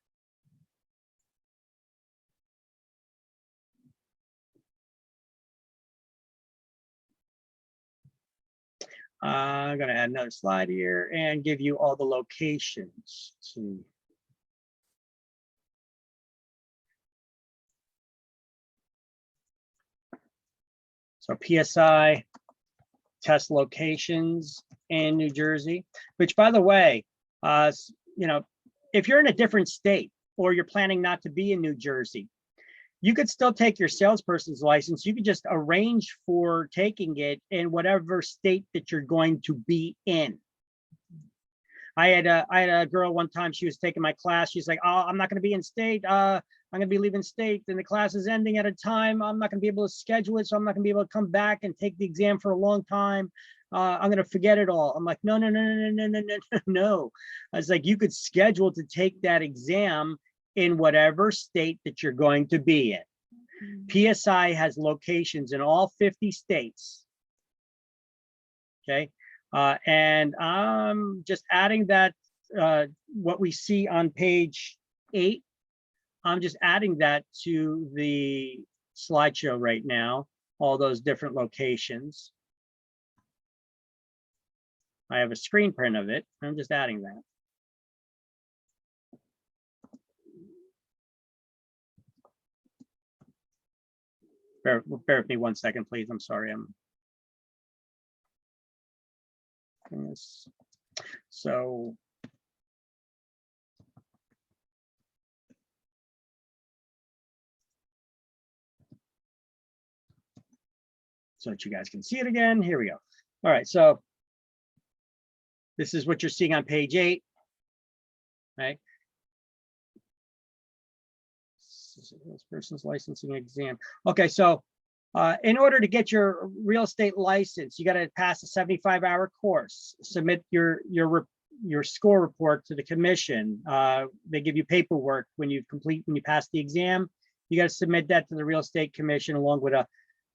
S1: I'm going to add another slide here and give you all the locations. So PSI test locations in New Jersey, which, by the way, you know, if you're in a different state or you're planning not to be in New Jersey, you could still take your salesperson's license. You could just arrange for taking it in whatever state that you're going to be in. I had a girl one time, she was taking my class. She's like, oh, I'm not going to be in state. I'm going to be leaving state and the class is ending at a time. I'm not going to be able to schedule it. So I'm not going to be able to come back and take the exam for a long time. I'm going to forget it all. I'm like, no. I was like, you could schedule to take that exam in whatever state that you're going to be in. PSI has locations in all 50 states. Okay. And I'm just adding that, what we see on page 8, I'm just adding that to the slideshow right now, all those different locations. I have a screen print of it. I'm just adding that. Bear with me one second, please. I'm sorry. I'm doing this. So that you guys can see it again. Here we go. All right. So this is what you're seeing on page 8. Right. This person's licensing exam. Okay, so in order to get your real estate license, you got to pass a 75-hour course, submit your score report to the commission. They give you paperwork when you pass the exam. You got to submit that to the Real Estate Commission along with a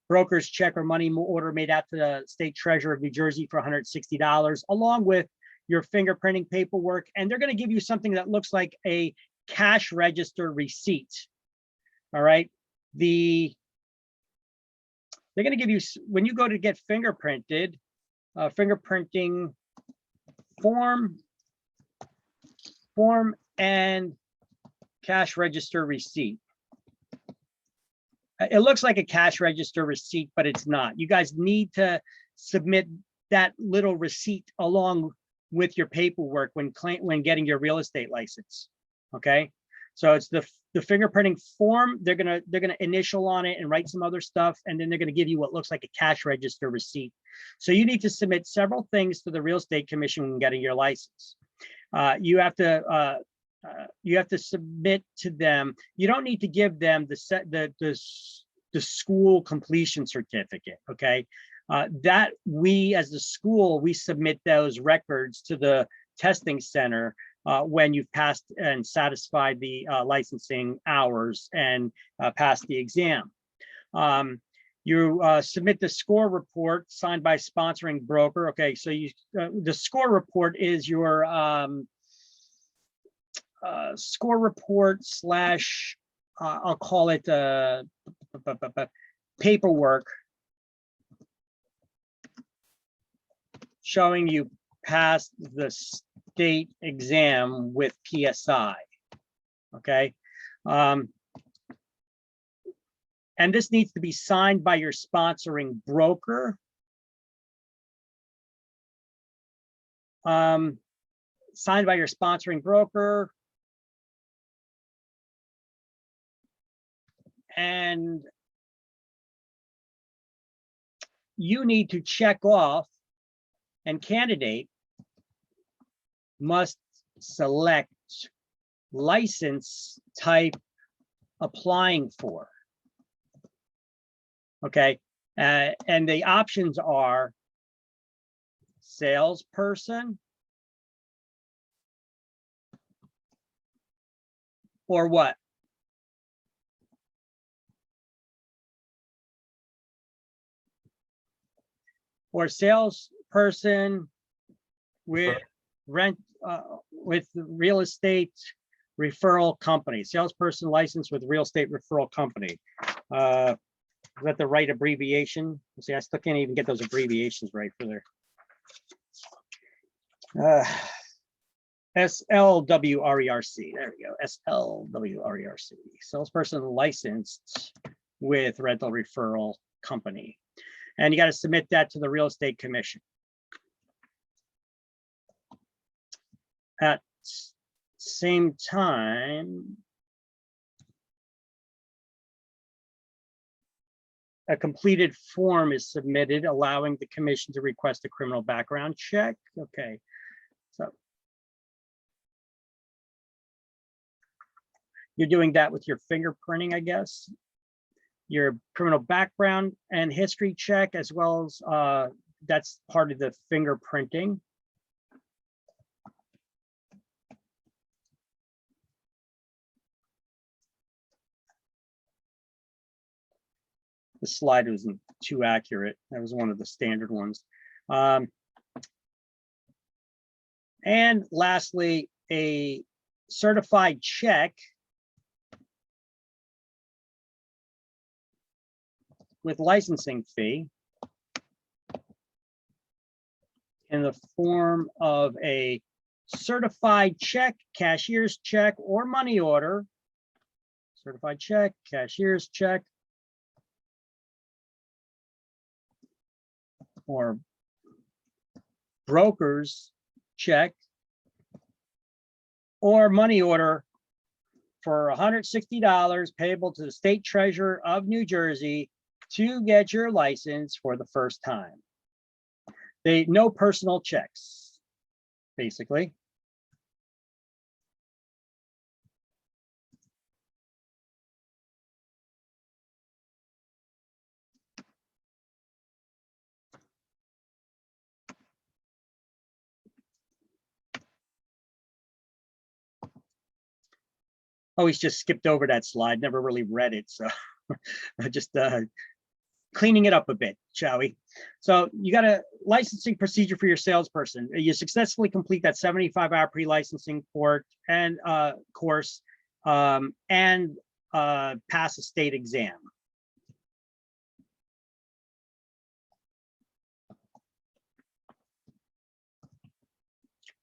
S1: broker's check or money order made out to the state treasurer of New Jersey for $160, along with your fingerprinting paperwork. And they're going to give you something that looks like a cash register receipt. All right. They're going to give you, when you go to get fingerprinted, fingerprinting form and cash register receipt. It looks like a cash register receipt, but it's not. You guys need to submit that little receipt along with your paperwork when getting your real estate license. Okay, so it's the fingerprinting form. They're gonna initial on it and write some other stuff, and then they're gonna give you what looks like a cash register receipt. So you need to submit several things to the Real Estate Commission when getting your license. You have to submit to them. You don't need to give them the school completion certificate. Okay, that we as the school, we submit those records to the testing center when you've passed and satisfied the licensing hours and passed the exam. You submit the score report signed by sponsoring broker. Okay, so the score report is your score report slash, I'll call it paperwork showing you passed the state exam with PSI. Okay. And this needs to be signed by your sponsoring broker. Signed by your sponsoring broker. And you need to check off, and candidate must select license type applying for. Okay, and the options are salesperson or what? Or salesperson with with real estate referral company, salesperson licensed with real estate referral company. Is that the right abbreviation? See, I still can't even get those abbreviations right for their SLWRERC. There we go. SLWRERC. Salesperson licensed with rental referral company. And you got to submit that to the real estate commission. At same time, a completed form is submitted allowing the commission to request a criminal background check. Okay, so you're doing that with your fingerprinting, I guess. Your criminal background and history check, as well as that's part of the fingerprinting. The slide wasn't too accurate. That was one of the standard ones. And lastly, a certified check with licensing fee in the form of a certified check, cashier's check, or money order. Certified check, cashier's check, or broker's check, or money order for $160 payable to the state treasurer of New Jersey to get your license for the first time. No personal checks, basically. Oh, he's just skipped over that slide, never really read it, so just cleaning it up a bit, shall we? So you got a licensing procedure for your salesperson. You successfully complete that 75-hour pre-licensing course and pass a state exam.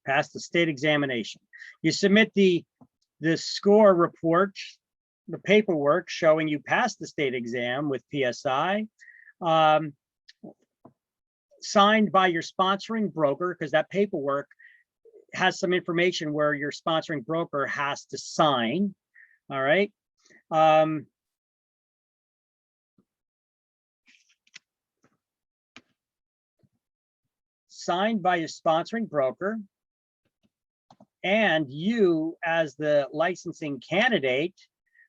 S1: Pass the state examination. You submit the score report, the paperwork showing you passed the state exam with PSI, signed by your sponsoring broker, because that paperwork has some information where your sponsoring broker has to sign. All right. Signed by your sponsoring broker. And you, as the licensing candidate,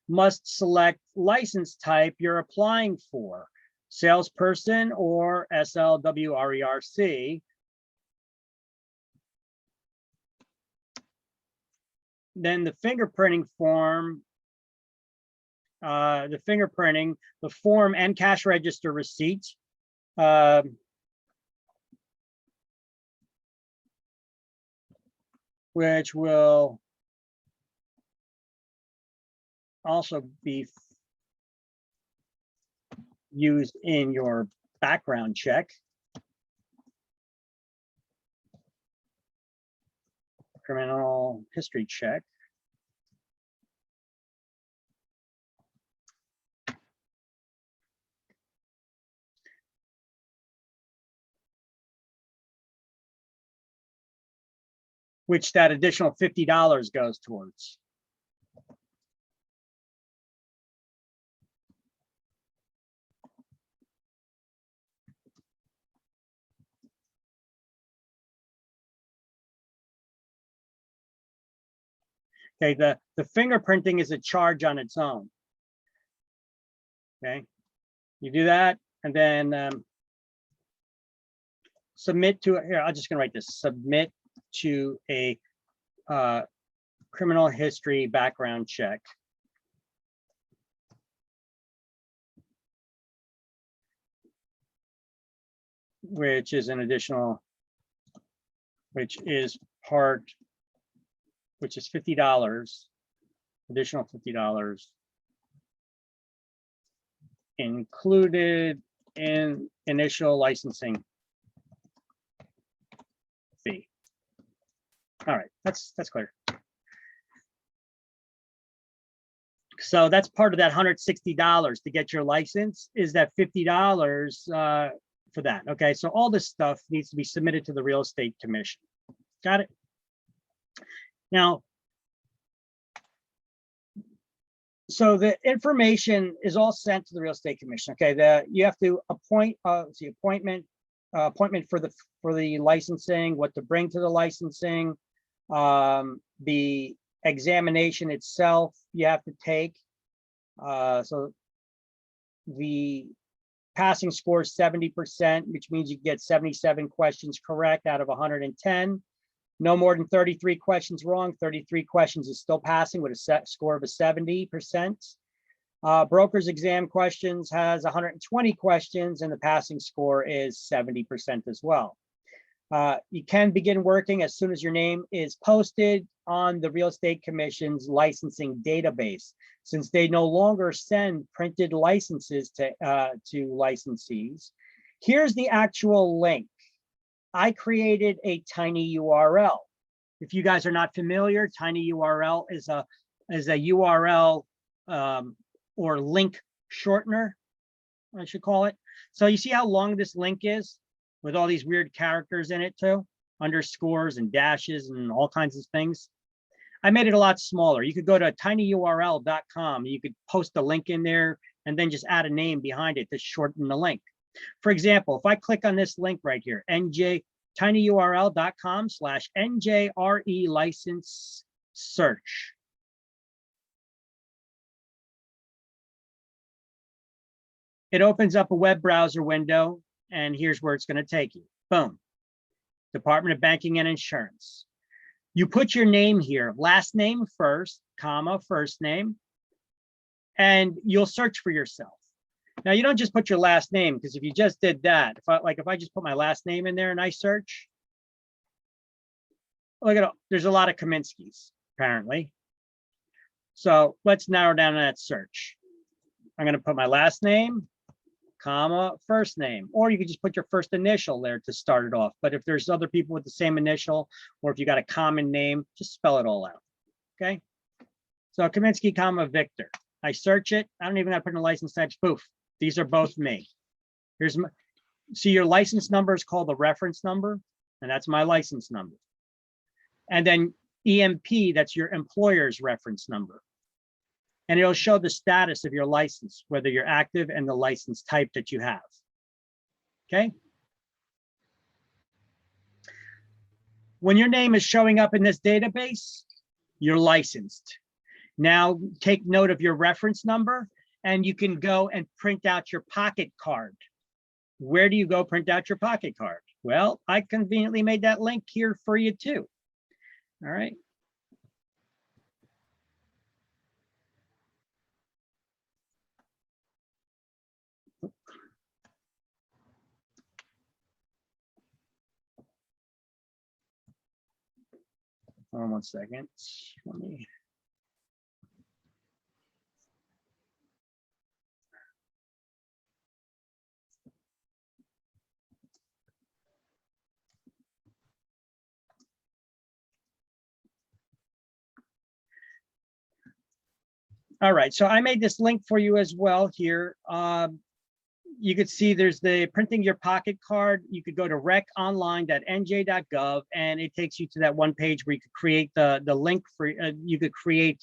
S1: must select license type you're applying for, salesperson or SLWRERC. Then the fingerprinting form, the form and cash register receipt. Which will also be used in your background check. Criminal history check. Which that additional $50 goes towards. Okay, the fingerprinting is a charge on its own. Okay, you do that and then submit to, here, I'm just gonna write this, submit to a criminal history background check. Which is an additional, which is part, which is $50, additional $50 included in initial licensing fee. All right, that's clear. So that's part of that $160 to get your license, is that $50 for that. Okay, so all this stuff needs to be submitted to the Real Estate Commission. Got it? Now, so the information is all sent to the Real Estate Commission. Okay, you have to appoint appointment for the licensing, what to bring to the licensing, the examination itself you have to take. So the passing score is 70%, which means you get 77 questions correct out of 110. No more than 33 questions wrong. 33 questions is still passing with a set score of a 70%. Broker's exam questions has 120 questions and the passing score is 70% as well. You can begin working as soon as your name is posted on the Real Estate Commission's licensing database, since they no longer send printed licenses to licensees. Here's the actual link. I created a tiny URL. If you guys are not familiar, tiny URL is a URL or link shortener, I should call it. So you see how long this link is with all these weird characters in it too, underscores and dashes and all kinds of things. I made it a lot smaller. You could go to tinyurl.com. You could post a link in there and then just add a name behind it to shorten the link. For example, if I click on this link right here, tinyurl.com/NJRE license search. It opens up a web browser window and here's where it's going to take you. Boom. Department of Banking and Insurance. You put your name here, last name first, comma, first name, and you'll search for yourself. Now you don't just put your last name, because if you just did that, if I just put my last name in there and I search, look at, there's a lot of Kaminsky's apparently. So let's narrow down that search. I'm going to put my last name, comma, first name, or you could just put your first initial there to start it off. But if there's other people with the same initial, or if you got a common name, just spell it all out. Okay. So Kaminsky, comma, Victor. I search it. I don't even have to put in a license type. Poof. These are both me. Here's my, see, your license number is called the reference number, and that's my license number. And then EMP, that's your employer's reference number. And it'll show the status of your license, whether you're active and the license type that you have. Okay. When your name is showing up in this database, you're licensed. Now take note of your reference number and you can go and print out your pocket card. Where do you go print out your pocket card? Well, I conveniently made that link here for you too. All right. Hold on 1 second. Let me. All right, so I made this link for you as well here. You could see there's the printing your pocket card. You could go to reconline.nj.gov and it takes you to that one page where you could create the link for, you could create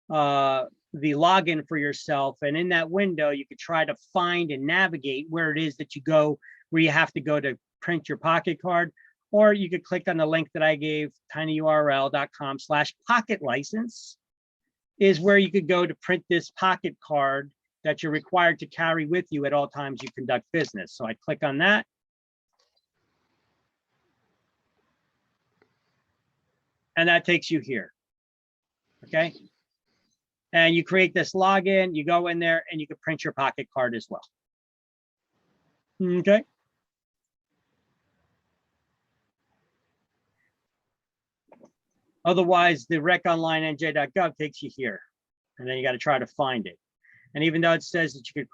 S1: the login for yourself. And in that window, you could try to find and navigate where it is that you go, where you have to go to print your pocket card. Or you could click on the link that I gave, tinyurl.com/pocket license is where you could go to print this pocket card that you're required to carry with you at all times you conduct business. So I click on that. And that takes you here. Okay. And you create this login, you go in there and you can print your pocket card as well. Okay. Otherwise, the reconline.nj.gov takes you here. And then you got to try to find it. And even though it says that you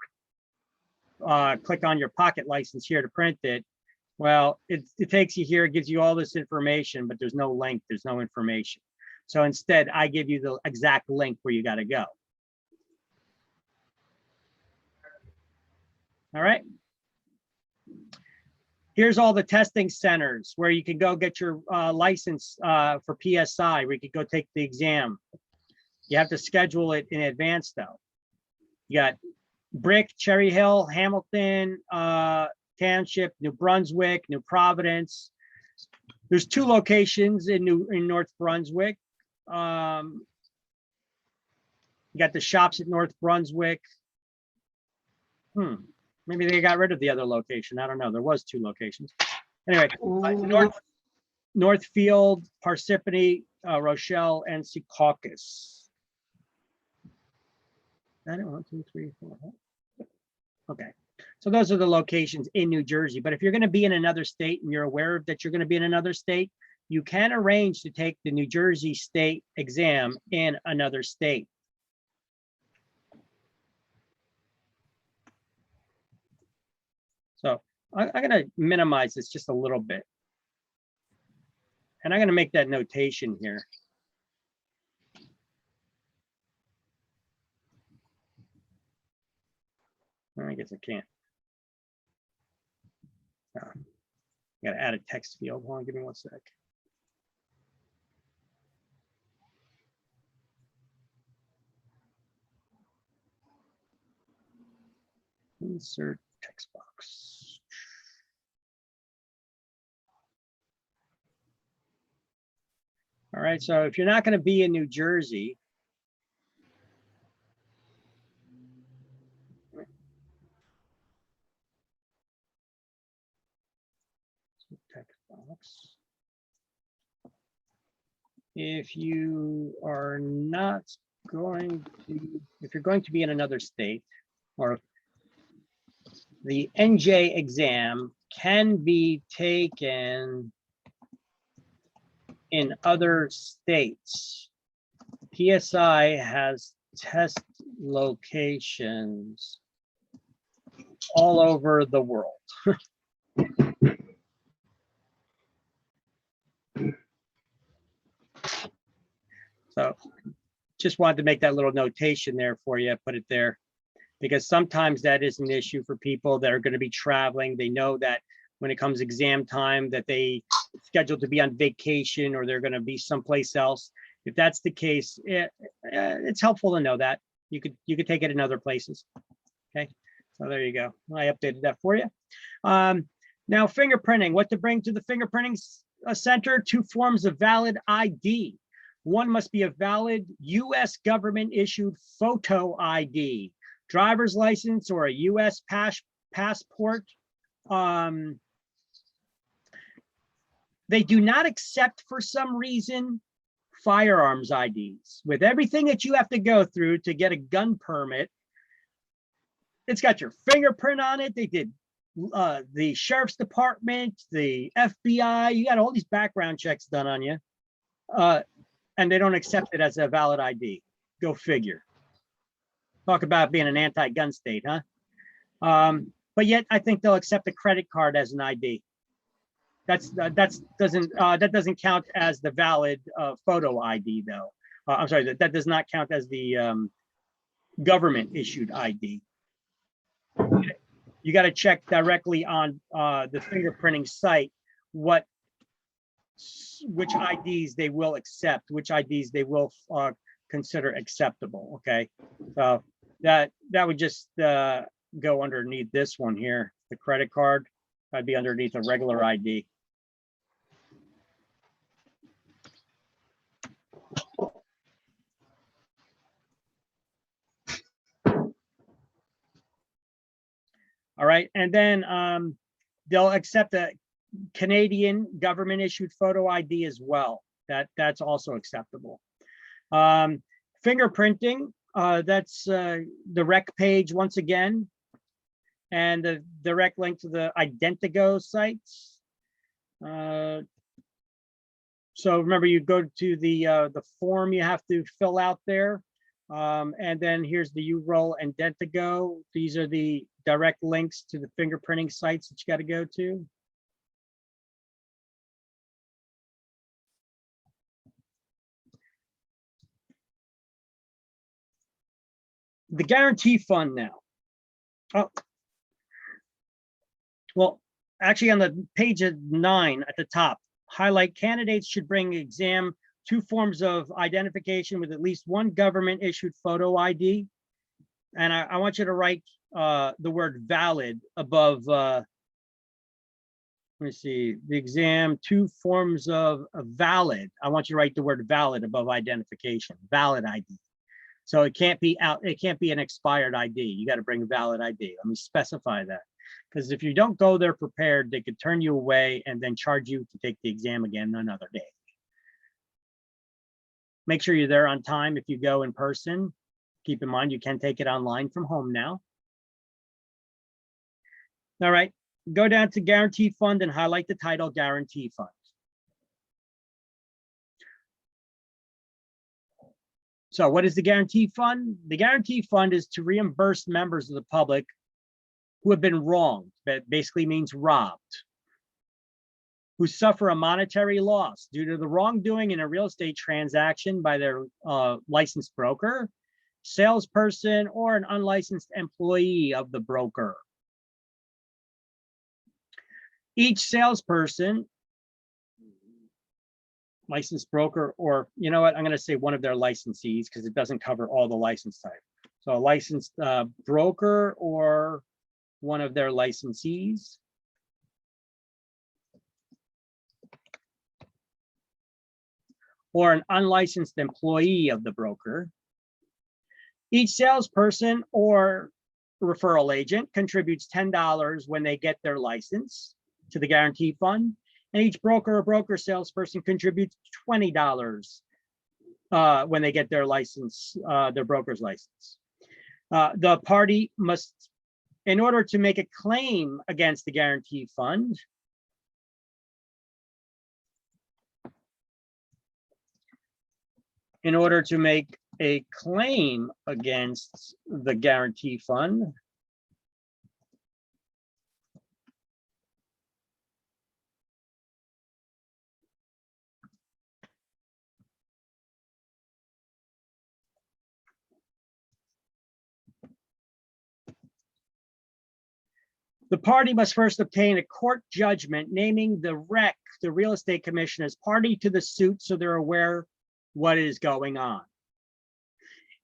S1: could click on your pocket license here to print it, well, it takes you here, it gives you all this information, but there's no link, there's no information. So instead, I give you the exact link where you got to go. All right. Here's all the testing centers where you can go get your license for PSI, where you can go take the exam. You have to schedule it in advance though. You got Brick, Cherry Hill, Hamilton, Township, New Brunswick, New Providence. There's 2 locations in North Brunswick. You got the shops at North Brunswick. Maybe they got rid of the other location. I don't know. There was 2 locations. Anyway, Northfield, Parsippany, Rochelle, and Secaucus. I don't know, 1, 2, 3, 4. Okay. So those are the locations in New Jersey. But if you're going to be in another state and you're aware that you're going to be in another state, you can arrange to take the New Jersey state exam in another state. So I'm going to minimize this just a little bit. And I'm going to make that notation here. I guess I can't. Got to add a text field. Hold on, give me 1 sec. Insert text box. All right, so if you're not going to be in New Jersey, text box. If you are not going to, if you're going to be in another state, or the NJ exam can be taken in other states. PSI has test locations all over the world. So just wanted to make that little notation there for you, put it there, because sometimes that is an issue for people that are going to be traveling. They know that when it comes exam time that they scheduled to be on vacation or they're going to be someplace else. If that's the case, it's helpful to know that you could take it in other places. Okay, so there you go. I updated that for you. Now fingerprinting, what to bring to the fingerprinting center: 2 forms of valid ID. One must be a valid US government issued photo ID, driver's license or a US passport. They do not accept, for some reason, firearms IDs. With everything that you have to go through to get a gun permit, it's got your fingerprint on it. They did the sheriff's department, the FBI, you got all these background checks done on you. And they don't accept it as a valid ID. Go figure. Talk about being an anti-gun state, huh? But yet I think they'll accept a credit card as an ID. That doesn't count as the valid photo ID though. I'm sorry, that does not count as the government issued ID. You got to check directly on the fingerprinting site which IDs they will accept, which IDs they will consider acceptable. Okay, so that would just go underneath this one here, the credit card. That'd be underneath a regular ID. All right, and then they'll accept a Canadian government issued photo ID as well. That's also acceptable. Fingerprinting, that's the rec page once again, and the direct link to the Identigo sites. So remember, you go to the form you have to fill out there. And then here's the URL and Identigo. These are the direct links to the fingerprinting sites that you got to go to. The guarantee fund now. Oh, well, actually on the page 9 at the top, highlight candidates should bring exam 2 forms of identification with at least 1 government issued photo ID. And I want you to write the word valid above, let me see, the exam 2 forms of valid. I want you to write the word valid above identification, valid ID. So it can't be an expired ID. You got to bring a valid ID. Let me specify that. Because if you don't go there prepared, they could turn you away and then charge you to take the exam again another day. Make sure you're there on time if you go in person. Keep in mind, you can take it online from home now. All right, go down to Guarantee Fund and highlight the title Guarantee Fund. So what is the Guarantee Fund? The Guarantee Fund is to reimburse members of the public who have been wronged. That basically means robbed, who suffer a monetary loss due to the wrongdoing in a real estate transaction by their licensed broker, salesperson, or an unlicensed employee of the broker. Each salesperson, licensed broker, or you know what, I'm going to say one of their licensees because it doesn't cover all the license type. So a licensed broker or one of their licensees. Or an unlicensed employee of the broker. Each salesperson or referral agent contributes $10 when they get their license to the Guarantee Fund, and each broker or broker salesperson contributes $20 when they get their license, their broker's license. The party must, in order to make a claim against the Guarantee Fund, in order to make a claim against the Guarantee Fund, the party must first obtain a court judgment naming the REC, the Real Estate Commission, as party to the suit so they're aware what is going on.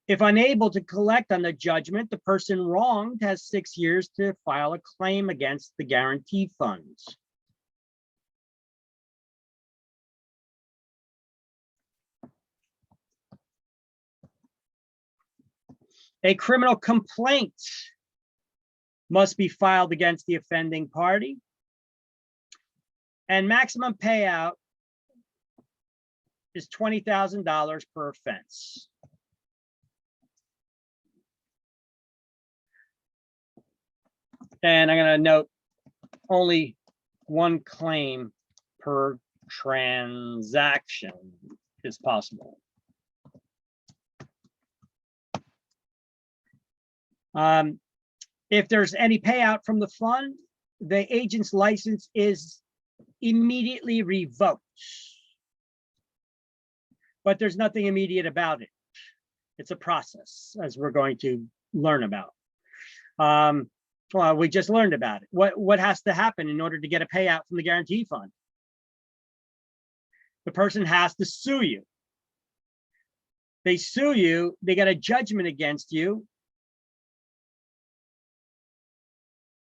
S1: If unable to collect on the judgment, the person wronged has 6 years to file a claim against the Guarantee Funds. A criminal complaint must be filed against the offending party, and maximum payout is $20,000 per offense. And I'm going to note only 1 claim per transaction is possible. If there's any payout from the fund, the agent's license is immediately revoked. But there's nothing immediate about it. It's a process, as we're going to learn about. Well, we just learned about it. What has to happen in order to get a payout from the guarantee fund? The person has to sue you. They sue you, they get a judgment against you.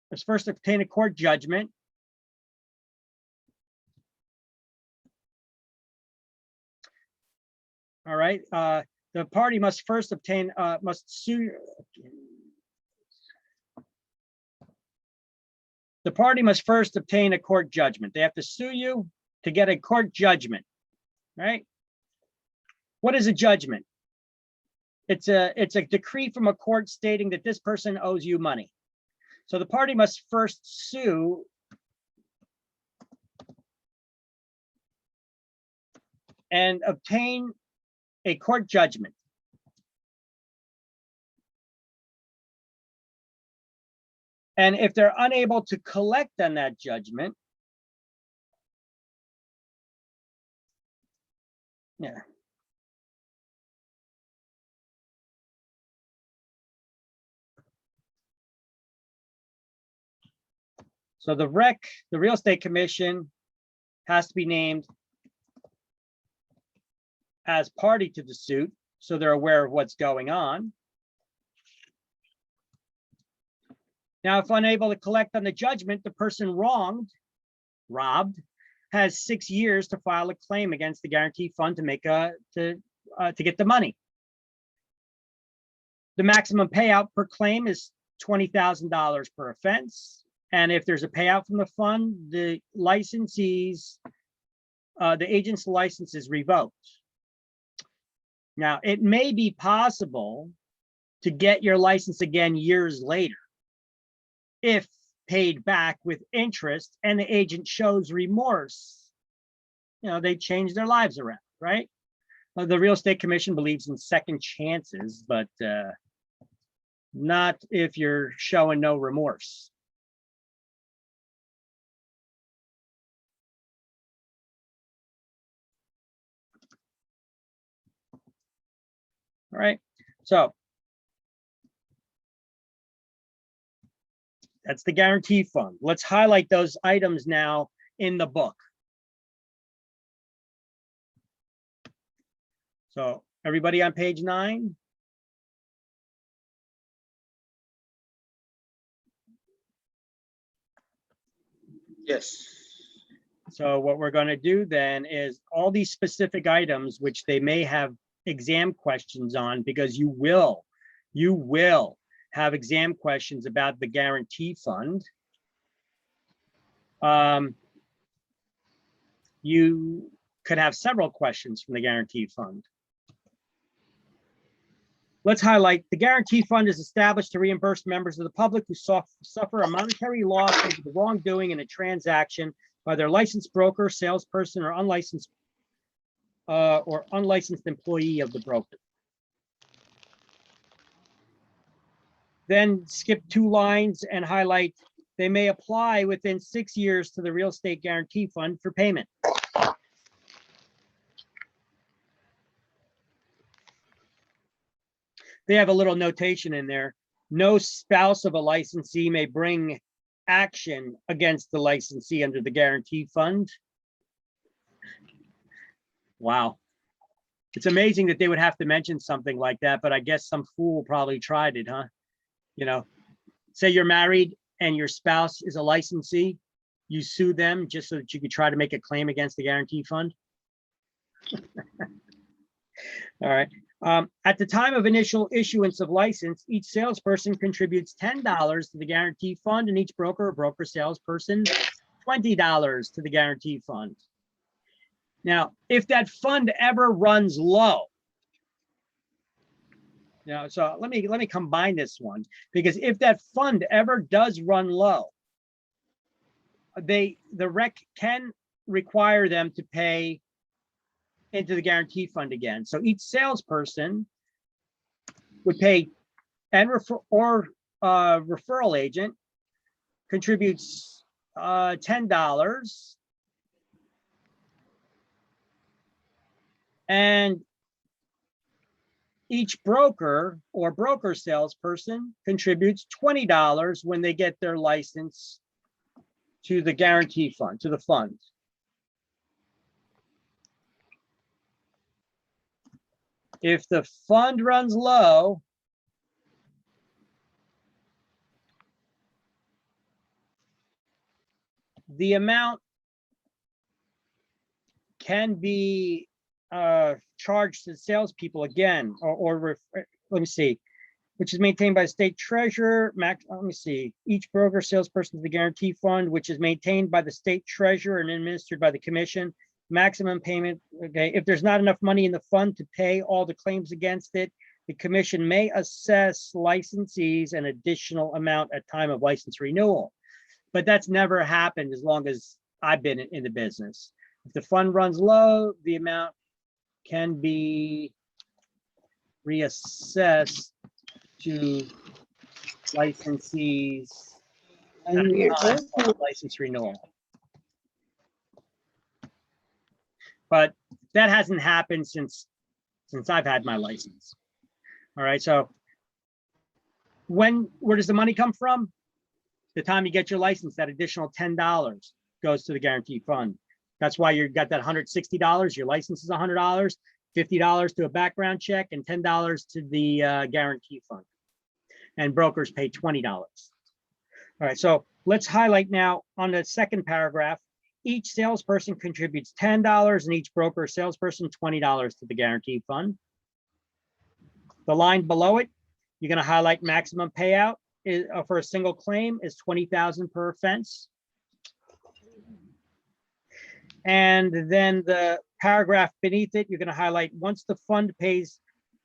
S1: Let's first obtain a court judgment. All right, the party must first obtain, must sue. The party must first obtain a court judgment. They have to sue you to get a court judgment, right? What is a judgment? It's a decree from a court stating that this person owes you money. So the party must first sue and obtain a court judgment. And if they're unable to collect on that judgment, yeah. So the REC, the Real Estate Commission, has to be named as party to the suit, so they're aware of what's going on. Now, if unable to collect on the judgment, the person wronged, robbed, has 6 years to file a claim against the guarantee fund to make to get the money. The maximum payout per claim is $20,000 per offense. And if there's a payout from the fund, the licensees, the agent's license is revoked. Now, it may be possible to get your license again years later if paid back with interest and the agent shows remorse. You know, they change their lives around, right? The Real Estate Commission believes in second chances, but not if you're showing no remorse. All right, so that's the guarantee fund. Let's highlight those items now in the book. So everybody on page 9?
S2: Yes.
S1: So what we're going to do then is all these specific items, which they may have exam questions on, because you will have exam questions about the guarantee fund. You could have several questions from the guarantee fund. Let's highlight the guarantee fund is established to reimburse members of the public who suffer a monetary loss due to the wrongdoing in a transaction by their licensed broker, salesperson, or unlicensed employee of the broker. Then skip 2 lines and highlight they may apply within 6 years to the Real Estate Guarantee Fund for payment. They have a little notation in there. No spouse of a licensee may bring action against the licensee under the guarantee fund. Wow. It's amazing that they would have to mention something like that, but I guess some fool probably tried it, huh? You know, say you're married and your spouse is a licensee, you sue them just so that you could try to make a claim against the guarantee fund. All right. At the time of initial issuance of license, each salesperson contributes $10 to the guarantee fund, and each broker or broker salesperson $20 to the guarantee fund. Now, if that fund ever runs low, now, so let me combine this one, because if that fund ever does run low, the REC can require them to pay into the guarantee fund again. So each salesperson would pay, and referral agent contributes $10, and each broker or broker salesperson contributes $20 when they get their license to the guarantee fund, to the fund. If the fund runs low, the amount can be charged to salespeople again, let me see, which is maintained by the state treasurer. Let me see, each broker salesperson to the guarantee fund, which is maintained by the state treasurer and administered by the commission. Maximum payment, okay, if there's not enough money in the fund to pay all the claims against it, the commission may assess licensees an additional amount at time of license renewal. But that's never happened as long as I've been in the business. If the fund runs low, the amount can be reassessed to licensees at the time of license renewal. But that hasn't happened since I've had my license. All right, so where does the money come from? The time you get your license, that additional $10 goes to the guarantee fund. That's why you got that $160. Your license is $100, $50 to a background check, and $10 to the guarantee fund. And brokers pay $20. All right, so let's highlight now on the second paragraph. Each salesperson contributes $10 and each broker salesperson $20 to the guarantee fund. The line below it, you're going to highlight maximum payout for a single claim is $20,000 per offense. And then the paragraph beneath it, you're going to highlight once the fund pays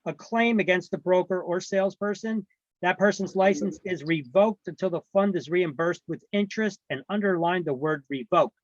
S1: a claim against the broker or salesperson, that person's license is revoked until the fund is reimbursed with interest, and underline the word revoked.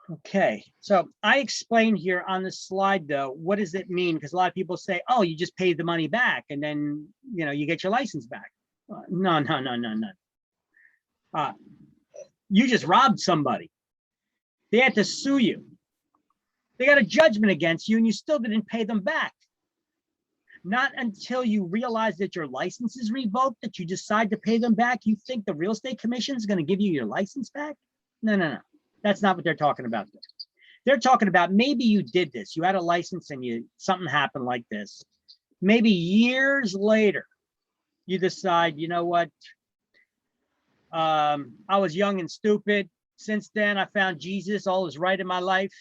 S1: Okay, so I explained here on the slide, though, what does it mean? Because a lot of people say, oh, you just pay the money back and then, you get your license back. No. You just robbed somebody. They had to sue you. They got a judgment against you and you still didn't pay them back. Not until you realize that your license is revoked that you decide to pay them back. You think the real estate commission is going to give you your license back? No. That's not what they're talking about. They're talking about maybe you did this. You had a license and something happened like this. Maybe years later, you decide, you know what? I was young and stupid. Since then, I found Jesus. All is right in my life.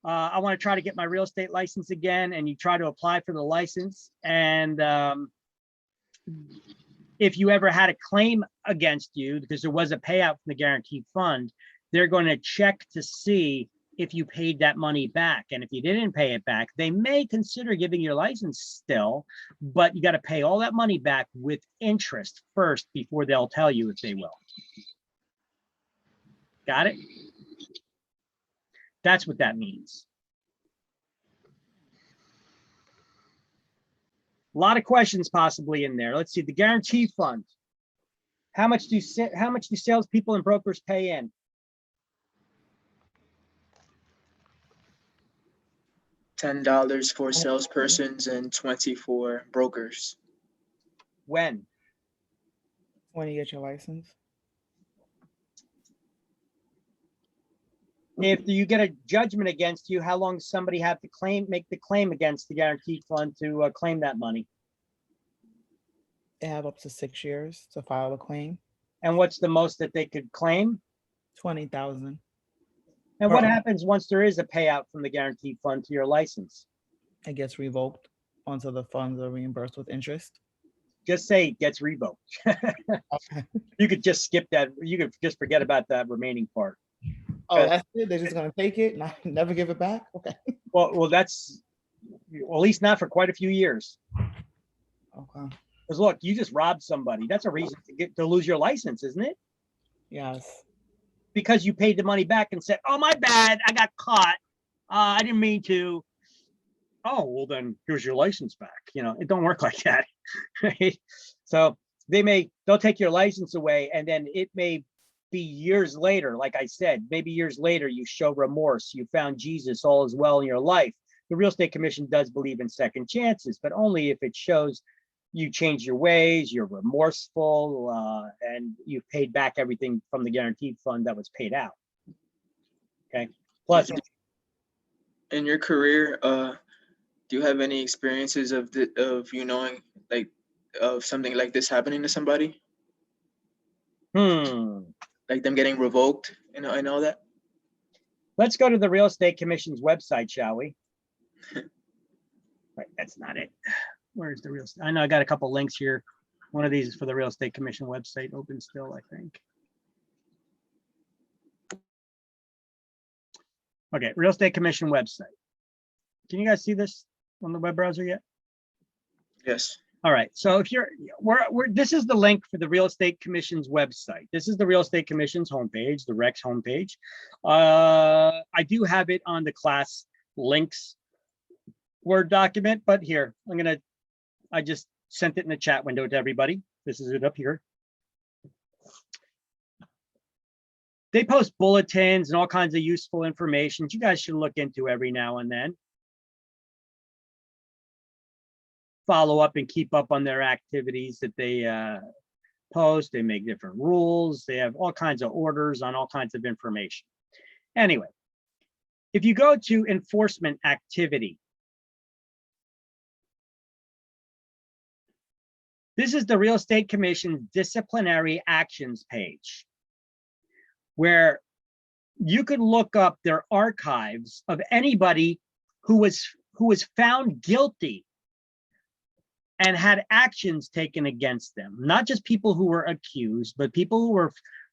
S1: I want to try to get my real estate license again. And you try to apply for the license. And if you ever had a claim against you, because there was a payout from the guaranteed fund, they're going to check to see if you paid that money back. And if you didn't pay it back, they may consider giving you a license still, but you got to pay all that money back with interest first before they'll tell you if they will. Got it? That's what that means. A lot of questions possibly in there. Let's see, the guarantee fund. How much do salespeople and brokers pay in?
S2: $10 for salespersons and $20 for brokers.
S1: When?
S7: When you get your license.
S1: If you get a judgment against you, how long does somebody have to make the claim against the guaranteed fund to claim that money?
S7: They have up to 6 years to file a claim.
S1: And what's the most that they could claim?
S7: 20,000.
S1: And what happens once there is a payout from the guaranteed fund to your license?
S7: It gets revoked until the funds are reimbursed with interest.
S1: Just say it gets revoked.
S7: Okay.
S1: You could just skip that. You could just forget about that remaining part.
S7: Oh, that's it? They're just going to take it and never give it back? Okay.
S1: Well, that's, well, at least not for quite a few years.
S7: Okay.
S1: Because look, you just robbed somebody. That's a reason to lose your license, isn't it?
S7: Yes.
S1: because you paid the money back and said, oh, my bad, I got caught. I didn't mean to. Oh, well then here's your license back. You know, it don't work like that. Right? So they'll take your license away, and then it may be years later. Like I said, maybe years later, you show remorse. You found Jesus, all is well in your life. The Real Estate Commission does believe in second chances, but only if it shows you change your ways, you're remorseful, and you've paid back everything from the guaranteed fund that was paid out. Okay. Plus,
S10: In your career, do you have any experiences of you knowing like of something like this happening to somebody, like them getting revoked, you know, and all that?
S1: let's go to the Real Estate Commission's website, shall we? Wait, that's not it. Where's the real estate? I know I got a couple links here. One of these is for the Real Estate Commission website, open still, I think. Okay, Real Estate Commission website. Can you guys see this on the web browser yet?
S10: Yes.
S1: All right, so if you're, this is the link for the Real Estate Commission's website. This is the Real Estate Commission's homepage, the REX homepage. I do have it on the class links Word document, but here, I just sent it in the chat window to everybody. This is it up here. They post bulletins and all kinds of useful information you guys should look into every now and then. Follow up and keep up on their activities that they post. They make different rules. They have all kinds of orders on all kinds of information. Anyway, if you go to enforcement activity, this is the Real Estate Commission's disciplinary actions page, where you could look up their archives of anybody who was found guilty and had actions taken against them. Not just people who were accused, but people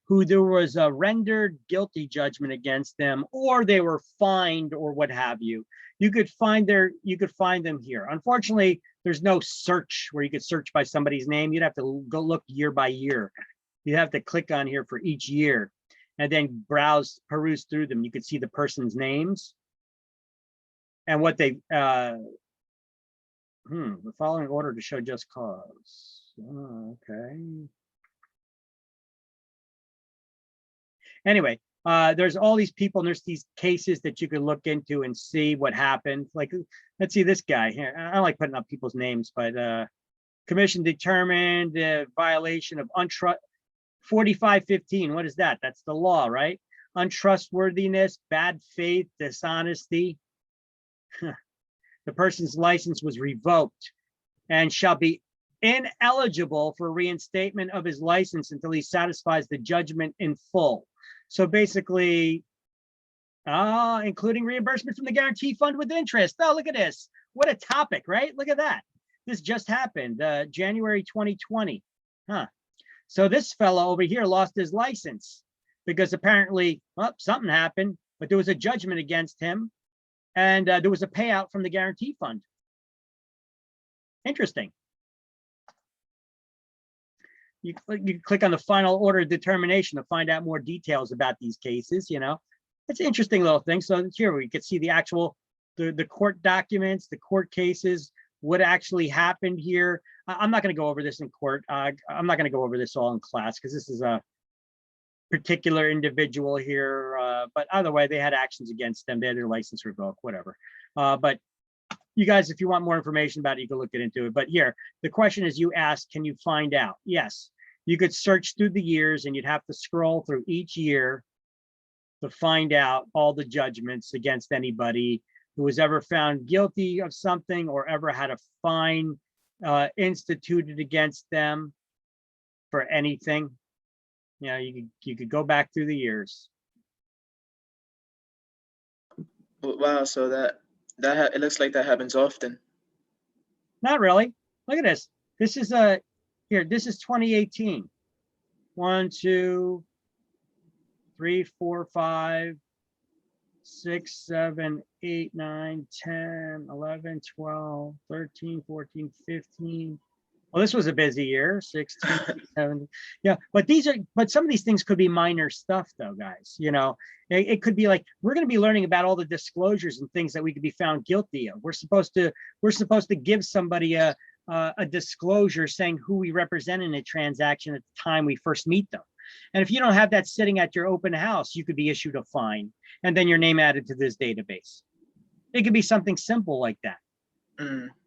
S1: who there was a rendered guilty judgment against them, or they were fined or what have you. You could find them here. Unfortunately, there's no search where you could search by somebody's name. You'd have to go look year by year. You'd have to click on here for each year and then peruse through them. You could see the person's names and what they, the following order to show just cause. Oh, okay. Anyway, there's all these people and there's these cases that you could look into and see what happened. Like, let's see this guy here. I don't like putting up people's names, but commission determined violation of 4515. What is that? That's the law, right? Untrustworthiness, bad faith, dishonesty. The person's license was revoked and shall be ineligible for reinstatement of his license until he satisfies the judgment in full. So basically, including reimbursement from the guarantee fund with interest. Oh, look at this. What a topic, right? Look at that. This just happened, January 2020. So this fellow over here lost his license because apparently, well, something happened, but there was a judgment against him and there was a payout from the guarantee fund. Interesting. You click on the final order of determination to find out more details about these cases. You know, it's an interesting little thing. So here we can see the actual, the court documents, the court cases, what actually happened here. I'm not going to go over this in court. I'm not going to go over this all in class because this is a particular individual here. But either way, they had actions against them. They had their license revoked, whatever. But you guys, if you want more information about it, you can look into it. But here, the question is, you asked, can you find out? Yes, you could search through the years and you'd have to scroll through each year to find out all the judgments against anybody who was ever found guilty of something or ever had a fine instituted against them for anything. You know, you could go back through the years.
S10: Wow, so it looks like that happens often.
S1: Not really. Look at this. This is here. This is 2018. 1, 2, 3, 4, 5, 6, 7, 8, 9, 10, 11, 12, 13, 14, 15. Well, this was a busy year, 16, 17. Yeah, but some of these things could be minor stuff though, guys, you know, it could be like, we're going to be learning about all the disclosures and things that we could be found guilty of. We're supposed to give somebody a disclosure saying who we represent in a transaction at the time we first meet them. And if you don't have that sitting at your open house, you could be issued a fine and then your name added to this database. It could be something simple like that,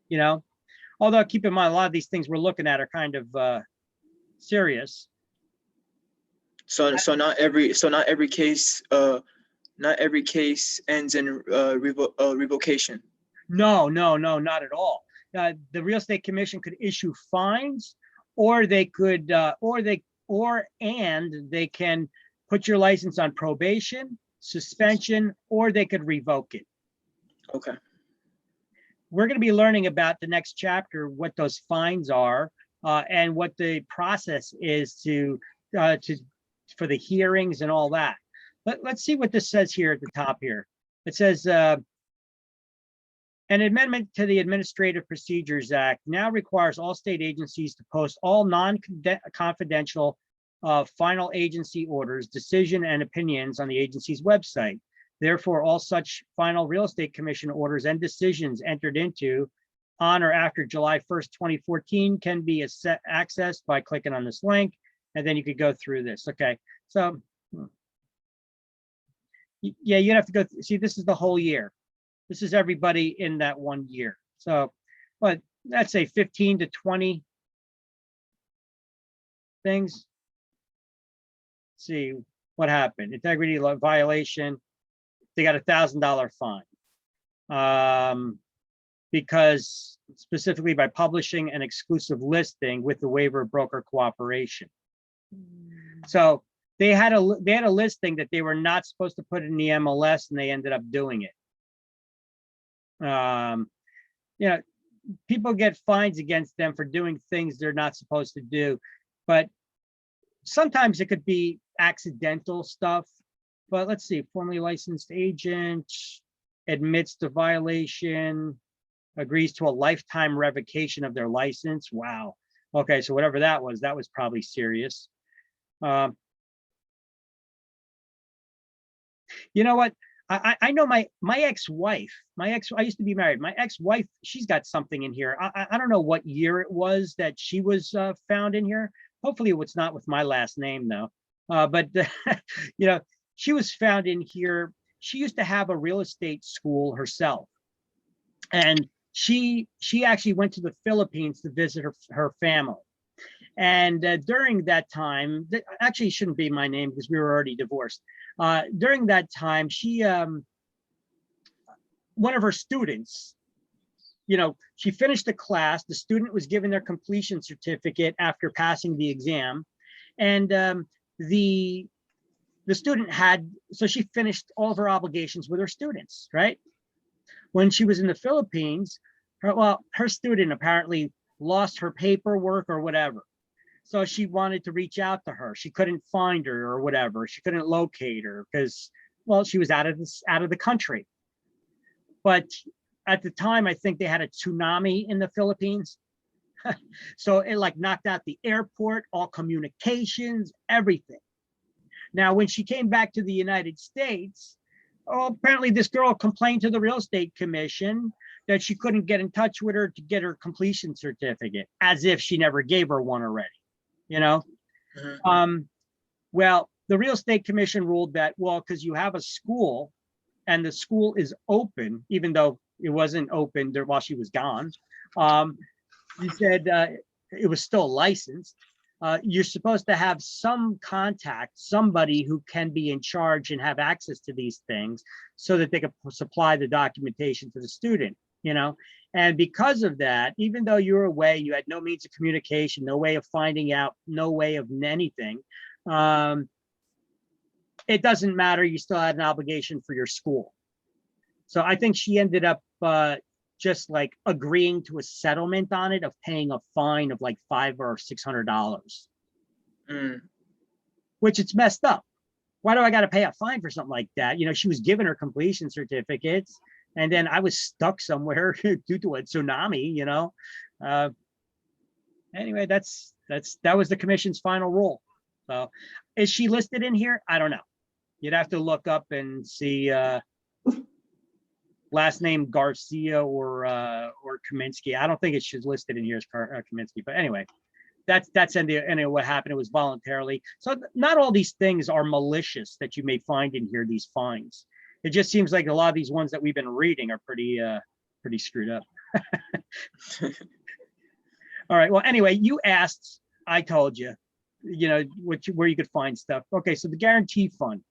S1: you know? Although keep in mind, a lot of these things we're looking at are kind of serious.
S2: So not every case ends in revocation.
S1: No, not at all. The Real Estate Commission could issue fines, or they could, and they can put your license on probation, suspension, or they could revoke it.
S2: Okay.
S1: We're going to be learning about the next chapter, what those fines are, and what the process is for the hearings and all that. Let's see what this says here at the top here. It says, an amendment to the Administrative Procedures Act now requires all state agencies to post all non-confidential final agency orders, decision, and opinions on the agency's website. Therefore, all such final Real Estate Commission orders and decisions entered into on or after July 1st, 2014 can be accessed by clicking on this link, and then you could go through this. Okay, so yeah, you have to go see, this is the whole year. This is everybody in that 1 year. So, but let's say 15 to 20 things. Let's see what happened. Integrity violation. They got $1,000 fine because specifically by publishing an exclusive listing with the waiver of broker cooperation. So they had a listing that they were not supposed to put in the MLS, and they ended up doing it. You know, people get fines against them for doing things they're not supposed to do, but sometimes it could be accidental stuff. But let's see, formally licensed agent admits to violation, agrees to a lifetime revocation of their license. Wow. Okay, so whatever that was probably serious. You know what? I know my ex-wife, I used to be married. My ex-wife, she's got something in here. I don't know what year it was that she was found in here. Hopefully it's not with my last name though. But you know, she was found in here. She used to have a real estate school herself. And she actually went to the Philippines to visit her family. And during that time, actually it shouldn't be my name because we were already divorced. During that time, she, one of her students, you know, she finished the class. The student was given their completion certificate after passing the exam. And the student had, so she finished all of her obligations with her students, right? When she was in the Philippines, her student apparently lost her paperwork or whatever. So she wanted to reach out to her. She couldn't find her or whatever. She couldn't locate her because, well, she was out of the country. But at the time, I think they had a tsunami in the Philippines. So it like knocked out the airport, all communications, everything. Now, when she came back to the United States, apparently this girl complained to the Real Estate Commission that she couldn't get in touch with her to get her completion certificate, as if she never gave her one already, you know? Well, the Real Estate Commission ruled that, well, because you have a school and the school is open, even though it wasn't open there while she was gone. He said it was still licensed. You're supposed to have some contact, somebody who can be in charge and have access to these things so that they can supply the documentation to the student, you know? And because of that, even though you were away, you had no means of communication, no way of finding out, no way of anything. It doesn't matter, you still had an obligation for your school. So I think she ended up just like agreeing to a settlement on it of paying a fine of like $500 or $600, which it's messed up. Why do I got to pay a fine for something like that? You know, she was given her completion certificates and then I was stuck somewhere due to a tsunami, you know? anyway, that was the commission's final rule. So is she listed in here? I don't know. You'd have to look up and see last name Garcia or Kaminsky. I don't think it should listed in here as Kaminsky, but anyway, that's anyway, what happened. It was voluntarily. So not all these things are malicious that you may find in here, these fines. It just seems like a lot of these ones that we've been reading are pretty screwed up. All right. Well, anyway, you asked, I told you, where you could find stuff. Okay. So the guarantee fund,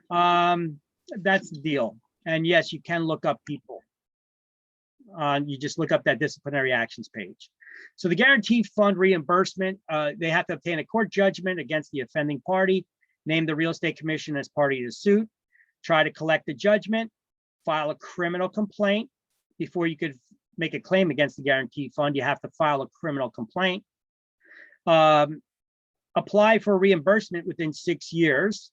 S1: that's the deal. And yes, you can look up people. You just look up that disciplinary actions page. So the guarantee fund reimbursement, they have to obtain a court judgment against the offending party, name the real estate commission as party to the suit, try to collect the judgment, file a criminal complaint. Before you could make a claim against the guarantee fund, you have to file a criminal complaint. Apply for reimbursement within 6 years.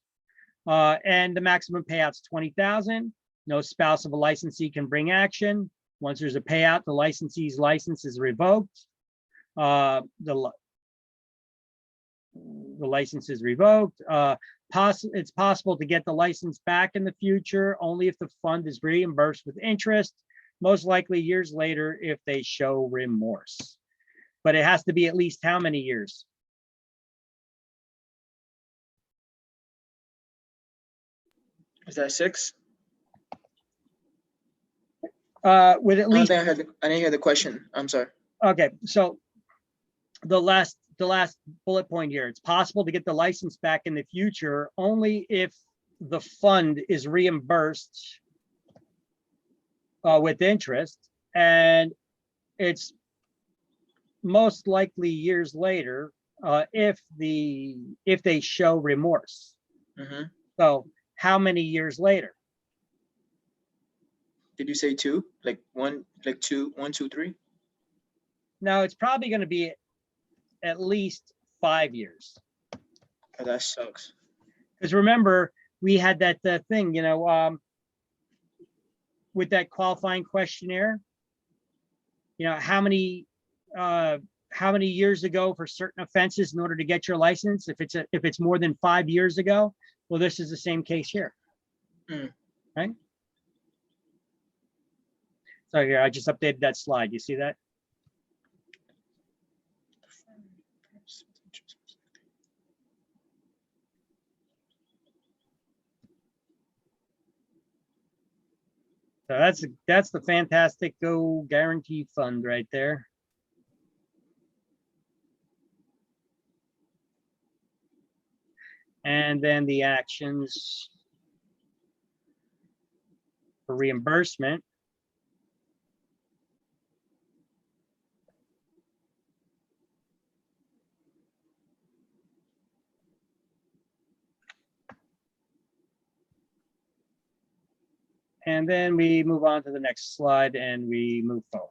S1: And the maximum payout's $20,000. No spouse of a licensee can bring action. Once there's a payout, the licensee's license is revoked. The license is revoked. It's possible to get the license back in the future only if the fund is reimbursed with interest, most likely years later if they show remorse. But it has to be at least how many years?
S2: Is that 6?
S1: With at
S2: I don't
S1: least,
S2: think I didn't hear the question. I'm sorry.
S1: okay, so the last bullet point here, it's possible to get the license back in the future only if the fund is reimbursed with interest, and it's most likely years later if they show remorse.
S2: Mm-hmm.
S1: So how many years later?
S2: Did you say 2? Like 1, like 2, 1, 2, 3?
S1: No, it's probably going to be at least 5 years.
S2: Oh, that sucks.
S1: Because remember, we had that thing, with that qualifying questionnaire. How many years ago for certain offenses in order to get your license? If it's more than 5 years ago, well, this is the same case here, right? So here, I just updated that slide. You see that? So that's the Fantastic Go Guarantee Fund right there. And then the actions for reimbursement. And then we move on to the next slide and we move forward.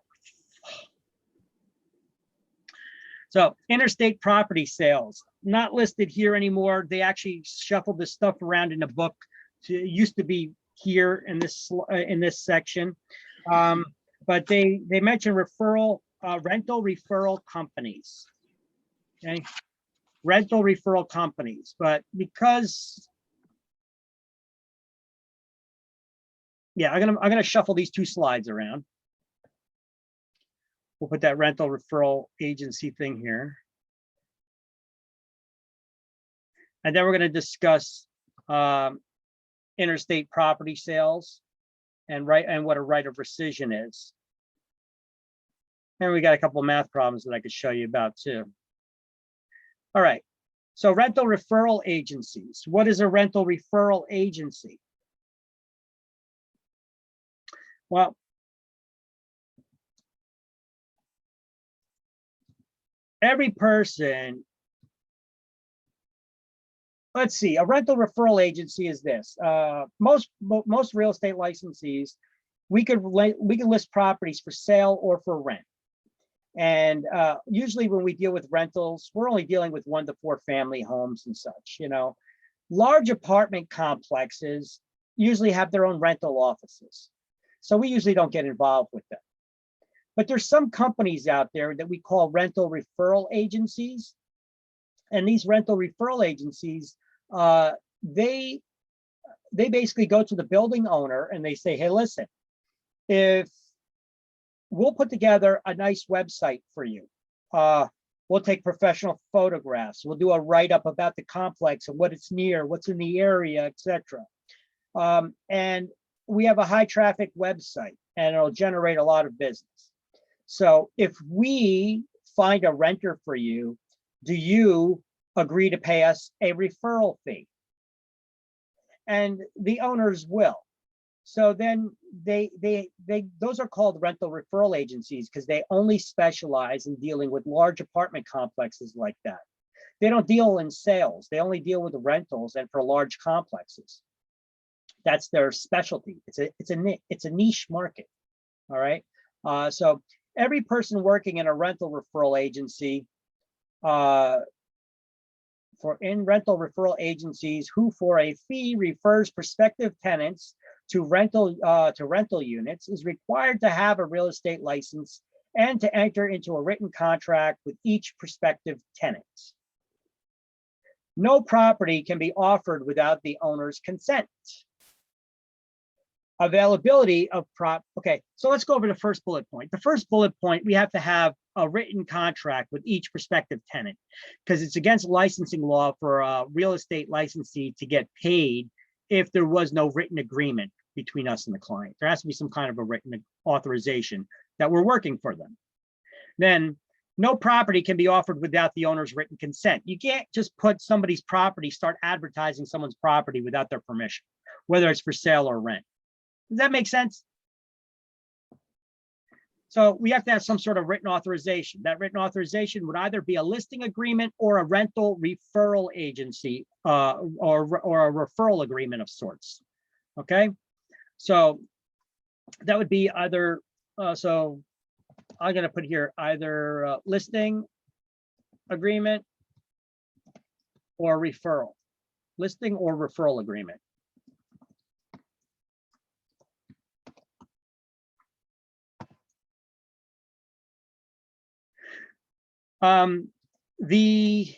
S1: So interstate property sales, not listed here anymore. They actually shuffled this stuff around in the book. It used to be here in this section, but they mention rental referral companies. Okay, rental referral companies, but because I'm gonna shuffle these 2 slides around. We'll put that rental referral agency thing here. And then we're going to discuss interstate property sales and what a right of rescission is. And we got a couple of math problems that I could show you about too. All right. So rental referral agencies. What is a rental referral agency? Well, every person, let's see, a rental referral agency is this. Most real estate licensees, we could list properties for sale or for rent. And usually when we deal with rentals, we're only dealing with 1 to 4 family homes and such. Large apartment complexes usually have their own rental offices. So we usually don't get involved with them. But there's some companies out there that we call rental referral agencies. And these rental referral agencies, they basically go to the building owner and they say, hey, listen, if we'll put together a nice website for you, we'll take professional photographs, we'll do a write-up about the complex and what it's near, what's in the area, etc. And we have a high traffic website and it'll generate a lot of business. So if we find a renter for you, do you agree to pay us a referral fee? And the owners will. So then those are called rental referral agencies because they only specialize in dealing with large apartment complexes like that. They don't deal in sales. They only deal with the rentals and for large complexes. That's their specialty. It's a niche market. All right. So every person working in a rental referral agency, in rental referral agencies who for a fee refers prospective tenants to rental units is required to have a real estate license and to enter into a written contract with each prospective tenant. No property can be offered without the owner's consent. Availability of okay, so let's go over the first bullet point. The first bullet point, we have to have a written contract with each prospective tenant because it's against licensing law for a real estate licensee to get paid if there was no written agreement between us and the client. There has to be some kind of a written authorization that we're working for them. Then no property can be offered without the owner's written consent. You can't just put somebody's property, start advertising someone's property without their permission, whether it's for sale or rent. Does that make sense? So we have to have some sort of written authorization. That written authorization would either be a listing agreement or a rental referral agency or a referral agreement of sorts. Okay, so that would be either, so I'm going to put here either listing agreement or referral, listing or referral agreement. The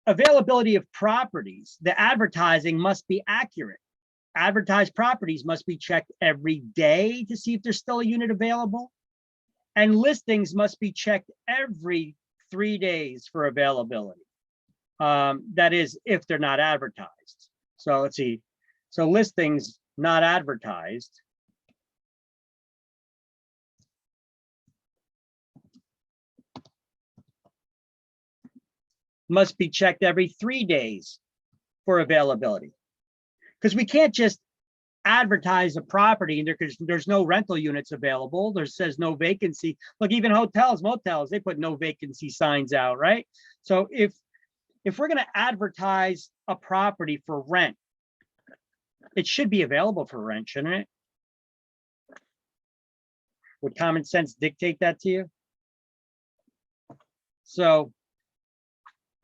S1: availability of properties, the advertising must be accurate. Advertised properties must be checked every day to see if there's still a unit available. And listings must be checked every 3 days for availability. That is, if they're not advertised. So let's see. So listings not advertised must be checked every 3 days for availability. Because we can't just advertise a property and there's no rental units available. There says no vacancy. Look, even hotels, motels, they put no vacancy signs out, right? So if we're going to advertise a property for rent, it should be available for rent, shouldn't it? Would common sense dictate that to you? So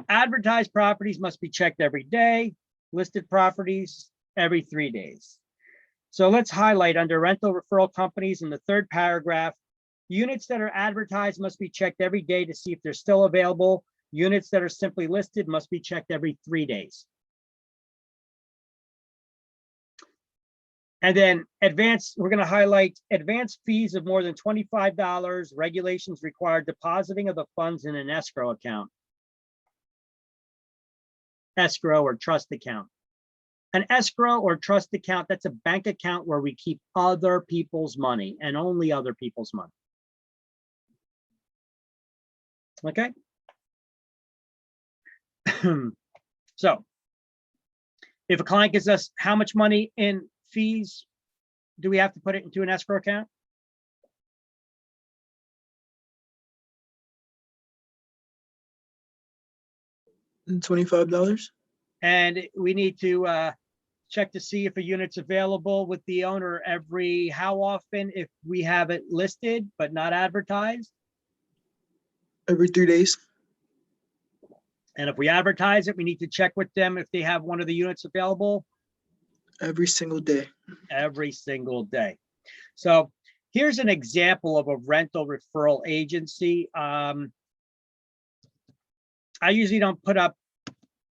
S1: advertised properties must be checked every day, listed properties every 3 days. So let's highlight under rental referral companies in the third paragraph, units that are advertised must be checked every day to see if they're still available. Units that are simply listed must be checked every 3 days. And then we're going to highlight advanced fees of more than $25. Regulations require depositing of the funds in an escrow account. Escrow or trust account. An escrow or trust account, that's a bank account where we keep other people's money and only other people's money. Okay. So if a client gives us how much money in fees, do we have to put it into an escrow account?
S2: $25.
S1: And we need to check to see if a unit's available with the owner how often if we have it listed but not advertised?
S2: Every 3 days.
S1: And if we advertise it, we need to check with them if they have one of the units available?
S2: Every single day.
S1: Every single day. So Here's an example of a rental referral agency. I usually don't put up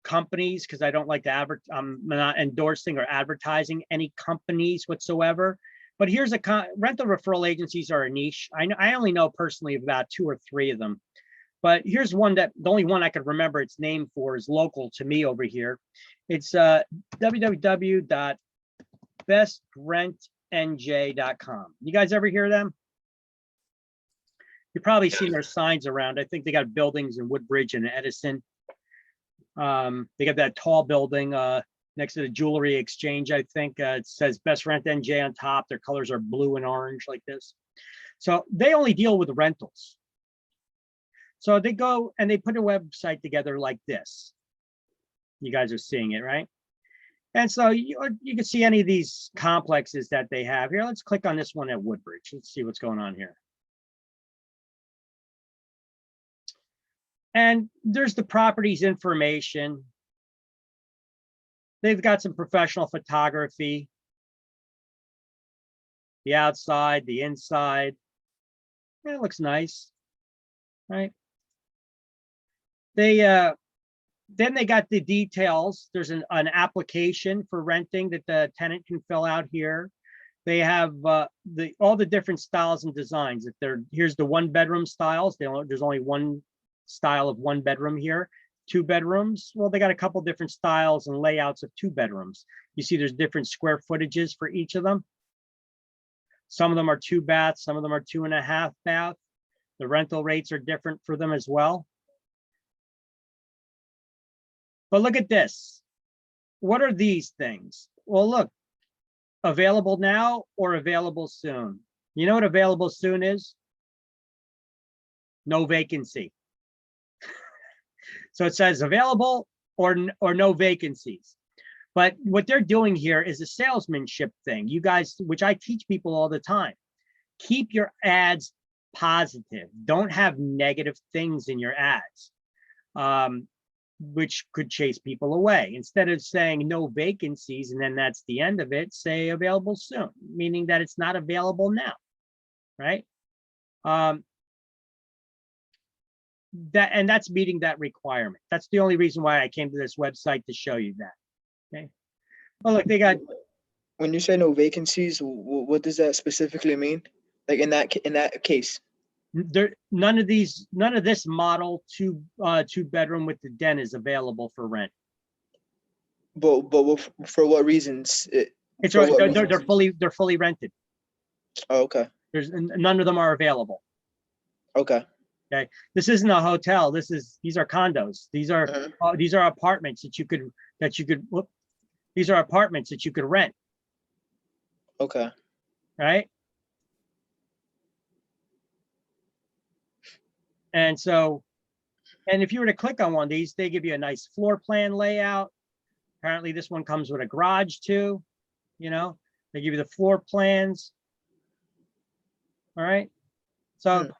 S1: companies because I don't like to I'm not endorsing or advertising any companies whatsoever. But here's rental referral agencies are a niche. I only know personally about 2 or 3 of them. But here's one that the only one I could remember its name for is local to me over here. It's www.bestrentnj.com. You guys ever hear of them? You've probably seen their signs around. I think they got buildings in Woodbridge and Edison. They got that tall building next to the jewelry exchange. I think it says Best Rent NJ on top. Their colors are blue and orange like this. So they only deal with rentals. So they go and they put a website together like this. You guys are seeing it, right? And so you can see any of these complexes that they have here. Let's click on this one at Woodbridge. Let's see what's going on here. And there's the property's information. They've got some professional photography. The outside, the inside. Yeah, it looks nice, right? Then they got the details. There's an application for renting that the tenant can fill out here. They have all the different styles and designs. Here's the 1-bedroom styles. There's only one style of 1 bedroom here. 2 bedrooms, well, they got a couple different styles and layouts of 2 bedrooms. You see there's different square footages for each of them. Some of them are 2 baths, some of them are 2.5 bath. The rental rates are different for them as well. But look at this. What are these things? Well, look, available now or available soon. You know what available soon is? No vacancy. So it says available or no vacancies. But what they're doing here is a salesmanship thing. You guys, which I teach people all the time, keep your ads positive. Don't have negative things in your ads, which could chase people away. Instead of saying no vacancies and then that's the end of it, say available soon, meaning that it's not available now, right? That's meeting that requirement. That's the only reason why I came to this website, to show you that. Okay. Well, look, they got.
S2: When you say no vacancies, what does that specifically mean? Like in that case?
S1: None of this model 2-bedroom with the den is available for rent.
S2: But for what reasons?
S1: They're fully rented.
S2: Oh, okay.
S1: None of them are available.
S2: Okay.
S1: Okay, this isn't a hotel. These are condos. These are apartments that you could these are apartments that you could rent.
S2: Okay.
S1: Right. And so, and if you were to click on one of these, they give you a nice floor plan layout. Apparently this one comes with a garage too. You know, they give you the floor plans. All right. So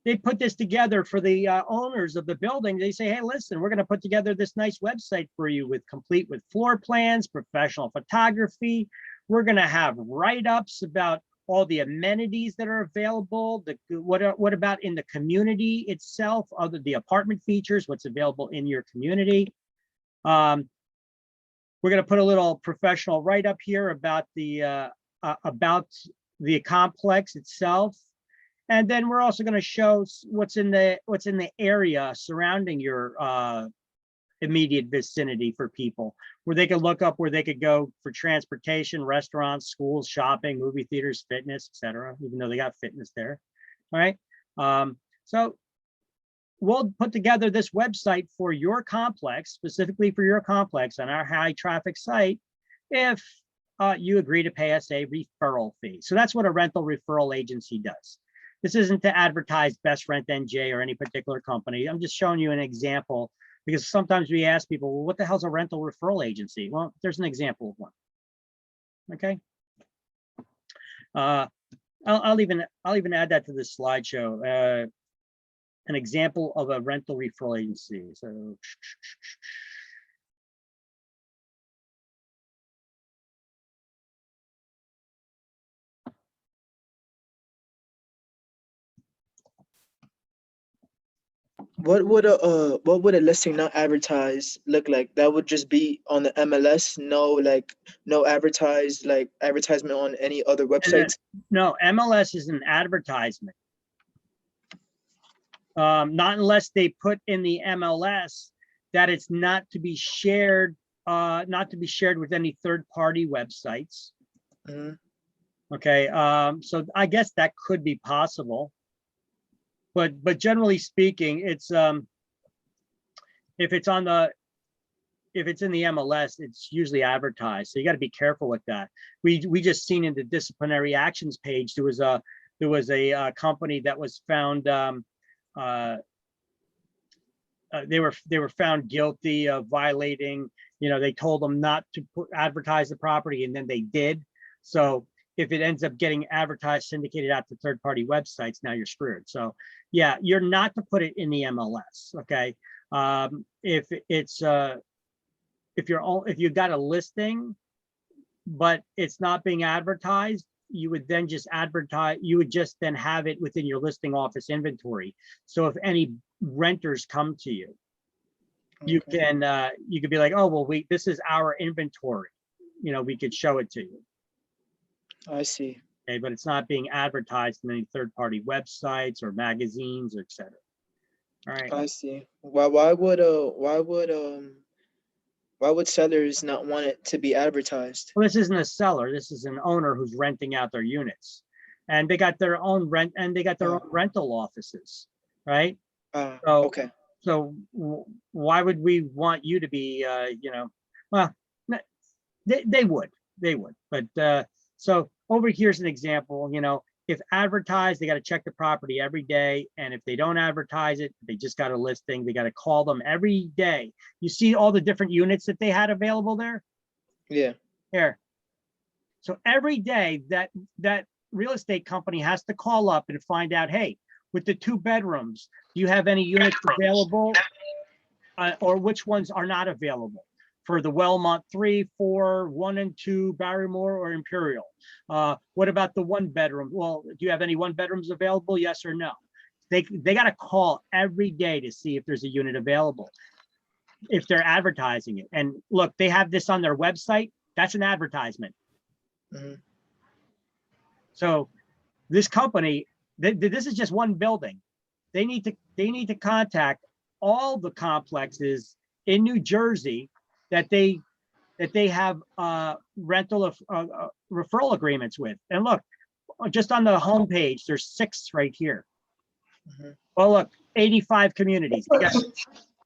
S1: they put this together for the owners of the building. They say, hey, listen, we're going to put together this nice website for you complete with floor plans, professional photography. We're going to have write-ups about all the amenities that are available. What about in the community itself, other the apartment features, what's available in your community. We're going to put a little professional write-up here about the complex itself. And then we're also going to show what's in the area surrounding your immediate vicinity for people, where they could look up where they could go for transportation, restaurants, schools, shopping, movie theaters, fitness, etc. Even though they got fitness there. All right. So we'll put together this website for your complex, specifically for your complex on our high traffic site, if you agree to pay us a referral fee. So that's what a rental referral agency does. This isn't to advertise Best Rent NJ or any particular company. I'm just showing you an example, because sometimes we ask people, well, what the hell's a rental referral agency? Well, there's an example of one. Okay. I'll even add that to this slideshow. An example of a rental referral agency. So
S2: What would a listing not advertised look like? That would just be on the MLS, no advertisement on any other
S1: And then-
S2: websites.
S1: No, MLS is an advertisement. Not unless they put in the MLS that it's not to be shared, not to be shared with any third-party websites.
S2: Mhm.
S1: Okay, so I guess that could be possible. But generally speaking, it's if it's in the MLS, it's usually advertised. So you got to be careful with that. We just seen in the disciplinary actions page, there was a company that was found they were found guilty of violating, they told them not to advertise the property, and then they did. So if it ends up getting advertised, syndicated out to third-party websites, now you're screwed. So yeah, you're not to put it in the MLS. Okay. If you've got a listing, but it's not being advertised, you would then just then have it within your listing office inventory. So if any renters come to you, you could be like, oh, well, this is our inventory. We could show it to you.
S2: I see.
S1: Okay, but it's not being advertised in any third-party websites or magazines, or et cetera. All right.
S2: I see. Why would sellers not want it to be advertised?
S1: Well, this isn't a seller. This is an owner who's renting out their units, and they got their own rent, and they got their own rental offices, right? So,
S2: Okay.
S1: So why would we want you to be, well, they would, but so over here's an example. If advertised, they got to check the property every day, and if they don't advertise it, they just got a listing. They got to call them every day. You see all the different units that they had available there?
S2: Yeah.
S1: Here. So every day that real estate company has to call up and find out, hey, with the 2 bedrooms, do you have any units available, or which ones are not available for the Wellmont 3, 4, 1 and 2, Barrymore or Imperial? What about the 1 bedroom? Well, do you have any 1 bedrooms available? Yes or no? They got to call every day to see if there's a unit available, if they're advertising it. And look, they have this on their website. That's an advertisement.
S2: Mhm.
S1: So this company, this is just 1 building. They need to contact all the complexes in New Jersey that they have rental of referral agreements with. And look, just on the homepage, there's 6 right here.
S2: Mhm.
S1: Well, look, 85 communities.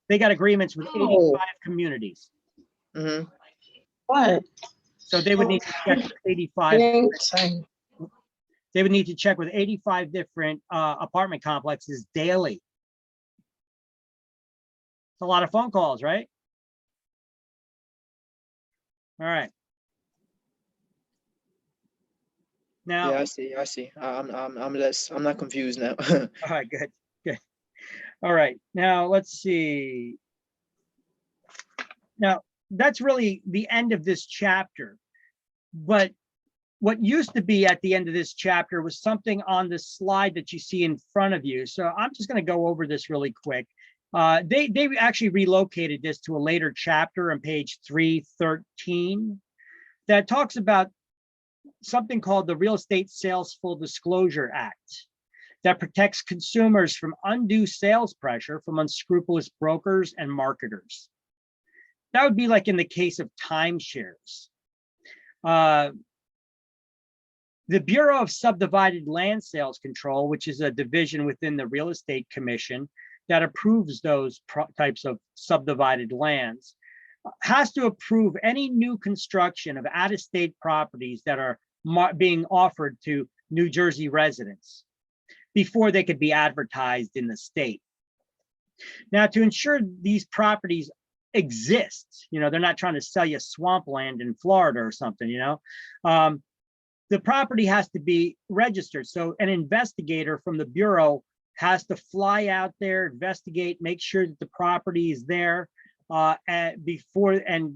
S1: They got agreements with 85 communities.
S2: Mhm.
S6: What?
S1: So they would need to check with 85. They would need to check with 85 different apartment complexes daily. It's a lot of phone calls, right? All right. Now,
S2: Yeah, I see. I'm not confused now.
S1: all right, good. All right, now let's see. Now, that's really the end of this chapter. But what used to be at the end of this chapter was something on the slide that you see in front of you. So I'm just going to go over this really quick. They actually relocated this to a later chapter on page 313 that talks about something called the Real Estate Sales Full Disclosure Act that protects consumers from undue sales pressure from unscrupulous brokers and marketers. That would be like in the case of timeshares. The Bureau of Subdivided Land Sales Control, which is a division within the Real Estate Commission that approves those types of subdivided lands, has to approve any new construction of out-of-state properties that are being offered to New Jersey residents before they could be advertised in the state. Now, to ensure these properties exist, they're not trying to sell you swampland in Florida or something, the property has to be registered. So an investigator from the Bureau has to fly out there, investigate, make sure that the property is there and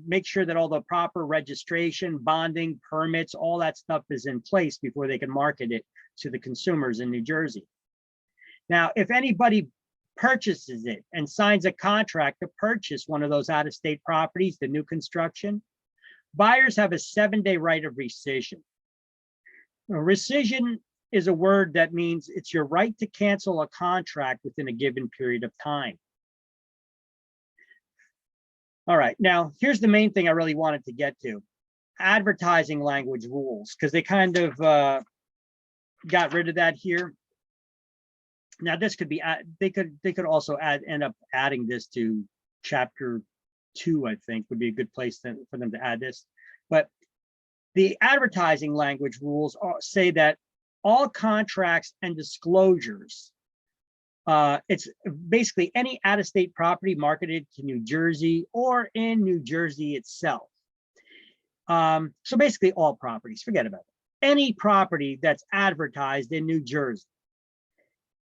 S1: make sure that all the proper registration, bonding, permits, all that stuff is in place before they can market it to the consumers in New Jersey. Now, if anybody purchases it and signs a contract to purchase one of those out-of-state properties, the new construction, buyers have a 7-day right of rescission. Rescission is a word that means it's your right to cancel a contract within a given period of time. All right, now here's the main thing I really wanted to get to. Advertising language rules, because they kind of got rid of that here. Now this could be, they could also end up adding this to chapter 2, I think would be a good place for them to add this. But the advertising language rules say that all contracts and disclosures, it's basically any out-of-state property marketed to New Jersey or in New Jersey itself. So basically all properties, forget about it. Any property that's advertised in New Jersey,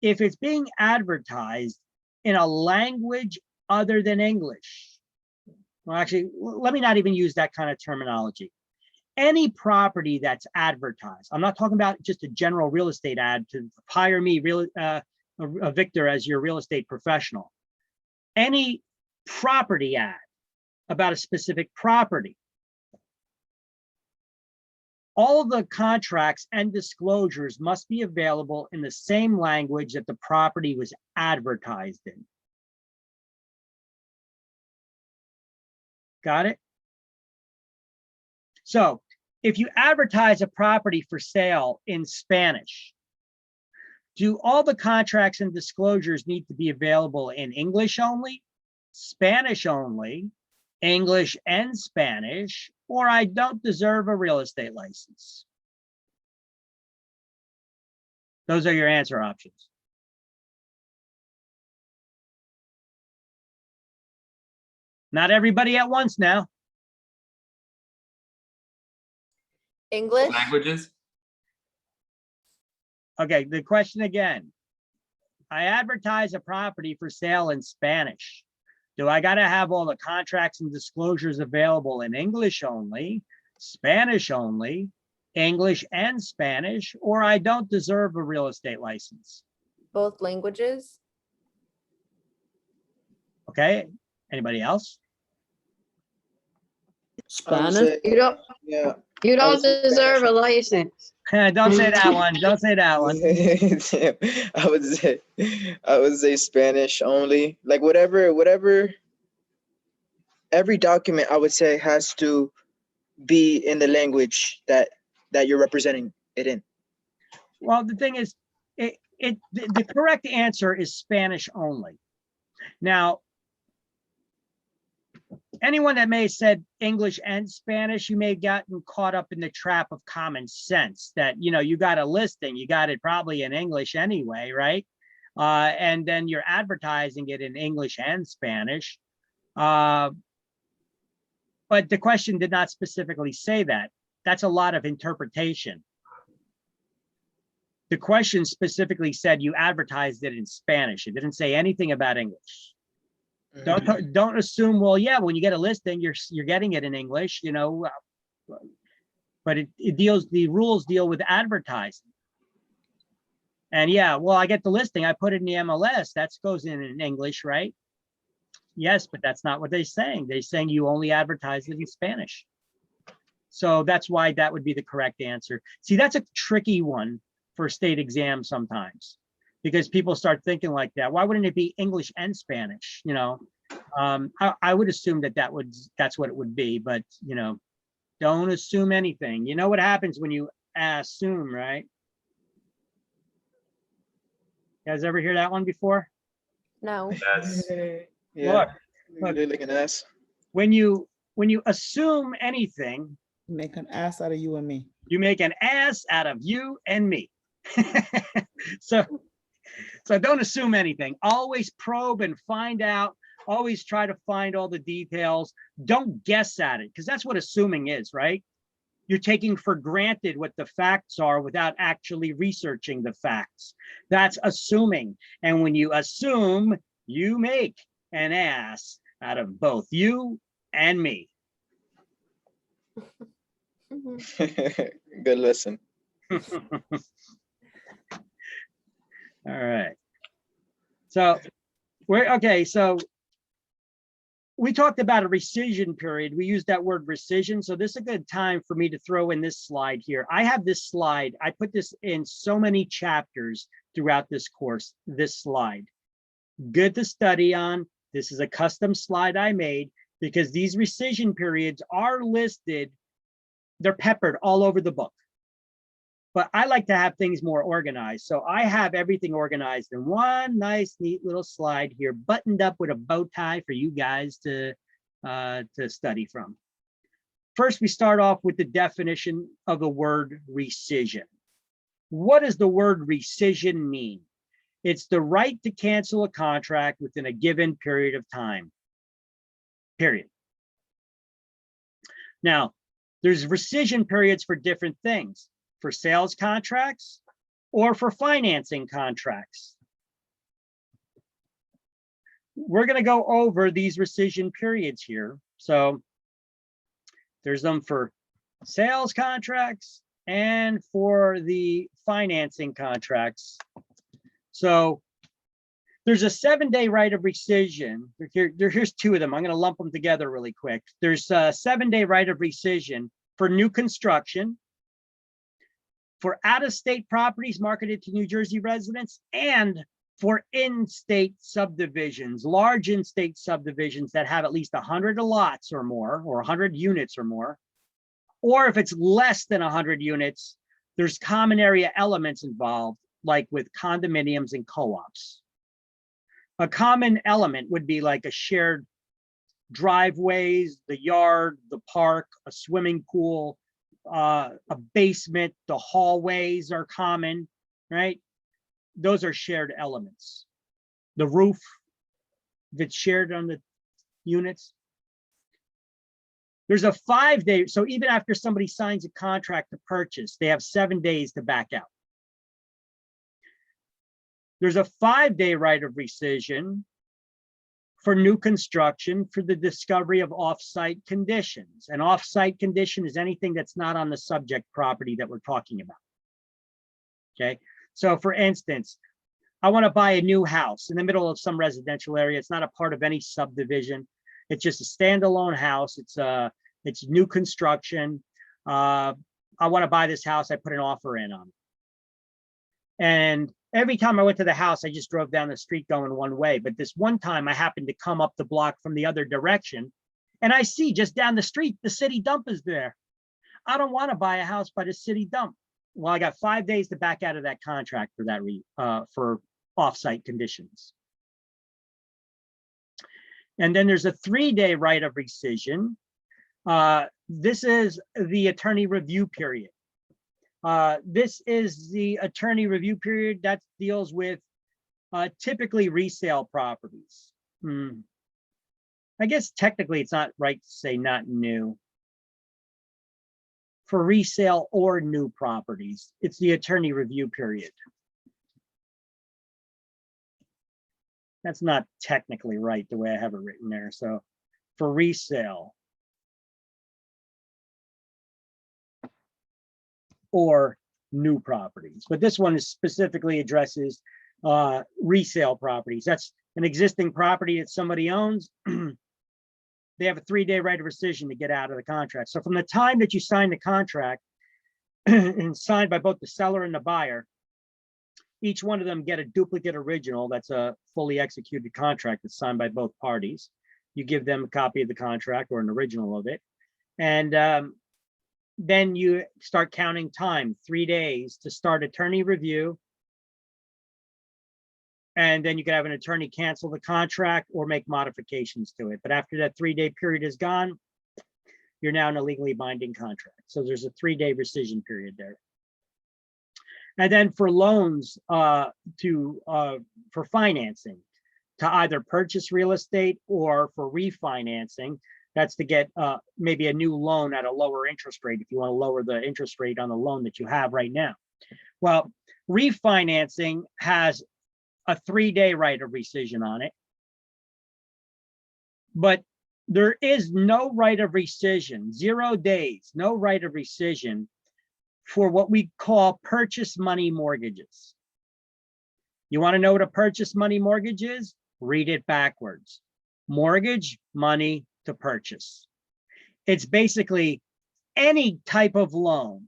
S1: if it's being advertised in a language other than English, well, actually, let me not even use that kind of terminology. Any property that's advertised, I'm not talking about just a general real estate ad to hire me, Victor, as your real estate professional. Any property ad about a specific property. All of the contracts and disclosures must be available in the same language that the property was advertised in. Got it? So if you advertise a property for sale in Spanish, do all the contracts and disclosures need to be available in English only, Spanish only, English and Spanish, or I don't deserve a real estate license? Those are your answer options. Not everybody at once now.
S4: English,
S5: Languages?
S1: Okay, the question again. I advertise a property for sale in Spanish. Do I got to have all the contracts and disclosures available in English only, Spanish only, English and Spanish, or I don't deserve a real estate license?
S4: both languages.
S1: Okay, anybody else?
S2: I would
S3: Spanish.
S2: say,
S6: You don't,
S2: yeah.
S6: you
S2: I
S6: don't
S2: would say
S6: deserve a
S2: Spanish.
S6: license.
S1: Don't say that one. Don't say that one.
S2: Damn, I would say Spanish only. Like whatever. Every document I would say has to be in the language that you're representing it in.
S1: Well, the thing is, the correct answer is Spanish only. Now, anyone that may have said English and Spanish, you may have gotten caught up in the trap of common sense that, you know, you got a listing, you got it probably in English anyway, right? And then you're advertising it in English and Spanish. But the question did not specifically say that. That's a lot of interpretation. The question specifically said you advertised it in Spanish. It didn't say anything about English. Don't assume, well, yeah, when you get a listing, you're getting it in English, you know, but the rules deal with advertising. And yeah, well, I get the listing, I put it in the MLS, that goes in English, right? Yes, but that's not what they're saying. They're saying you only advertise it in Spanish. So that's why that would be the correct answer. See, that's a tricky one for state exams sometimes, because people start thinking like that. Why wouldn't it be English and Spanish? You know, I would assume that's what it would be, but you know, don't assume anything. You know what happens when you assume, right? You guys ever hear that one before?
S4: No.
S5: Yes.
S2: Yeah,
S1: Look.
S2: really like an ass.
S1: When you assume anything,
S7: Make an ass out of you and me.
S1: you make an ass out of you and me. So don't assume anything. Always probe and find out. Always try to find all the details. Don't guess at it, because that's what assuming is, right? You're taking for granted what the facts are without actually researching the facts. That's assuming. And when you assume, you make an ass out of both you and me.
S2: Good lesson.
S1: All right. So Okay, so we talked about a rescission period. We used that word rescission. So this is a good time for me to throw in this slide here. I have this slide. I put this in so many chapters throughout this course, this slide. Good to study on. This is a custom slide I made because these rescission periods are listed. They're peppered all over the book. But I like to have things more organized. So I have everything organized in one nice, neat little slide here, buttoned up with a bow tie for you guys to study from. First, we start off with the definition of the word rescission. What does the word rescission mean? It's the right to cancel a contract within a given period of time, period. Now, there's rescission periods for different things. For sales contracts or for financing contracts. We're going to go over these rescission periods here. So there's them for sales contracts and for the financing contracts. So there's a 7-day right of rescission. Here's two of them. I'm going to lump them together really quick. There's a 7-day right of rescission for new construction, for out-of-state properties marketed to New Jersey residents, and for in-state subdivisions, large in-state subdivisions that have at least 100 lots or more, or 100 units or more. Or if it's less than 100 units, there's common area elements involved, like with condominiums and co-ops. A common element would be like a shared driveways, the yard, the park, a swimming pool, a basement, the hallways are common, right? Those are shared elements. The roof that's shared on the units. There's a 5-day, so even after somebody signs a contract to purchase, they have 7 days to back out. There's a 5-day right of rescission for new construction for the discovery of off-site conditions. An off-site condition is anything that's not on the subject property that we're talking about. Okay, so for instance, I want to buy a new house in the middle of some residential area. It's not a part of any subdivision. It's just a standalone house. It's new construction. I want to buy this house. I put an offer in on it. And every time I went to the house, I just drove down the street going one way. But this one time I happened to come up the block from the other direction, and I see just down the street, the city dump is there. I don't want to buy a house by the city dump. Well, I got 5 days to back out of that contract for that for off-site conditions. And then there's a 3-day right of rescission. This is the attorney review period. This is the attorney review period that deals with typically resale properties. I guess technically it's not right to say not new. For resale or new properties, it's the attorney review period. That's not technically right the way I have it written there. So for resale or new properties, but this one is specifically addresses resale properties. That's an existing property that somebody owns. They have a 3-day right of rescission to get out of the contract. So from the time that you sign the contract and signed by both the seller and the buyer, each one of them get a duplicate original. That's a fully executed contract that's signed by both parties. You give them a copy of the contract or an original of it. And then you start counting time, 3 days to start attorney review. And then you can have an attorney cancel the contract or make modifications to it. But after that 3-day period is gone, you're now in a legally binding contract. So there's a 3-day rescission period there. And then for loans for financing, to either purchase real estate or for refinancing, that's to get maybe a new loan at a lower interest rate if you want to lower the interest rate on the loan that you have right now. Well, refinancing has a 3-day right of rescission on it. But there is no right of rescission, 0 days, no right of rescission for what we call purchase money mortgages. You want to know what a purchase money mortgage is? Read it backwards. Mortgage, money to purchase. It's basically any type of loan,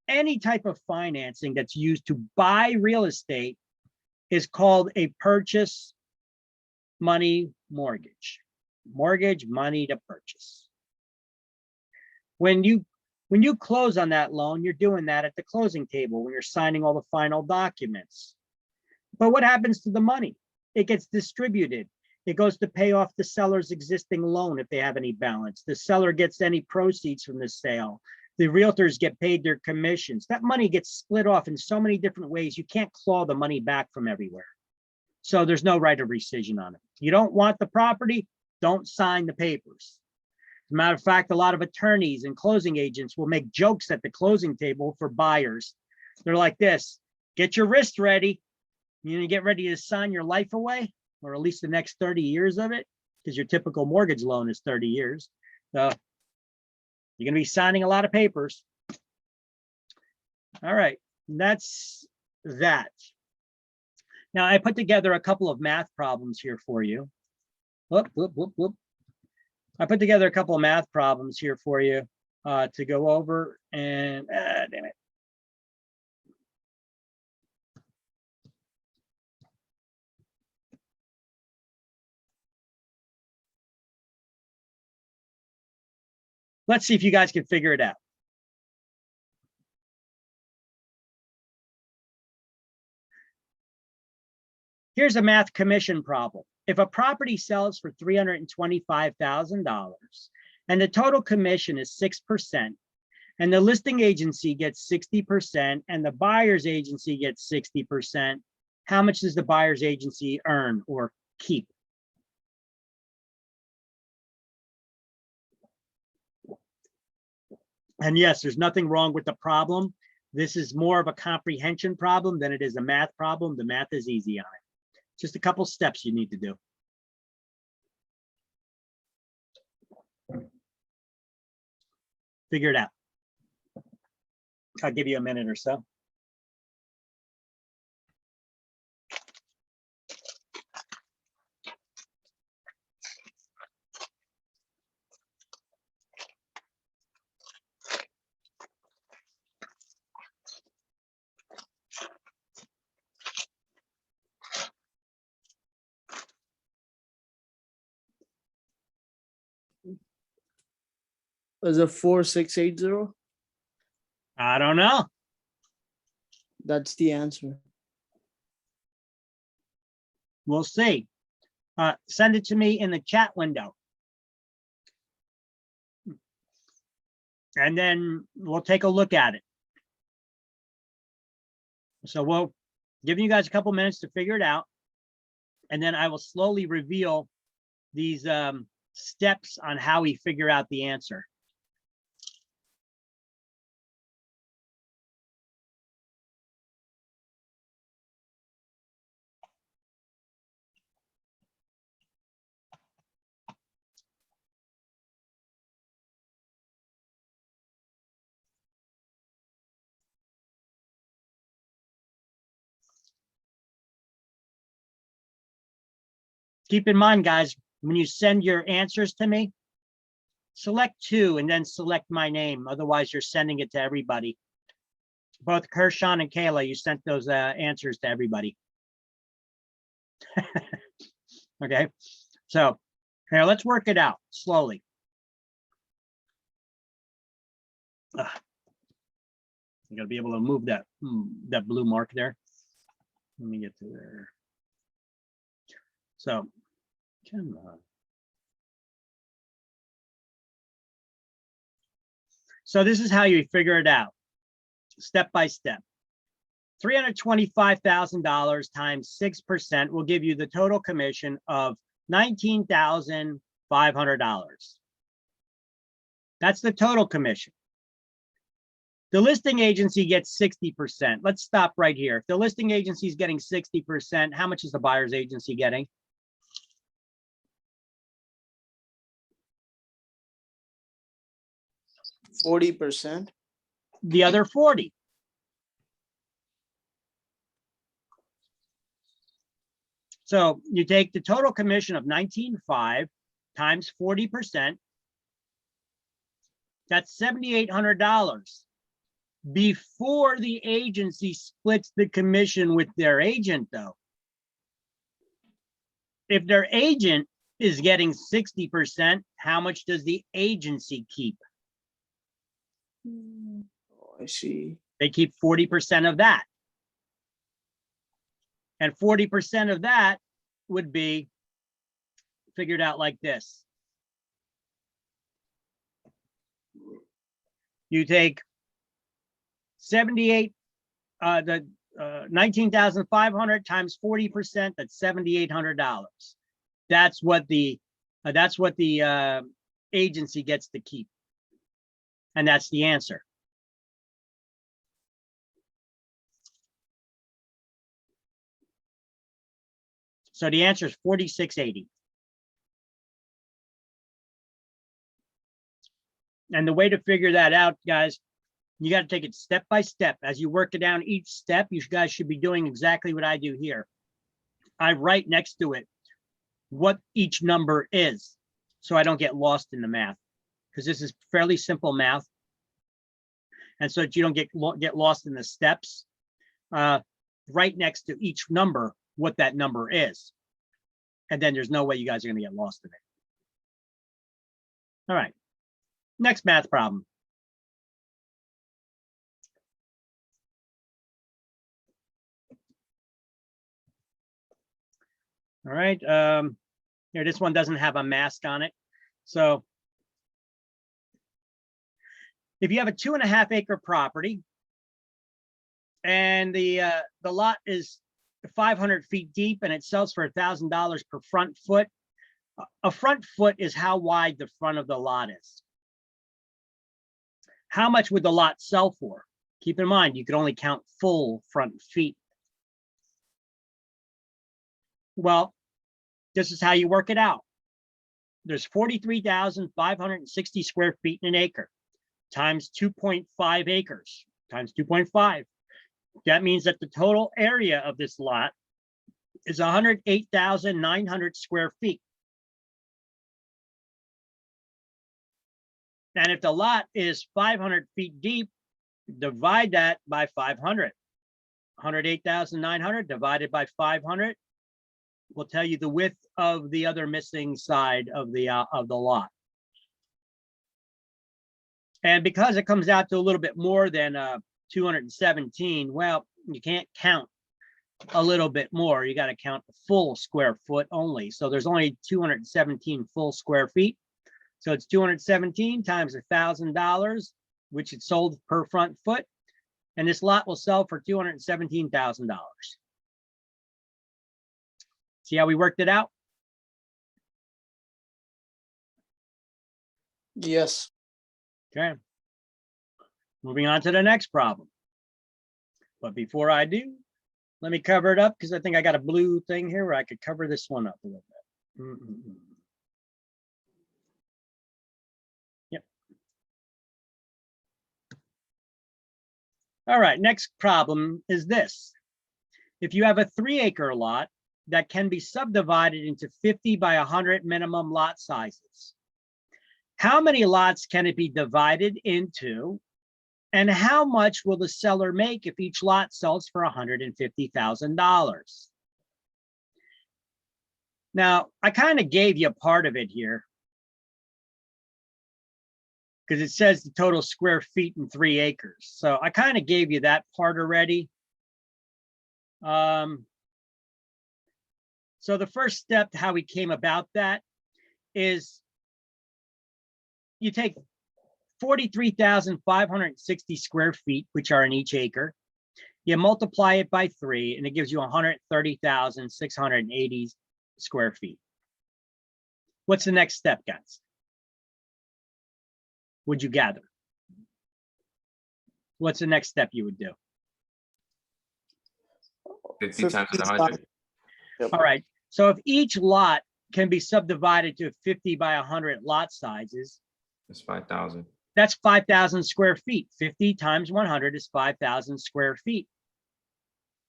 S1: any type of financing that's used to buy real estate is called a purchase money mortgage. Mortgage, money to purchase. When you close on that loan, you're doing that at the closing table when you're signing all the final documents. But what happens to the money? It gets distributed. It goes to pay off the seller's existing loan if they have any balance. The seller gets any proceeds from the sale. The realtors get paid their commissions. That money gets split off in so many different ways. You can't claw the money back from everywhere. So there's no right of rescission on it. You don't want the property, don't sign the papers. As a matter of fact, a lot of attorneys and closing agents will make jokes at the closing table for buyers. They're like this: get your wrist ready. You're gonna get ready to sign your life away, or at least the next 30 years of it, because your typical mortgage loan is 30 years. So you're gonna be signing a lot of papers. All right, that's that. Now I put together a couple of math problems here for you. Whoop, whoop, whoop, whoop. I put together a couple of math problems here for you to go over, and damn it. Let's see if you guys can figure it out. Here's a math commission problem. If a property sells for $325,000 and the total commission is 6%, and the listing agency gets 60% and the buyer's agency gets 60%, how much does the buyer's agency earn or keep? And yes, there's nothing wrong with the problem. This is more of a comprehension problem than it is a math problem. The math is easy on it. Just a couple steps you need to do. Figure it out. I'll give you a minute or so.
S3: Is it 4680?
S1: I don't know.
S3: That's the answer.
S1: We'll see. Send it to me in the chat window. And then we'll take a look at it. So we'll give you guys a couple minutes to figure it out. And then I will slowly reveal these steps on how we figure out the answer. Keep in mind, guys, when you send your answers to me, select two and then select my name. Otherwise, you're sending it to everybody. Both Kershawn and Kayla, you sent those answers to everybody. Okay, so here, let's work it out slowly. You gotta be able to move that blue mark there. Let me get to there. So, come on. So this is how you figure it out, step by step. $325,000 times 6% will give you the total commission of $19,500. That's the total commission. The listing agency gets 60%. Let's stop right here. If the listing agency is getting 60%, how much is the buyer's agency getting?
S3: 40%.
S1: The other 40. So you take the total commission of 19.5 times 40%. That's $7,800 before the agency splits the commission with their agent, though. If their agent is getting 60%, how much does the agency keep?
S10: Oh, I see.
S1: They keep 40% of that. And 40% of that would be figured out like this. You take 19,500 times 40%, that's $7,800. That's what the agency gets to keep. And that's the answer. So the answer is 4680. And the way to figure that out, guys, you got to take it step by step. As you work it down each step, you guys should be doing exactly what I do here. I write next to it what each number is, so I don't get lost in the math, because this is fairly simple math. And so that you don't get lost in the steps, right next to each number what that number is. And then there's no way you guys are going to get lost in it. All right, next math problem. All right, here, this one doesn't have a mask on it. So if you have a 2.5 acre property and the lot is 500 feet deep and it sells for $1,000 per front foot, a front foot is how wide the front of the lot is. How much would the lot sell for? Keep in mind, you could only count full front feet. Well, this is how you work it out. There's 43,560 square feet in an acre times 2.5 acres times 2.5. That means that the total area of this lot is 108,900 square feet. And if the lot is 500 feet deep, divide that by 500. 108,900 divided by 500 will tell you the width of the other missing side of the lot. And because it comes out to a little bit more than 217, well, you can't count a little bit more. You got to count the full square foot only. So there's only 217 full square feet. So it's 217 times $1,000, which it sold per front foot. And this lot will sell for $217,000. See how we worked it out?
S3: Yes.
S1: Okay. Moving on to the next problem. But before I do, let me cover it up because I think I got a blue thing here where I could cover this one up a little bit. Yep. All right, next problem is this. If you have a 3-acre lot that can be subdivided into 50 by 100 minimum lot sizes, how many lots can it be divided into? And how much will the seller make if each lot sells for $150,000? Now, I kind of gave you a part of it here because it says the total square feet in 3 acres. So I kind of gave you that part already. So the first step to how we came about that is you take 43,560 square feet, which are in each acre. You multiply it by 3, and it gives you 130,680 square feet. What's the next step, guys? Would you gather? What's the next step you would do?
S5: 50 times 100.
S3: Yep.
S1: All right. So if each lot can be subdivided to 50 by 100 lot sizes,
S5: That's 5,000.
S1: that's 5,000 square feet. 50 times 100 is 5,000 square feet.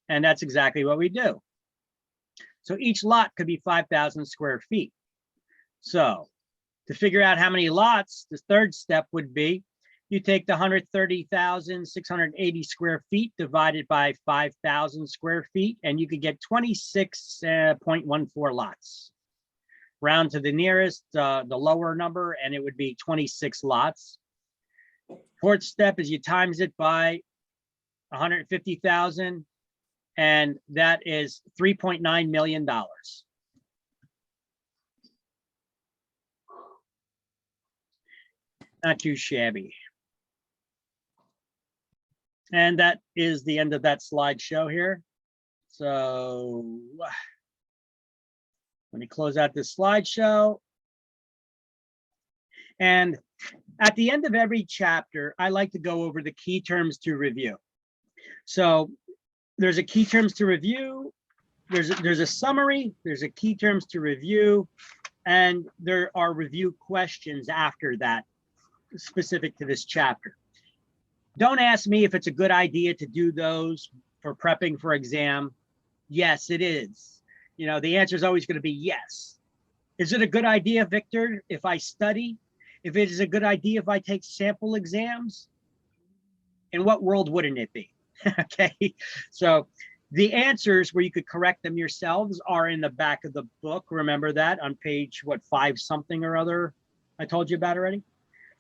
S1: And that's exactly what we do. So each lot could be 5,000 square feet. So to figure out how many lots, the third step would be you take the 130,680 square feet divided by 5,000 square feet, and you could get 26.14 lots. Round to the nearest, the lower number, and it would be 26 lots. Fourth step is you times it by 150,000, and that is $3.9 million. Not too shabby. And that is the end of that slideshow here. So let me close out this slideshow. And at the end of every chapter, I like to go over the key terms to review. So there's a key terms to review. There's a summary. There's a key terms to review. And there are review questions after that specific to this chapter. Don't ask me if it's a good idea to do those for prepping for exam. Yes, it is. You know, the answer is always going to be yes. Is it a good idea, Victor, if I study? If it is a good idea if I take sample exams? In what world wouldn't it be? Okay, so the answers where you could correct them yourselves are in the back of the book. Remember that on page, what, 5 something or other I told you about already?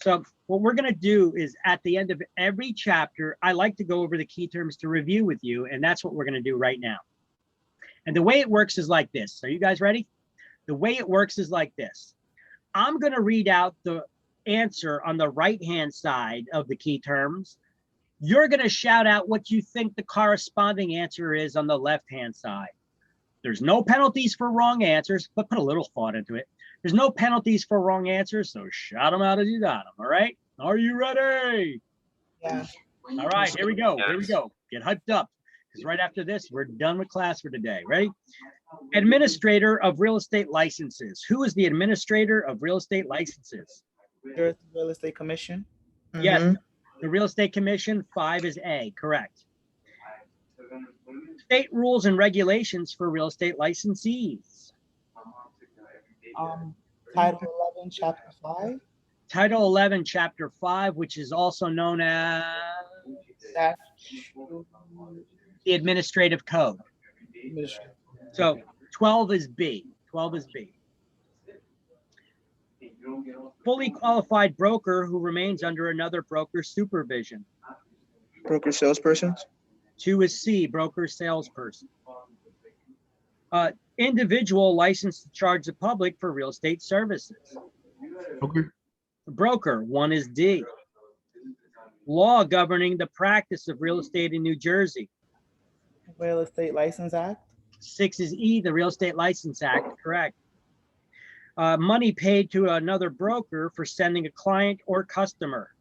S1: So what we're going to do is at the end of every chapter, I like to go over the key terms to review with you, and that's what we're going to do right now. And the way it works is like this. Are you guys ready? The way it works is like this. I'm going to read out the answer on the right-hand side of the key terms. You're going to shout out what you think the corresponding answer is on the left-hand side. There's no penalties for wrong answers, but put a little thought into it. There's no penalties for wrong answers, so shout them out as you got them, all right? Are you ready?
S7: Yeah.
S1: All right, here we go, here we go. Get hyped up, because right after this, we're done with class for today. Ready? Administrator of real estate licenses. Who is the administrator of real estate licenses?
S7: There's the Real Estate Commission.
S1: Yes,
S2: Mhm.
S1: the Real Estate Commission, 5 is A, correct. State rules and regulations for real estate licensees.
S7: Title 11, Chapter 5.
S1: Title 11, Chapter 5, which is also known as
S7: Statute
S1: the Administrative Code.
S7: Administration.
S1: So 12 is B. 12 is B. Fully qualified broker who remains under another broker's supervision.
S2: Broker salespersons.
S1: 2 is C, broker salesperson. Individual licensed to charge the public for real estate services. Broker, 1 is D. Law governing the practice of real estate in New Jersey.
S7: Real Estate License Act.
S1: 6 is E, the Real Estate License Act, correct. Money paid to another broker for sending a client or customer.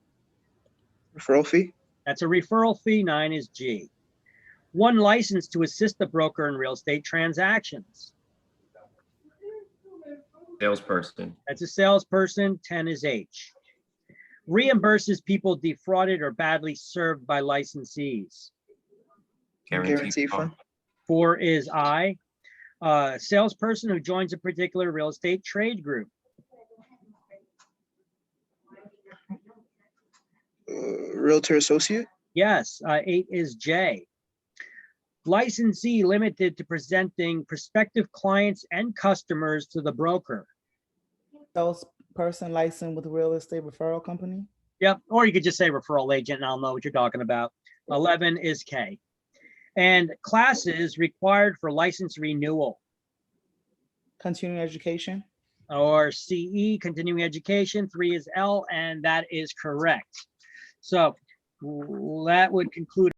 S2: Referral fee.
S1: That's a referral fee. 9 is G. 1 license to assist the broker in real estate transactions.
S5: Salesperson.
S1: That's a salesperson. 10 is H. Reimburses people defrauded or badly served by licensees.
S2: Guarantee fund.
S1: 4 is I. Salesperson who joins a particular real estate trade group.
S2: Realtor associate.
S1: Yes. 8 is J. Licensee limited to presenting prospective clients and customers to the broker.
S7: Salesperson licensed with a real estate referral company.
S1: Yep. Or you could just say referral agent and I'll know what you're talking about. 11 is K. And classes required for license renewal.
S7: Continuing education.
S1: Or CE, continuing education. 3 is L, and that is correct. So that would conclude